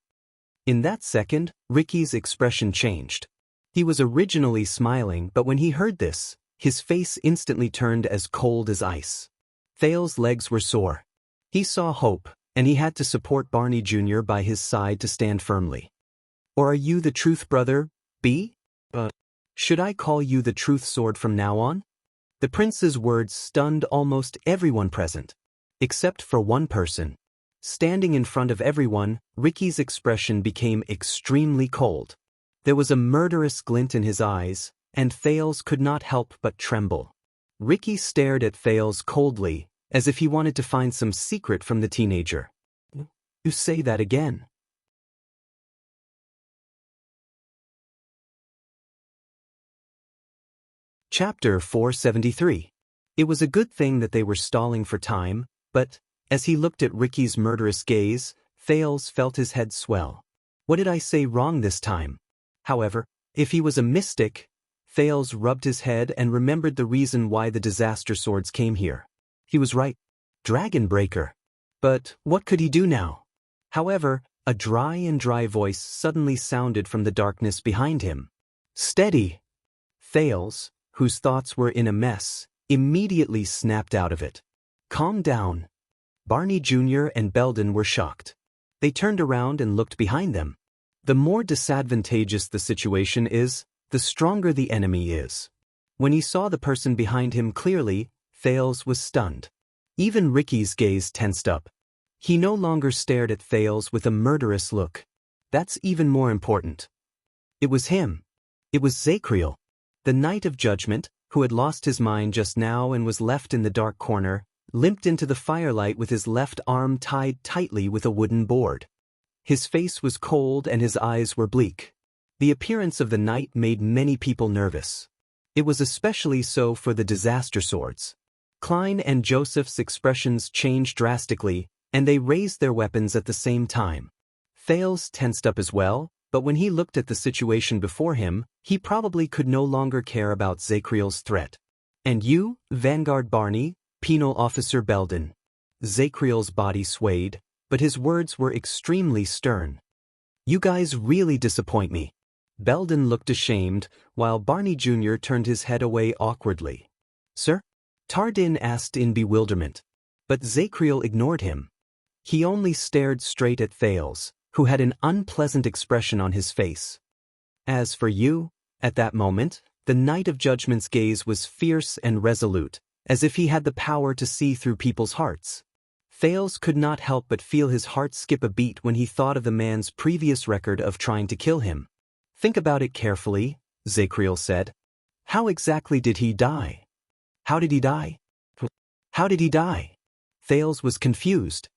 In that second, Ricky's expression changed. He was originally smiling, but when he heard this, his face instantly turned as cold as ice. Thales' legs were sore. He saw hope, and he had to support Barney Jr. by his side to stand firmly. Or are you the Truth Brother, B? Should I call you the Truth Sword from now on? The prince's words stunned almost everyone present, except for one person. Standing in front of everyone, Ricky's expression became extremely cold. There was a murderous glint in his eyes, and Thales could not help but tremble. Ricky stared at Thales coldly, as if he wanted to find some secret from the teenager. You say that again. Chapter 473. It was a good thing that they were stalling for time, but, as he looked at Ricky's murderous gaze, Thales felt his head swell. What did I say wrong this time? However, if he was a mystic, Thales rubbed his head and remembered the reason why the Disaster Swords came here. He was right. Dragon Breaker. But what could he do now? However, a dry voice suddenly sounded from the darkness behind him. Steady! Thales, whose thoughts were in a mess, immediately snapped out of it. Calm down. Barney Jr. and Belden were shocked. They turned around and looked behind them. The more disadvantageous the situation is, the stronger the enemy is. When he saw the person behind him clearly, Thales was stunned. Even Ricky's gaze tensed up. He no longer stared at Thales with a murderous look. That's even more important. It was him. It was Zakriel, the Knight of Judgment, who had lost his mind just now and was left in the dark corner, limped into the firelight with his left arm tied tightly with a wooden board. His face was cold and his eyes were bleak. The appearance of the knight made many people nervous. It was especially so for the disaster swords. Klein and Joseph's expressions changed drastically, and they raised their weapons at the same time. Thales tensed up as well, but when he looked at the situation before him, he probably could no longer care about Zakriel's threat. "And you, Vanguard Barney, Penal Officer Belden." Zakriel's body swayed, but his words were extremely stern. "You guys really disappoint me." Belden looked ashamed, while Barney Jr. turned his head away awkwardly. "Sir?" Tardin asked in bewilderment. But Zakriel ignored him. He only stared straight at Thales, who had an unpleasant expression on his face. As for you, at that moment, the Knight of Judgment's gaze was fierce and resolute, as if he had the power to see through people's hearts. Thales could not help but feel his heart skip a beat when he thought of the man's previous record of trying to kill him. "Think about it carefully," Zakriel said. "How exactly did he die? How did he die? How did he die?" Thales was confused.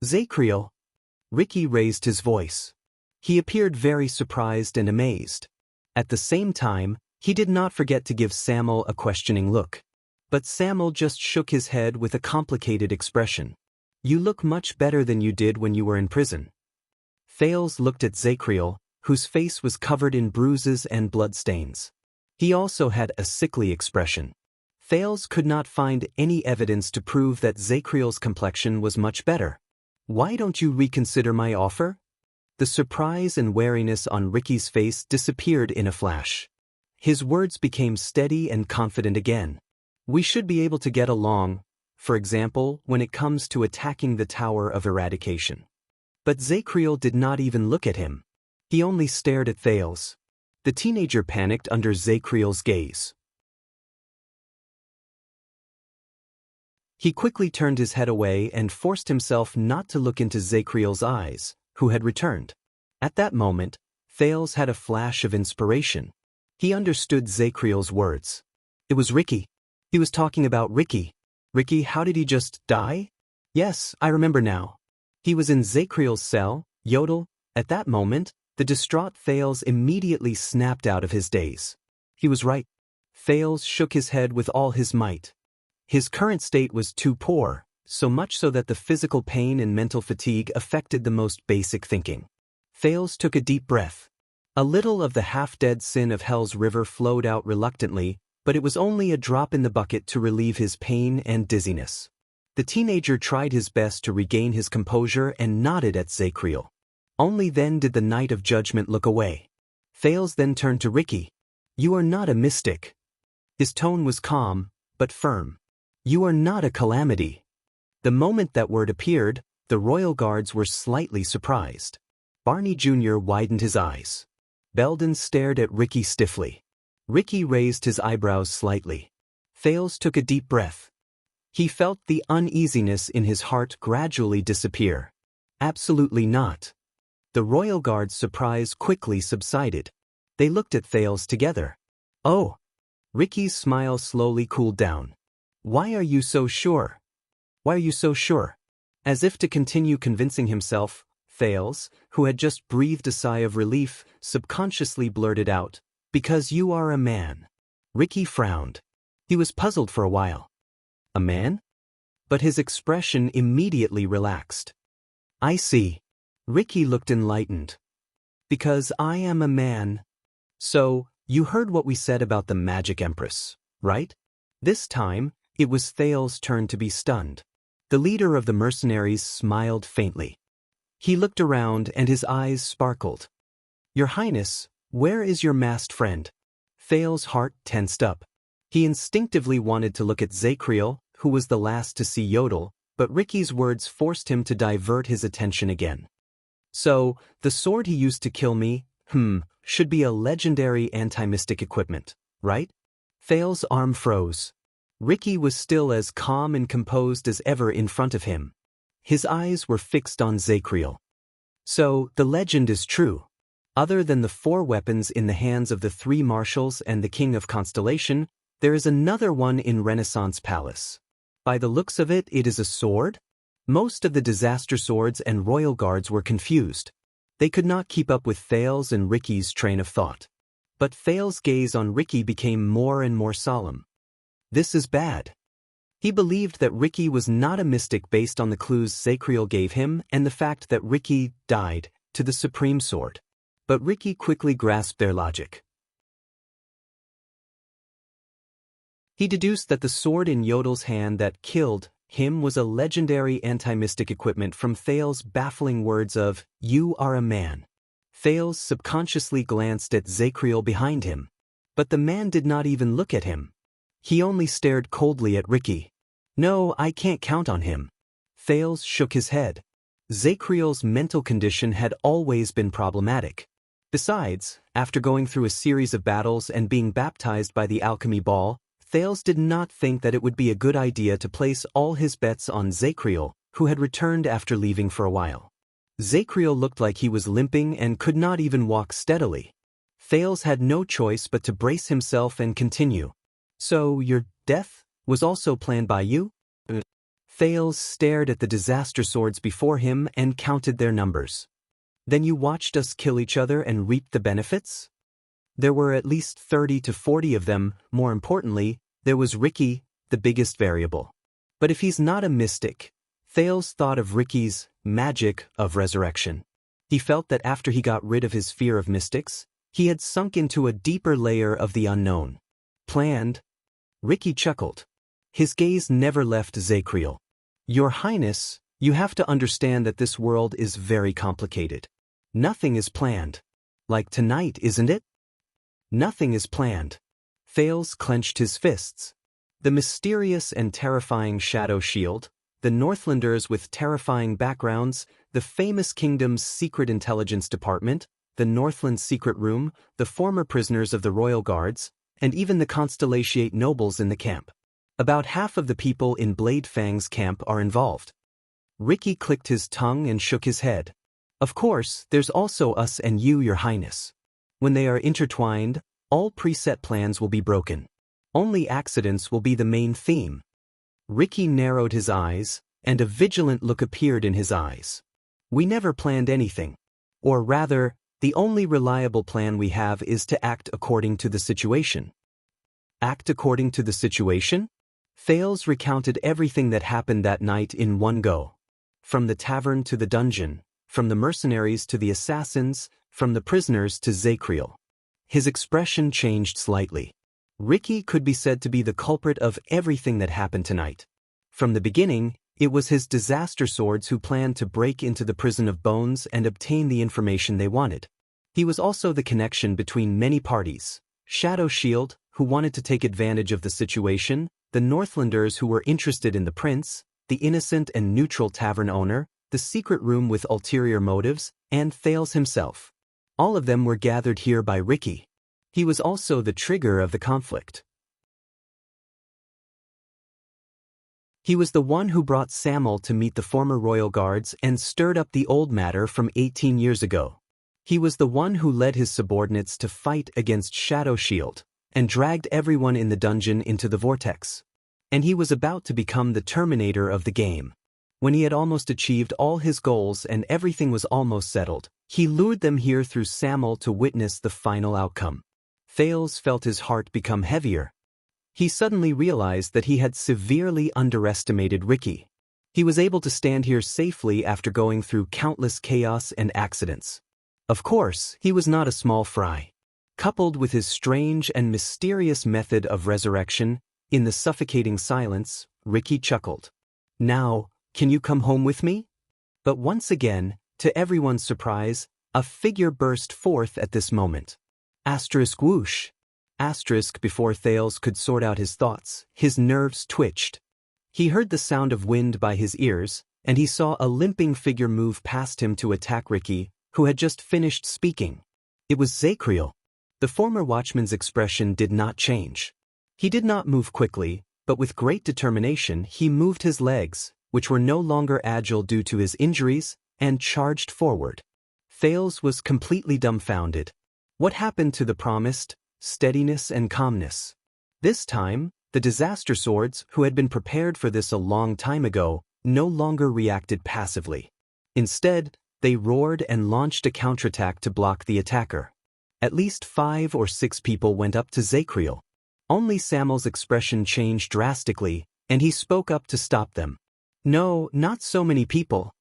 "Zakriel." Ricky raised his voice. He appeared very surprised and amazed. At the same time, he did not forget to give Samuel a questioning look. But Samuel just shook his head with a complicated expression. "You look much better than you did when you were in prison." Thales looked at Zakriel, whose face was covered in bruises and bloodstains. He also had a sickly expression. Thales could not find any evidence to prove that Zakriel's complexion was much better. "Why don't you reconsider my offer?" The surprise and wariness on Ricky's face disappeared in a flash. His words became steady and confident again. "We should be able to get along, for example, when it comes to attacking the Tower of Eradication." But Zakriel did not even look at him. He only stared at Thales. The teenager panicked under Zakriel's gaze. He quickly turned his head away and forced himself not to look into Zakriel's eyes, who had returned. At that moment, Thales had a flash of inspiration. He understood Zakriel's words. It was Ricky. He was talking about Ricky. "Ricky, how did he just die?" "Yes, I remember now. He was in Zakriel's cell, Yodel." At that moment, the distraught Thales immediately snapped out of his daze. He was right. Thales shook his head with all his might. His current state was too poor, so much so that the physical pain and mental fatigue affected the most basic thinking. Thales took a deep breath. A little of the half-dead sin of Hell's River flowed out reluctantly, but it was only a drop in the bucket to relieve his pain and dizziness. The teenager tried his best to regain his composure and nodded at Zakriel. Only then did the Knight of Judgment look away. Thales then turned to Ricky. "You are not a mystic." His tone was calm, but firm. "You are not a calamity." The moment that word appeared, the royal guards were slightly surprised. Barney Jr. widened his eyes. Belden stared at Ricky stiffly. Ricky raised his eyebrows slightly. Thales took a deep breath. He felt the uneasiness in his heart gradually disappear. Absolutely not. The royal guard's surprise quickly subsided. They looked at Thales together. "Oh." Ricky's smile slowly cooled down. "Why are you so sure? Why are you so sure?" As if to continue convincing himself, Thales, who had just breathed a sigh of relief, subconsciously blurted out, "Because you are a man." Ricky frowned. He was puzzled for a while. "A man?" But his expression immediately relaxed. "I see." Ricky looked enlightened. "Because I am a man." "So, you heard what we said about the Magic Empress, right?" This time, it was Thales' turn to be stunned. The leader of the mercenaries smiled faintly. He looked around and his eyes sparkled. "Your Highness, where is your masked friend?" Thales' heart tensed up. He instinctively wanted to look at Zakriel, who was the last to see Yodel, but Ricky's words forced him to divert his attention again. "So, the sword he used to kill me, should be a legendary anti-mystic equipment, right?" Thales' arm froze. Ricky was still as calm and composed as ever in front of him. His eyes were fixed on Zakriel. "So, the legend is true. Other than the 4 weapons in the hands of the 3 marshals and the King of Constellation, there is another one in Renaissance Palace. By the looks of it, it is a sword?" Most of the disaster swords and royal guards were confused. They could not keep up with Thales and Ricky's train of thought. But Thales' gaze on Ricky became more and more solemn. This is bad. He believed that Ricky was not a mystic based on the clues Zacriel gave him and the fact that Ricky died to the Supreme Sword. But Ricky quickly grasped their logic. He deduced that the sword in Yodel's hand that killed him was a legendary anti-mystic equipment from Thales' baffling words of, "You are a man." Thales subconsciously glanced at Zacriel behind him. But the man did not even look at him. He only stared coldly at Ricky. "No, I can't count on him." Thales shook his head. Zacriel's mental condition had always been problematic. Besides, after going through a series of battles and being baptized by the alchemy ball, Thales did not think that it would be a good idea to place all his bets on Zacriel, who had returned after leaving for a while. Zacriel looked like he was limping and could not even walk steadily. Thales had no choice but to brace himself and continue. "So, your death was also planned by you?" Thales stared at the disaster swords before him and counted their numbers. "Then you watched us kill each other and reaped the benefits?" There were at least 30 to 40 of them. More importantly, there was Ricky, the biggest variable. But if he's not a mystic, Thales thought of Ricky's magic of resurrection. He felt that after he got rid of his fear of mystics, he had sunk into a deeper layer of the unknown. Planned? Ricky chuckled. His gaze never left Zacriel. "Your Highness, you have to understand that this world is very complicated. Nothing is planned. Like tonight, isn't it? Nothing is planned." Thales clenched his fists. The mysterious and terrifying Shadow Shield, the Northlanders with terrifying backgrounds, the famous kingdom's secret intelligence department, the Northland secret room, the former prisoners of the royal guards, and even the Constellatiate nobles in the camp. About half of the people in Blade Fang's camp are involved. Ricky clicked his tongue and shook his head. "Of course, there's also us and you, Your Highness. When they are intertwined, all preset plans will be broken. Only accidents will be the main theme." Ricky narrowed his eyes, and a vigilant look appeared in his eyes. "We never planned anything. Or rather, the only reliable plan we have is to act according to the situation." Act according to the situation? Thales recounted everything that happened that night in one go. From the tavern to the dungeon, from the mercenaries to the assassins, from the prisoners to Zacriel. His expression changed slightly. Ricky could be said to be the culprit of everything that happened tonight. From the beginning, it was his disaster swords who planned to break into the prison of bones and obtain the information they wanted. He was also the connection between many parties. Shadow Shield, who wanted to take advantage of the situation, the Northlanders who were interested in the prince, the innocent and neutral tavern owner, the secret room with ulterior motives, and Thales himself. All of them were gathered here by Ricky. He was also the trigger of the conflict. He was the one who brought Samuel to meet the former royal guards and stirred up the old matter from 18 years ago. He was the one who led his subordinates to fight against Shadow Shield and dragged everyone in the dungeon into the vortex. And he was about to become the terminator of the game. When he had almost achieved all his goals and everything was almost settled, he lured them here through Samuel to witness the final outcome. Thales felt his heart become heavier. He suddenly realized that he had severely underestimated Ricky. He was able to stand here safely after going through countless chaos and accidents. Of course, he was not a small fry. Coupled with his strange and mysterious method of resurrection, in the suffocating silence, Ricky chuckled. "Now, can you come home with me?" But once again, to everyone's surprise, a figure burst forth at this moment. Asterisk whoosh. Asterisk before Thales could sort out his thoughts, his nerves twitched. He heard the sound of wind by his ears, and he saw a limping figure move past him to attack Ricky, who had just finished speaking. It was Zacriel. The former watchman's expression did not change. He did not move quickly, but with great determination he moved his legs, which were no longer agile due to his injuries, and charged forward. Thales was completely dumbfounded. What happened to the promised steadiness and calmness? This time, the disaster swords, who had been prepared for this a long time ago, no longer reacted passively. Instead, They roared and launched a counterattack to block the attacker. At least 5 or 6 people went up to Zacriel. Only Samuel's expression changed drastically, and he spoke up to stop them. No, not so many people.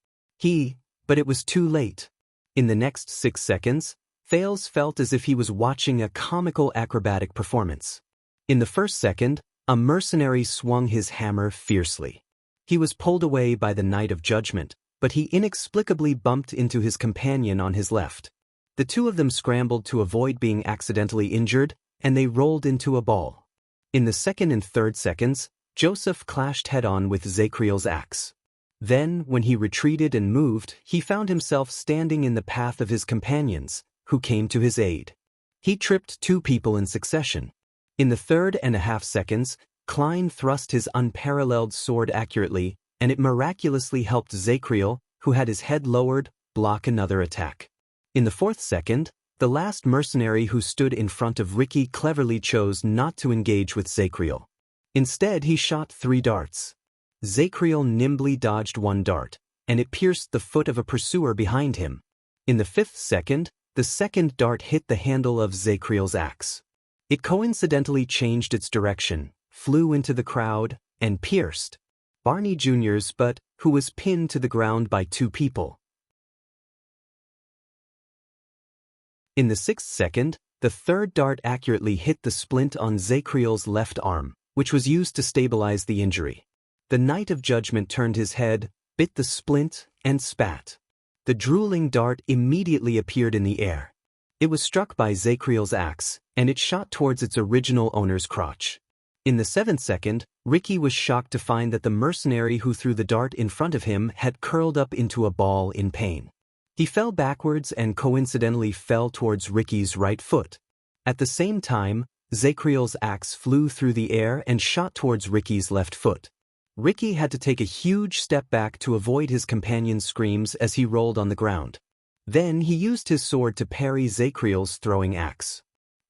But it was too late. In the next 6 seconds, Thales felt as if he was watching a comical acrobatic performance. In the first second, a mercenary swung his hammer fiercely. He was pulled away by the Knight of Judgment, but he inexplicably bumped into his companion on his left. The two of them scrambled to avoid being accidentally injured, and they rolled into a ball. In the second and third seconds, Joseph clashed head-on with Zacriel's axe. Then, when he retreated and moved, he found himself standing in the path of his companions, who came to his aid. He tripped 2 people in succession. In the 3.5 seconds, Klein thrust his unparalleled sword accurately, and it miraculously helped Zacriel, who had his head lowered, block another attack. In the 4th second, the last mercenary who stood in front of Ricky cleverly chose not to engage with Zacriel. Instead, he shot 3 darts. Zacriel nimbly dodged 1 dart, and it pierced the foot of a pursuer behind him. In the 5th second, the second dart hit the handle of Zacriel's axe. It coincidentally changed its direction, flew into the crowd, and pierced Barney Jr.'s butt, who was pinned to the ground by 2 people. In the 6th second, the third dart accurately hit the splint on Zacriel's left arm, which was used to stabilize the injury. The Knight of Judgment turned his head, bit the splint, and spat. The drooling dart immediately appeared in the air. It was struck by Zacriel's axe, and it shot towards its original owner's crotch. In the 7th second, Ricky was shocked to find that the mercenary who threw the dart in front of him had curled up into a ball in pain. He fell backwards and coincidentally fell towards Ricky's right foot. At the same time, Zacriel's axe flew through the air and shot towards Ricky's left foot. Ricky had to take a huge step back to avoid his companion's screams as he rolled on the ground. Then he used his sword to parry Zacriel's throwing axe.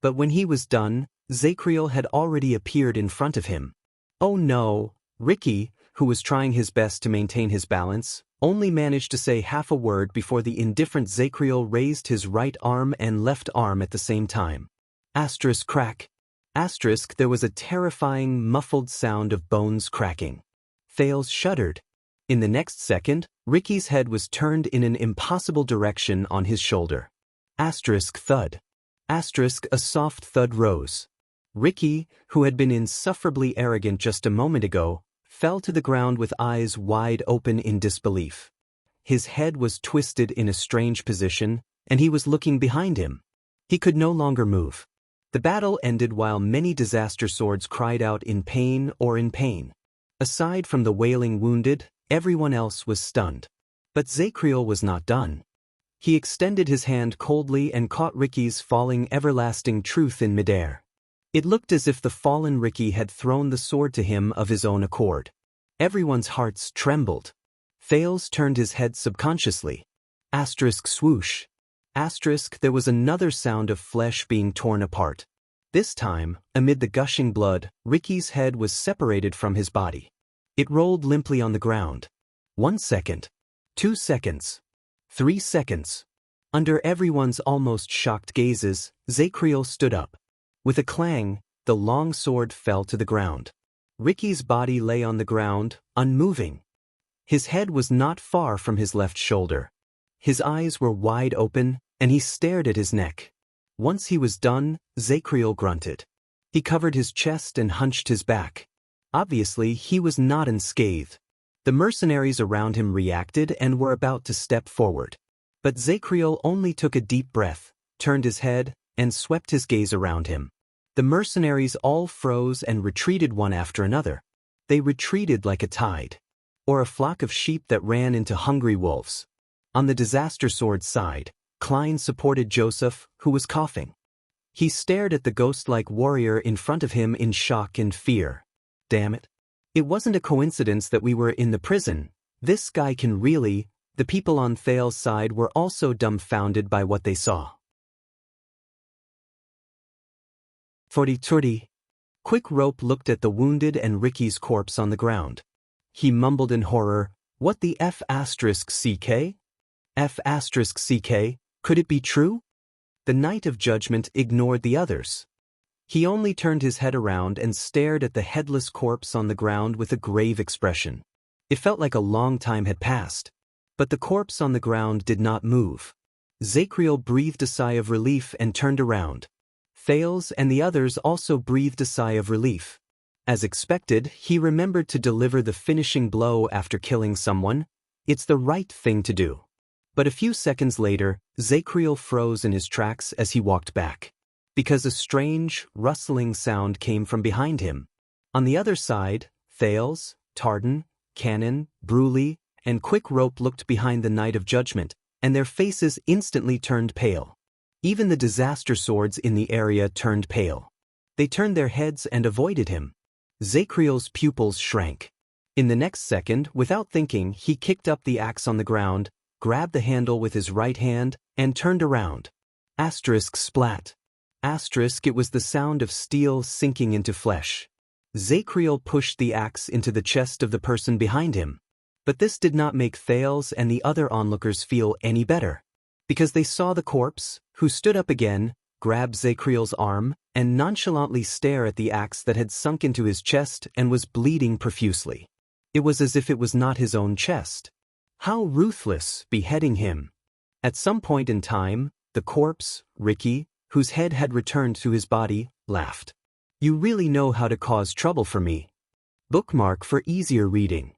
But when he was done, Zacriel had already appeared in front of him. Oh no! Ricky, who was trying his best to maintain his balance, only managed to say half a word before the indifferent Zacriel raised his right arm and left arm at the same time. Asterisk crack. Asterisk, there was a terrifying, muffled sound of bones cracking. Thales shuddered. In the next second, Ricky's head was turned in an impossible direction on his shoulder. Asterisk thud. Asterisk, a soft thud rose. Ricky, who had been insufferably arrogant just a moment ago, fell to the ground with eyes wide open in disbelief. His head was twisted in a strange position, and he was looking behind him. He could no longer move. The battle ended while many disaster swords cried out in pain or in pain. Aside from the wailing wounded, everyone else was stunned. But Zacriel was not done. He extended his hand coldly and caught Ricky's falling everlasting truth in midair. It looked as if the fallen Ricky had thrown the sword to him of his own accord. Everyone's hearts trembled. Thales turned his head subconsciously. Asterisk swoosh. Asterisk, there was another sound of flesh being torn apart. This time, amid the gushing blood, Ricky's head was separated from his body. It rolled limply on the ground. 1 second. 2 seconds. 3 seconds. Under everyone's almost shocked gazes, Zacriel stood up. With a clang, the long sword fell to the ground. Ricky's body lay on the ground, unmoving. His head was not far from his left shoulder. His eyes were wide open, and he stared at his neck. Once he was done, Zacriel grunted. He covered his chest and hunched his back. Obviously, he was not unscathed. The mercenaries around him reacted and were about to step forward. But Zacriel only took a deep breath, turned his head, and swept his gaze around him. The mercenaries all froze and retreated one after another. They retreated like a tide, or a flock of sheep that ran into hungry wolves. On the disaster sword side, Klein supported Joseph, who was coughing. He stared at the ghost-like warrior in front of him in shock and fear. Damn it. It wasn't a coincidence that we were in the prison. This guy can really... The people on Thales' side were also dumbfounded by what they saw. 40. Quick Rope looked at the wounded and Ricky's corpse on the ground. He mumbled in horror, "What the F***, CK?" F***ck, could it be true? The Knight of Judgment ignored the others. He only turned his head around and stared at the headless corpse on the ground with a grave expression. It felt like a long time had passed. But the corpse on the ground did not move. Zacriel breathed a sigh of relief and turned around. Thales and the others also breathed a sigh of relief. As expected, he remembered to deliver the finishing blow after killing someone. It's the right thing to do. But a few seconds later, Zacriel froze in his tracks as he walked back. Because a strange, rustling sound came from behind him. On the other side, Thales, Tardan, Cannon, Bruley, and Quick Rope looked behind the Knight of Judgment, and their faces instantly turned pale. Even the disaster swords in the area turned pale. They turned their heads and avoided him. Zacriel's pupils shrank. In the next second, without thinking, he kicked up the axe on the ground, grabbed the handle with his right hand, and turned around. Asterisk splat. Asterisk, it was the sound of steel sinking into flesh. Zacriel pushed the axe into the chest of the person behind him. But this did not make Thales and the other onlookers feel any better. Because they saw the corpse, who stood up again, grab Zacriel's arm, and nonchalantly stare at the axe that had sunk into his chest and was bleeding profusely. It was as if it was not his own chest. How ruthless, beheading him. At some point in time, the corpse, Ricky, whose head had returned to his body, laughed. You really know how to cause trouble for me. Bookmark for easier reading.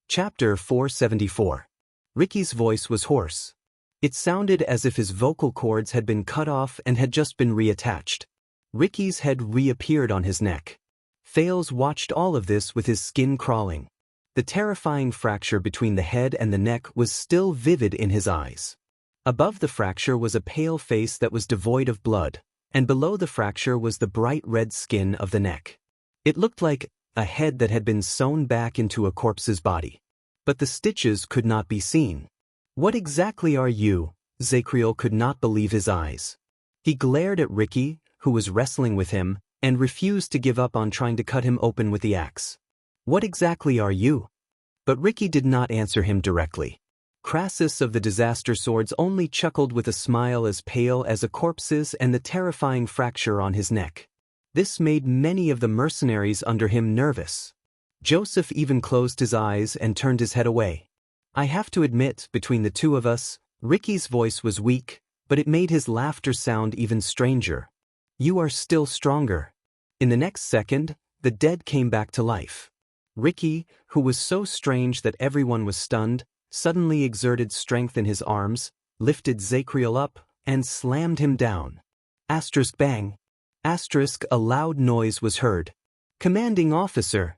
Chapter 474. Ricky's voice was hoarse. It sounded as if his vocal cords had been cut off and had just been reattached. Ricky's head reappeared on his neck. Thales watched all of this with his skin crawling. The terrifying fracture between the head and the neck was still vivid in his eyes. Above the fracture was a pale face that was devoid of blood, and below the fracture was the bright red skin of the neck. It looked like a head that had been sewn back into a corpse's body. But the stitches could not be seen. What exactly are you? Zacriel could not believe his eyes. He glared at Ricky, who was wrestling with him, and refused to give up on trying to cut him open with the axe. What exactly are you? But Ricky did not answer him directly. Crassus of the disaster swords only chuckled with a smile as pale as a corpse's and the terrifying fracture on his neck. This made many of the mercenaries under him nervous. Joseph even closed his eyes and turned his head away. I have to admit, between the two of us, Ricky's voice was weak, but it made his laughter sound even stranger. You are still stronger. In the next second, the dead came back to life. Ricky, who was so strange that everyone was stunned, suddenly exerted strength in his arms, lifted Zacriel up, and slammed him down. Asterisk bang. Asterisk, a loud noise was heard. Commanding officer.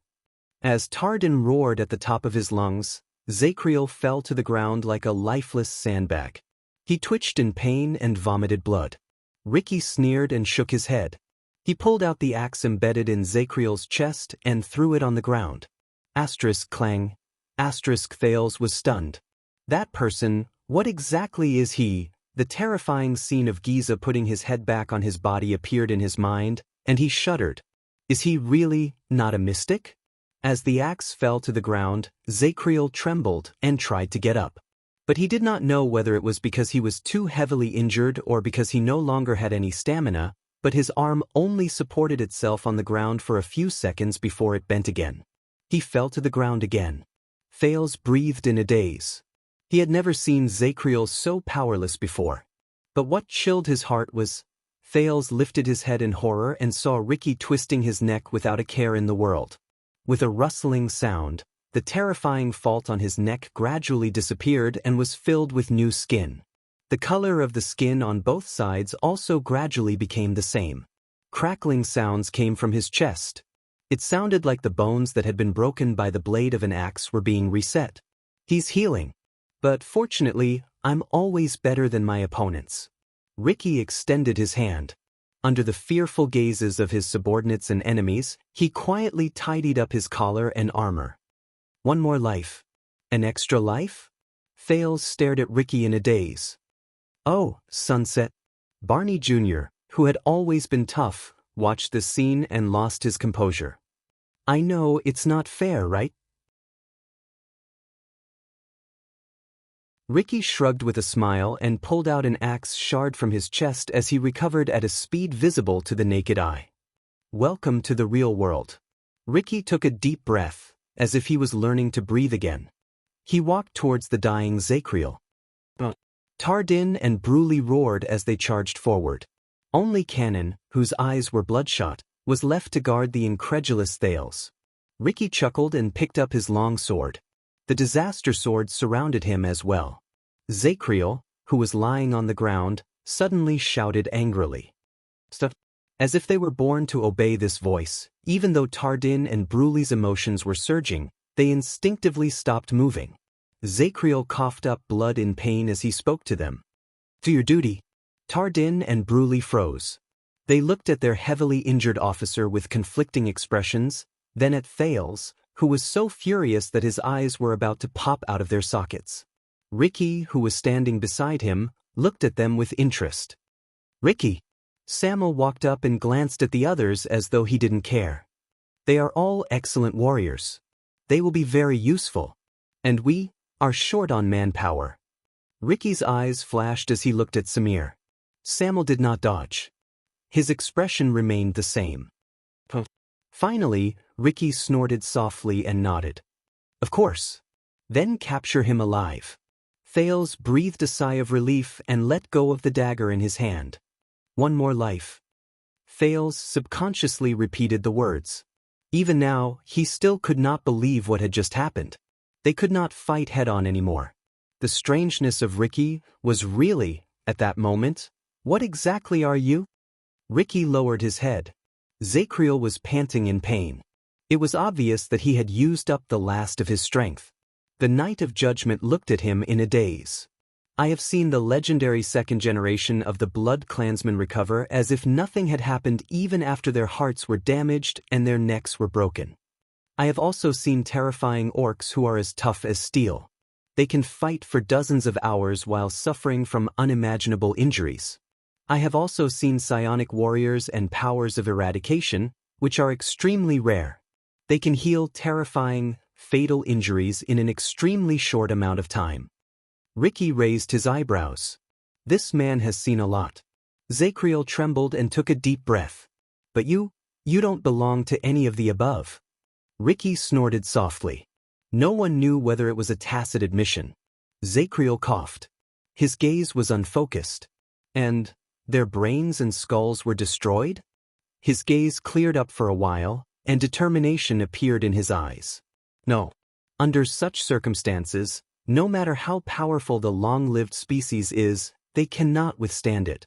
As Tardan roared at the top of his lungs, Zacriel fell to the ground like a lifeless sandbag. He twitched in pain and vomited blood. Ricky sneered and shook his head. He pulled out the axe embedded in Zacriel's chest and threw it on the ground. Asterisk clang. Asterisk Thales was stunned. That person, what exactly is he? The terrifying scene of Giza putting his head back on his body appeared in his mind, and he shuddered. Is he really not a mystic? As the axe fell to the ground, Zacriel trembled and tried to get up. But he did not know whether it was because he was too heavily injured or because he no longer had any stamina, but his arm only supported itself on the ground for a few seconds before it bent again. He fell to the ground again. Thales breathed in a daze. He had never seen Zacriel so powerless before. But what chilled his heart was, Thales lifted his head in horror and saw Ricky twisting his neck without a care in the world. With a rustling sound, the terrifying fault on his neck gradually disappeared and was filled with new skin. The color of the skin on both sides also gradually became the same. Crackling sounds came from his chest. It sounded like the bones that had been broken by the blade of an axe were being reset. He's healing. But fortunately, I'm always better than my opponents. Ricky extended his hand. Under the fearful gazes of his subordinates and enemies, he quietly tidied up his collar and armor. One more life. An extra life? Thales stared at Ricky in a daze. Oh, sunset. Barney Jr., who had always been tough, watched this scene and lost his composure. I know it's not fair, right? Ricky shrugged with a smile and pulled out an axe shard from his chest as he recovered at a speed visible to the naked eye. Welcome to the real world. Ricky took a deep breath, as if he was learning to breathe again. He walked towards the dying Zacriel. Tardin and Bruley roared as they charged forward. Only Cannon, whose eyes were bloodshot, was left to guard the incredulous Thales. Ricky chuckled and picked up his long sword. The disaster sword surrounded him as well. Zacriel, who was lying on the ground, suddenly shouted angrily. Stuff. As if they were born to obey this voice, even though Tardin and Bruley's emotions were surging, they instinctively stopped moving. Zacriel coughed up blood in pain as he spoke to them. Do your duty. Tardin and Bruley froze. They looked at their heavily injured officer with conflicting expressions, then at Thales, who was so furious that his eyes were about to pop out of their sockets. Ricky, who was standing beside him, looked at them with interest. Ricky. Samuel walked up and glanced at the others as though he didn't care. They are all excellent warriors. They will be very useful. And we are short on manpower. Ricky's eyes flashed as he looked at Samir. Samuel did not dodge. His expression remained the same. Finally, Ricky snorted softly and nodded. Of course. Then capture him alive. Thales breathed a sigh of relief and let go of the dagger in his hand. One more life. Thales subconsciously repeated the words. Even now, he still could not believe what had just happened. They could not fight head-on anymore. The strangeness of Ricky was really, at that moment, what exactly are you? Ricky lowered his head. Zacriel was panting in pain. It was obvious that he had used up the last of his strength. The Knight of Judgment looked at him in a daze. I have seen the legendary second generation of the Blood Clansmen recover as if nothing had happened even after their hearts were damaged and their necks were broken. I have also seen terrifying orcs who are as tough as steel. They can fight for dozens of hours while suffering from unimaginable injuries. I have also seen psionic warriors and powers of eradication, which are extremely rare. They can heal terrifying, fatal injuries in an extremely short amount of time. Ricky raised his eyebrows. This man has seen a lot. Zacriel trembled and took a deep breath. But you don't belong to any of the above. Ricky snorted softly. No one knew whether it was a tacit admission. Zacriel coughed. His gaze was unfocused. And their brains and skulls were destroyed? His gaze cleared up for a while, and determination appeared in his eyes. No. Under such circumstances, no matter how powerful the long-lived species is, they cannot withstand it.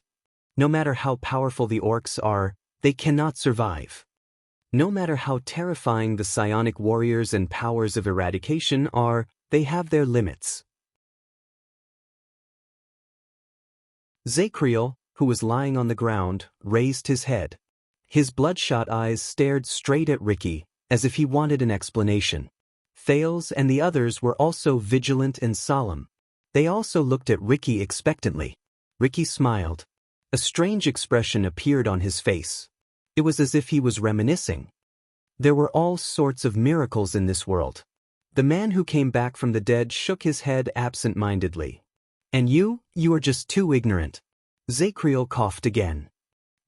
No matter how powerful the orcs are, they cannot survive. No matter how terrifying the psionic warriors and powers of eradication are, they have their limits. Zacriel, who was lying on the ground, raised his head. His bloodshot eyes stared straight at Ricky, as if he wanted an explanation. Thales and the others were also vigilant and solemn. They also looked at Ricky expectantly. Ricky smiled. A strange expression appeared on his face. It was as if he was reminiscing. There were all sorts of miracles in this world. The man who came back from the dead shook his head absent-mindedly. And you are just too ignorant. Zacriel coughed again.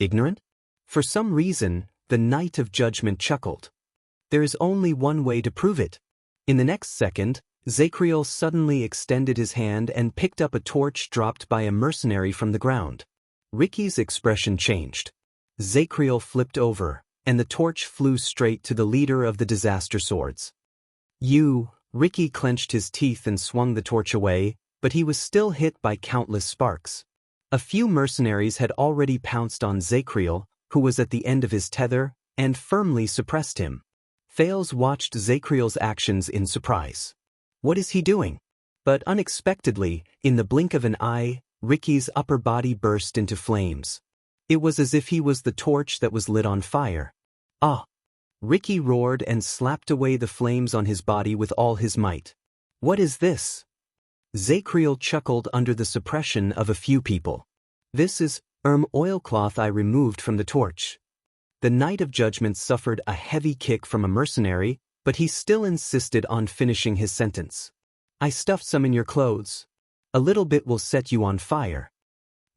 Ignorant? For some reason, the Knight of Judgment chuckled. There is only one way to prove it. In the next second, Zacriel suddenly extended his hand and picked up a torch dropped by a mercenary from the ground. Ricky's expression changed. Zacriel flipped over, and the torch flew straight to the leader of the disaster swords. Ricky clenched his teeth and swung the torch away, but he was still hit by countless sparks. A few mercenaries had already pounced on Zacriel, who was at the end of his tether, and firmly suppressed him. Thales watched Zacriel's actions in surprise. What is he doing? But unexpectedly, in the blink of an eye, Ricky's upper body burst into flames. It was as if he was the torch that was lit on fire. Ah! Ricky roared and slapped away the flames on his body with all his might. What is this? Zacriel chuckled under the suppression of a few people. This is oilcloth I removed from the torch. The Knight of Judgment suffered a heavy kick from a mercenary, but he still insisted on finishing his sentence. I stuffed some in your clothes. A little bit will set you on fire.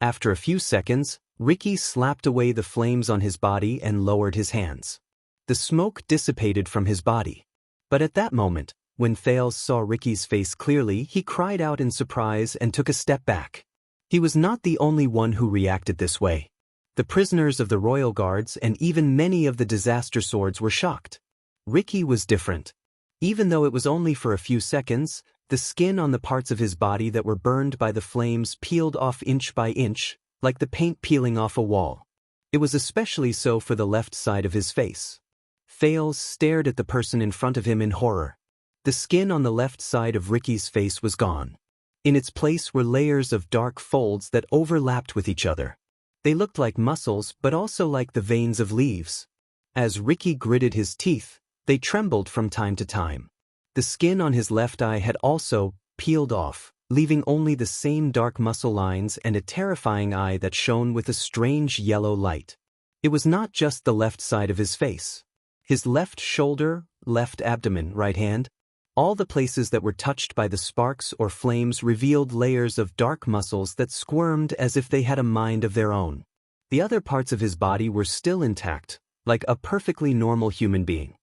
After a few seconds, Ricky slapped away the flames on his body and lowered his hands. The smoke dissipated from his body. But at that moment, when Thales saw Ricky's face clearly, he cried out in surprise and took a step back. He was not the only one who reacted this way. The prisoners of the royal guards and even many of the disaster swords were shocked. Ricky was different. Even though it was only for a few seconds, the skin on the parts of his body that were burned by the flames peeled off inch by inch, like the paint peeling off a wall. It was especially so for the left side of his face. Thales stared at the person in front of him in horror. The skin on the left side of Ricky's face was gone. In its place were layers of dark folds that overlapped with each other. They looked like muscles but also like the veins of leaves. As Ricky gritted his teeth, they trembled from time to time. The skin on his left eye had also peeled off, leaving only the same dark muscle lines and a terrifying eye that shone with a strange yellow light. It was not just the left side of his face. His left shoulder, left abdomen, right hand, all the places that were touched by the sparks or flames revealed layers of dark muscles that squirmed as if they had a mind of their own. The other parts of his body were still intact, like a perfectly normal human being.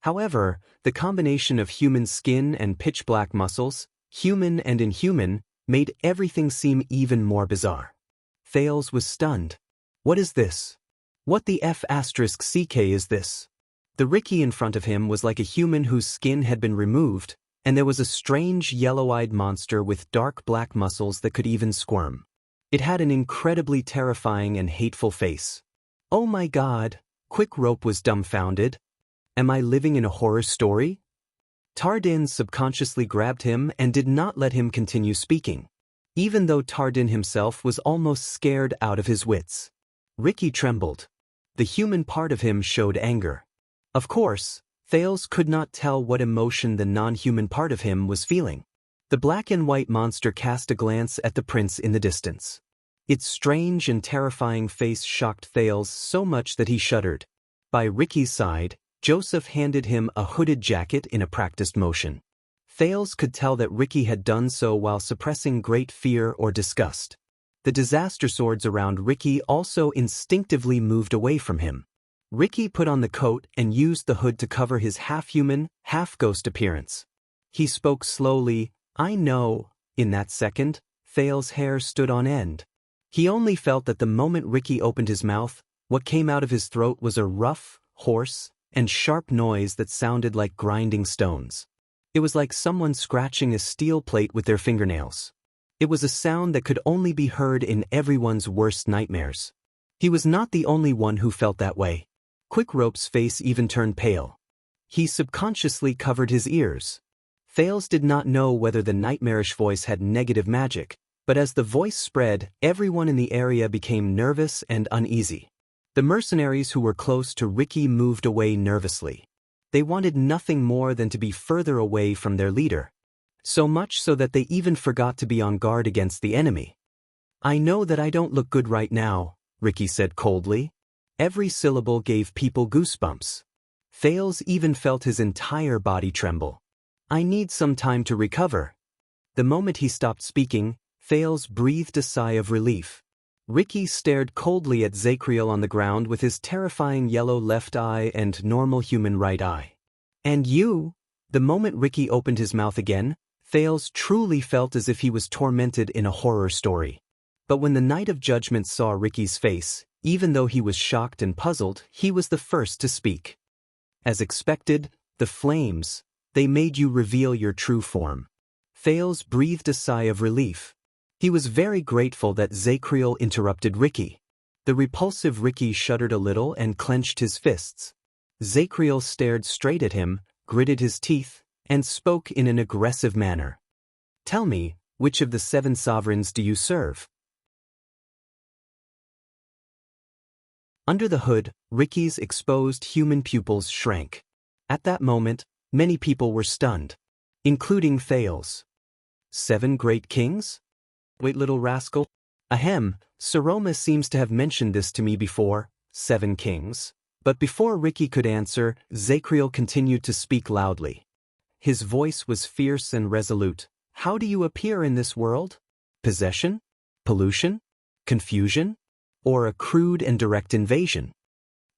However, the combination of human skin and pitch-black muscles, human and inhuman, made everything seem even more bizarre. Thales was stunned. What is this? What the F***ck is this? The Ricky in front of him was like a human whose skin had been removed, and there was a strange yellow-eyed monster with dark black muscles that could even squirm. It had an incredibly terrifying and hateful face. Oh my God, Quick Rope was dumbfounded. Am I living in a horror story? Tardin subconsciously grabbed him and did not let him continue speaking, even though Tardin himself was almost scared out of his wits. Ricky trembled. The human part of him showed anger. Of course, Thales could not tell what emotion the non-human part of him was feeling. The black and white monster cast a glance at the prince in the distance. Its strange and terrifying face shocked Thales so much that he shuddered. By Ricky's side, Joseph handed him a hooded jacket in a practiced motion. Thales could tell that Ricky had done so while suppressing great fear or disgust. The disaster swords around Ricky also instinctively moved away from him. Ricky put on the coat and used the hood to cover his half-human, half-ghost appearance. He spoke slowly. I know. In that second, Thales' hair stood on end. He only felt that the moment Ricky opened his mouth, what came out of his throat was a rough, hoarse, and sharp noise that sounded like grinding stones. It was like someone scratching a steel plate with their fingernails. It was a sound that could only be heard in everyone's worst nightmares. He was not the only one who felt that way. Quick Rope's face even turned pale. He subconsciously covered his ears. Thales did not know whether the nightmarish voice had negative magic, but as the voice spread, everyone in the area became nervous and uneasy. The mercenaries who were close to Ricky moved away nervously. They wanted nothing more than to be further away from their leader. So much so that they even forgot to be on guard against the enemy. I know that I don't look good right now, Ricky said coldly. Every syllable gave people goosebumps. Thales even felt his entire body tremble. I need some time to recover. The moment he stopped speaking, Thales breathed a sigh of relief. Ricky stared coldly at Zacriel on the ground with his terrifying yellow left eye and normal human right eye. And you? The moment Ricky opened his mouth again, Thales truly felt as if he was tormented in a horror story. But when the Knight of Judgment saw Ricky's face, even though he was shocked and puzzled, he was the first to speak. As expected, the flames, they made you reveal your true form. Thales breathed a sigh of relief. He was very grateful that Zacriel interrupted Ricky. The repulsive Ricky shuddered a little and clenched his fists. Zacriel stared straight at him, gritted his teeth, and spoke in an aggressive manner. Tell me, which of the 7 sovereigns do you serve? Under the hood, Ricky's exposed human pupils shrank. At that moment, many people were stunned, including Thales. 7 great kings? Wait, little rascal. Ahem, Saroma seems to have mentioned this to me before, 7 kings. But before Ricky could answer, Zacriel continued to speak loudly. His voice was fierce and resolute. How do you appear in this world? Possession? Pollution? Confusion? Or a crude and direct invasion?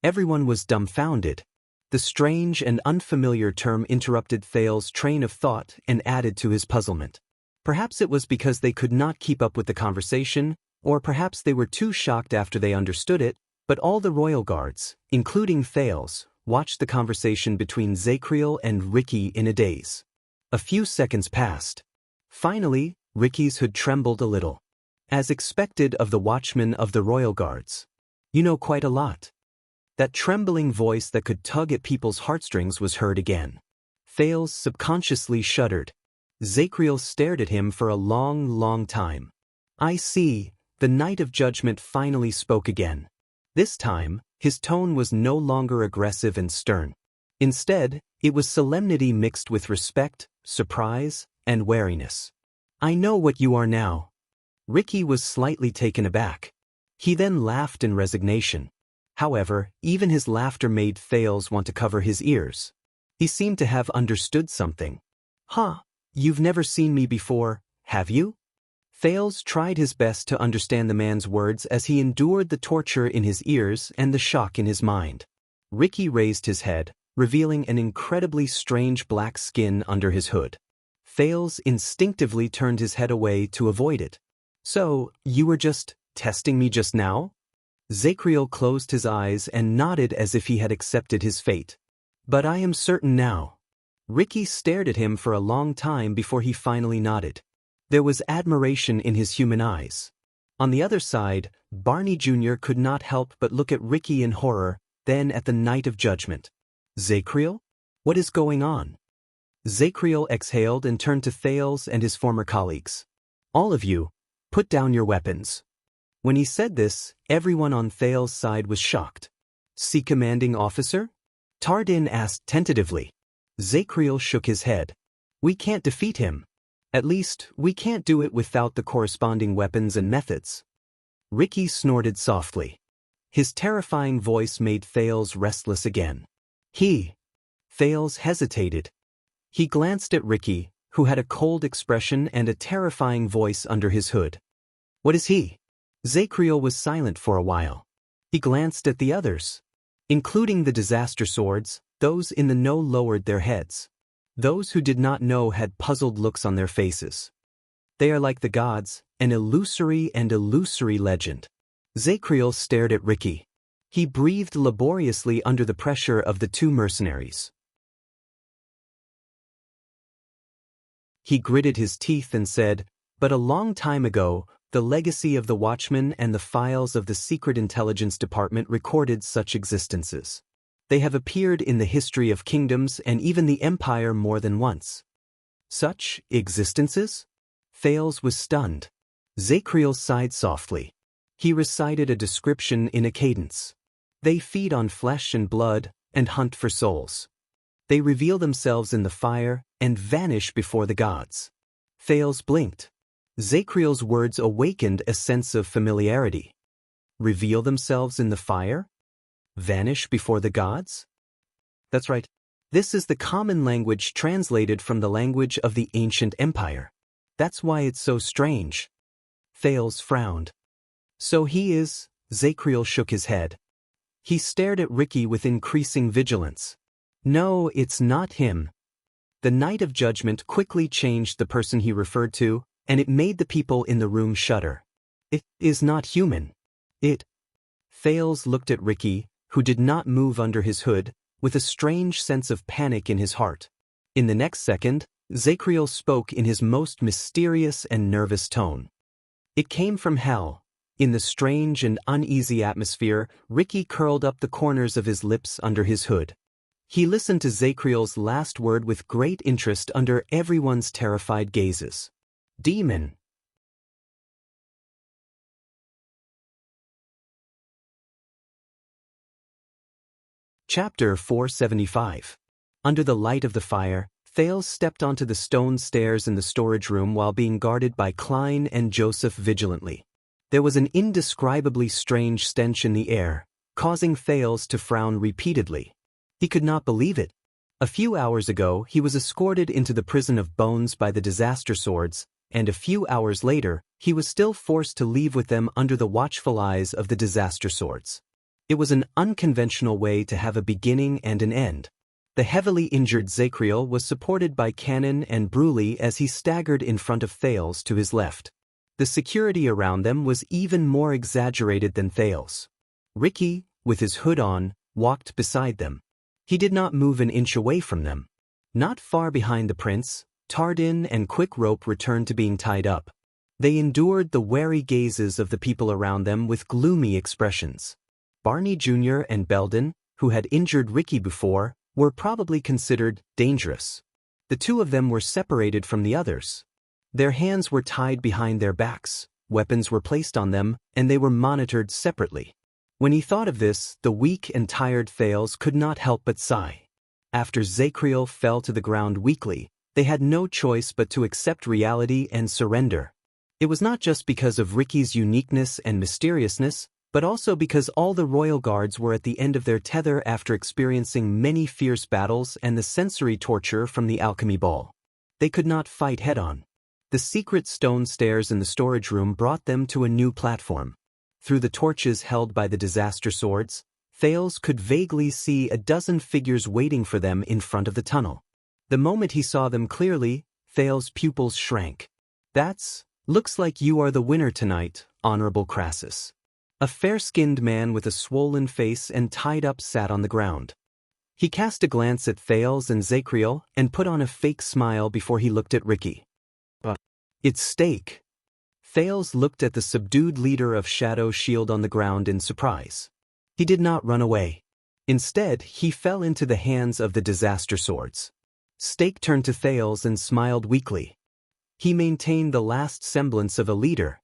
Everyone was dumbfounded. The strange and unfamiliar term interrupted Thales's train of thought and added to his puzzlement. Perhaps it was because they could not keep up with the conversation, or perhaps they were too shocked after they understood it, but all the royal guards, including Thales, watched the conversation between Zacriel and Ricky in a daze. A few seconds passed. Finally, Ricky's hood trembled a little. As expected of the watchman of the royal guards. You know quite a lot. That trembling voice that could tug at people's heartstrings was heard again. Thales subconsciously shuddered. Zacriel stared at him for a long time. I see, the Knight of Judgment finally spoke again. This time, his tone was no longer aggressive and stern. Instead, it was solemnity mixed with respect, surprise, and wariness. I know what you are now. Ricky was slightly taken aback. He then laughed in resignation. However, even his laughter made Thales want to cover his ears. He seemed to have understood something. Huh, you've never seen me before, have you? Thales tried his best to understand the man's words as he endured the torture in his ears and the shock in his mind. Ricky raised his head, revealing an incredibly strange black skin under his hood. Thales instinctively turned his head away to avoid it. So, you were just testing me just now? Zacriel closed his eyes and nodded as if he had accepted his fate. But I am certain now. Ricky stared at him for a long time before he finally nodded. There was admiration in his human eyes. On the other side, Barney Jr. could not help but look at Ricky in horror, then at the Knight of Judgment. Zacriel? What is going on? Zacriel exhaled and turned to Thales and his former colleagues. All of you, put down your weapons. When he said this, everyone on Thales' side was shocked. Sea commanding officer? Tardin asked tentatively. Zacriel shook his head. We can't defeat him. At least, we can't do it without the corresponding weapons and methods. Ricky snorted softly. His terrifying voice made Thales restless again. Thales hesitated. He glanced at Ricky, who had a cold expression and a terrifying voice under his hood. What is he? Zacriel was silent for a while. He glanced at the others. Including the disaster swords, those in the know lowered their heads. Those who did not know had puzzled looks on their faces. They are like the gods, an illusory legend. Zacriel stared at Ricky. He breathed laboriously under the pressure of the 2 mercenaries. He gritted his teeth and said, but a long time ago, the legacy of the Watchmen and the files of the Secret Intelligence Department recorded such existences. They have appeared in the history of kingdoms and even the Empire more than once. Such existences? Thales was stunned. Zacriel sighed softly. He recited a description in a cadence. They feed on flesh and blood and hunt for souls. They reveal themselves in the fire and vanish before the gods. Thales blinked. Zacriel's words awakened a sense of familiarity. Reveal themselves in the fire? Vanish before the gods? That's right. This is the common language translated from the language of the ancient empire. That's why it's so strange. Thales frowned. So he is, Zacriel shook his head. He stared at Ricky with increasing vigilance. No, it's not him. The Knight of Judgment quickly changed the person he referred to, and it made the people in the room shudder. It is not human. Thales looked at Ricky, who did not move under his hood, with a strange sense of panic in his heart. In the next second, Zacriel spoke in his most mysterious and nervous tone. It came from hell. In the strange and uneasy atmosphere, Ricky curled up the corners of his lips under his hood. He listened to Zacriel's last word with great interest under everyone's terrified gazes. Demon. Chapter 475. Under the light of the fire, Thales stepped onto the stone stairs in the storage room while being guarded by Klein and Joseph vigilantly. There was an indescribably strange stench in the air, causing Thales to frown repeatedly. He could not believe it. A few hours ago he was escorted into the prison of bones by the disaster swords, and a few hours later he was still forced to leave with them under the watchful eyes of the disaster swords. It was an unconventional way to have a beginning and an end. The heavily injured Zacriel was supported by Cannon and Bruley as he staggered in front of Thales to his left. The security around them was even more exaggerated than Thales. Ricky, with his hood on, walked beside them. He did not move an inch away from them. Not far behind the prince, Tardin and Quick Rope returned to being tied up. They endured the wary gazes of the people around them with gloomy expressions. Barney Jr. and Belden, who had injured Ricky before, were probably considered dangerous. The two of them were separated from the others. Their hands were tied behind their backs, weapons were placed on them, and they were monitored separately. When he thought of this, the weak and tired Thales could not help but sigh. After Zacriel fell to the ground weakly, they had no choice but to accept reality and surrender. It was not just because of Ricky's uniqueness and mysteriousness, but also because all the royal guards were at the end of their tether after experiencing many fierce battles and the sensory torture from the alchemy ball. They could not fight head-on. The secret stone stairs in the storage room brought them to a new platform. Through the torches held by the disaster swords, Thales could vaguely see a dozen figures waiting for them in front of the tunnel. The moment he saw them clearly, Thales' pupils shrank. Looks like you are the winner tonight, Honorable Crassus. A fair-skinned man with a swollen face and tied up sat on the ground. He cast a glance at Thales and Zacriel and put on a fake smile before he looked at Ricky. It's Stake. Thales looked at the subdued leader of Shadow Shield on the ground in surprise. He did not run away. Instead, he fell into the hands of the disaster swords. Stake turned to Thales and smiled weakly. He maintained the last semblance of a leader.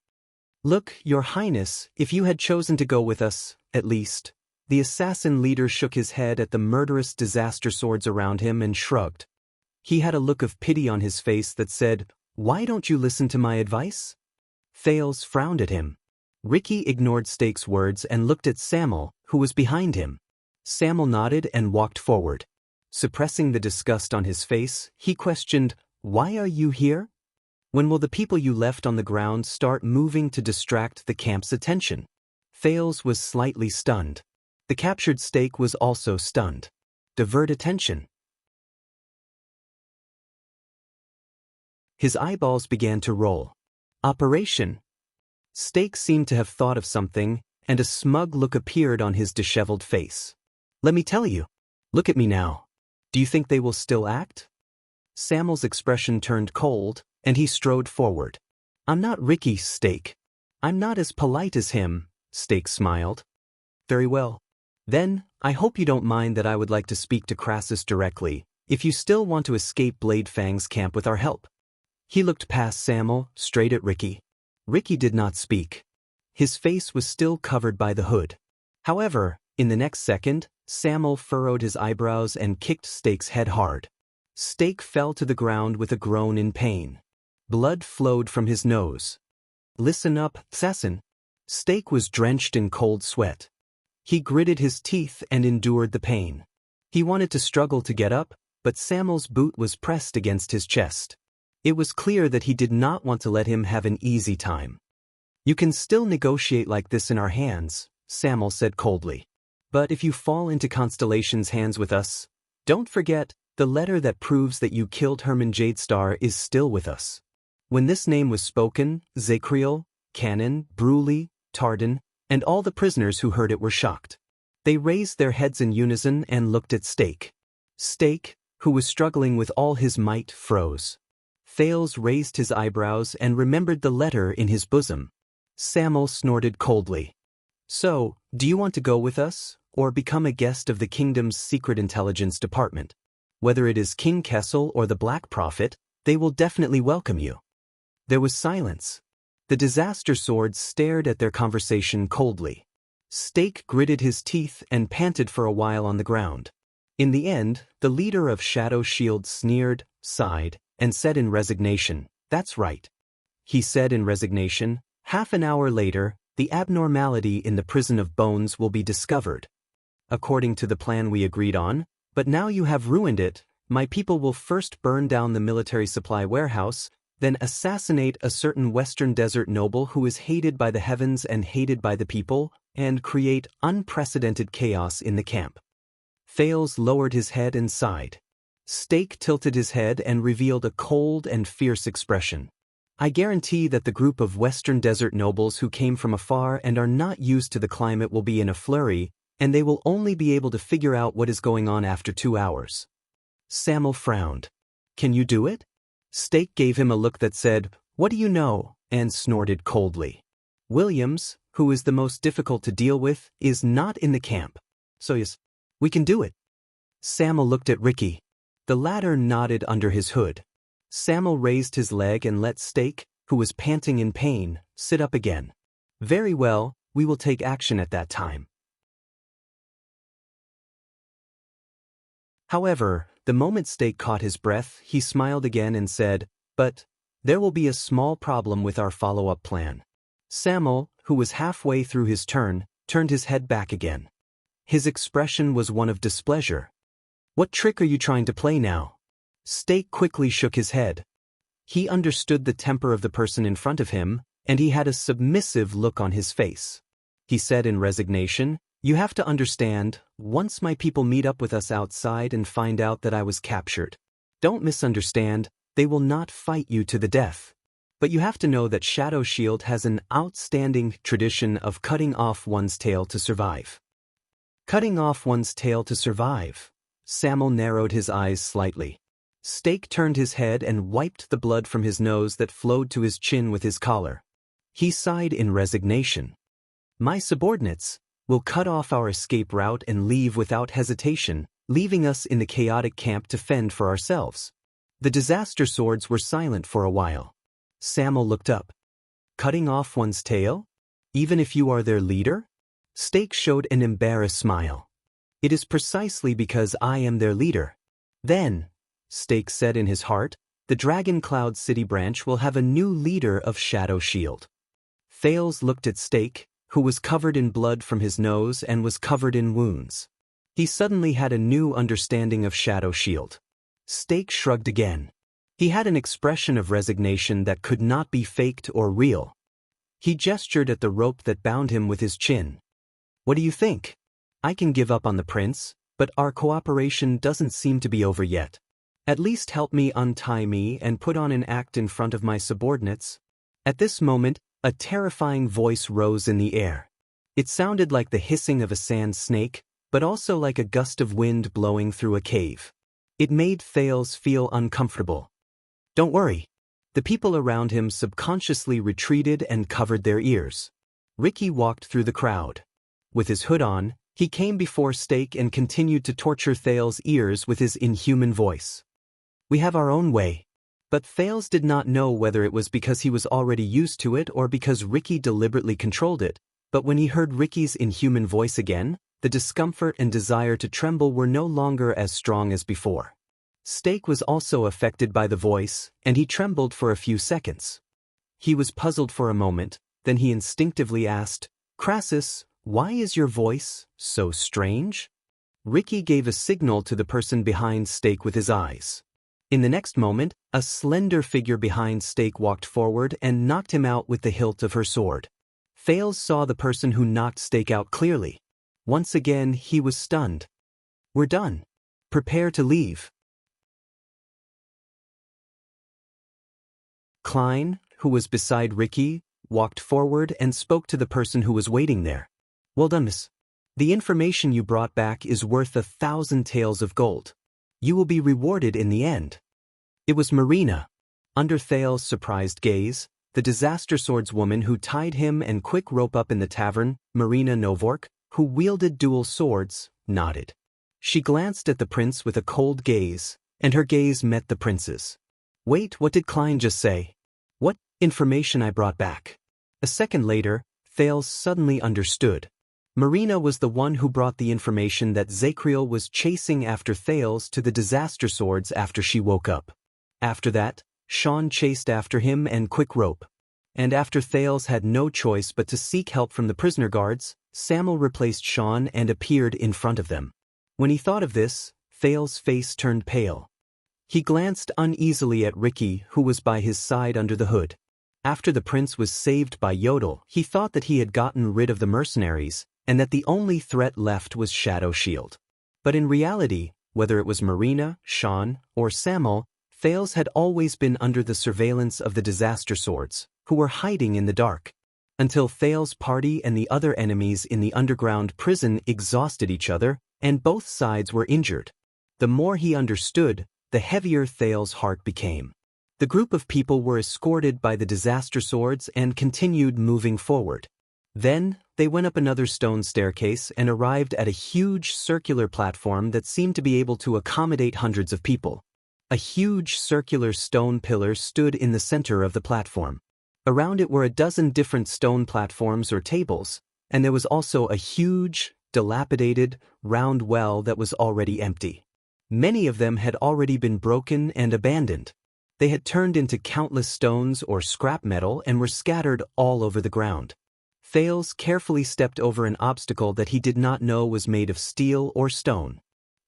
Look, Your Highness, if you had chosen to go with us, at least. The assassin leader shook his head at the murderous disaster swords around him and shrugged. He had a look of pity on his face that said, "Why don't you listen to my advice?" Thales frowned at him. Ricky ignored Stake's words and looked at Samuel, who was behind him. Samuel nodded and walked forward. Suppressing the disgust on his face, he questioned, "Why are you here? When will the people you left on the ground start moving to distract the camp's attention?" Thales was slightly stunned. The captured Stake was also stunned. Divert attention. His eyeballs began to roll. Operation. Stake seemed to have thought of something, and a smug look appeared on his disheveled face. "Let me tell you. Look at me now. Do you think they will still act?" Samuel's expression turned cold, and he strode forward. "I'm not Ricky, Stake. I'm not as polite as him," Stake smiled. "Very well. Then, I hope you don't mind that I would like to speak to Crassus directly, if you still want to escape Blade Fang's camp with our help." He looked past Samuel, straight at Ricky. Ricky did not speak. His face was still covered by the hood. However, in the next second, Samuel furrowed his eyebrows and kicked Stake's head hard. Stake fell to the ground with a groan in pain. Blood flowed from his nose. "Listen up, assassin." Stake was drenched in cold sweat. He gritted his teeth and endured the pain. He wanted to struggle to get up, but Samuel's boot was pressed against his chest. It was clear that he did not want to let him have an easy time. "You can still negotiate like this in our hands," Samuel said coldly. "But if you fall into Constellation's hands with us, don't forget, the letter that proves that you killed Herman Jadestar is still with us." When this name was spoken, Zacriel, Cannon, Bruley, Tardin, and all the prisoners who heard it were shocked. They raised their heads in unison and looked at Stake. Stake, who was struggling with all his might, froze. Thales raised his eyebrows and remembered the letter in his bosom. Samuel snorted coldly. "So, do you want to go with us, or become a guest of the kingdom's secret intelligence department? Whether it is King Kessel or the Black Prophet, they will definitely welcome you." There was silence. The disaster swords stared at their conversation coldly. Stake gritted his teeth and panted for a while on the ground. In the end, the leader of Shadow Shield sneered, sighed, and said in resignation, "That's right." He said in resignation, Half an hour later, the abnormality in the prison of bones will be discovered. According to the plan we agreed on, but now you have ruined it. My people will first burn down the military supply warehouse, then assassinate a certain Western Desert noble who is hated by the heavens and hated by the people, and create unprecedented chaos in the camp. Thales lowered his head and sighed. Stake tilted his head and revealed a cold and fierce expression. I guarantee that the group of Western Desert nobles who came from afar and are not used to the climate will be in a flurry, and they will only be able to figure out what is going on after 2 hours. Samuel frowned. Can you do it? Stake gave him a look that said, what do you know, and snorted coldly. Williams, who is the most difficult to deal with, is not in the camp. So yes, we can do it. Samuel looked at Ricky. The latter nodded under his hood. Samuel raised his leg and let Stake, who was panting in pain, sit up again. Very well, we will take action at that time. However, the moment Stake caught his breath, he smiled again and said, but there will be a small problem with our follow-up plan. Samuel, who was halfway through his turn, turned his head back again. His expression was one of displeasure. What trick are you trying to play now? Stake quickly shook his head. He understood the temper of the person in front of him, and he had a submissive look on his face. He said in resignation, you have to understand, once my people meet up with us outside and find out that I was captured. Don't misunderstand, they will not fight you to the death. But you have to know that Shadow Shield has an outstanding tradition of cutting off one's tail to survive. Cutting off one's tail to survive. Samuel narrowed his eyes slightly. Stake turned his head and wiped the blood from his nose that flowed to his chin with his collar. He sighed in resignation. My subordinates will cut off our escape route and leave without hesitation, leaving us in the chaotic camp to fend for ourselves. The disaster swords were silent for a while. Samuel looked up. Cutting off one's tail? Even if you are their leader? Stake showed an embarrassed smile. It is precisely because I am their leader. Then, Stake said in his heart, the Dragon Cloud City branch will have a new leader of Shadow Shield. Thales looked at Stake, who was covered in blood from his nose and was covered in wounds. He suddenly had a new understanding of Shadow Shield. Stake shrugged again. He had an expression of resignation that could not be faked or real. He gestured at the rope that bound him with his chin. What do you think? I can give up on the prince, but our cooperation doesn't seem to be over yet. At least help me untie me and put on an act in front of my subordinates. At this moment, a terrifying voice rose in the air. It sounded like the hissing of a sand snake, but also like a gust of wind blowing through a cave. It made Thales feel uncomfortable. Don't worry. The people around him subconsciously retreated and covered their ears. Ricky walked through the crowd. With his hood on, he came before Stake and continued to torture Thales' ears with his inhuman voice. We have our own way. But Thales did not know whether it was because he was already used to it or because Ricky deliberately controlled it, but when he heard Ricky's inhuman voice again, the discomfort and desire to tremble were no longer as strong as before. Stake was also affected by the voice, and he trembled for a few seconds. He was puzzled for a moment, then he instinctively asked, Crassus, why is your voice so strange? Ricky gave a signal to the person behind Stake with his eyes. In the next moment, a slender figure behind Stake walked forward and knocked him out with the hilt of her sword. Thales saw the person who knocked Stake out clearly. Once again, he was stunned. We're done. Prepare to leave. Klein, who was beside Ricky, walked forward and spoke to the person who was waiting there. Well done, miss. The information you brought back is worth 1,000 taels of gold. You will be rewarded in the end. It was Marina. Under Thales' surprised gaze, the disaster swordswoman who tied him and quick rope up in the tavern, Marina Novork, who wielded dual swords, nodded. She glanced at the prince with a cold gaze, and her gaze met the prince's. Wait, what did Klein just say? What information I brought back? A second later, Thales suddenly understood. Marina was the one who brought the information that Zacriel was chasing after Thales to the disaster swords after she woke up. After that, Sean chased after him and quick rope. And after Thales had no choice but to seek help from the prisoner guards, Samuel replaced Sean and appeared in front of them. When he thought of this, Thales' face turned pale. He glanced uneasily at Ricky, who was by his side under the hood. After the prince was saved by Yodel, he thought that he had gotten rid of the mercenaries, and that the only threat left was Shadow Shield. But in reality, whether it was Marina, Sean, or Samuel, Thales had always been under the surveillance of the disaster swords, who were hiding in the dark. Until Thales' party and the other enemies in the underground prison exhausted each other, and both sides were injured. The more he understood, the heavier Thales' heart became. The group of people were escorted by the disaster swords and continued moving forward. Then, they went up another stone staircase and arrived at a huge circular platform that seemed to be able to accommodate hundreds of people. A huge circular stone pillar stood in the center of the platform. Around it were a dozen different stone platforms or tables, and there was also a huge, dilapidated, round well that was already empty. Many of them had already been broken and abandoned. They had turned into countless stones or scrap metal and were scattered all over the ground. Thales carefully stepped over an obstacle that he did not know was made of steel or stone.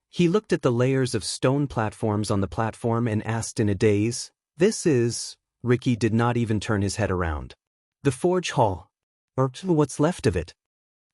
He looked at the layers of stone platforms on the platform and asked in a daze, "This is..." Ricky did not even turn his head around. "The Forge Hall. Or what's left of it."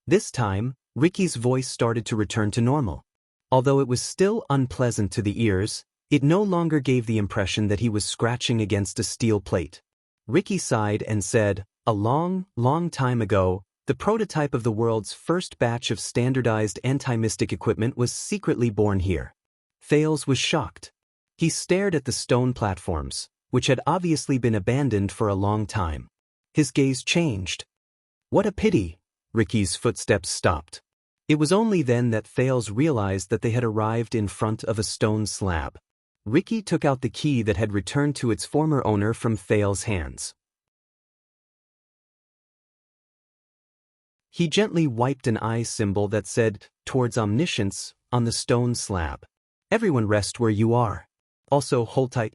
This time, Ricky's voice started to return to normal. Although it was still unpleasant to the ears, it no longer gave the impression that he was scratching against a steel plate. Ricky sighed and said, "A long, long time ago, the prototype of the world's first batch of standardized anti-mystic equipment was secretly born here." Thales was shocked. He stared at the stone platforms, which had obviously been abandoned for a long time. His gaze changed. "What a pity." Ricky's footsteps stopped. It was only then that Thales realized that they had arrived in front of a stone slab. Ricky took out the key that had returned to its former owner from Thales' hands. He gently wiped an eye symbol that said, "Towards Omniscience," on the stone slab. "Everyone rest where you are. Also hold tight,"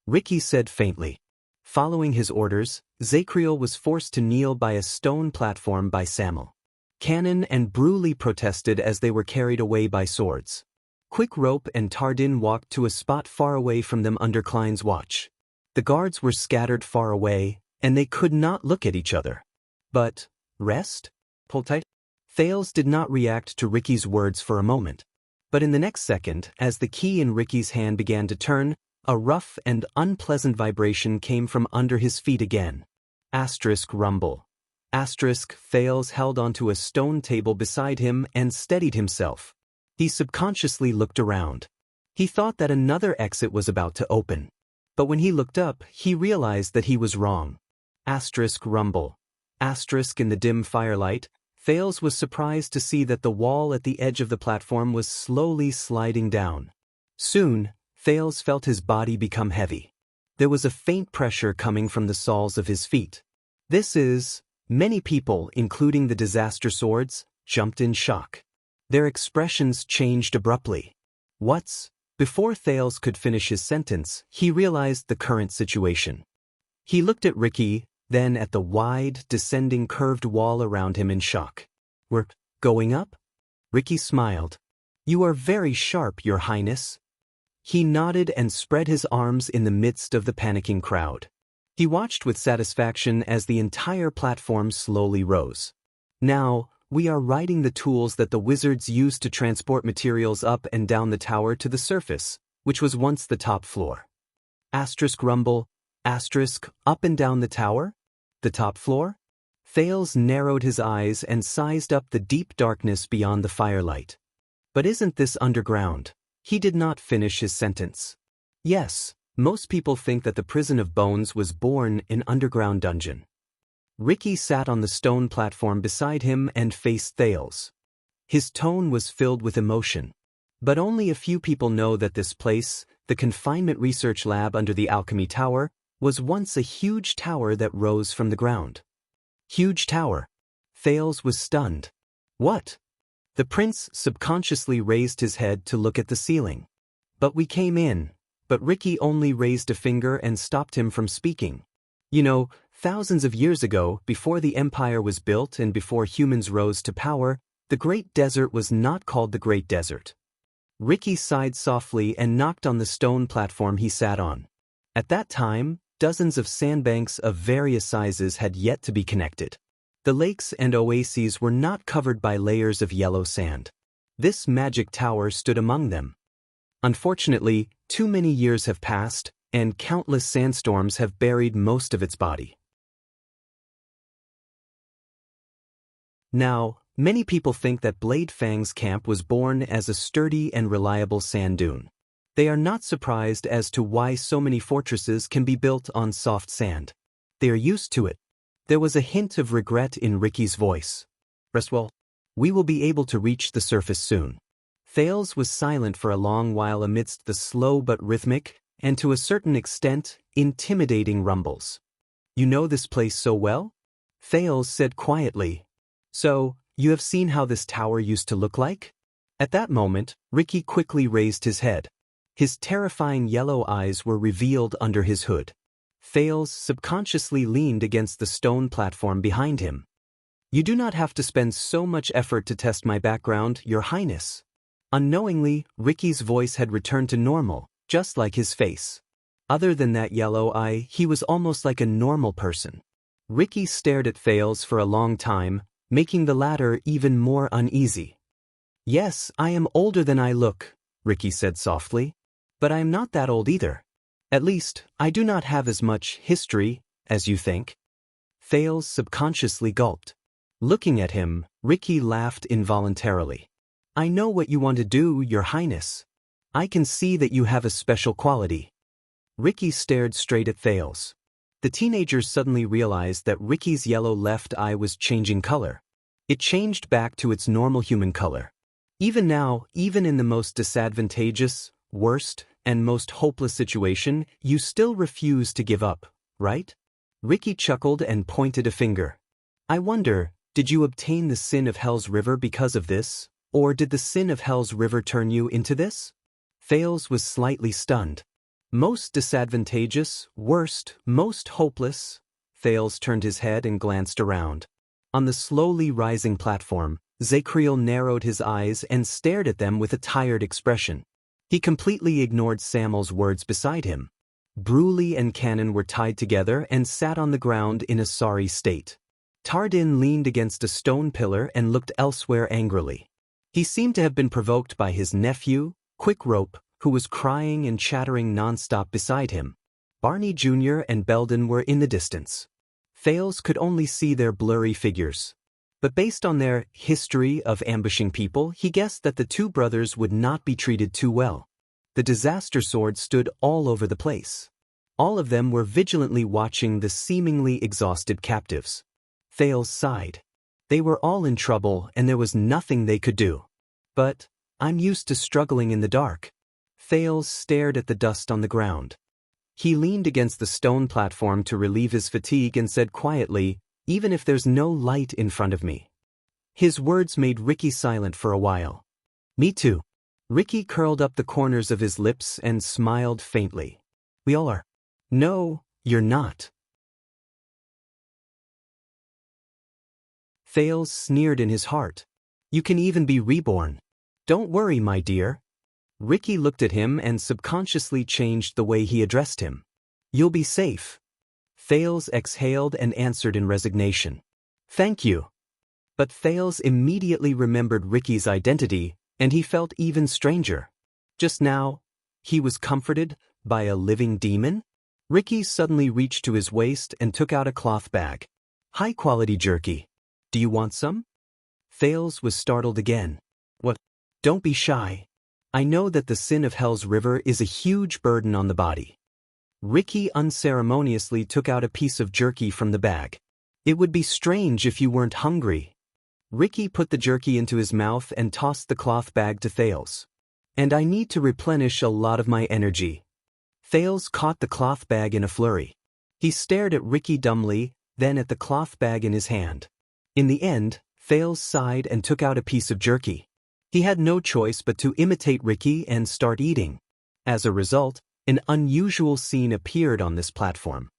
Ricky said faintly. Following his orders, Zacriel was forced to kneel by a stone platform by Samuel. Cannon and Bruley protested as they were carried away by swords. Quick Rope and Tardin walked to a spot far away from them under Klein's watch. The guards were scattered far away, and they could not look at each other. But, rest? Pull tight? Thales did not react to Ricky's words for a moment. But in the next second, as the key in Ricky's hand began to turn, a rough and unpleasant vibration came from under his feet again. Asterisk rumble. Asterisk Thales held onto a stone table beside him and steadied himself. He subconsciously looked around. He thought that another exit was about to open. But when he looked up, he realized that he was wrong. Asterisk rumble. Asterisk in the dim firelight, Thales was surprised to see that the wall at the edge of the platform was slowly sliding down. Soon, Thales felt his body become heavy. There was a faint pressure coming from the soles of his feet. Many people, including the disaster swords, jumped in shock. Their expressions changed abruptly. Before Thales could finish his sentence, he realized the current situation. He looked at Ricky, then at the wide, descending curved wall around him in shock. "We're going up?" Ricky smiled. "You are very sharp, Your Highness." He nodded and spread his arms in the midst of the panicking crowd. He watched with satisfaction as the entire platform slowly rose. "Now, we are riding the tools that the wizards used to transport materials up and down the tower to the surface, which was once the top floor." Asterisk rumble, asterisk up and down the tower? The top floor? Thales narrowed his eyes and sized up the deep darkness beyond the firelight. "But isn't this underground?" He did not finish his sentence. "Yes. Most people think that the Prison of Bones was born in underground dungeon." Ricky sat on the stone platform beside him and faced Thales. His tone was filled with emotion. "But only a few people know that this place, the confinement research lab under the Alchemy Tower, was once a huge tower that rose from the ground." Huge tower. Thales was stunned. "What?" The prince subconsciously raised his head to look at the ceiling. "But we came in." But Ricky only raised a finger and stopped him from speaking. "You know, Thousands of years ago, before the empire was built and before humans rose to power, the Great Desert was not called the Great Desert. Ricky sighed softly and knocked on the stone platform he sat on. At that time, dozens of sandbanks of various sizes had yet to be connected. The lakes and oases were not covered by layers of yellow sand. This magic tower stood among them. Unfortunately, too many years have passed, and countless sandstorms have buried most of its body. Now, many people think that Blade Fang's camp was born as a sturdy and reliable sand dune. They are not surprised as to why so many fortresses can be built on soft sand. They are used to it. There was a hint of regret in Ricky's voice. Rest well. We will be able to reach the surface soon. Thales was silent for a long while amidst the slow but rhythmic, and to a certain extent, intimidating rumbles. You know this place so well? Thales said quietly. So, you have seen how this tower used to look like? At that moment, Ricky quickly raised his head. His terrifying yellow eyes were revealed under his hood. Thales subconsciously leaned against the stone platform behind him. You do not have to spend so much effort to test my background, Your Highness. Unknowingly, Ricky's voice had returned to normal, just like his face. Other than that yellow eye, he was almost like a normal person. Ricky stared at Thales for a long time, making the latter even more uneasy. Yes, I am older than I look, Ricky said softly. But I am not that old either. At least, I do not have as much history as you think. Thales subconsciously gulped. Looking at him, Ricky laughed involuntarily. I know what you want to do, Your Highness. I can see that you have a special quality. Ricky stared straight at Thales. The teenagers suddenly realized that Ricky's yellow left eye was changing color. It changed back to its normal human color. Even now, even in the most disadvantageous, worst, and most hopeless situation, you still refuse to give up, right? Ricky chuckled and pointed a finger. I wonder, did you obtain the sin of Hell's River because of this, or did the sin of Hell's River turn you into this? Thales was slightly stunned. Most disadvantageous, worst, most hopeless. Thales turned his head and glanced around. On the slowly rising platform, Zacriel narrowed his eyes and stared at them with a tired expression. He completely ignored Samuel's words beside him. Bruley and Cannon were tied together and sat on the ground in a sorry state. Tardin leaned against a stone pillar and looked elsewhere angrily. He seemed to have been provoked by his nephew, Quick Rope, who was crying and chattering nonstop beside him. Barney Jr. and Belden were in the distance. Thales could only see their blurry figures. But based on their history of ambushing people, he guessed that the two brothers would not be treated too well. The disaster sword stood all over the place. All of them were vigilantly watching the seemingly exhausted captives. Thales sighed. They were all in trouble and there was nothing they could do. But, I'm used to struggling in the dark. Thales stared at the dust on the ground. He leaned against the stone platform to relieve his fatigue and said quietly, even if there's no light in front of me. His words made Ricky silent for a while. Me too. Ricky curled up the corners of his lips and smiled faintly. We all are. No, you're not. Thales sneered in his heart. You can even be reborn. Don't worry, my dear. Ricky looked at him and subconsciously changed the way he addressed him. You'll be safe. Thales exhaled and answered in resignation. Thank you. But Thales immediately remembered Ricky's identity, and he felt even stranger. Just now, he was comforted by a living demon? Ricky suddenly reached to his waist and took out a cloth bag. High-quality jerky. Do you want some? Thales was startled again. What? Don't be shy. I know that the sin of Hell's River is a huge burden on the body. Ricky unceremoniously took out a piece of jerky from the bag. It would be strange if you weren't hungry. Ricky put the jerky into his mouth and tossed the cloth bag to Thales. And I need to replenish a lot of my energy. Thales caught the cloth bag in a flurry. He stared at Ricky dumbly, then at the cloth bag in his hand. In the end, Thales sighed and took out a piece of jerky. He had no choice but to imitate Ricky and start eating. As a result, an unusual scene appeared on this platform.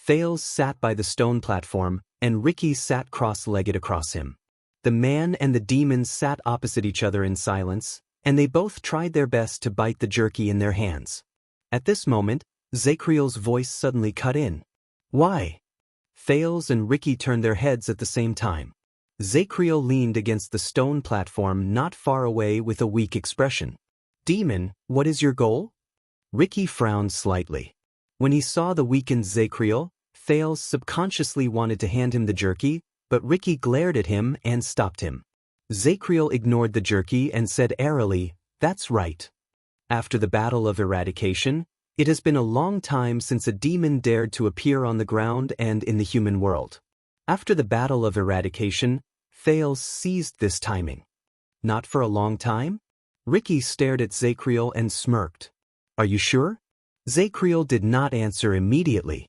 Thales sat by the stone platform, and Ricky sat cross-legged across him. The man and the demon sat opposite each other in silence, and they both tried their best to bite the jerky in their hands. At this moment, Zacriel's voice suddenly cut in. "Why?" Thales and Ricky turned their heads at the same time. Zacriel leaned against the stone platform not far away with a weak expression. "Demon, what is your goal?" Ricky frowned slightly. When he saw the weakened Zacriel, Thales subconsciously wanted to hand him the jerky, but Ricky glared at him and stopped him. Zacriel ignored the jerky and said airily, "That's right. After the Battle of Eradication, it has been a long time since a demon dared to appear on the ground and in the human world. After the Battle of Eradication, Thales seized this timing. Not for a long time?" Ricky stared at Zacriel and smirked. "Are you sure?" Zacriel did not answer immediately.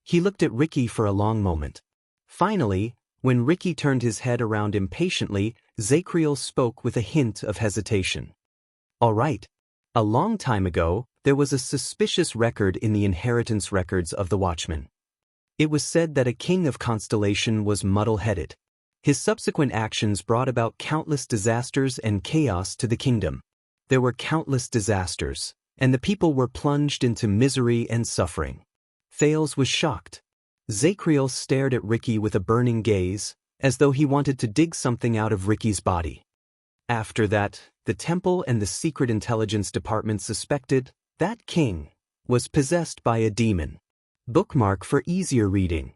He looked at Ricky for a long moment. Finally, when Ricky turned his head around impatiently, Zacriel spoke with a hint of hesitation. "All right. A long time ago, there was a suspicious record in the inheritance records of the Watchmen. It was said that a king of Constellation was muddle-headed. His subsequent actions brought about countless disasters and chaos to the kingdom. There were countless disasters, and the people were plunged into misery and suffering." Thales was shocked. Zacriel stared at Ricky with a burning gaze, as though he wanted to dig something out of Ricky's body. After that, the temple and the secret intelligence department suspected that king was possessed by a demon. Bookmark for easier reading.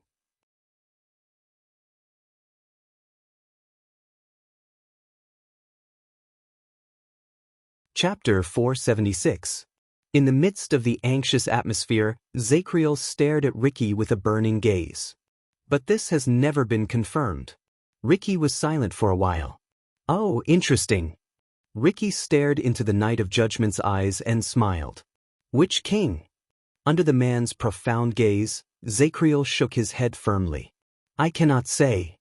Chapter 476. In the midst of the anxious atmosphere, Zacriel stared at Ricky with a burning gaze. But this has never been confirmed. Ricky was silent for a while. "Oh, interesting." Ricky stared into the Knight of Judgment's eyes and smiled. "Which king?" Under the man's profound gaze, Zacriel shook his head firmly. "I cannot say."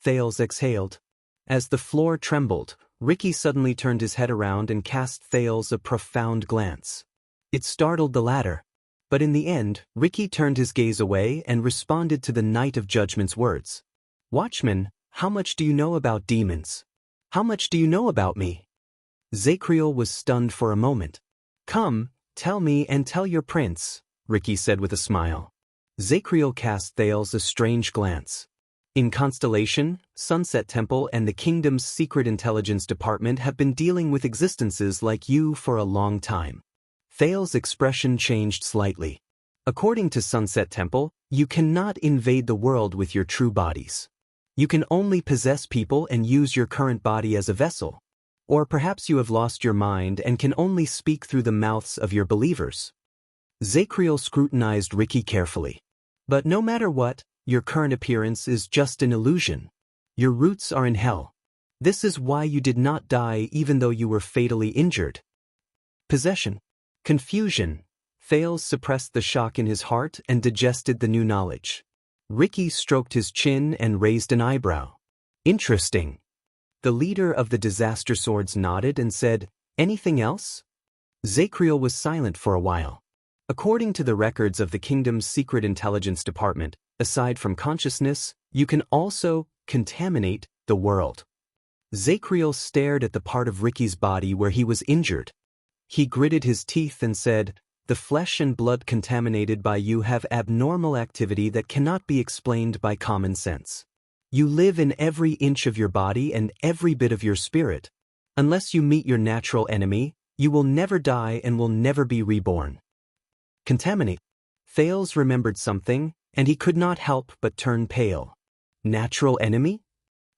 Thales exhaled. As the floor trembled, Ricky suddenly turned his head around and cast Thales a profound glance. It startled the latter. But in the end, Ricky turned his gaze away and responded to the Knight of Judgment's words. "Watchman, how much do you know about demons? How much do you know about me?" Zacriel was stunned for a moment. "Come, tell me and tell your prince," Ricky said with a smile. Zacriel cast Thales a strange glance. "In Constellation, Sunset Temple and the kingdom's secret intelligence department have been dealing with existences like you for a long time." Thales' expression changed slightly. "According to Sunset Temple, you cannot invade the world with your true bodies. You can only possess people and use your current body as a vessel. Or perhaps you have lost your mind and can only speak through the mouths of your believers." Zacriel scrutinized Ricky carefully. "But no matter what, your current appearance is just an illusion. Your roots are in hell. This is why you did not die even though you were fatally injured." Possession. Confusion. Thales suppressed the shock in his heart and digested the new knowledge. Ricky stroked his chin and raised an eyebrow. "Interesting." The leader of the Disaster Swords nodded and said, "Anything else?" Zacriel was silent for a while. "According to the records of the kingdom's secret intelligence department, aside from consciousness, you can also contaminate the world." Zacriel stared at the part of Ricky's body where he was injured. He gritted his teeth and said, "The flesh and blood contaminated by you have abnormal activity that cannot be explained by common sense. You live in every inch of your body and every bit of your spirit. Unless you meet your natural enemy, you will never die and will never be reborn." Contaminate. Thales remembered something, and he could not help but turn pale. Natural enemy?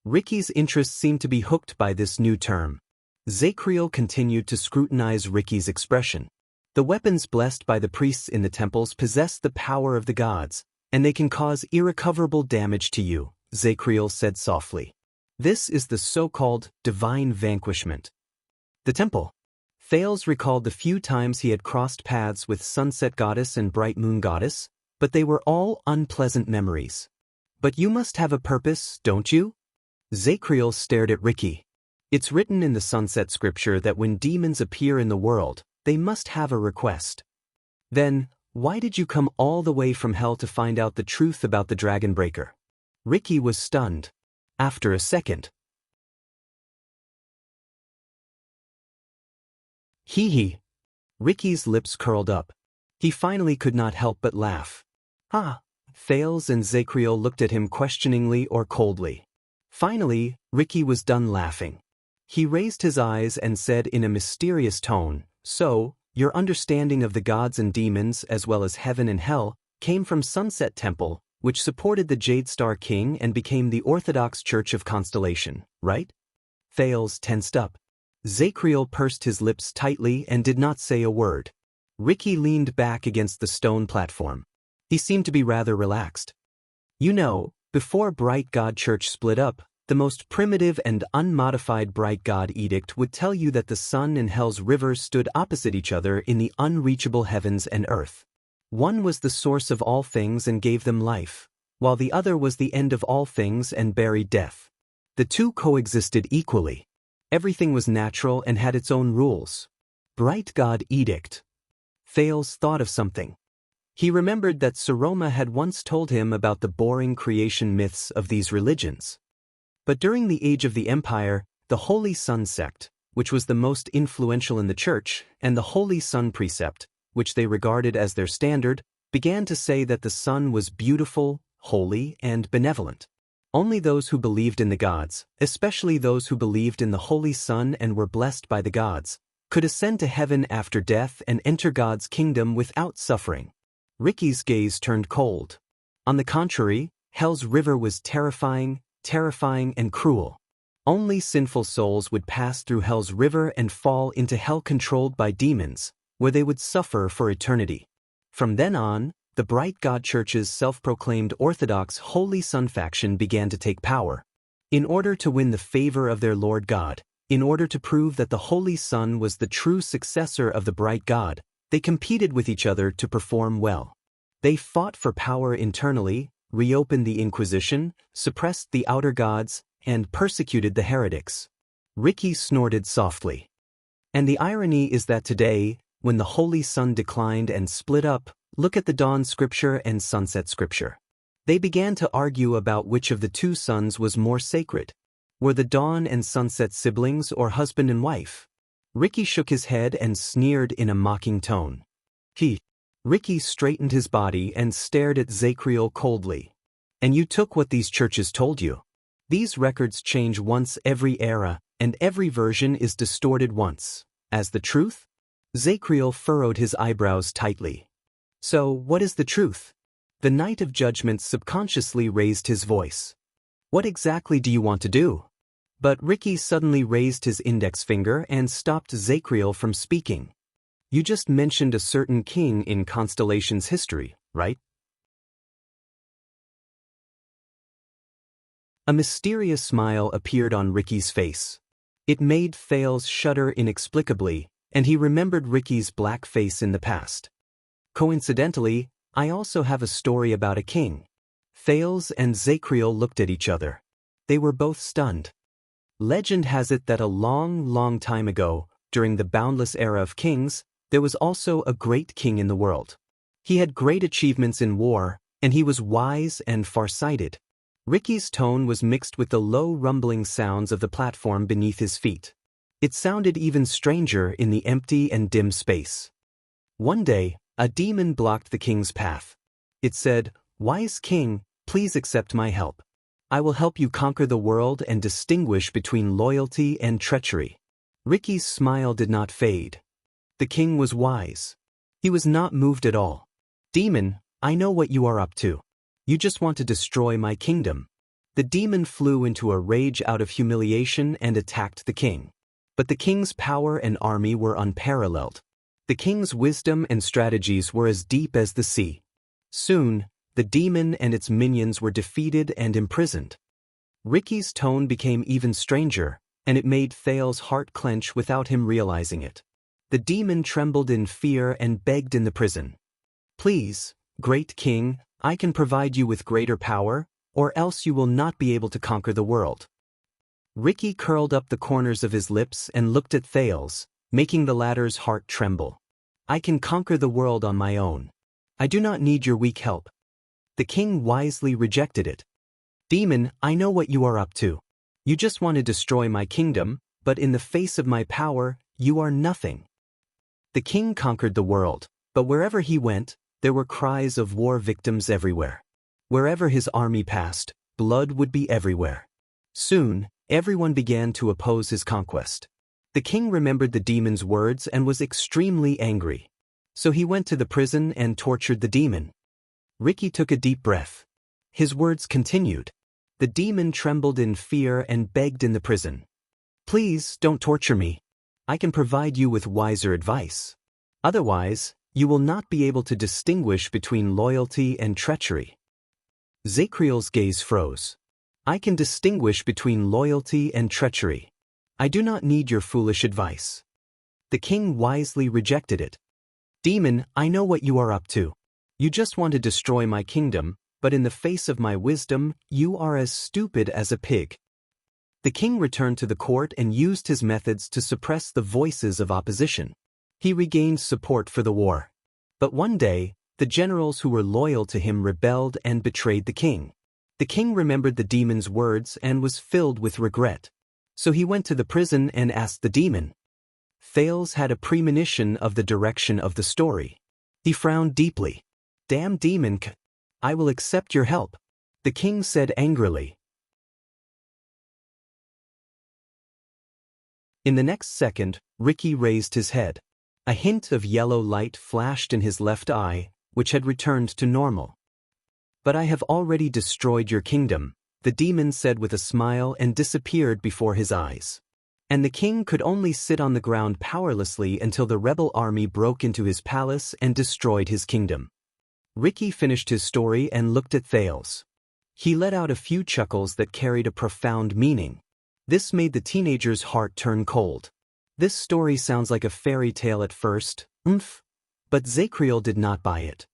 Ricky's interest seemed to be hooked by this new term. Zacriel continued to scrutinize Ricky's expression. "The weapons blessed by the priests in the temples possess the power of the gods, and they can cause irrecoverable damage to you," Zacriel said softly. "This is the so-called divine vanquishment." The temple. Thales recalled the few times he had crossed paths with Sunset Goddess and Bright Moon Goddess, but they were all unpleasant memories. "But you must have a purpose, don't you?" Zacriel stared at Ricky. "It's written in the Sunset Scripture that when demons appear in the world, they must have a request." "Then, Why did you come all the way from hell to find out the truth about the Dragon Breaker? Ricky was stunned. After a second. Hee hee. Ricky's lips curled up. He finally could not help but laugh. Ha! Thales and Zacriel looked at him questioningly or coldly. Finally, Ricky was done laughing. He raised his eyes and said in a mysterious tone, "So, your understanding of the gods and demons as well as heaven and hell came from Sunset Temple, which supported the Jade Star King and became the Orthodox Church of Constellation, right?" Thales tensed up. Zacriel pursed his lips tightly and did not say a word. Ricky leaned back against the stone platform. He seemed to be rather relaxed. You know, before Bright God Church split up, the most primitive and unmodified Bright God Edict would tell you that the sun and hell's rivers stood opposite each other in the unreachable heavens and earth. One was the source of all things and gave them life, while the other was the end of all things and buried death. The two coexisted equally. Everything was natural and had its own rules. Bright God Edict. Thales thought of something. He remembered that Saroma had once told him about the boring creation myths of these religions. But during the Age of the Empire, the Holy Sun sect, which was the most influential in the church, and the Holy Sun precept, which they regarded as their standard, began to say that the sun was beautiful, holy, and benevolent. Only those who believed in the gods, especially those who believed in the Holy Sun and were blessed by the gods, could ascend to heaven after death and enter God's kingdom without suffering. Ricky's gaze turned cold. On the contrary, hell's river was terrifying and cruel. Only sinful souls would pass through hell's river and fall into hell controlled by demons, where they would suffer for eternity. From then on, the Bright God Church's self-proclaimed Orthodox Holy Sun faction began to take power. In order to win the favor of their Lord God, in order to prove that the Holy Sun was the true successor of the Bright God, they competed with each other to perform well. They fought for power internally, reopened the Inquisition, suppressed the outer gods, and persecuted the heretics. Ricky snorted softly. And the irony is that today, when the Holy Sun declined and split up, look at the Dawn Scripture and Sunset Scripture. They began to argue about which of the two suns was more sacred. Were the Dawn and Sunset siblings or husband and wife? Ricky shook his head and sneered in a mocking tone. Ricky straightened his body and stared at Zacriel coldly. And you took what these churches told you. These records change once every era, and every version is distorted once. As the truth? Zacriel furrowed his eyebrows tightly. So, what is the truth? The Knight of Judgment subconsciously raised his voice. What exactly do you want to do? But Ricky suddenly raised his index finger and stopped Zacriel from speaking. You just mentioned a certain king in Constellation's history, right? A mysterious smile appeared on Ricky's face. It made Thales shudder inexplicably, and he remembered Ricky's black face in the past. Coincidentally, I also have a story about a king. Thales and Zacriel looked at each other. They were both stunned. Legend has it that a long time ago, during the boundless era of kings, there was also a great king in the world. He had great achievements in war, and he was wise and far-sighted. Ricky's tone was mixed with the low rumbling sounds of the platform beneath his feet. It sounded even stranger in the empty and dim space. One day, a demon blocked the king's path. It said, "Wise king, please accept my help. I will help you conquer the world and distinguish between loyalty and treachery." Ricky's smile did not fade. The king was wise. He was not moved at all. "Demon, I know what you are up to. You just want to destroy my kingdom." The demon flew into a rage out of humiliation and attacked the king. But the king's power and army were unparalleled. The king's wisdom and strategies were as deep as the sea. Soon, the demon and its minions were defeated and imprisoned. Ricky's tone became even stranger, and it made Thales' heart clench without him realizing it. The demon trembled in fear and begged in the prison. "Please, great king, I can provide you with greater power, or else you will not be able to conquer the world." Ricky curled up the corners of his lips and looked at Thales, making the latter's heart tremble. "I can conquer the world on my own. I do not need your weak help. The king wisely rejected it. Demon, I know what you are up to. You just want to destroy my kingdom, but in the face of my power, you are nothing. The king conquered the world, but wherever he went, there were cries of war victims everywhere. Wherever his army passed, blood would be everywhere. Soon, everyone began to oppose his conquest. The king remembered the demon's words and was extremely angry. So he went to the prison and tortured the demon. Ricky took a deep breath. His words continued. The demon trembled in fear and begged in the prison. Please, don't torture me. I can provide you with wiser advice. Otherwise, you will not be able to distinguish between loyalty and treachery. Zacriel's gaze froze. I can distinguish between loyalty and treachery. I do not need your foolish advice. The king wisely rejected it. Demon, I know what you are up to. You just want to destroy my kingdom, but in the face of my wisdom, you are as stupid as a pig. The king returned to the court and used his methods to suppress the voices of opposition. He regained support for the war. But one day, the generals who were loyal to him rebelled and betrayed the king. The king remembered the demon's words and was filled with regret. So he went to the prison and asked the demon. Thales had a premonition of the direction of the story. He frowned deeply. Damn demon, I will accept your help, the king said angrily. In the next second, Ricky raised his head. A hint of yellow light flashed in his left eye, which had returned to normal. But I have already destroyed your kingdom, the demon said with a smile and disappeared before his eyes. And the king could only sit on the ground powerlessly until the rebel army broke into his palace and destroyed his kingdom. Ricky finished his story and looked at Thales. He let out a few chuckles that carried a profound meaning. This made the teenager's heart turn cold. This story sounds like a fairy tale at first, but Zacriel did not buy it.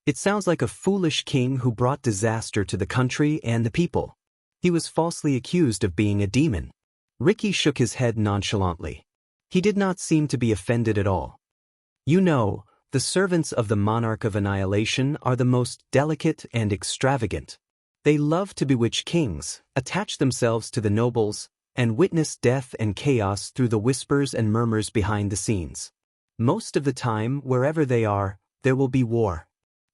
It sounds like a foolish king who brought disaster to the country and the people. He was falsely accused of being a demon. Ricky shook his head nonchalantly. He did not seem to be offended at all. You know, the servants of the monarch of annihilation are the most delicate and extravagant. They love to bewitch kings, attach themselves to the nobles, and witness death and chaos through the whispers and murmurs behind the scenes. Most of the time, wherever they are, there will be war.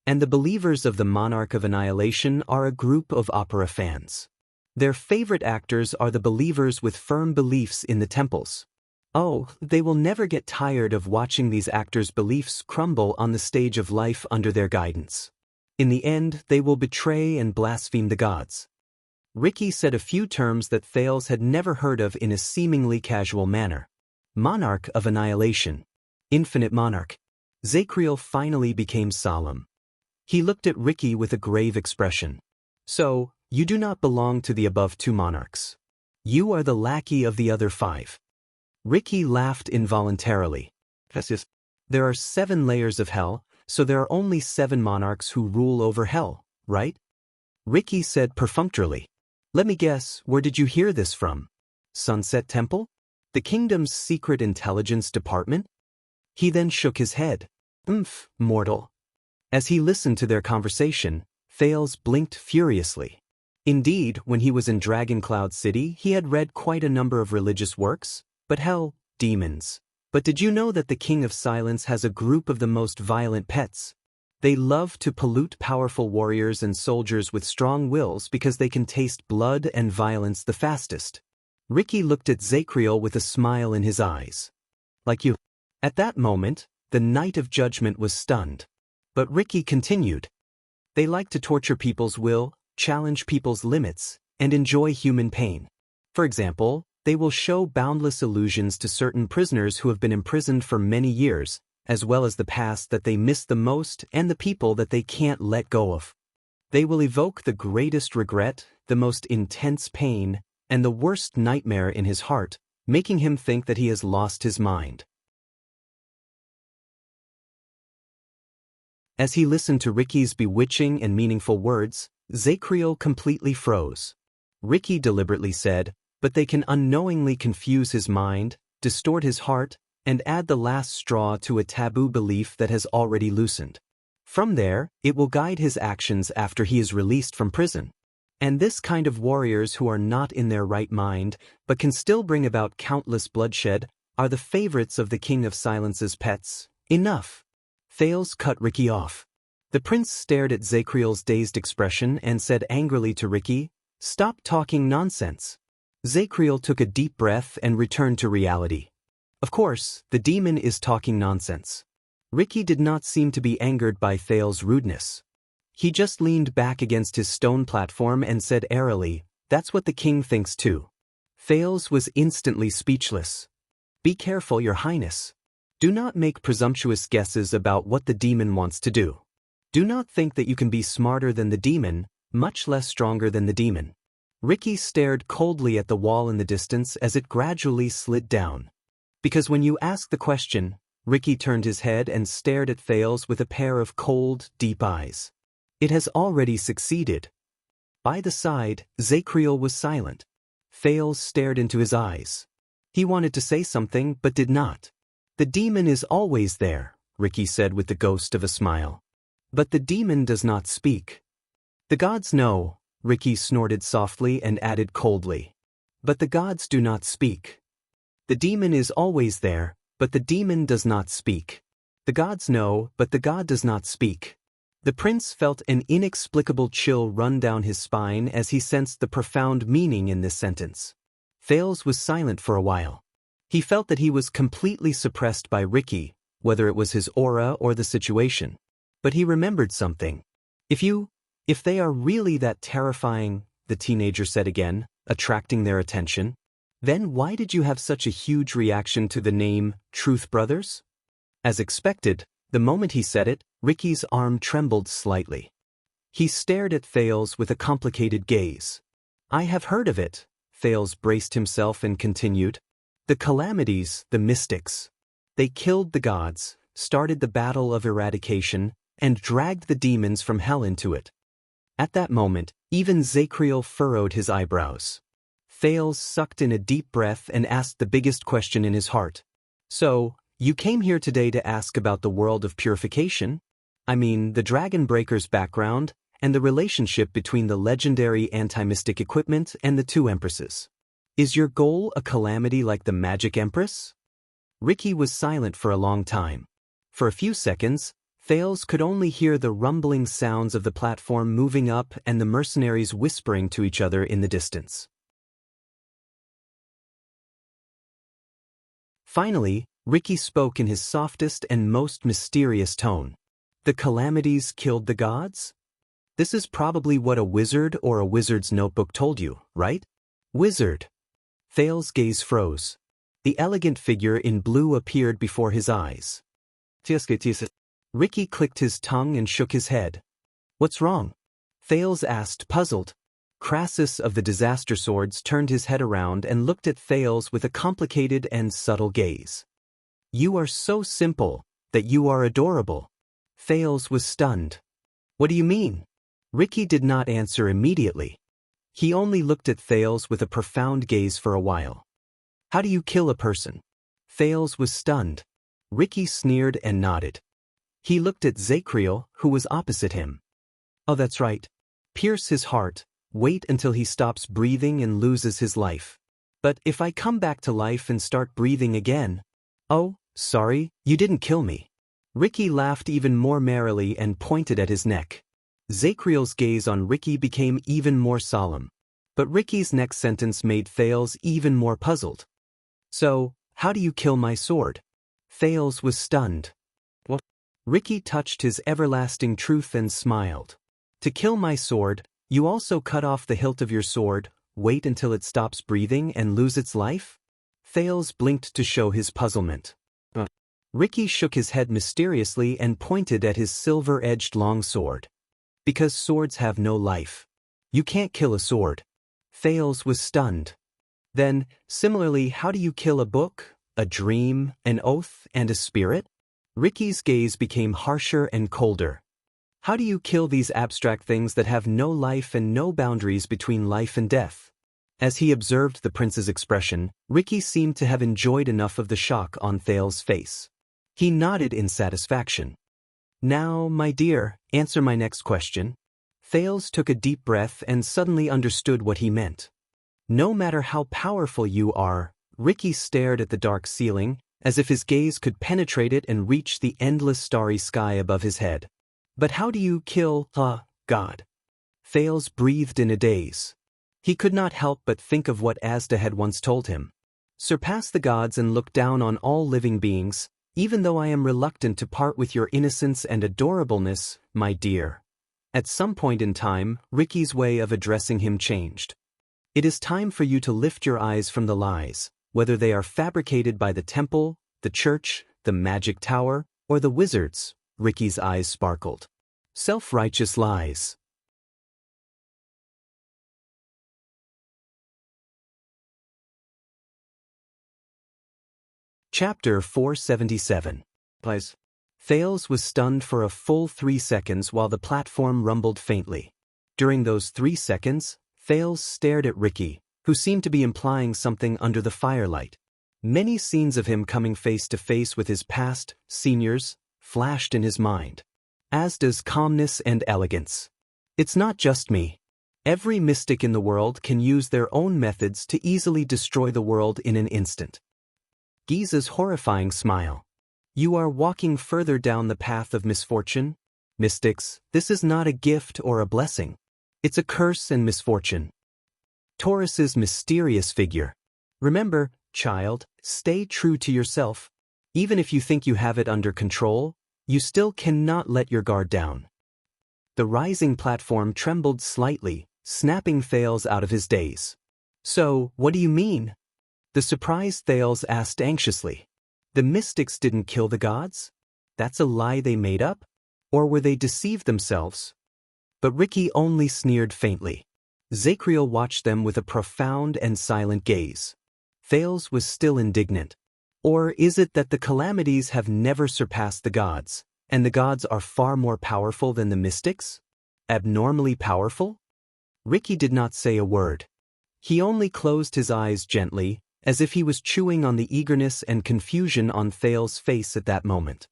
And the believers of the monarch of annihilation are a group of opera fans. Their favorite actors are the believers with firm beliefs in the temples. Oh, they will never get tired of watching these actors' beliefs crumble on the stage of life under their guidance. In the end, they will betray and blaspheme the gods. Ricky said a few terms that Thales had never heard of in a seemingly casual manner. Monarch of annihilation. Infinite monarch. Zacriel finally became solemn. He looked at Ricky with a grave expression. So, you do not belong to the above two monarchs. You are the lackey of the other five. Ricky laughed involuntarily. There are 7 layers of hell, so there are only 7 monarchs who rule over hell, right? Ricky said perfunctorily. Let me guess, where did you hear this from? Sunset Temple? The kingdom's secret intelligence department? He then shook his head. Mortal. As he listened to their conversation, Thales blinked furiously. Indeed, when he was in Dragon Cloud City, he had read quite a number of religious works. But hell, demons. But did you know that the King of Silence has a group of the most violent pets? They love to pollute powerful warriors and soldiers with strong wills because they can taste blood and violence the fastest. Ricky looked at Zacriel with a smile in his eyes. Like you. At that moment, the Knight of Judgment was stunned. But Ricky continued. They like to torture people's will, challenge people's limits, and enjoy human pain. For example, they will show boundless illusions to certain prisoners who have been imprisoned for many years, as well as the past that they miss the most and the people that they can't let go of. They will evoke the greatest regret, the most intense pain, and the worst nightmare in his heart, making him think that he has lost his mind. As he listened to Ricky's bewitching and meaningful words, Zacriel completely froze. Ricky deliberately said, but they can unknowingly confuse his mind, distort his heart, and add the last straw to a taboo belief that has already loosened. From there, it will guide his actions after he is released from prison. And this kind of warriors who are not in their right mind, but can still bring about countless bloodshed, are the favorites of the King of Silence's pets. Enough. Thales cut Ricky off. The prince stared at Zacriel's dazed expression and said angrily to Ricky, "Stop talking nonsense." Zacriel took a deep breath and returned to reality. Of course, the demon is talking nonsense. Ricky did not seem to be angered by Thales' rudeness. He just leaned back against his stone platform and said airily, "That's what the king thinks too." Thales was instantly speechless. "Be careful, Your Highness. Do not make presumptuous guesses about what the demon wants to do. Do not think that you can be smarter than the demon, much less stronger than the demon." Ricky stared coldly at the wall in the distance as it gradually slid down. Because when you ask the question, Ricky turned his head and stared at Thales with a pair of cold, deep eyes. It has already succeeded. By the side, Zacriel was silent. Thales stared into his eyes. He wanted to say something but did not. "The demon is always there," Ricky said with the ghost of a smile. "But the demon does not speak." "The gods know," Ricky snorted softly and added coldly. "But the gods do not speak." "The demon is always there, but the demon does not speak. The gods know, but the god does not speak." The prince felt an inexplicable chill run down his spine as he sensed the profound meaning in this sentence. Thales was silent for a while. He felt that he was completely suppressed by Ricky, whether it was his aura or the situation. But he remembered something. If they are really that terrifying," the teenager said again, attracting their attention, "then why did you have such a huge reaction to the name Truth Brothers?" As expected, the moment he said it, Ricky's arm trembled slightly. He stared at Thales with a complicated gaze. "I have heard of it," Thales braced himself and continued. "The calamities, the mystics. They killed the gods, started the battle of eradication, and dragged the demons from hell into it." At that moment, even Zacriel furrowed his eyebrows. Thales sucked in a deep breath and asked the biggest question in his heart. "So, you came here today to ask about the world of purification? I mean, the Dragon Breaker's background, and the relationship between the legendary anti-mystic equipment and the two empresses. Is your goal a calamity like the Magic Empress?" Ricky was silent for a long time. For a few seconds, Thales could only hear the rumbling sounds of the platform moving up and the mercenaries whispering to each other in the distance. Finally, Ricky spoke in his softest and most mysterious tone. "The calamities killed the gods? This is probably what a wizard or a wizard's notebook told you, right?" "Wizard." Thales' gaze froze. The elegant figure in blue appeared before his eyes. Ricky clicked his tongue and shook his head. "What's wrong?" Thales asked, puzzled. Crassus of the Disaster Swords turned his head around and looked at Thales with a complicated and subtle gaze. "You are so simple, that you are adorable." Thales was stunned. "What do you mean?" Ricky did not answer immediately. He only looked at Thales with a profound gaze for a while. "How do you kill a person?" Thales was stunned. Ricky sneered and nodded. He looked at Zacriel, who was opposite him. "Oh, that's right. Pierce his heart, wait until he stops breathing and loses his life. But if I come back to life and start breathing again..." "Oh, sorry, you didn't kill me." Ricky laughed even more merrily and pointed at his neck. Zacriel's gaze on Ricky became even more solemn. But Ricky's next sentence made Thales even more puzzled. "So, how do you kill my sword?" Thales was stunned. "What?" Ricky touched his everlasting truth and smiled. "To kill my sword, you also cut off the hilt of your sword, wait until it stops breathing and lose its life?" Thales blinked to show his puzzlement. Ricky shook his head mysteriously and pointed at his silver-edged longsword. "Because swords have no life. You can't kill a sword." Thales was stunned. "Then, similarly, how do you kill a book, a dream, an oath, and a spirit?" Ricky's gaze became harsher and colder. "How do you kill these abstract things that have no life and no boundaries between life and death?" As he observed the prince's expression, Ricky seemed to have enjoyed enough of the shock on Thales' face. He nodded in satisfaction. Now, my dear, answer my next question. Thales took a deep breath and suddenly understood what he meant. No matter how powerful you are, Ricky stared at the dark ceiling, as if his gaze could penetrate it and reach the endless starry sky above his head. But how do you kill a god? Thales breathed in a daze. He could not help but think of what Asda had once told him. Surpass the gods and look down on all living beings, even though I am reluctant to part with your innocence and adorableness, my dear. At some point in time, Ricky's way of addressing him changed. It is time for you to lift your eyes from the lies, whether they are fabricated by the temple, the church, the magic tower, or the wizards. Ricky's eyes sparkled. Self-righteous lies. Chapter 477. Thales was stunned for a full 3 seconds while the platform rumbled faintly. During those 3 seconds, Thales stared at Ricky, who seemed to be implying something under the firelight. Many scenes of him coming face to face with his past seniors flashed in his mind, as does calmness and elegance. It's not just me. Every mystic in the world can use their own methods to easily destroy the world in an instant. Giza's horrifying smile. You are walking further down the path of misfortune? Mystics, this is not a gift or a blessing. It's a curse and misfortune. Taurus's mysterious figure. Remember, child, stay true to yourself. Even if you think you have it under control, you still cannot let your guard down. The rising platform trembled slightly, snapping Thales out of his daze. So, what do you mean? The surprised Thales asked anxiously. The mystics didn't kill the gods? That's a lie they made up? Or were they deceived themselves? But Ricky only sneered faintly. Zacriel watched them with a profound and silent gaze. Thales was still indignant. Or is it that the calamities have never surpassed the gods, and the gods are far more powerful than the mystics? Abnormally powerful? Ricky did not say a word. He only closed his eyes gently, as if he was chewing on the eagerness and confusion on Thales' face at that moment.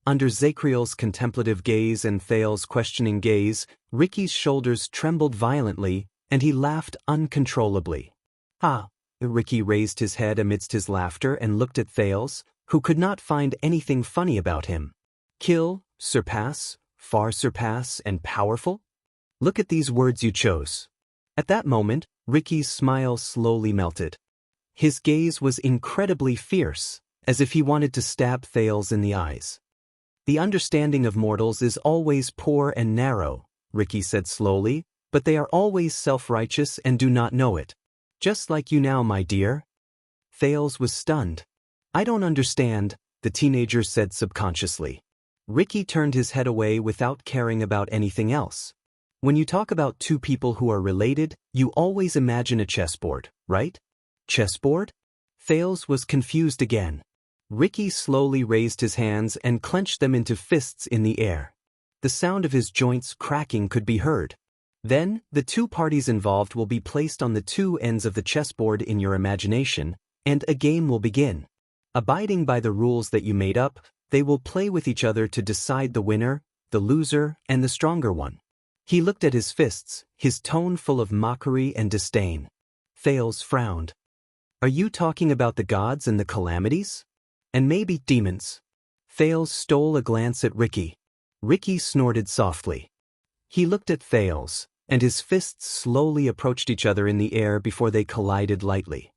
Under Zacriel's contemplative gaze and Thales' questioning gaze, Ricky's shoulders trembled violently, and he laughed uncontrollably. Ricky raised his head amidst his laughter and looked at Thales, who could not find anything funny about him. Kill, surpass, far surpass, and powerful? Look at these words you chose. At that moment, Ricky's smile slowly melted. His gaze was incredibly fierce, as if he wanted to stab Thales in the eyes. The understanding of mortals is always poor and narrow, Ricky said slowly, but they are always self-righteous and do not know it. Just like you now, my dear. Thales was stunned. I don't understand, the teenager said subconsciously. Ricky turned his head away without caring about anything else. When you talk about two people who are related, you always imagine a chessboard, right? Chessboard? Thales was confused again. Ricky slowly raised his hands and clenched them into fists in the air. The sound of his joints cracking could be heard. Then, the two parties involved will be placed on the two ends of the chessboard in your imagination, and a game will begin. Abiding by the rules that you made up, they will play with each other to decide the winner, the loser, and the stronger one. He looked at his fists, his tone full of mockery and disdain. Thales frowned. Are you talking about the gods and the calamities? And maybe demons? Thales stole a glance at Ricky. Ricky snorted softly. He looked at Thales, and his fists slowly approached each other in the air before they collided lightly.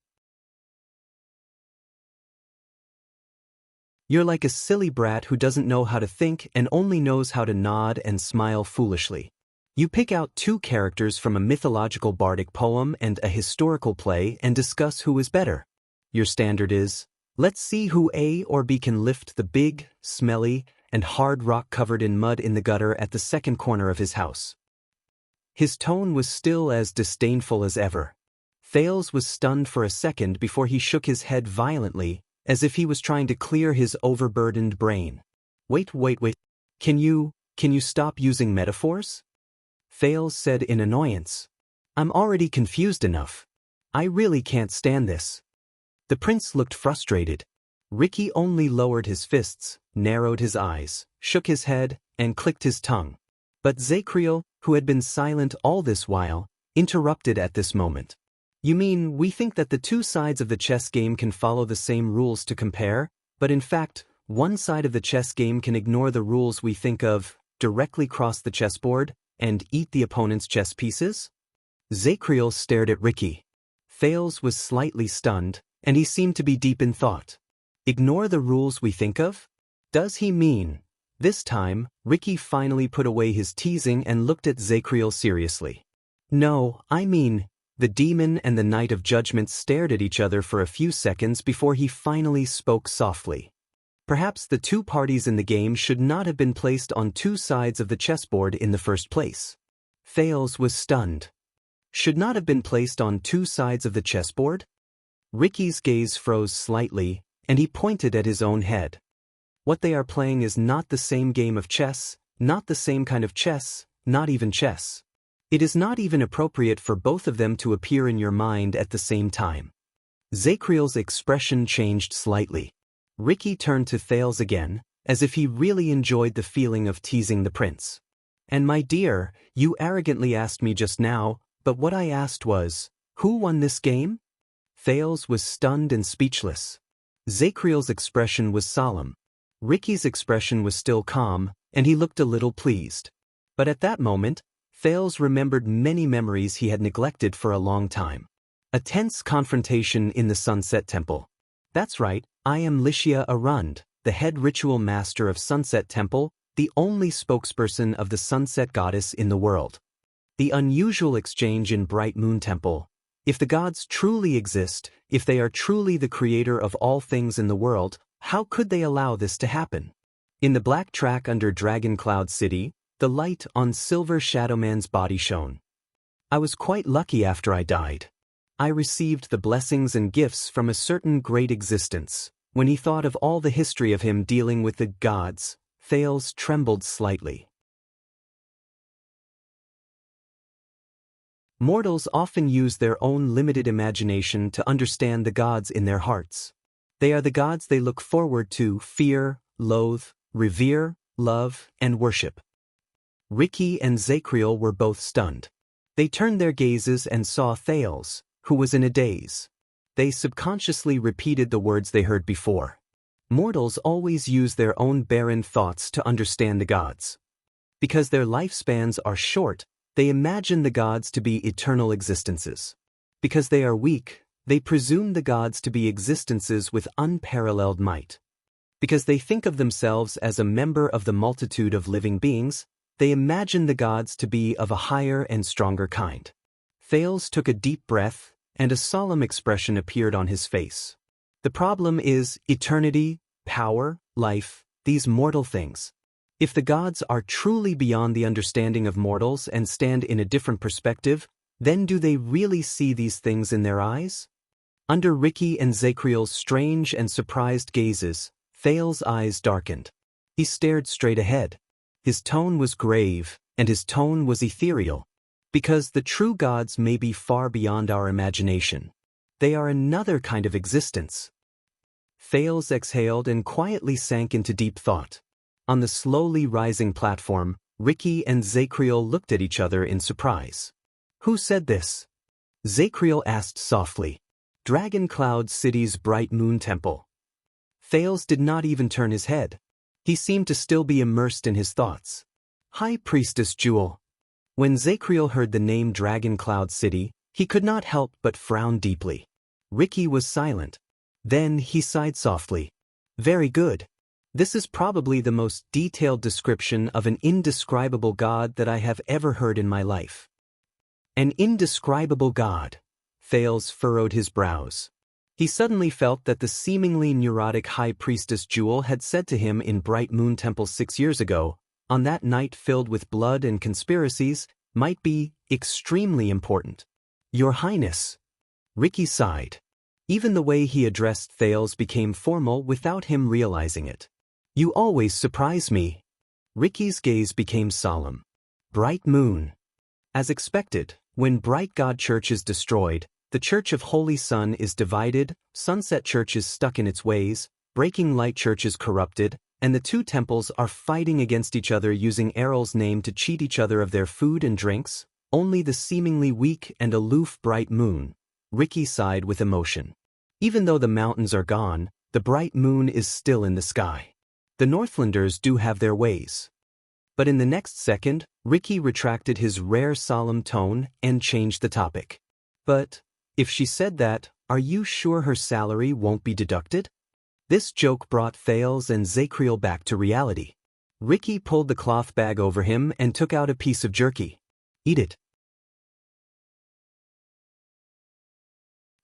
You're like a silly brat who doesn't know how to think and only knows how to nod and smile foolishly. You pick out two characters from a mythological bardic poem and a historical play and discuss who is better. Your standard is, let's see who A or B can lift the big, smelly, and hard rock covered in mud in the gutter at the second corner of his house. His tone was still as disdainful as ever. Thales was stunned for a second before he shook his head violently, as if he was trying to clear his overburdened brain. Wait. Can you stop using metaphors? Thales said in annoyance. I'm already confused enough. I really can't stand this. The prince looked frustrated. Ricky only lowered his fists, narrowed his eyes, shook his head, and clicked his tongue. But Zacriel, who had been silent all this while, interrupted at this moment. You mean we think that the two sides of the chess game can follow the same rules to compare, but in fact, one side of the chess game can ignore the rules we think of, directly cross the chessboard, and eat the opponent's chess pieces? Zacriel stared at Ricky. Thales was slightly stunned, and he seemed to be deep in thought. Ignore the rules we think of? Does he mean? This time, Ricky finally put away his teasing and looked at Zacriel seriously. No, I mean, the demon and the knight of judgment stared at each other for a few seconds before he finally spoke softly. Perhaps the two parties in the game should not have been placed on two sides of the chessboard in the first place. Thales was stunned. Should not have been placed on two sides of the chessboard? Ricky's gaze froze slightly, and he pointed at his own head. What they are playing is not the same game of chess, not the same kind of chess, not even chess. It is not even appropriate for both of them to appear in your mind at the same time. Zacriel's expression changed slightly. Ricky turned to Thales again, as if he really enjoyed the feeling of teasing the prince. And my dear, you arrogantly asked me just now, but what I asked was, who won this game? Thales was stunned and speechless. Zacriel's expression was solemn. Ricky's expression was still calm, and he looked a little pleased. But at that moment, Thales remembered many memories he had neglected for a long time. A tense confrontation in the Sunset Temple. That's right, I am Wuxia Arund, the head ritual master of Sunset Temple, the only spokesperson of the Sunset Goddess in the world. The unusual exchange in Bright Moon Temple. If the gods truly exist, if they are truly the creator of all things in the world, how could they allow this to happen? In the black track under Dragon Cloud City, the light on Silver Shadowman's body shone. I was quite lucky after I died. I received the blessings and gifts from a certain great existence. When he thought of all the history of him dealing with the gods, Thales trembled slightly. Mortals often use their own limited imagination to understand the gods in their hearts. They are the gods they look forward to, fear, loathe, revere, love, and worship. Ricky and Zacriel were both stunned. They turned their gazes and saw Thales, who was in a daze. They subconsciously repeated the words they heard before. Mortals always use their own barren thoughts to understand the gods. Because their lifespans are short, they imagine the gods to be eternal existences. Because they are weak, they presume the gods to be existences with unparalleled might. Because they think of themselves as a member of the multitude of living beings, they imagine the gods to be of a higher and stronger kind. Thales took a deep breath, and a solemn expression appeared on his face. The problem is eternity, power, life, these mortal things. If the gods are truly beyond the understanding of mortals and stand in a different perspective, then do they really see these things in their eyes? Under Ricky and Zacriel's strange and surprised gazes, Thales' eyes darkened. He stared straight ahead. His tone was grave, and his tone was ethereal. Because the true gods may be far beyond our imagination. They are another kind of existence. Thales exhaled and quietly sank into deep thought. On the slowly rising platform, Ricky and Zacriel looked at each other in surprise. Who said this? Zacriel asked softly. Dragon Cloud City's Bright Moon Temple. Thales did not even turn his head. He seemed to still be immersed in his thoughts. High Priestess Jewel. When Zacriel heard the name Dragon Cloud City, he could not help but frown deeply. Ricky was silent. Then he sighed softly. Very good. This is probably the most detailed description of an indescribable god that I have ever heard in my life. An indescribable god. Thales furrowed his brows. He suddenly felt that the seemingly neurotic High Priestess Jewel had said to him in Bright Moon Temple 6 years ago, on that night filled with blood and conspiracies, might be extremely important. Your Highness. Ricky sighed. Even the way he addressed Thales became formal without him realizing it. You always surprise me. Ricky's gaze became solemn. Bright Moon. As expected, when Bright God Church is destroyed, the Church of Holy Sun is divided, Sunset Church is stuck in its ways, Breaking Light Church is corrupted, and the two temples are fighting against each other using Errol's name to cheat each other of their food and drinks. Only the seemingly weak and aloof bright moon. Ricky sighed with emotion. Even though the mountains are gone, the bright moon is still in the sky. The Northlanders do have their ways. But in the next second, Ricky retracted his rare solemn tone and changed the topic. But, if she said that, are you sure her salary won't be deducted? This joke brought Thales and Zacriel back to reality. Ricky pulled the cloth bag over him and took out a piece of jerky. Eat it.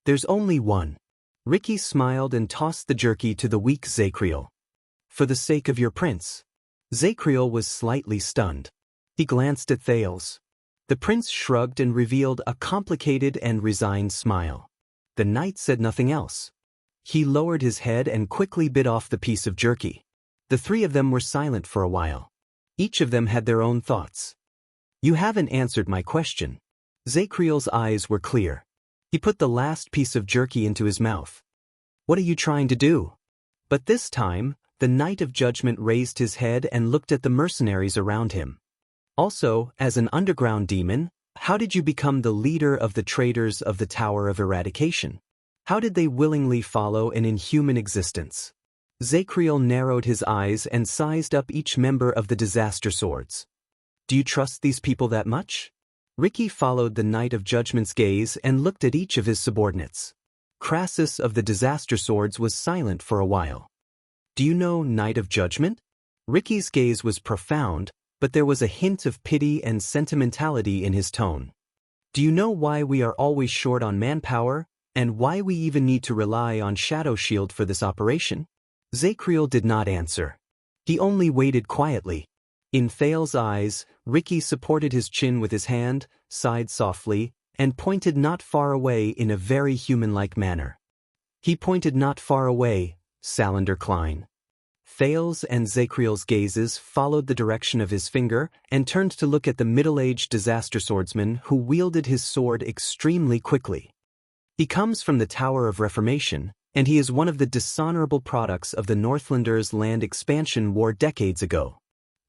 There's only one. Ricky smiled and tossed the jerky to the weak Zacriel. For the sake of your prince. Zacriel was slightly stunned. He glanced at Thales. The prince shrugged and revealed a complicated and resigned smile. The knight said nothing else. He lowered his head and quickly bit off the piece of jerky. The three of them were silent for a while. Each of them had their own thoughts. You haven't answered my question. Zacriel's eyes were clear. He put the last piece of jerky into his mouth. What are you trying to do? But this time, the Knight of Judgment raised his head and looked at the mercenaries around him. Also, as an underground demon, how did you become the leader of the traders of the Tower of Eradication? How did they willingly follow an inhuman existence? Zacriel narrowed his eyes and sized up each member of the Disaster Swords. Do you trust these people that much? Ricky followed the Knight of Judgment's gaze and looked at each of his subordinates. Crassus of the Disaster Swords was silent for a while. Do you know Knight of Judgment? Ricky's gaze was profound, but there was a hint of pity and sentimentality in his tone. Do you know why we are always short on manpower, and why we even need to rely on Shadow Shield for this operation? Zacriel did not answer. He only waited quietly. In Thales' eyes, Ricky supported his chin with his hand, sighed softly, and pointed not far away in a very human-like manner. He pointed not far away, Salander Klein. Thales and Zacriel's gazes followed the direction of his finger and turned to look at the middle-aged disaster swordsman who wielded his sword extremely quickly. He comes from the Tower of Reformation, and he is one of the dishonorable products of the Northlanders' land expansion war decades ago.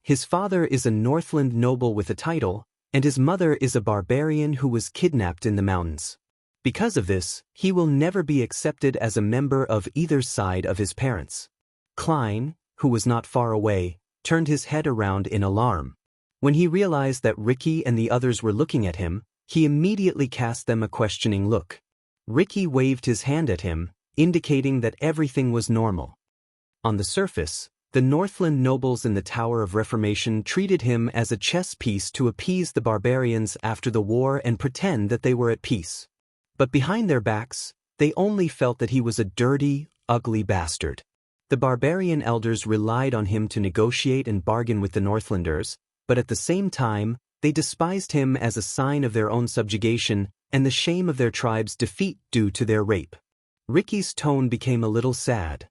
His father is a Northland noble with a title, and his mother is a barbarian who was kidnapped in the mountains. Because of this, he will never be accepted as a member of either side of his parents. Klein, who was not far away, turned his head around in alarm. When he realized that Ricky and the others were looking at him, he immediately cast them a questioning look. Ricky waved his hand at him, indicating that everything was normal. On the surface, the Northland nobles in the Tower of Reformation treated him as a chess piece to appease the barbarians after the war and pretend that they were at peace. But behind their backs, they only felt that he was a dirty, ugly bastard. The barbarian elders relied on him to negotiate and bargain with the Northlanders, but at the same time, they despised him as a sign of their own subjugation and the shame of their tribe's defeat due to their rape. Ricky's tone became a little sad.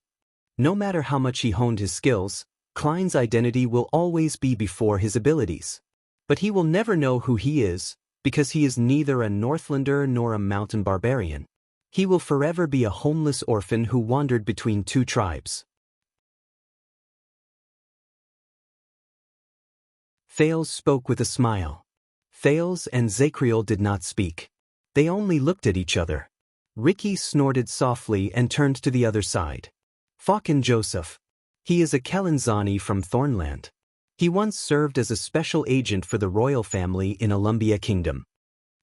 No matter how much he honed his skills, Klein's identity will always be before his abilities. But he will never know who he is, because he is neither a Northlander nor a mountain barbarian. He will forever be a homeless orphan who wandered between two tribes. Thales spoke with a smile. Thales and Zacriel did not speak. They only looked at each other. Ricky snorted softly and turned to the other side. Falcon Joseph. He is a Kellanzani from Thornland. He once served as a special agent for the royal family in Alumbia Kingdom.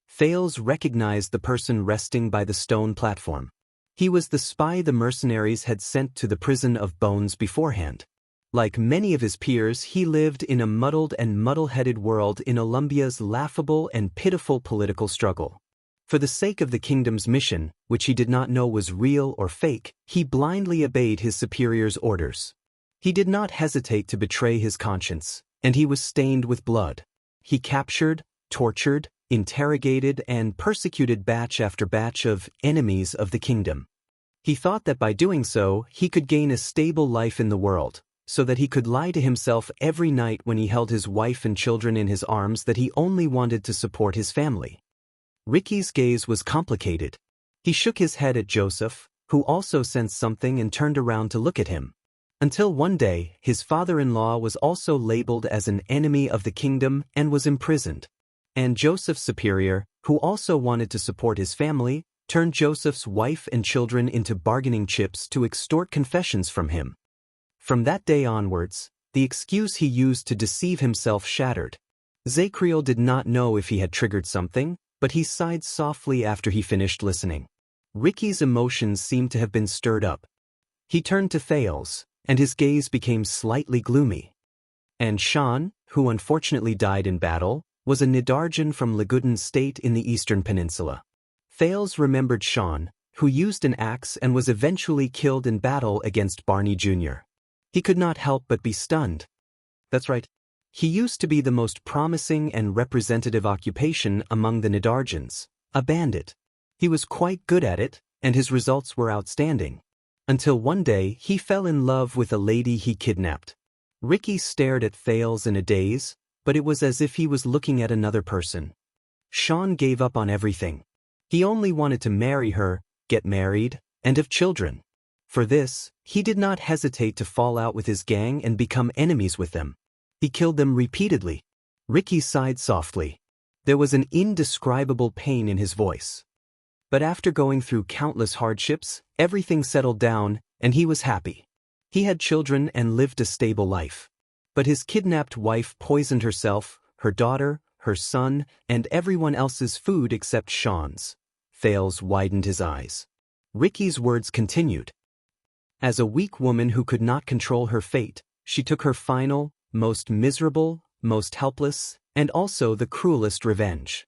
Thales recognized the person resting by the stone platform. He was the spy the mercenaries had sent to the prison of bones beforehand. Like many of his peers, he lived in a muddled and muddle-headed world in Alumbia's laughable and pitiful political struggle. For the sake of the kingdom's mission, which he did not know was real or fake, he blindly obeyed his superior's orders. He did not hesitate to betray his conscience, and he was stained with blood. He captured, tortured, interrogated, and persecuted batch after batch of enemies of the kingdom. He thought that by doing so, he could gain a stable life in the world, so that he could lie to himself every night when he held his wife and children in his arms that he only wanted to support his family. Ricky's gaze was complicated. He shook his head at Joseph, who also sensed something and turned around to look at him. Until one day, his father-in-law was also labeled as an enemy of the kingdom and was imprisoned. And Joseph's superior, who also wanted to support his family, turned Joseph's wife and children into bargaining chips to extort confessions from him. From that day onwards, the excuse he used to deceive himself shattered. Zacriel did not know if he had triggered something, but he sighed softly after he finished listening. Ricky's emotions seemed to have been stirred up. He turned to Thales, and his gaze became slightly gloomy. And Shan, who unfortunately died in battle, was a Nidarjan from Lagudan state in the eastern peninsula. Thales remembered Shan, who used an axe and was eventually killed in battle against Barney Jr. He could not help but be stunned. That's right. He used to be the most promising and representative occupation among the Nidarjans, a bandit. He was quite good at it, and his results were outstanding. Until one day he fell in love with a lady he kidnapped. Ricky stared at Thales in a daze, but it was as if he was looking at another person. Sean gave up on everything. He only wanted to marry her, get married, and have children. For this, he did not hesitate to fall out with his gang and become enemies with them. He killed them repeatedly. Ricky sighed softly. There was an indescribable pain in his voice. But after going through countless hardships, everything settled down, and he was happy. He had children and lived a stable life. But his kidnapped wife poisoned herself, her daughter, her son, and everyone else's food except Sean's. Thales widened his eyes. Ricky's words continued. As a weak woman who could not control her fate, she took her final, most miserable, most helpless, and also the cruelest revenge.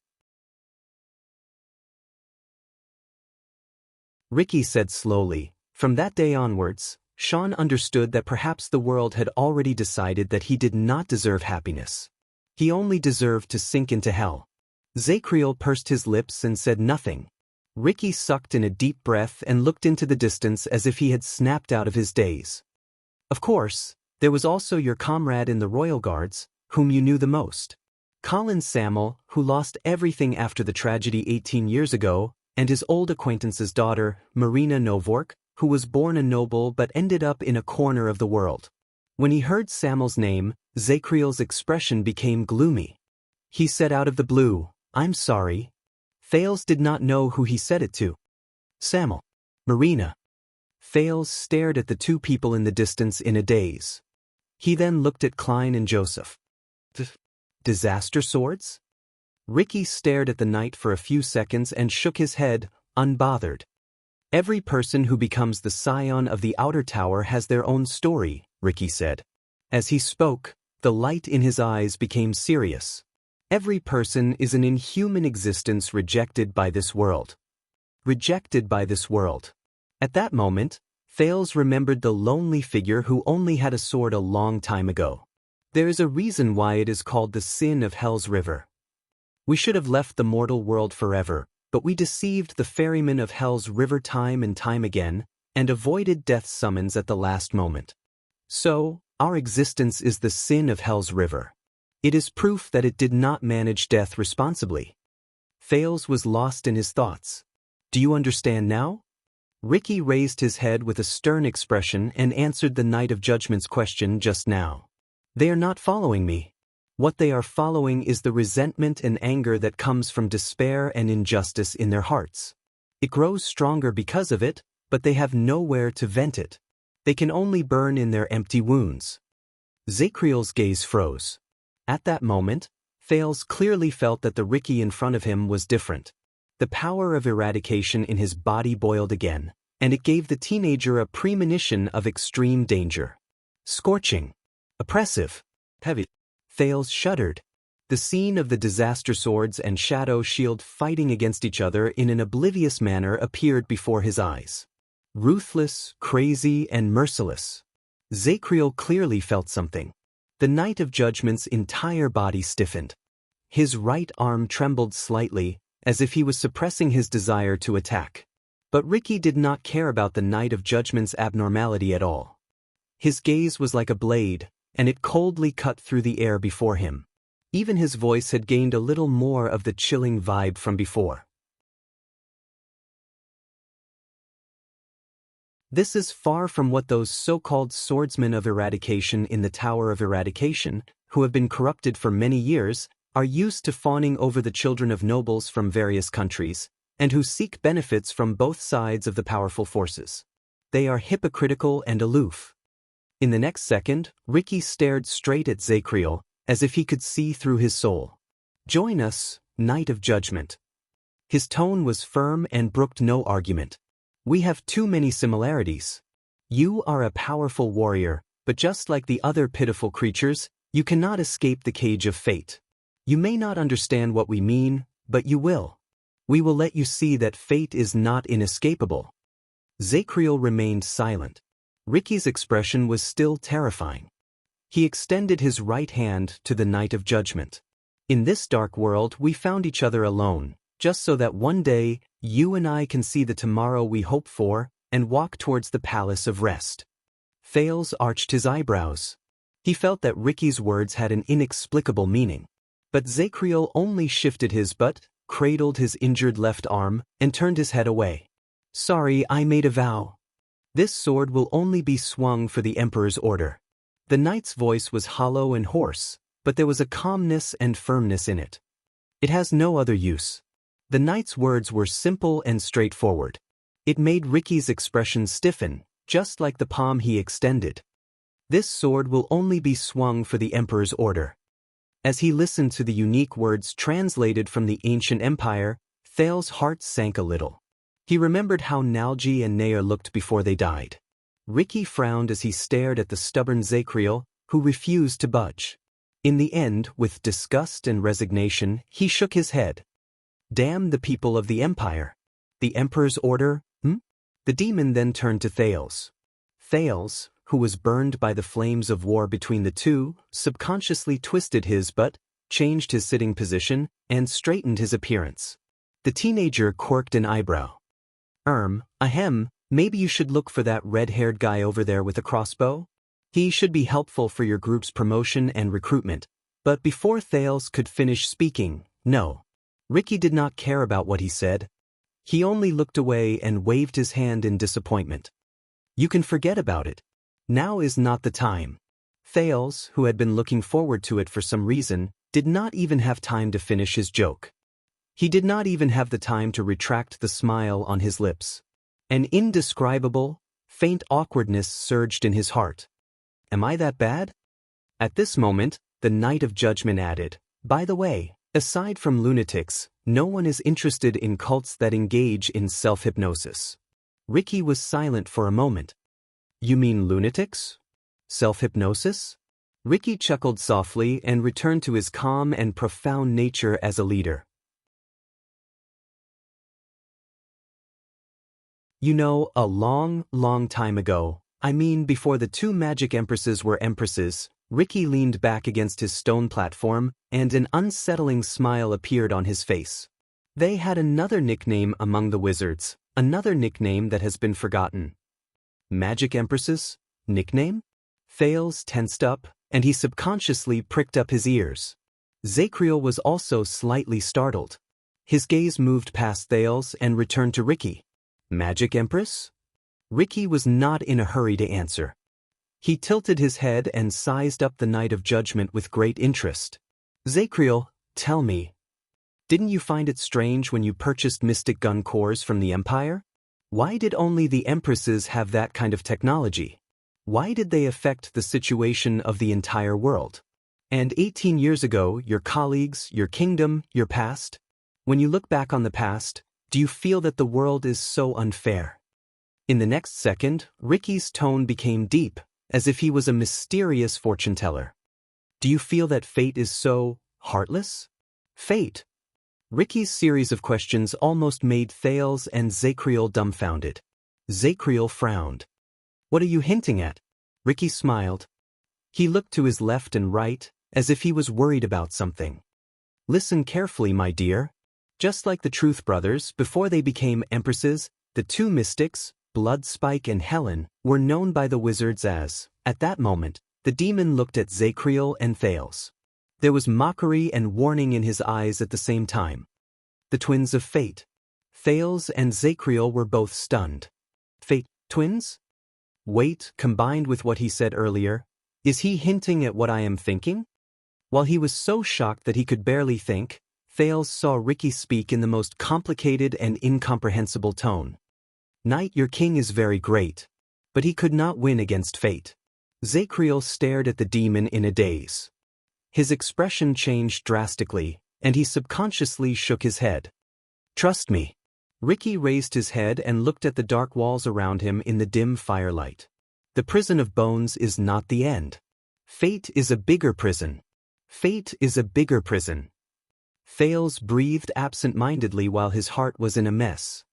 Ricky said slowly, from that day onwards, Sean understood that perhaps the world had already decided that he did not deserve happiness. He only deserved to sink into hell. Zacriel pursed his lips and said nothing. Ricky sucked in a deep breath and looked into the distance as if he had snapped out of his daze. Of course, there was also your comrade in the Royal Guards, whom you knew the most. Colin Samuel, who lost everything after the tragedy 18 years ago, and his old acquaintance's daughter, Marina Novork, who was born a noble but ended up in a corner of the world. When he heard Samuel's name, Zacriel's expression became gloomy. He said out of the blue, "I'm sorry." Thales did not know who he said it to. Samuel. Marina. Thales stared at the two people in the distance in a daze. He then looked at Klein and Joseph. Disaster swords? Ricky stared at the knight for a few seconds and shook his head, unbothered. Every person who becomes the scion of the outer tower has their own story, Ricky said. As he spoke, the light in his eyes became serious. Every person is an inhuman existence rejected by this world. Rejected by this world. At that moment, Thales remembered the lonely figure who only had a sword a long time ago. There is a reason why it is called the sin of Hell's River. We should have left the mortal world forever, but we deceived the ferryman of Hell's River time and time again, and avoided death's summons at the last moment. So, our existence is the sin of Hell's River. It is proof that it did not manage death responsibly. Thales was lost in his thoughts. Do you understand now? Ricky raised his head with a stern expression and answered the Knight of Judgment's question just now. They are not following me. What they are following is the resentment and anger that comes from despair and injustice in their hearts. It grows stronger because of it, but they have nowhere to vent it. They can only burn in their empty wounds. Zacriel's gaze froze. At that moment, Thales clearly felt that the Ricky in front of him was different. The power of eradication in his body boiled again, and it gave the teenager a premonition of extreme danger. Scorching. Oppressive. Heavy. Thales shuddered. The scene of the disaster swords and shadow shield fighting against each other in an oblivious manner appeared before his eyes. Ruthless, crazy, and merciless. Zacriel clearly felt something. The Knight of Judgment's entire body stiffened. His right arm trembled slightly, as if he was suppressing his desire to attack. But Ricky did not care about the Knight of Judgment's abnormality at all. His gaze was like a blade, and it coldly cut through the air before him. Even his voice had gained a little more of the chilling vibe from before. This is far from what those so-called swordsmen of eradication in the Tower of Eradication, who have been corrupted for many years, are used to fawning over the children of nobles from various countries, and who seek benefits from both sides of the powerful forces. They are hypocritical and aloof. In the next second, Ricky stared straight at Zacriel, as if he could see through his soul. "Join us, Knight of Judgment." His tone was firm and brooked no argument. "We have too many similarities. You are a powerful warrior, but just like the other pitiful creatures, you cannot escape the cage of fate. You may not understand what we mean, but you will. We will let you see that fate is not inescapable." Zacriel remained silent. Ricky's expression was still terrifying. He extended his right hand to the Knight of Judgment. "In this dark world we found each other alone, just so that one day, you and I can see the tomorrow we hope for, and walk towards the Palace of Rest." Thales arched his eyebrows. He felt that Ricky's words had an inexplicable meaning. But Zacriel only shifted his butt, cradled his injured left arm, and turned his head away. "Sorry, I made a vow. This sword will only be swung for the Emperor's order." The knight's voice was hollow and hoarse, but there was a calmness and firmness in it. "It has no other use." The knight's words were simple and straightforward. It made Ricky's expression stiffen, just like the palm he extended. "This sword will only be swung for the Emperor's order." As he listened to the unique words translated from the ancient empire, Thales' heart sank a little. He remembered how Nalji and Nair looked before they died. Ricky frowned as he stared at the stubborn Zacriel, who refused to budge. In the end, with disgust and resignation, he shook his head. "Damn the people of the Empire. The Emperor's order, The demon then turned to Thales. Thales, who was burned by the flames of war between the two, subconsciously twisted his butt, changed his sitting position, and straightened his appearance. The teenager quirked an eyebrow. Ahem, maybe you should look for that red-haired guy over there with a crossbow? He should be helpful for your group's promotion and recruitment." But before Thales could finish speaking, no. Ricky did not care about what he said. He only looked away and waved his hand in disappointment. "You can forget about it. Now is not the time." Thales, who had been looking forward to it for some reason, did not even have time to finish his joke. He did not even have the time to retract the smile on his lips. An indescribable, faint awkwardness surged in his heart. "Am I that bad?" At this moment, the Knight of Judgment added, "By the way, aside from lunatics, no one is interested in cults that engage in self-hypnosis." Ricky was silent for a moment. "You mean lunatics? Self-hypnosis?" Ricky chuckled softly and returned to his calm and profound nature as a leader. "You know, a long, long time ago, I mean before the two magic empresses were empresses," Ricky leaned back against his stone platform, and an unsettling smile appeared on his face. "They had another nickname among the wizards, another nickname that has been forgotten." "Magic empresses? Nickname?" Thales tensed up, and he subconsciously pricked up his ears. Zacriel was also slightly startled. His gaze moved past Thales and returned to Ricky. "Magic Empress?" Ricky was not in a hurry to answer. He tilted his head and sized up the Knight of Judgment with great interest. "Zacriel, tell me. Didn't you find it strange when you purchased mystic gun cores from the Empire? Why did only the Empresses have that kind of technology? Why did they affect the situation of the entire world? And 18 years ago, your colleagues, your kingdom, your past? When you look back on the past, do you feel that the world is so unfair?" In the next second, Ricky's tone became deep, as if he was a mysterious fortune-teller. "Do you feel that fate is so heartless?" Fate? Ricky's series of questions almost made Thales and Zacriel dumbfounded. Zacriel frowned. "What are you hinting at?" Ricky smiled. He looked to his left and right, as if he was worried about something. "Listen carefully, my dear. Just like the Truth Brothers, before they became empresses, the two mystics, Bloodspike and Helen, were known by the wizards as." At that moment, the demon looked at Zacriel and Thales. There was mockery and warning in his eyes at the same time. The twins of fate. Thales and Zacriel were both stunned. "Fate twins? Wait, combined with what he said earlier, is he hinting at what I am thinking? While he was so shocked that he could barely think, Thales saw Ricky speak in the most complicated and incomprehensible tone. Knight, your king is very great. But he could not win against fate. Zacriel stared at the demon in a daze. His expression changed drastically, and he subconsciously shook his head. Trust me. Ricky raised his head and looked at the dark walls around him in the dim firelight. The prison of bones is not the end. Fate is a bigger prison. Fate is a bigger prison. Thales breathed absent-mindedly while his heart was in a mess.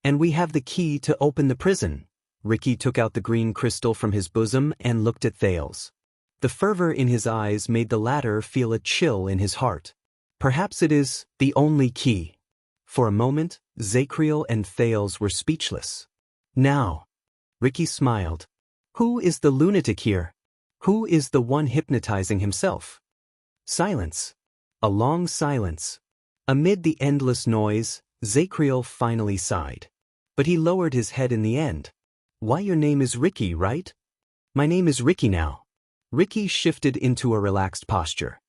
And we have the key to open the prison. Ricky took out the green crystal from his bosom and looked at Thales. The fervor in his eyes made the latter feel a chill in his heart. Perhaps it is the only key. For a moment, Zacriel and Thales were speechless. Now, Ricky smiled. Who is the lunatic here? Who is the one hypnotizing himself? Silence. A long silence. Amid the endless noise, Zacriel finally sighed. But he lowered his head in the end. Why, your name is Ricky, right? My name is Ricky now. Ricky shifted into a relaxed posture.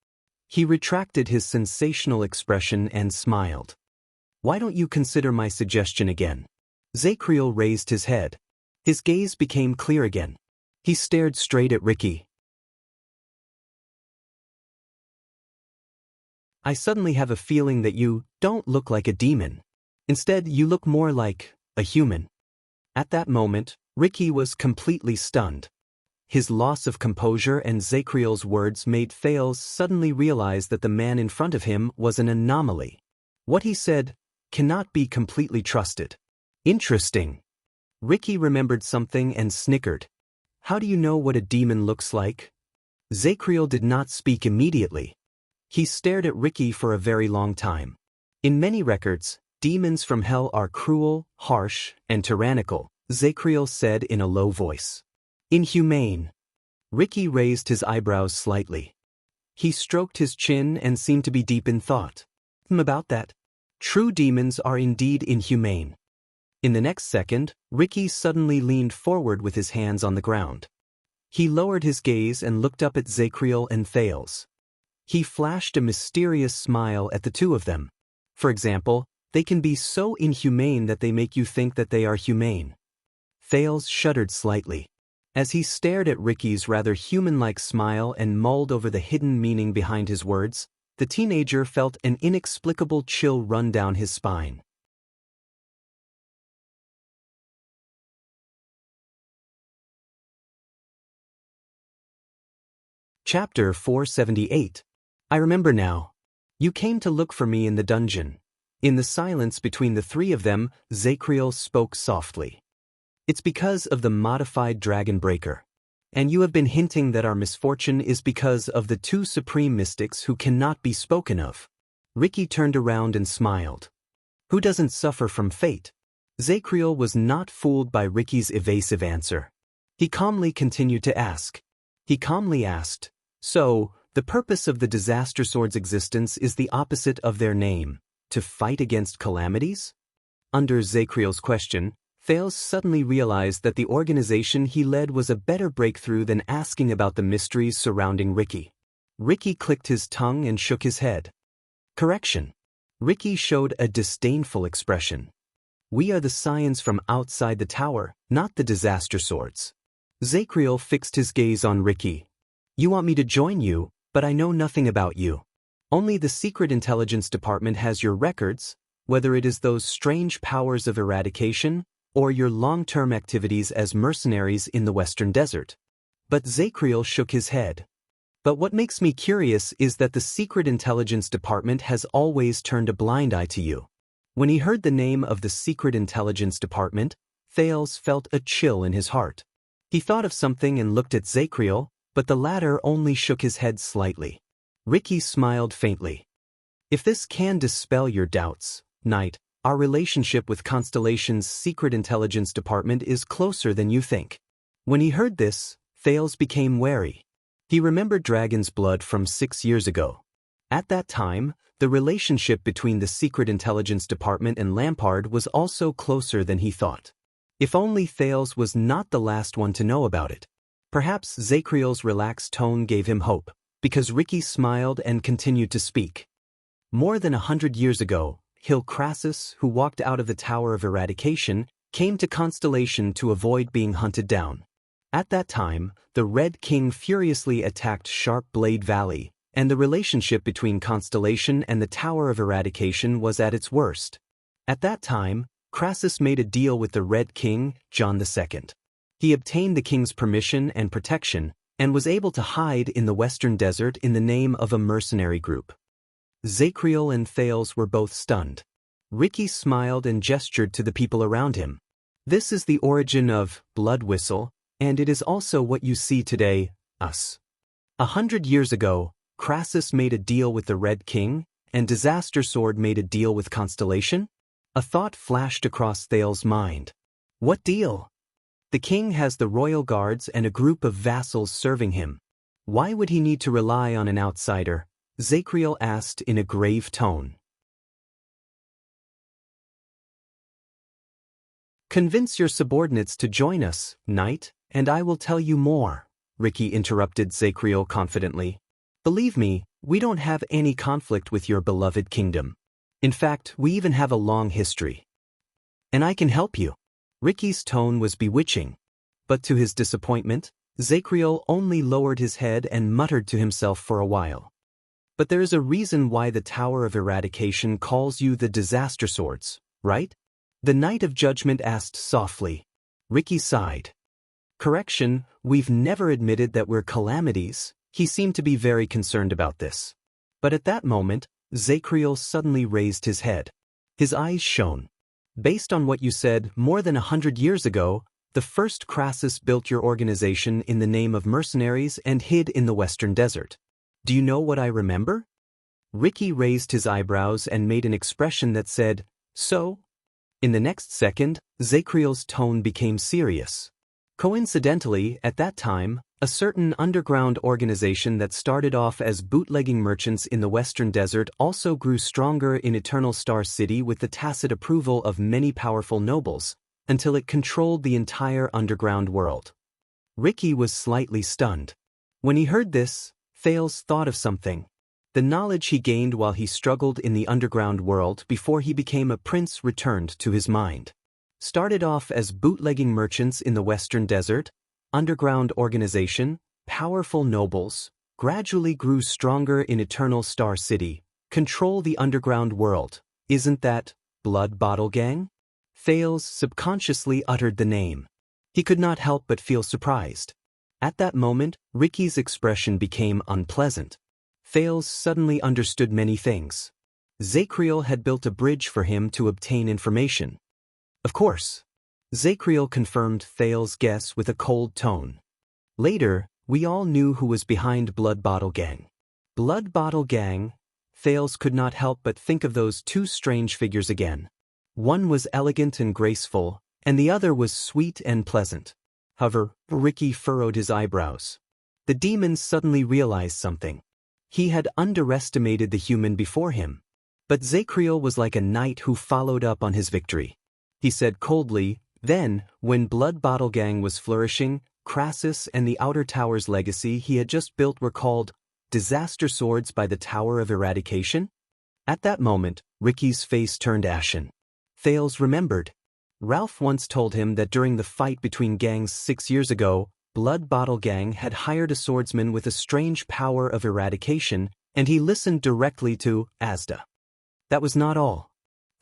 He retracted his sensational expression and smiled. Why don't you consider my suggestion again? Zacriel raised his head. His gaze became clear again. He stared straight at Ricky. I suddenly have a feeling that you don't look like a demon. Instead, you look more like a human. At that moment, Ricky was completely stunned. His loss of composure and Zacriel's words made Thales suddenly realize that the man in front of him was an anomaly. What he said cannot be completely trusted. Interesting. Ricky remembered something and snickered. How do you know what a demon looks like? Zacriel did not speak immediately. He stared at Ricky for a very long time. In many records, demons from hell are cruel, harsh, and tyrannical, Zacriel said in a low voice. Inhumane. Ricky raised his eyebrows slightly. He stroked his chin and seemed to be deep in thought. About that. True demons are indeed inhumane. In the next second, Ricky suddenly leaned forward with his hands on the ground. He lowered his gaze and looked up at Zacriel and Thales. He flashed a mysterious smile at the two of them. For example, they can be so inhumane that they make you think that they are humane. Thales shuddered slightly. As he stared at Ricky's rather human-like smile and mulled over the hidden meaning behind his words, the teenager felt an inexplicable chill run down his spine. Chapter 478. I remember now. You came to look for me in the dungeon. In the silence between the three of them, Zacriel spoke softly. It's because of the modified dragon breaker. And you have been hinting that our misfortune is because of the two supreme mystics who cannot be spoken of. Ricky turned around and smiled. Who doesn't suffer from fate? Zacriel was not fooled by Ricky's evasive answer. He calmly continued to ask. He calmly asked, so, the purpose of the disaster sword's existence is the opposite of their name, to fight against calamities? Under Zacriel's question, Thales suddenly realized that the organization he led was a better breakthrough than asking about the mysteries surrounding Ricky. Ricky clicked his tongue and shook his head. Correction. Ricky showed a disdainful expression. We are the scions from outside the tower, not the disaster swords. Zacriel fixed his gaze on Ricky. You want me to join you, but I know nothing about you. Only the Secret Intelligence Department has your records, whether it is those strange powers of eradication, or your long-term activities as mercenaries in the Western Desert. But Zacriel shook his head. But what makes me curious is that the Secret Intelligence Department has always turned a blind eye to you. When he heard the name of the Secret Intelligence Department, Thales felt a chill in his heart. He thought of something and looked at Zacriel, but the latter only shook his head slightly. Ricky smiled faintly. If this can dispel your doubts, Knight, our relationship with Constellation's Secret Intelligence Department is closer than you think. When he heard this, Thales became wary. He remembered Dragon's blood from 6 years ago. At that time, the relationship between the Secret Intelligence Department and Lampard was also closer than he thought. If only Thales was not the last one to know about it. Perhaps Zacriel's relaxed tone gave him hope, because Ricky smiled and continued to speak. More than 100 years ago, Hill Crassus, who walked out of the Tower of Eradication, came to Constellation to avoid being hunted down. At that time, the Red King furiously attacked Sharp Blade Valley, and the relationship between Constellation and the Tower of Eradication was at its worst. At that time, Crassus made a deal with the Red King, John II. He obtained the king's permission and protection, and was able to hide in the Western Desert in the name of a mercenary group. Zacriel and Thales were both stunned. Ricky smiled and gestured to the people around him. This is the origin of Blood Whistle, and it is also what you see today, us. 100 years ago, Crassus made a deal with the Red King, and Disaster Sword made a deal with Constellation? A thought flashed across Thales' mind. What deal? The king has the royal guards and a group of vassals serving him. Why would he need to rely on an outsider? Zacriel asked in a grave tone. Convince your subordinates to join us, knight, and I will tell you more, Ricky interrupted Zacriel confidently. Believe me, we don't have any conflict with your beloved kingdom. In fact, we even have a long history. And I can help you. Ricky's tone was bewitching. But to his disappointment, Zacriel only lowered his head and muttered to himself for a while. But there is a reason why the Tower of Eradication calls you the Disaster Swords, right? The Knight of Judgment asked softly. Ricky sighed. Correction, we've never admitted that we're calamities. He seemed to be very concerned about this. But at that moment, Zacriel suddenly raised his head. His eyes shone. Based on what you said more than 100 years ago, the first Crassus built your organization in the name of mercenaries and hid in the Western Desert. Do you know what I remember? Ricky raised his eyebrows and made an expression that said, so? In the next second, Zacriel's tone became serious. Coincidentally, at that time, a certain underground organization that started off as bootlegging merchants in the Western Desert also grew stronger in Eternal Star City with the tacit approval of many powerful nobles, until it controlled the entire underground world. Ricky was slightly stunned. When he heard this, Thales thought of something. The knowledge he gained while he struggled in the underground world before he became a prince returned to his mind. Started off as bootlegging merchants in the Western Desert, underground organization, powerful nobles, gradually grew stronger in Eternal Star City, control the underground world. Isn't that Blood Bottle Gang? Thales subconsciously uttered the name. He could not help but feel surprised. At that moment, Ricky's expression became unpleasant. Thales suddenly understood many things. Zacriel had built a bridge for him to obtain information. Of course. Zacriel confirmed Thales' guess with a cold tone. Later, we all knew who was behind Blood Bottle Gang. Blood Bottle Gang? Thales could not help but think of those two strange figures again. One was elegant and graceful, and the other was sweet and pleasant. However, Ricky furrowed his eyebrows. The demon suddenly realized something. He had underestimated the human before him. But Zacriel was like a knight who followed up on his victory. He said coldly, then, when Blood Bottle Gang was flourishing, Crassus and the Outer Tower's legacy he had just built were called Disaster Swords by the Tower of Eradication? At that moment, Ricky's face turned ashen. Thales remembered. Ralph once told him that during the fight between gangs 6 years ago, Blood Bottle Gang had hired a swordsman with a strange power of eradication, and he listened directly to Asda. That was not all.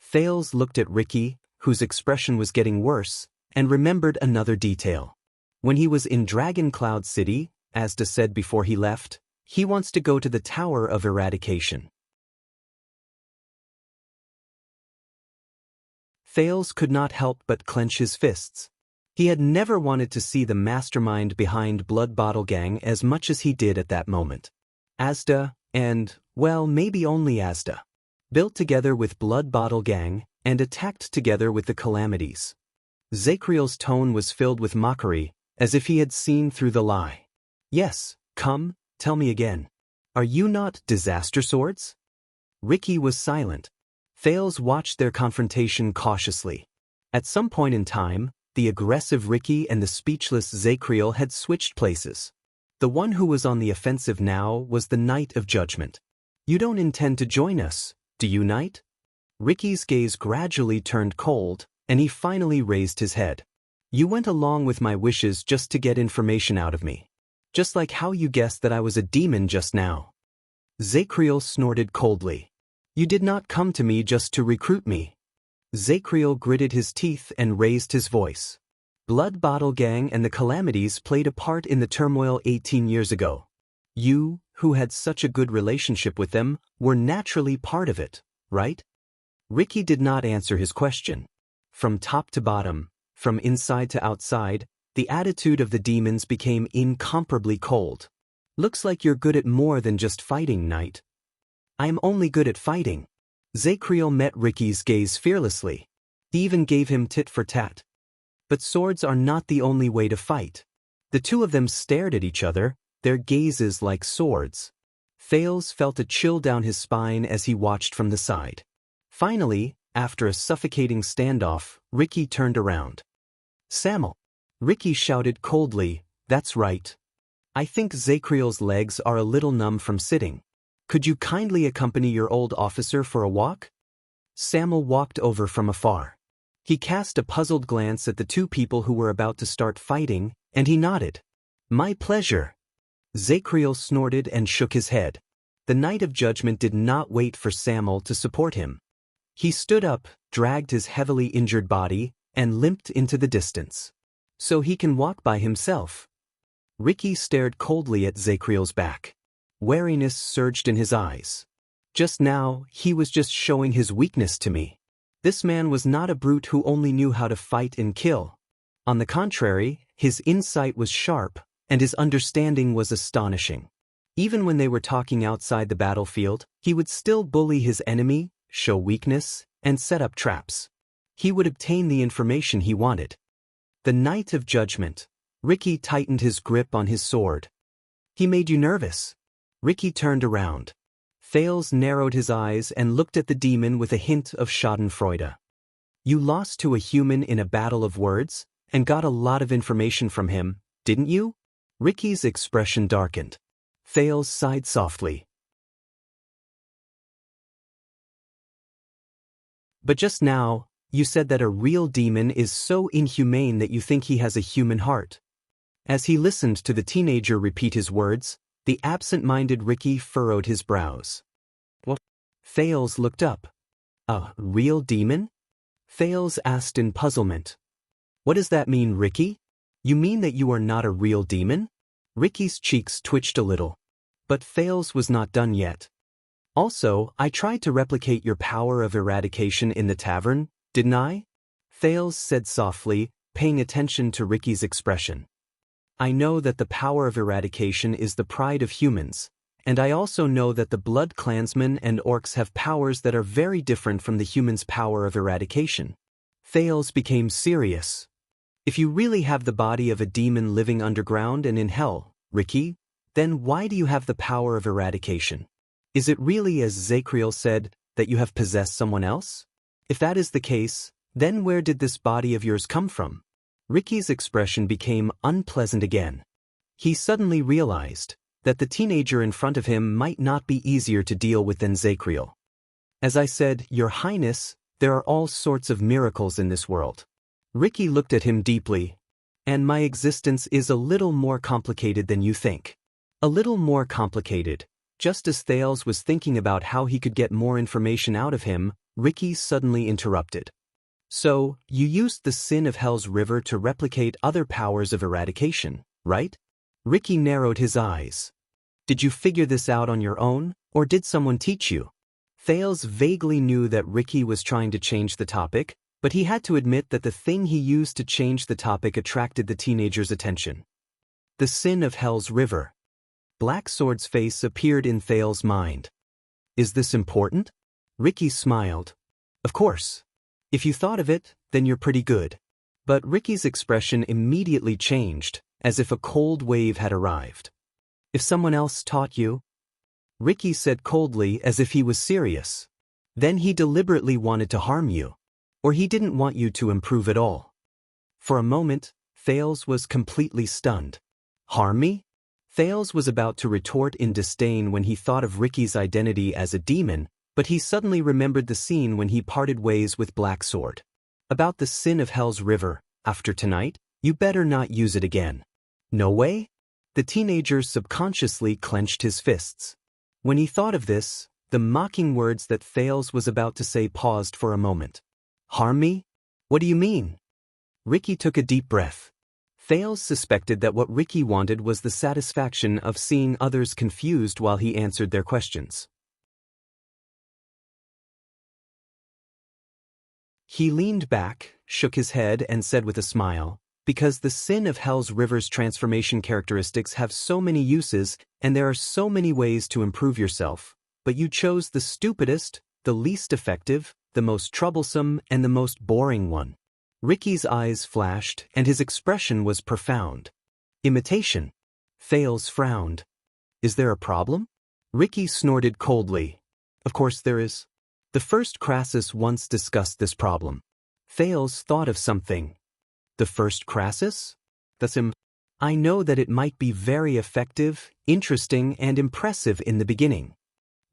Thales looked at Ricky, whose expression was getting worse, and remembered another detail. When he was in Dragon Cloud City, Asda said before he left, he wants to go to the Tower of Eradication. Thales could not help but clench his fists. He had never wanted to see the mastermind behind Blood Bottle Gang as much as he did at that moment. Asda, and, well, maybe only Asda, built together with Blood Bottle Gang and attacked together with the Calamities. Zacriel's tone was filled with mockery, as if he had seen through the lie. Yes, come, tell me again. Are you not Disaster Swords? Ricky was silent. Thales watched their confrontation cautiously. At some point in time, the aggressive Ricky and the speechless Zacriel had switched places. The one who was on the offensive now was the Knight of Judgment. You don't intend to join us, do you, Knight? Ricky's gaze gradually turned cold, and he finally raised his head. You went along with my wishes just to get information out of me. Just like how you guessed that I was a demon just now. Zacriel snorted coldly. You did not come to me just to recruit me. Zacriel gritted his teeth and raised his voice. Blood Bottle Gang and the Calamities played a part in the turmoil 18 years ago. You, who had such a good relationship with them, were naturally part of it, right? Ricky did not answer his question. From top to bottom, from inside to outside, the attitude of the demons became incomparably cold. Looks like you're good at more than just fighting, Knight. I'm only good at fighting. Zacriel met Ricky's gaze fearlessly. He even gave him tit for tat. But swords are not the only way to fight. The two of them stared at each other, their gazes like swords. Thales felt a chill down his spine as he watched from the side. Finally, after a suffocating standoff, Ricky turned around. Samuel. Ricky shouted coldly, that's right. I think Zacriel's legs are a little numb from sitting. Could you kindly accompany your old officer for a walk? Samuel walked over from afar. He cast a puzzled glance at the two people who were about to start fighting, and he nodded. My pleasure. Zacriel snorted and shook his head. The Knight of Judgment did not wait for Samuel to support him. He stood up, dragged his heavily injured body, and limped into the distance. So he can walk by himself. Ricky stared coldly at Zacriel's back. Wariness surged in his eyes. Just now, he was just showing his weakness to me. This man was not a brute who only knew how to fight and kill. On the contrary, his insight was sharp, and his understanding was astonishing. Even when they were talking outside the battlefield, he would still bully his enemy, show weakness, and set up traps. He would obtain the information he wanted. The Knight of Judgment. Ricky tightened his grip on his sword. He made you nervous. Ricky turned around. Thales narrowed his eyes and looked at the demon with a hint of schadenfreude. You lost to a human in a battle of words, and got a lot of information from him, didn't you? Ricky's expression darkened. Thales sighed softly. But just now, you said that a real demon is so inhumane that you think he has a human heart. As he listened to the teenager repeat his words, the absent-minded Ricky furrowed his brows. What? Thales looked up. A real demon? Thales asked in puzzlement. What does that mean, Ricky? You mean that you are not a real demon? Ricky's cheeks twitched a little. But Thales was not done yet. Also, I tried to replicate your power of eradication in the tavern, didn't I? Thales said softly, paying attention to Ricky's expression. I know that the power of eradication is the pride of humans, and I also know that the Blood Clansmen and Orcs have powers that are very different from the humans' power of eradication. Thales became serious. If you really have the body of a demon living underground and in hell, Ricky, then why do you have the power of eradication? Is it really, as Zacriel said, that you have possessed someone else? If that is the case, then where did this body of yours come from? Ricky's expression became unpleasant again. He suddenly realized that the teenager in front of him might not be easier to deal with than Zacriel. As I said, Your Highness, there are all sorts of miracles in this world. Ricky looked at him deeply. And my existence is a little more complicated than you think. A little more complicated. Just as Thales was thinking about how he could get more information out of him, Ricky suddenly interrupted. So, you used the sin of Hell's River to replicate other powers of eradication, right? Ricky narrowed his eyes. Did you figure this out on your own, or did someone teach you? Thales vaguely knew that Ricky was trying to change the topic, but he had to admit that the thing he used to change the topic attracted the teenager's attention. The sin of Hell's River. Blacksword's face appeared in Thales' mind. Is this important? Ricky smiled. Of course. If you thought of it, then you're pretty good. But Ricky's expression immediately changed, as if a cold wave had arrived. If someone else taught you? Ricky said coldly as if he was serious. Then he deliberately wanted to harm you. Or he didn't want you to improve at all. For a moment, Thales was completely stunned. Harm me? Thales was about to retort in disdain when he thought of Ricky's identity as a demon, but he suddenly remembered the scene when he parted ways with Black Sword. About the sin of Hell's River, after tonight, you better not use it again. No way? The teenager subconsciously clenched his fists. When he thought of this, the mocking words that Thales was about to say paused for a moment. Harm me? What do you mean? Ricky took a deep breath. Thales suspected that what Ricky wanted was the satisfaction of seeing others confused while he answered their questions. He leaned back, shook his head, and said with a smile, because the sin of Hell's River's transformation characteristics have so many uses and there are so many ways to improve yourself, but you chose the stupidest, the least effective, the most troublesome, and the most boring one. Ricky's eyes flashed, and his expression was profound. Imitation. Thales frowned. Is there a problem? Ricky snorted coldly. Of course there is. The first Crassus once discussed this problem. Thales thought of something. The first Crassus? That's him. I know that it might be very effective, interesting, and impressive in the beginning.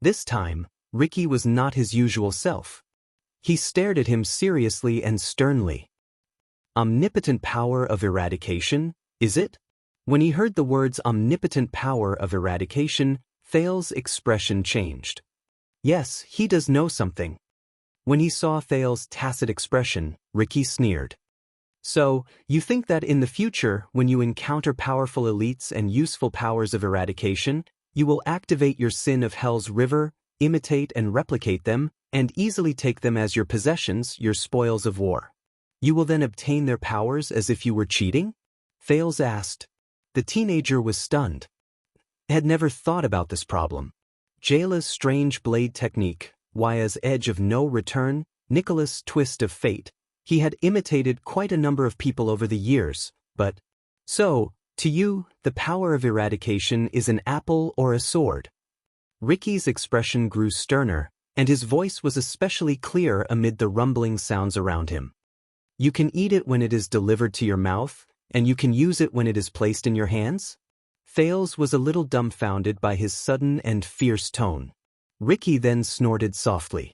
This time, Ricky was not his usual self. He stared at him seriously and sternly. Omnipotent power of eradication, is it? When he heard the words omnipotent power of eradication, Thales' expression changed. Yes, he does know something. When he saw Thales' tacit expression, Ricky sneered. So, you think that in the future, when you encounter powerful elites and useful powers of eradication, you will activate your sin of Hell's River, imitate and replicate them, and easily take them as your possessions, your spoils of war. You will then obtain their powers as if you were cheating? Thales asked. The teenager was stunned. He had never thought about this problem. Jayla's strange blade technique, Waya's edge of no return, Nicholas' twist of fate. He had imitated quite a number of people over the years, but... So, to you, the power of eradication is an apple or a sword. Ricky's expression grew sterner, and his voice was especially clear amid the rumbling sounds around him. You can eat it when it is delivered to your mouth, and you can use it when it is placed in your hands? Thales was a little dumbfounded by his sudden and fierce tone. Ricky then snorted softly.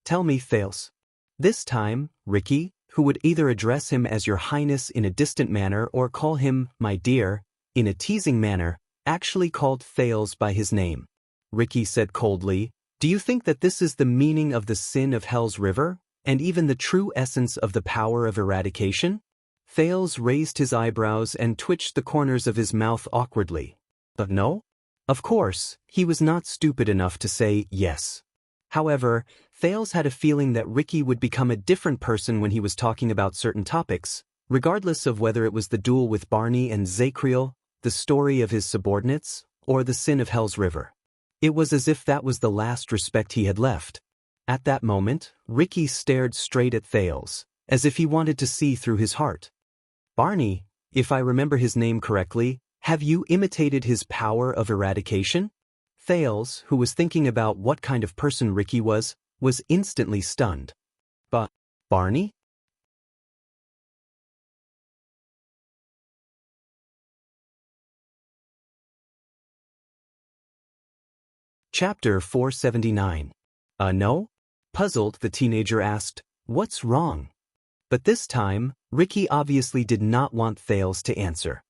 Tell me, Thales. This time, Ricky, who would either address him as Your Highness in a distant manner or call him, my dear, in a teasing manner, actually called Thales by his name. Ricky said coldly, Do you think that this is the meaning of the sin of Hell's River, and even the true essence of the power of eradication? Thales raised his eyebrows and twitched the corners of his mouth awkwardly. But no? Of course, he was not stupid enough to say yes. However, Thales had a feeling that Ricky would become a different person when he was talking about certain topics, regardless of whether it was the duel with Barney and Zacriel, the story of his subordinates, or the sin of Hell's River. It was as if that was the last respect he had left. At that moment, Ricky stared straight at Thales, as if he wanted to see through his heart. Barney, if I remember his name correctly, have you imitated his power of eradication? Thales, who was thinking about what kind of person Ricky was instantly stunned. But, Barney? Chapter 479. No? Puzzled, the teenager asked, What's wrong? But this time, Ricky obviously did not want Thales to answer.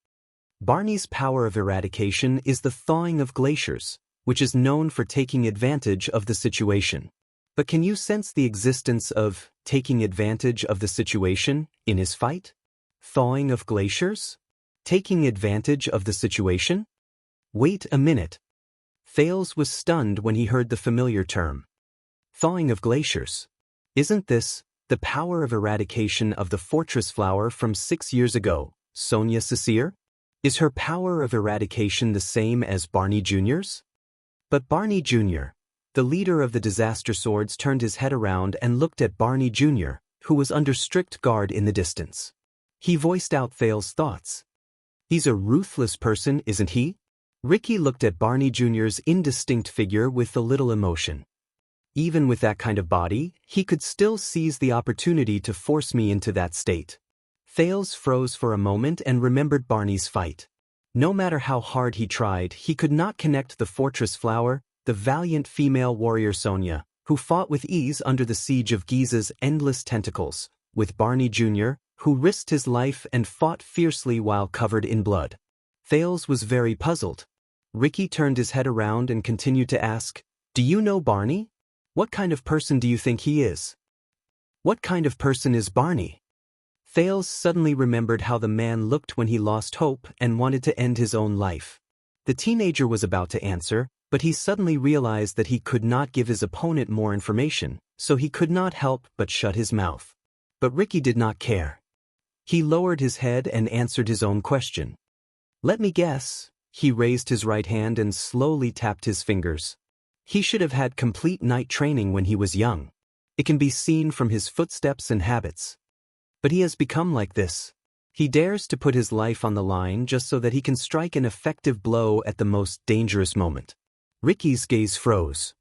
Barney's power of eradication is the thawing of glaciers, which is known for taking advantage of the situation. But can you sense the existence of taking advantage of the situation in his fight? Thawing of glaciers? Taking advantage of the situation? Wait a minute. Thales was stunned when he heard the familiar term. Thawing of glaciers. Isn't this the power of eradication of the fortress flower from 6 years ago, Sonia Cecere? Is her power of eradication the same as Barney Jr.'s? But Barney Jr., the leader of the disaster swords, turned his head around and looked at Barney Jr., who was under strict guard in the distance. He voiced out Thales' thoughts. He's a ruthless person, isn't he? Ricky looked at Barney Jr.'s indistinct figure with a little emotion. Even with that kind of body, he could still seize the opportunity to force me into that state. Thales froze for a moment and remembered Barney's fight. No matter how hard he tried, he could not connect the fortress flower, the valiant female warrior Sonia, who fought with ease under the siege of Giza's endless tentacles, with Barney Jr., who risked his life and fought fiercely while covered in blood. Thales was very puzzled. Ricky turned his head around and continued to ask, "Do you know Barney? What kind of person do you think he is?" "What kind of person is Barney?" Thales suddenly remembered how the man looked when he lost hope and wanted to end his own life. The teenager was about to answer, but he suddenly realized that he could not give his opponent more information, so he could not help but shut his mouth. But Ricky did not care. He lowered his head and answered his own question. "Let me guess." He raised his right hand and slowly tapped his fingers. He should have had complete night training when he was young. It can be seen from his footsteps and habits. But he has become like this. He dares to put his life on the line just so that he can strike an effective blow at the most dangerous moment. Ricky's gaze froze.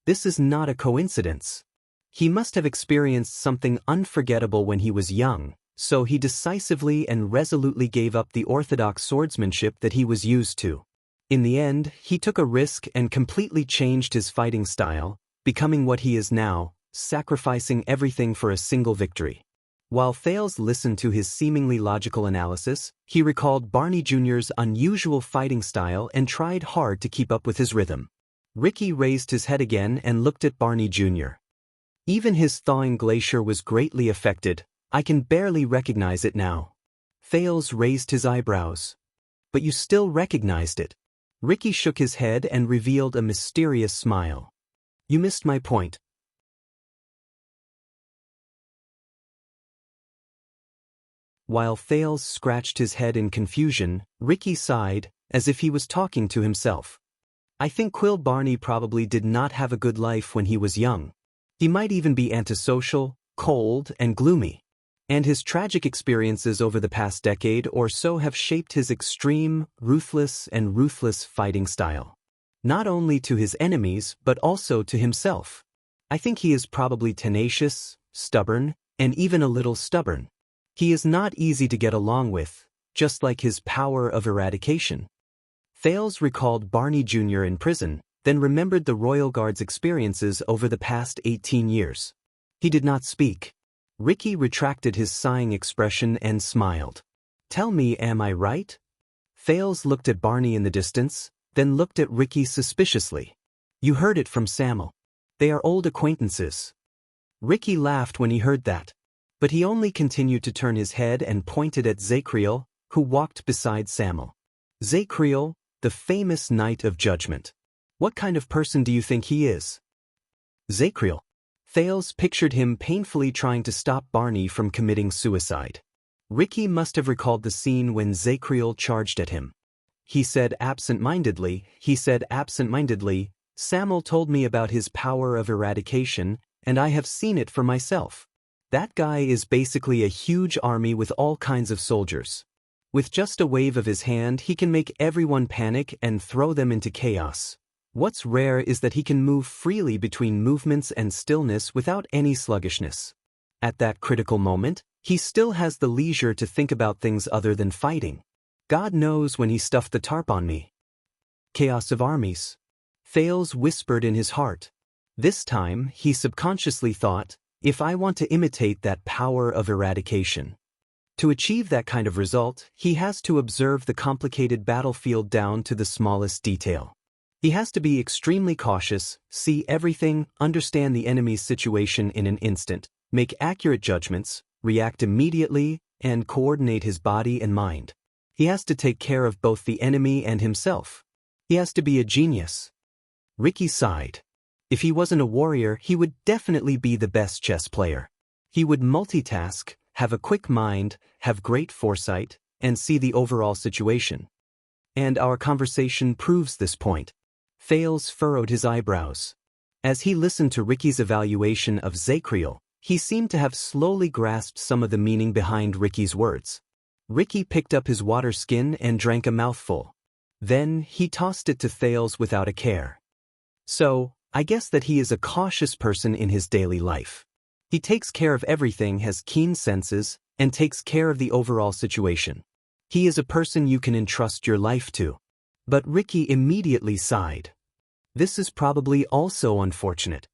This is not a coincidence. He must have experienced something unforgettable when he was young, so he decisively and resolutely gave up the orthodox swordsmanship that he was used to. In the end, he took a risk and completely changed his fighting style, becoming what he is now, sacrificing everything for a single victory. While Thales listened to his seemingly logical analysis, he recalled Barney Jr.'s unusual fighting style and tried hard to keep up with his rhythm. Ricky raised his head again and looked at Barney Jr. Even his thawing glacier was greatly affected. "I can barely recognize it now." Thales raised his eyebrows. "But you still recognized it." Ricky shook his head and revealed a mysterious smile. "You missed my point." While Thales scratched his head in confusion, Ricky sighed, as if he was talking to himself. "I think Quill Barney probably did not have a good life when he was young. He might even be antisocial, cold, and gloomy. And his tragic experiences over the past decade or so have shaped his extreme, ruthless fighting style. Not only to his enemies, but also to himself. I think he is probably tenacious, stubborn, and even a little stubborn. He is not easy to get along with, just like his power of eradication." Thales recalled Barney Jr. in prison, then remembered the Royal Guard's experiences over the past 18 years. He did not speak. Ricky retracted his sighing expression and smiled. "Tell me, am I right?" Thales looked at Barney in the distance, then looked at Ricky suspiciously. "You heard it from Samuel. They are old acquaintances." Ricky laughed when he heard that. But he only continued to turn his head and pointed at Zacriel, who walked beside Samuel. "Zacriel, the famous Knight of Judgment. What kind of person do you think he is?" "Zacriel." Thales pictured him painfully trying to stop Barney from committing suicide. Ricky must have recalled the scene when Zacriel charged at him. He said absent-mindedly, "Samuel told me about his power of eradication, and I have seen it for myself. That guy is basically a huge army with all kinds of soldiers. With just a wave of his hand, he can make everyone panic and throw them into chaos. What's rare is that he can move freely between movements and stillness without any sluggishness. At that critical moment, he still has the leisure to think about things other than fighting. God knows when he stuffed the tarp on me." "Chaos of armies," Thales whispered in his heart. This time, he subconsciously thought, "If I want to imitate that power of eradication." To achieve that kind of result, he has to observe the complicated battlefield down to the smallest detail. He has to be extremely cautious, see everything, understand the enemy's situation in an instant, make accurate judgments, react immediately, and coordinate his body and mind. He has to take care of both the enemy and himself. He has to be a genius. Ricky sighed. If he wasn't a warrior, he would definitely be the best chess player. He would multitask, have a quick mind, have great foresight, and see the overall situation. And our conversation proves this point. Thales furrowed his eyebrows. As he listened to Ricky's evaluation of Zacriel, he seemed to have slowly grasped some of the meaning behind Ricky's words. Ricky picked up his water skin and drank a mouthful. Then he tossed it to Thales without a care. "So, I guess that he is a cautious person in his daily life. He takes care of everything, has keen senses, and takes care of the overall situation. He is a person you can entrust your life to. But Ricky immediately sighed. This is probably also unfortunate.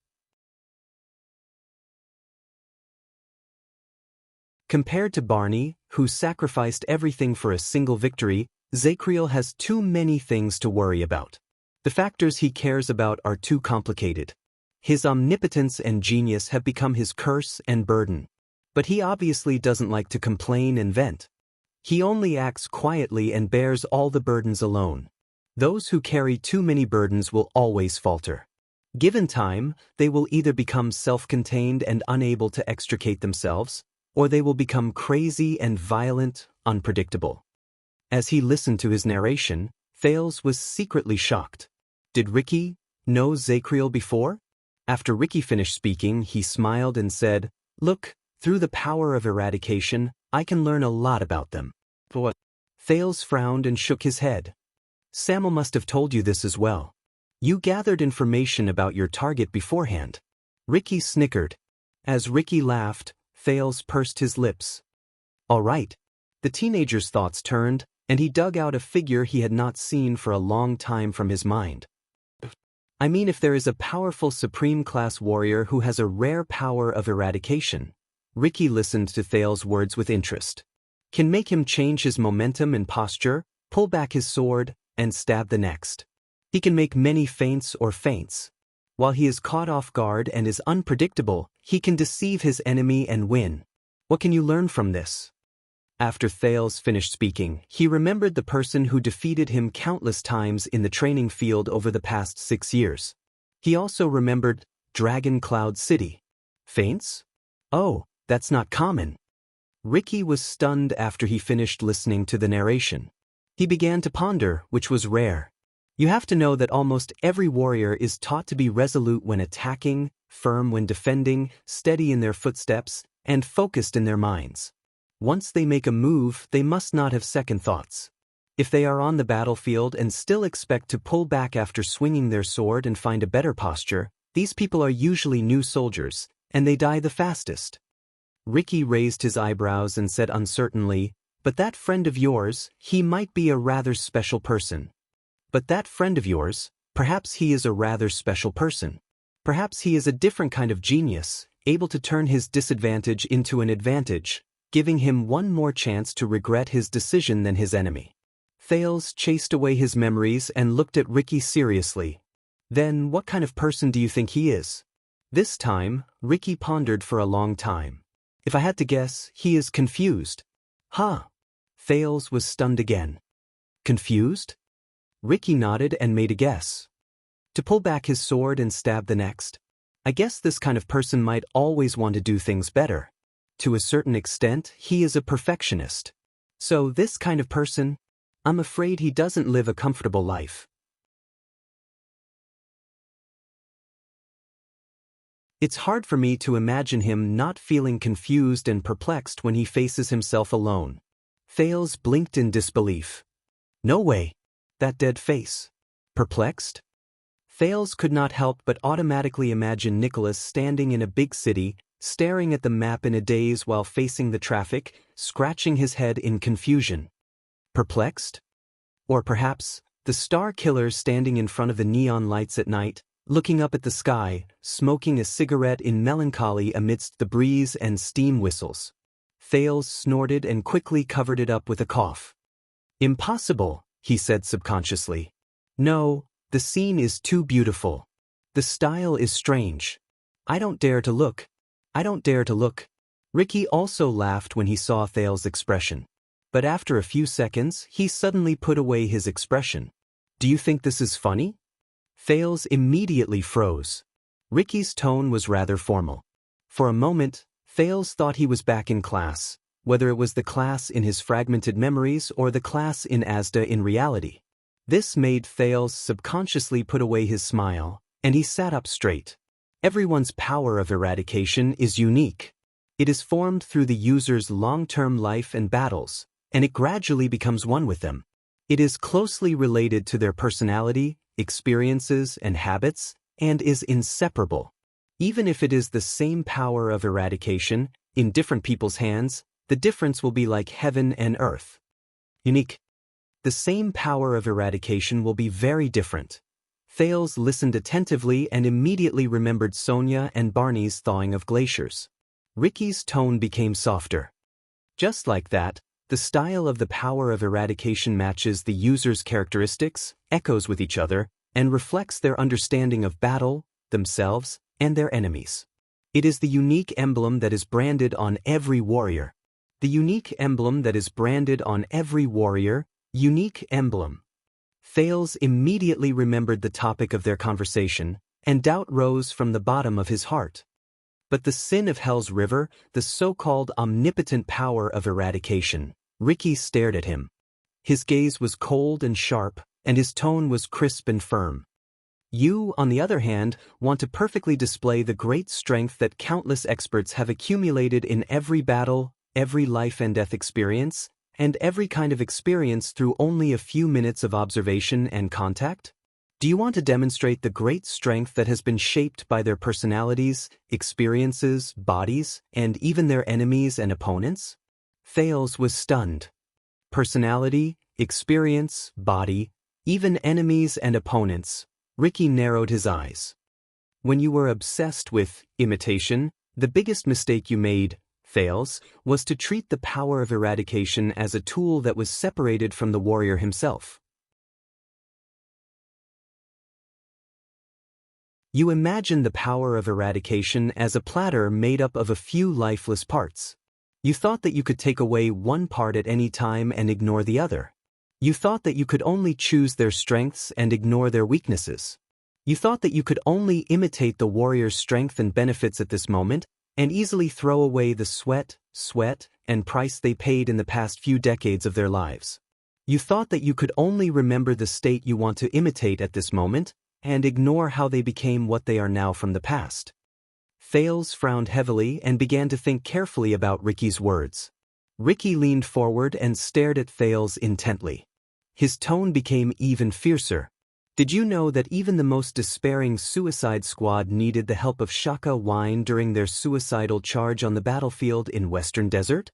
Compared to Barney, who sacrificed everything for a single victory, Zacriel has too many things to worry about. The factors he cares about are too complicated. His omnipotence and genius have become his curse and burden. But he obviously doesn't like to complain and vent. He only acts quietly and bears all the burdens alone. Those who carry too many burdens will always falter. Given time, they will either become self-contained and unable to extricate themselves, or they will become crazy and violent, unpredictable. As he listened to his narration, Thales was secretly shocked. Did Ricky know Zacriel before? After Ricky finished speaking, he smiled and said, "Look, through the power of eradication, I can learn a lot about them." What? Thales frowned and shook his head. Samuel must have told you this as well. You gathered information about your target beforehand. Ricky snickered. As Ricky laughed, Thales pursed his lips. All right. The teenager's thoughts turned, and he dug out a figure he had not seen for a long time from his mind. I mean, if there is a powerful supreme-class warrior who has a rare power of eradication. Ricky listened to Thales' words with interest. Can make him change his momentum and posture, pull back his sword, and stab the next. He can make many feints or feints. While he is caught off guard and is unpredictable, he can deceive his enemy and win. What can you learn from this? After Thales finished speaking, he remembered the person who defeated him countless times in the training field over the past 6 years. He also remembered Dragon Cloud City. Feints? Oh, that's not common. Ricky was stunned after he finished listening to the narration. He began to ponder, which was rare. You have to know that almost every warrior is taught to be resolute when attacking, firm when defending, steady in their footsteps, and focused in their minds. Once they make a move, they must not have second thoughts. If they are on the battlefield and still expect to pull back after swinging their sword and find a better posture, these people are usually new soldiers, and they die the fastest. Ricky raised his eyebrows and said uncertainly, "But that friend of yours, he might be a rather special person." But that friend of yours, perhaps he is a rather special person. Perhaps he is a different kind of genius, able to turn his disadvantage into an advantage, giving him one more chance to regret his decision than his enemy. Thales chased away his memories and looked at Ricky seriously. Then what kind of person do you think he is? This time, Ricky pondered for a long time. If I had to guess, he is confused. Huh? Thales was stunned again. Confused? Ricky nodded and made a guess. To pull back his sword and stab the next? I guess this kind of person might always want to do things better. To a certain extent, he is a perfectionist. So this kind of person, I'm afraid he doesn't live a comfortable life. It's hard for me to imagine him not feeling confused and perplexed when he faces himself alone. Thales blinked in disbelief. No way. That dead face. Perplexed? Thales could not help but automatically imagine Nicholas standing in a big city, staring at the map in a daze while facing the traffic, scratching his head in confusion. Perplexed? Or perhaps, the star killer standing in front of the neon lights at night, looking up at the sky, smoking a cigarette in melancholy amidst the breeze and steam whistles. Thales snorted and quickly covered it up with a cough. Impossible, he said subconsciously. No, the scene is too beautiful. The style is strange. I don't dare to look. I don't dare to look. Ricky also laughed when he saw Thales' expression. But after a few seconds, he suddenly put away his expression. Do you think this is funny? Thales immediately froze. Ricky's tone was rather formal. For a moment, Thales thought he was back in class, whether it was the class in his fragmented memories or the class in Asda in reality. This made Thales subconsciously put away his smile, and he sat up straight. Everyone's power of eradication is unique. It is formed through the user's long-term life and battles, and it gradually becomes one with them. It is closely related to their personality, experiences, and habits, and is inseparable. Even if it is the same power of eradication, in different people's hands, The difference will be like heaven and earth. Unique. The same power of eradication will be very different. Thales listened attentively and immediately remembered Sonia and Barney's thawing of glaciers. Ricky's tone became softer. Just like that, the style of the power of eradication matches the user's characteristics, echoes with each other, and reflects their understanding of battle, themselves, and their enemies. It is the unique emblem that is branded on every warrior. The unique emblem that is branded on every warrior, unique emblem. Thales immediately remembered the topic of their conversation, and doubt rose from the bottom of his heart. But the sin of Hell's River, the so-called omnipotent power of eradication, Ricky stared at him. His gaze was cold and sharp, and his tone was crisp and firm. You, on the other hand, want to perfectly display the great strength that countless experts have accumulated in every battle, every life and death experience, and every kind of experience through only a few minutes of observation and contact? Do you want to demonstrate the great strength that has been shaped by their personalities, experiences, bodies, and even their enemies and opponents? Thales was stunned. Personality, experience, body, even enemies and opponents. Ricky narrowed his eyes. When you were obsessed with imitation, the biggest mistake you made, Thales, was to treat the power of eradication as a tool that was separated from the warrior himself. You imagined the power of eradication as a platter made up of a few lifeless parts. You thought that you could take away one part at any time and ignore the other. You thought that you could only choose their strengths and ignore their weaknesses. You thought that you could only imitate the warrior's strength and benefits at this moment, and easily throw away the sweat, and price they paid in the past few decades of their lives. You thought that you could only remember the state you want to imitate at this moment, and ignore how they became what they are now from the past. Thales frowned heavily and began to think carefully about Ricky's words. Ricky leaned forward and stared at Thales intently. His tone became even fiercer. Did you know that even the most despairing suicide squad needed the help of Shaka wine during their suicidal charge on the battlefield in Western Desert?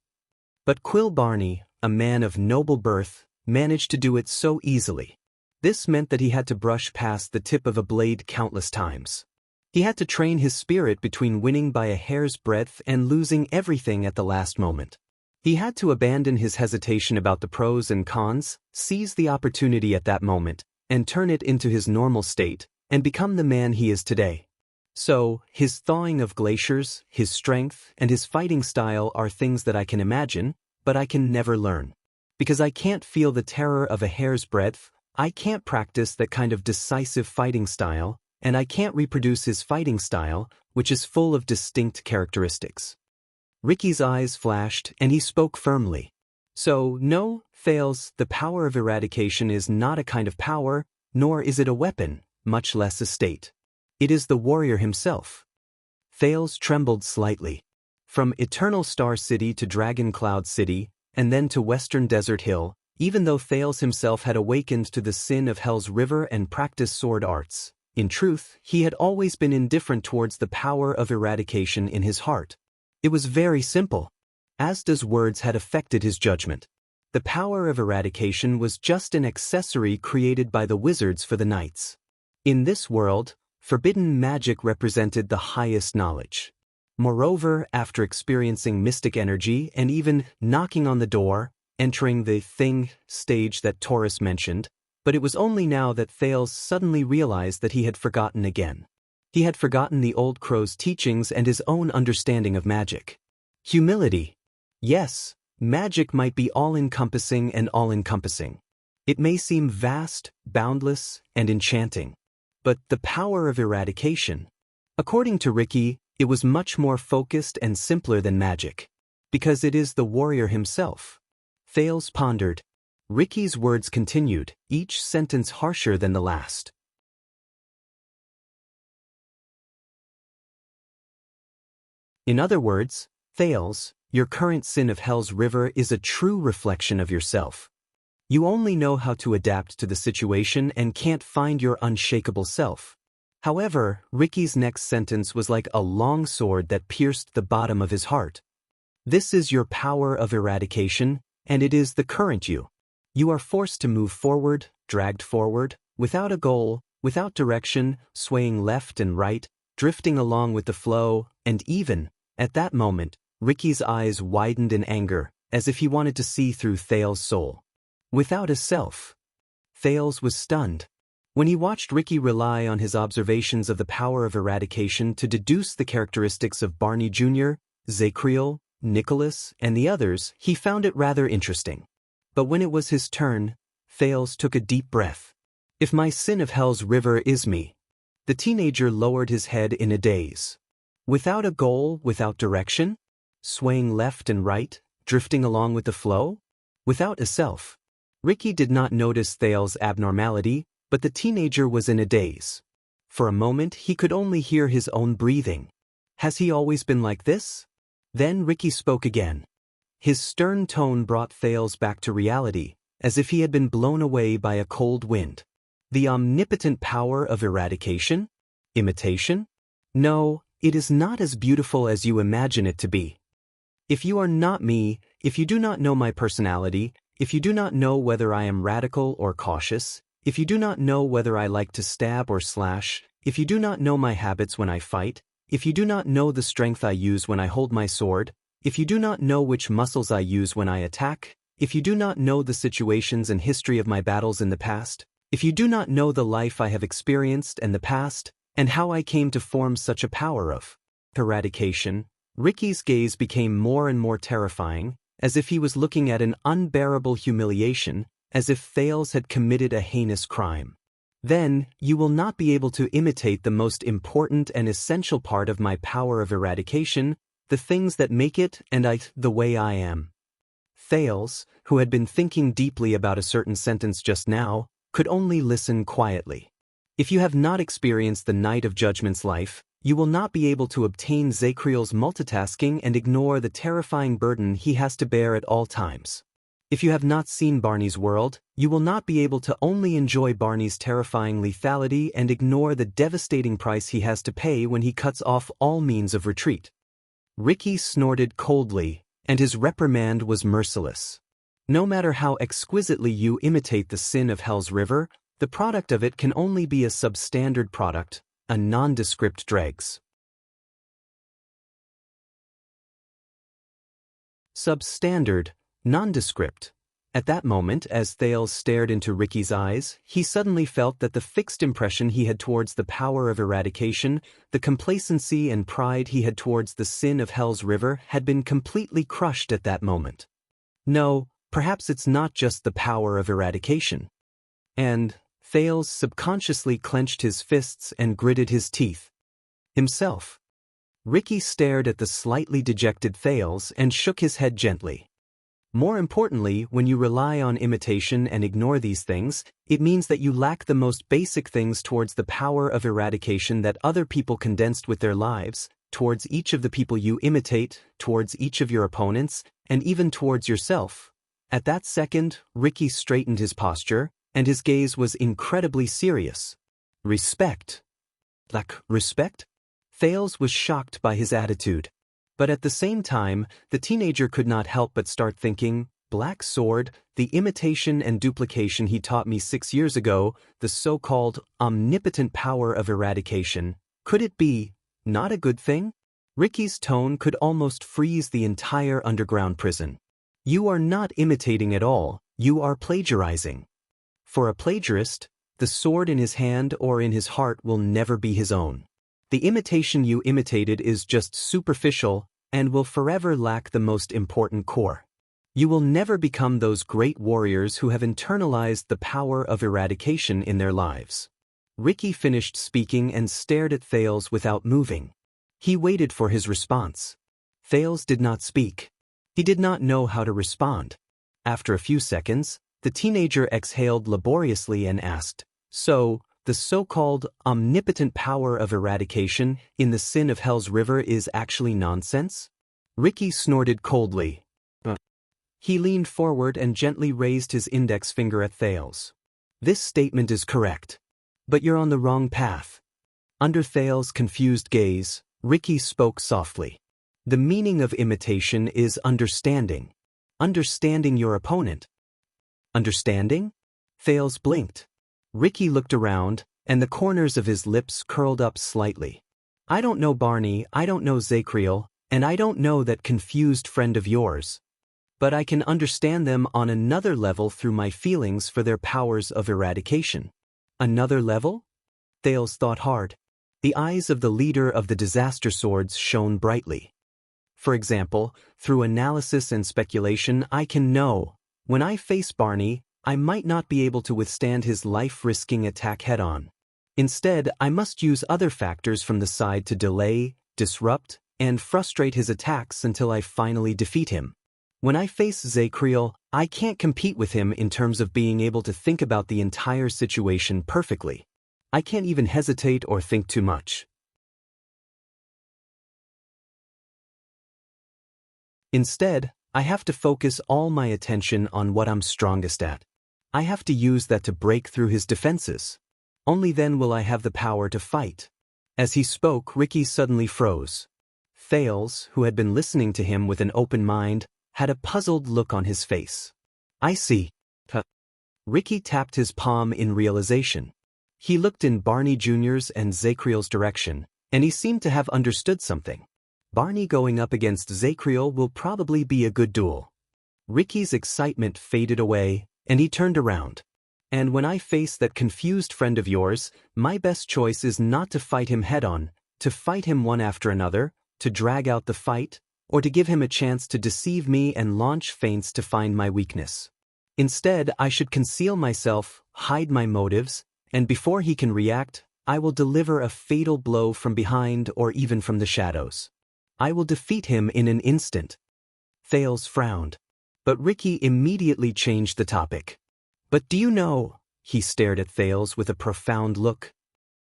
But Quill Barney, a man of noble birth, managed to do it so easily. This meant that he had to brush past the tip of a blade countless times. He had to train his spirit between winning by a hair's breadth and losing everything at the last moment. He had to abandon his hesitation about the pros and cons, seize the opportunity at that moment, and turn it into his normal state, and become the man he is today. So, his thawing of glaciers, his strength, and his fighting style are things that I can imagine, but I can never learn. Because I can't feel the terror of a hair's breadth, I can't practice that kind of decisive fighting style, and I can't reproduce his fighting style, which is full of distinct characteristics. Ricky's eyes flashed, and he spoke firmly. So, no, Thales, the power of eradication is not a kind of power, nor is it a weapon, much less a state. It is the warrior himself. Thales trembled slightly. From Eternal Star City to Dragon Cloud City, and then to Western Desert Hill, even though Thales himself had awakened to the sin of Hell's River and practiced sword arts, in truth, he had always been indifferent towards the power of eradication in his heart. It was very simple. Asda's words had affected his judgment. The power of eradication was just an accessory created by the wizards for the knights. In this world, forbidden magic represented the highest knowledge. Moreover, after experiencing mystic energy and even knocking on the door, entering the thing stage that Taurus mentioned, but it was only now that Thales suddenly realized that he had forgotten again. He had forgotten the old crow's teachings and his own understanding of magic. Humility. Yes, magic might be all-encompassing and all-encompassing. It may seem vast, boundless, and enchanting. But the power of eradication. According to Ricky, it was much more focused and simpler than magic. Because it is the warrior himself. Thales pondered. Ricky's words continued, each sentence harsher than the last. In other words, Thales, your current sin of Hell's River is a true reflection of yourself. You only know how to adapt to the situation and can't find your unshakable self. However, Ricky's next sentence was like a long sword that pierced the bottom of his heart. This is your power of eradication, and it is the current you. You are forced to move forward, dragged forward, without a goal, without direction, swaying left and right, drifting along with the flow, and even, at that moment, Ricky's eyes widened in anger, as if he wanted to see through Thales' soul. Without a self. Thales was stunned. When he watched Ricky rely on his observations of the power of eradication to deduce the characteristics of Barney Jr., Zacriel, Nicholas, and the others, he found it rather interesting. But when it was his turn, Thales took a deep breath. If my sin of hell's river is me. The teenager lowered his head in a daze. Without a goal, without direction? Swaying left and right, drifting along with the flow? Without a self. Ricky did not notice Thales' abnormality, but the teenager was in a daze. For a moment he could only hear his own breathing. Has he always been like this? Then Ricky spoke again. His stern tone brought Thales back to reality, as if he had been blown away by a cold wind. The omnipotent power of eradication? Imitation? No, it is not as beautiful as you imagine it to be. If you are not me, if you do not know my personality, if you do not know whether I am radical or cautious, if you do not know whether I like to stab or slash, if you do not know my habits when I fight, if you do not know the strength I use when I hold my sword, if you do not know which muscles I use when I attack, if you do not know the situations and history of my battles in the past, if you do not know the life I have experienced and the past, and how I came to form such a power of eradication, Ricky's gaze became more and more terrifying, as if he was looking at an unbearable humiliation, as if Thales had committed a heinous crime. Then, you will not be able to imitate the most important and essential part of my power of eradication, the things that make it and the way I am. Thales, who had been thinking deeply about a certain sentence just now, could only listen quietly. If you have not experienced the Night of Judgment's life, you will not be able to obtain Zacriel's multitasking and ignore the terrifying burden he has to bear at all times. If you have not seen Barney's world, you will not be able to only enjoy Barney's terrifying lethality and ignore the devastating price he has to pay when he cuts off all means of retreat. Ricky snorted coldly, and his reprimand was merciless. No matter how exquisitely you imitate the sin of Hell's River, the product of it can only be a substandard product, a nondescript dregs. Substandard, nondescript. At that moment, as Thales stared into Ricky's eyes, he suddenly felt that the fixed impression he had towards the power of eradication, the complacency and pride he had towards the sin of Hell's River had been completely crushed at that moment. No, perhaps it's not just the power of eradication. And Thales subconsciously clenched his fists and gritted his teeth. Himself. Ricky stared at the slightly dejected Thales and shook his head gently. More importantly, when you rely on imitation and ignore these things, it means that you lack the most basic things towards the power of eradication that other people condensed with their lives, towards each of the people you imitate, towards each of your opponents, and even towards yourself. At that second, Ricky straightened his posture, and his gaze was incredibly serious. Respect. Like, respect? Thales was shocked by his attitude. But at the same time, the teenager could not help but start thinking, Black Sword, the imitation and duplication he taught me 6 years ago, the so-called omnipotent power of eradication, could it be not a good thing? Ricky's tone could almost freeze the entire underground prison. You are not imitating at all, you are plagiarizing. For a plagiarist, the sword in his hand or in his heart will never be his own. The imitation you imitated is just superficial and will forever lack the most important core. You will never become those great warriors who have internalized the power of eradication in their lives. Ricky finished speaking and stared at Thales without moving. He waited for his response. Thales did not speak. He did not know how to respond. After a few seconds, the teenager exhaled laboriously and asked, So, the so-called omnipotent power of eradication in the sin of Hell's River is actually nonsense? Ricky snorted coldly. He leaned forward and gently raised his index finger at Thales. This statement is correct. But you're on the wrong path. Under Thales' confused gaze, Ricky spoke softly. The meaning of imitation is understanding. Understanding your opponent. Understanding? Thales blinked. Ricky looked around, and the corners of his lips curled up slightly. I don't know Barney, I don't know Zacriel, and I don't know that confused friend of yours. But I can understand them on another level through my feelings for their powers of eradication. Another level? Thales thought hard. The eyes of the leader of the disaster swords shone brightly. For example, through analysis and speculation I can know, when I face Barney, I might not be able to withstand his life-risking attack head-on. Instead, I must use other factors from the side to delay, disrupt, and frustrate his attacks until I finally defeat him. When I face Zacriel, I can't compete with him in terms of being able to think about the entire situation perfectly. I can't even hesitate or think too much. Instead, I have to focus all my attention on what I'm strongest at. I have to use that to break through his defenses. Only then will I have the power to fight. As he spoke, Ricky suddenly froze. Thales, who had been listening to him with an open mind, had a puzzled look on his face. I see. Ricky tapped his palm in realization. He looked in Barney Jr.'s and Zacriel's direction, and he seemed to have understood something. Barney going up against Zacriel will probably be a good duel. Ricky's excitement faded away, and he turned around. And when I face that confused friend of yours, my best choice is not to fight him head-on, to fight him one after another, to drag out the fight, or to give him a chance to deceive me and launch feints to find my weakness. Instead, I should conceal myself, hide my motives, and before he can react, I will deliver a fatal blow from behind or even from the shadows. I will defeat him in an instant. Thales frowned. But Ricky immediately changed the topic. But do you know, he stared at Thales with a profound look.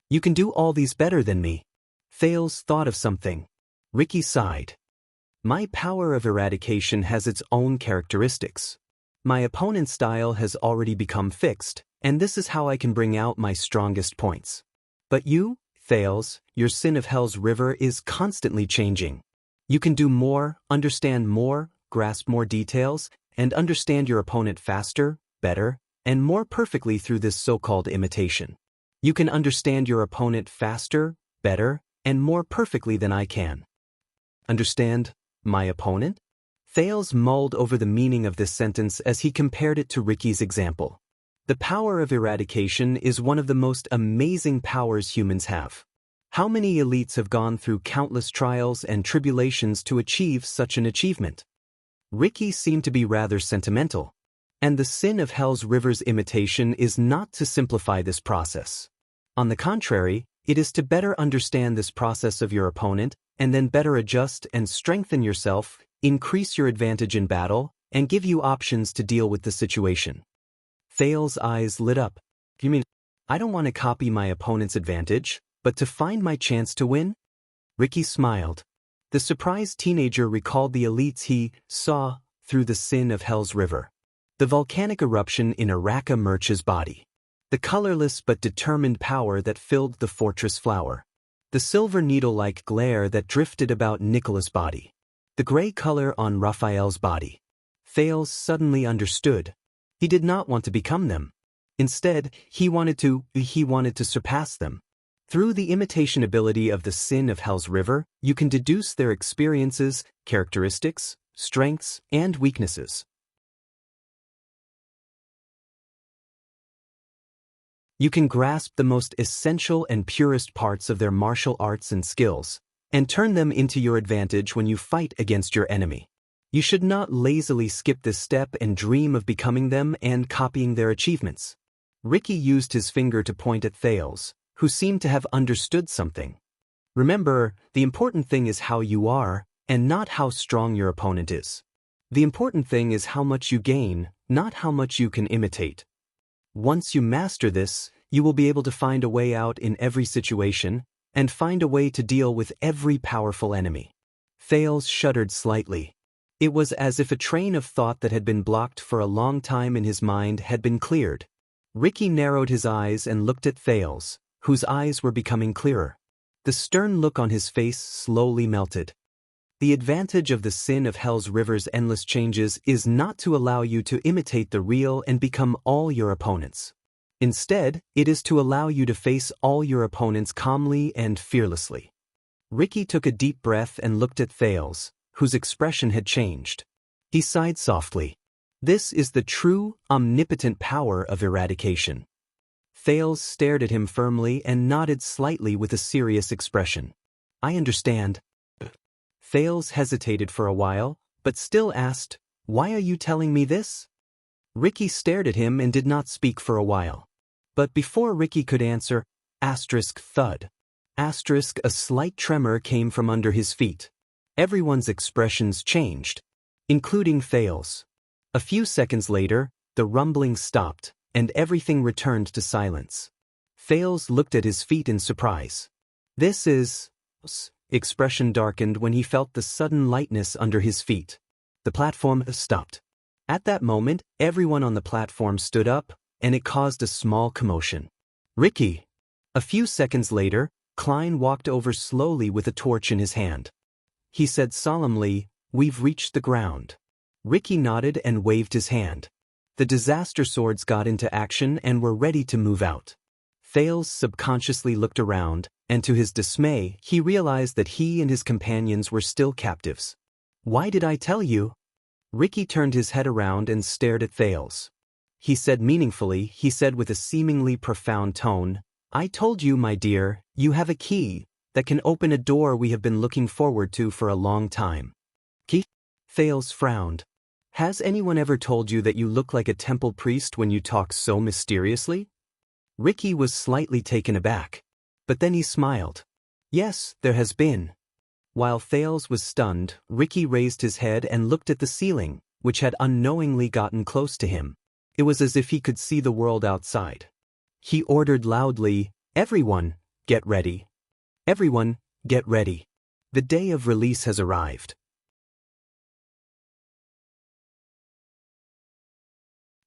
You can do all these better than me. Thales thought of something. Ricky sighed. My power of eradication has its own characteristics. My opponent's style has already become fixed, and this is how I can bring out my strongest points. But you, Thales, your sin of Hell's River is constantly changing. You can do more, understand more, grasp more details, and understand your opponent faster, better, and more perfectly through this so-called imitation. You can understand your opponent faster, better, and more perfectly than I can. Understand my opponent? Thales mulled over the meaning of this sentence as he compared it to Ricky's example. The power of eradication is one of the most amazing powers humans have. How many elites have gone through countless trials and tribulations to achieve such an achievement? Ricky seemed to be rather sentimental. And the sin of Hell's River's imitation is not to simplify this process. On the contrary, it is to better understand this process of your opponent, and then better adjust and strengthen yourself, increase your advantage in battle, and give you options to deal with the situation. Thales' eyes lit up. You mean, I don't want to copy my opponent's advantage, but to find my chance to win? Ricky smiled. The surprised teenager recalled the elites he saw through the sin of Hell's River. The volcanic eruption in Araka Murch's body. The colorless but determined power that filled the fortress flower. The silver needle-like glare that drifted about Nicholas' body. The gray color on Raphael's body. Thales suddenly understood. He did not want to become them. Instead, he wanted to surpass them. Through the imitation ability of the sin of Hell's River, you can deduce their experiences, characteristics, strengths, and weaknesses. You can grasp the most essential and purest parts of their martial arts and skills, and turn them into your advantage when you fight against your enemy. You should not lazily skip this step and dream of becoming them and copying their achievements. Ricky used his finger to point at Thales, who seemed to have understood something. Remember, the important thing is how you are, and not how strong your opponent is. The important thing is how much you gain, not how much you can imitate. Once you master this, you will be able to find a way out in every situation, and find a way to deal with every powerful enemy. Thales shuddered slightly. It was as if a train of thought that had been blocked for a long time in his mind had been cleared. Ricky narrowed his eyes and looked at Thales, whose eyes were becoming clearer. The stern look on his face slowly melted. The advantage of the sin of Hell's River's endless changes is not to allow you to imitate the real and become all your opponents. Instead, it is to allow you to face all your opponents calmly and fearlessly. Ricky took a deep breath and looked at Thales, whose expression had changed. He sighed softly. This is the true, omnipotent power of eradication. Thales stared at him firmly and nodded slightly with a serious expression. I understand. Thales hesitated for a while, but still asked, Why are you telling me this? Ricky stared at him and did not speak for a while. But before Ricky could answer, thud. A slight tremor came from under his feet. Everyone's expressions changed, including Thales. A few seconds later, the rumbling stopped, and everything returned to silence. Thales looked at his feet in surprise. This is... Expression darkened when he felt the sudden lightness under his feet. The platform stopped. At that moment, everyone on the platform stood up, and it caused a small commotion. Ricky! A few seconds later, Klein walked over slowly with a torch in his hand. He said solemnly, We've reached the ground. Ricky nodded and waved his hand. The disaster swords got into action and were ready to move out. Thales subconsciously looked around, and to his dismay, he realized that he and his companions were still captives. Why did I tell you? Ricky turned his head around and stared at Thales. He said with a seemingly profound tone, I told you, my dear, you have a key that can open a door we have been looking forward to for a long time. Key? Thales frowned. Has anyone ever told you that you look like a temple priest when you talk so mysteriously? Ricky was slightly taken aback. But then he smiled. Yes, there has been. While Thales was stunned, Ricky raised his head and looked at the ceiling, which had unknowingly gotten close to him. It was as if he could see the world outside. He ordered loudly, Everyone, get ready. Everyone, get ready. The day of release has arrived.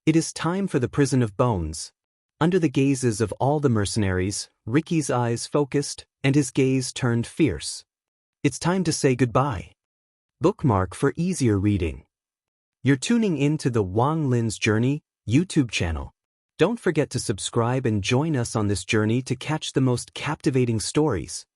It is time for the prison of bones. Under the gazes of all the mercenaries, Ricky's eyes focused, and his gaze turned fierce. It's time to say goodbye. Bookmark for easier reading. You're tuning in to the Wang Lin's Journey YouTube channel. Don't forget to subscribe and join us on this journey to catch the most captivating stories.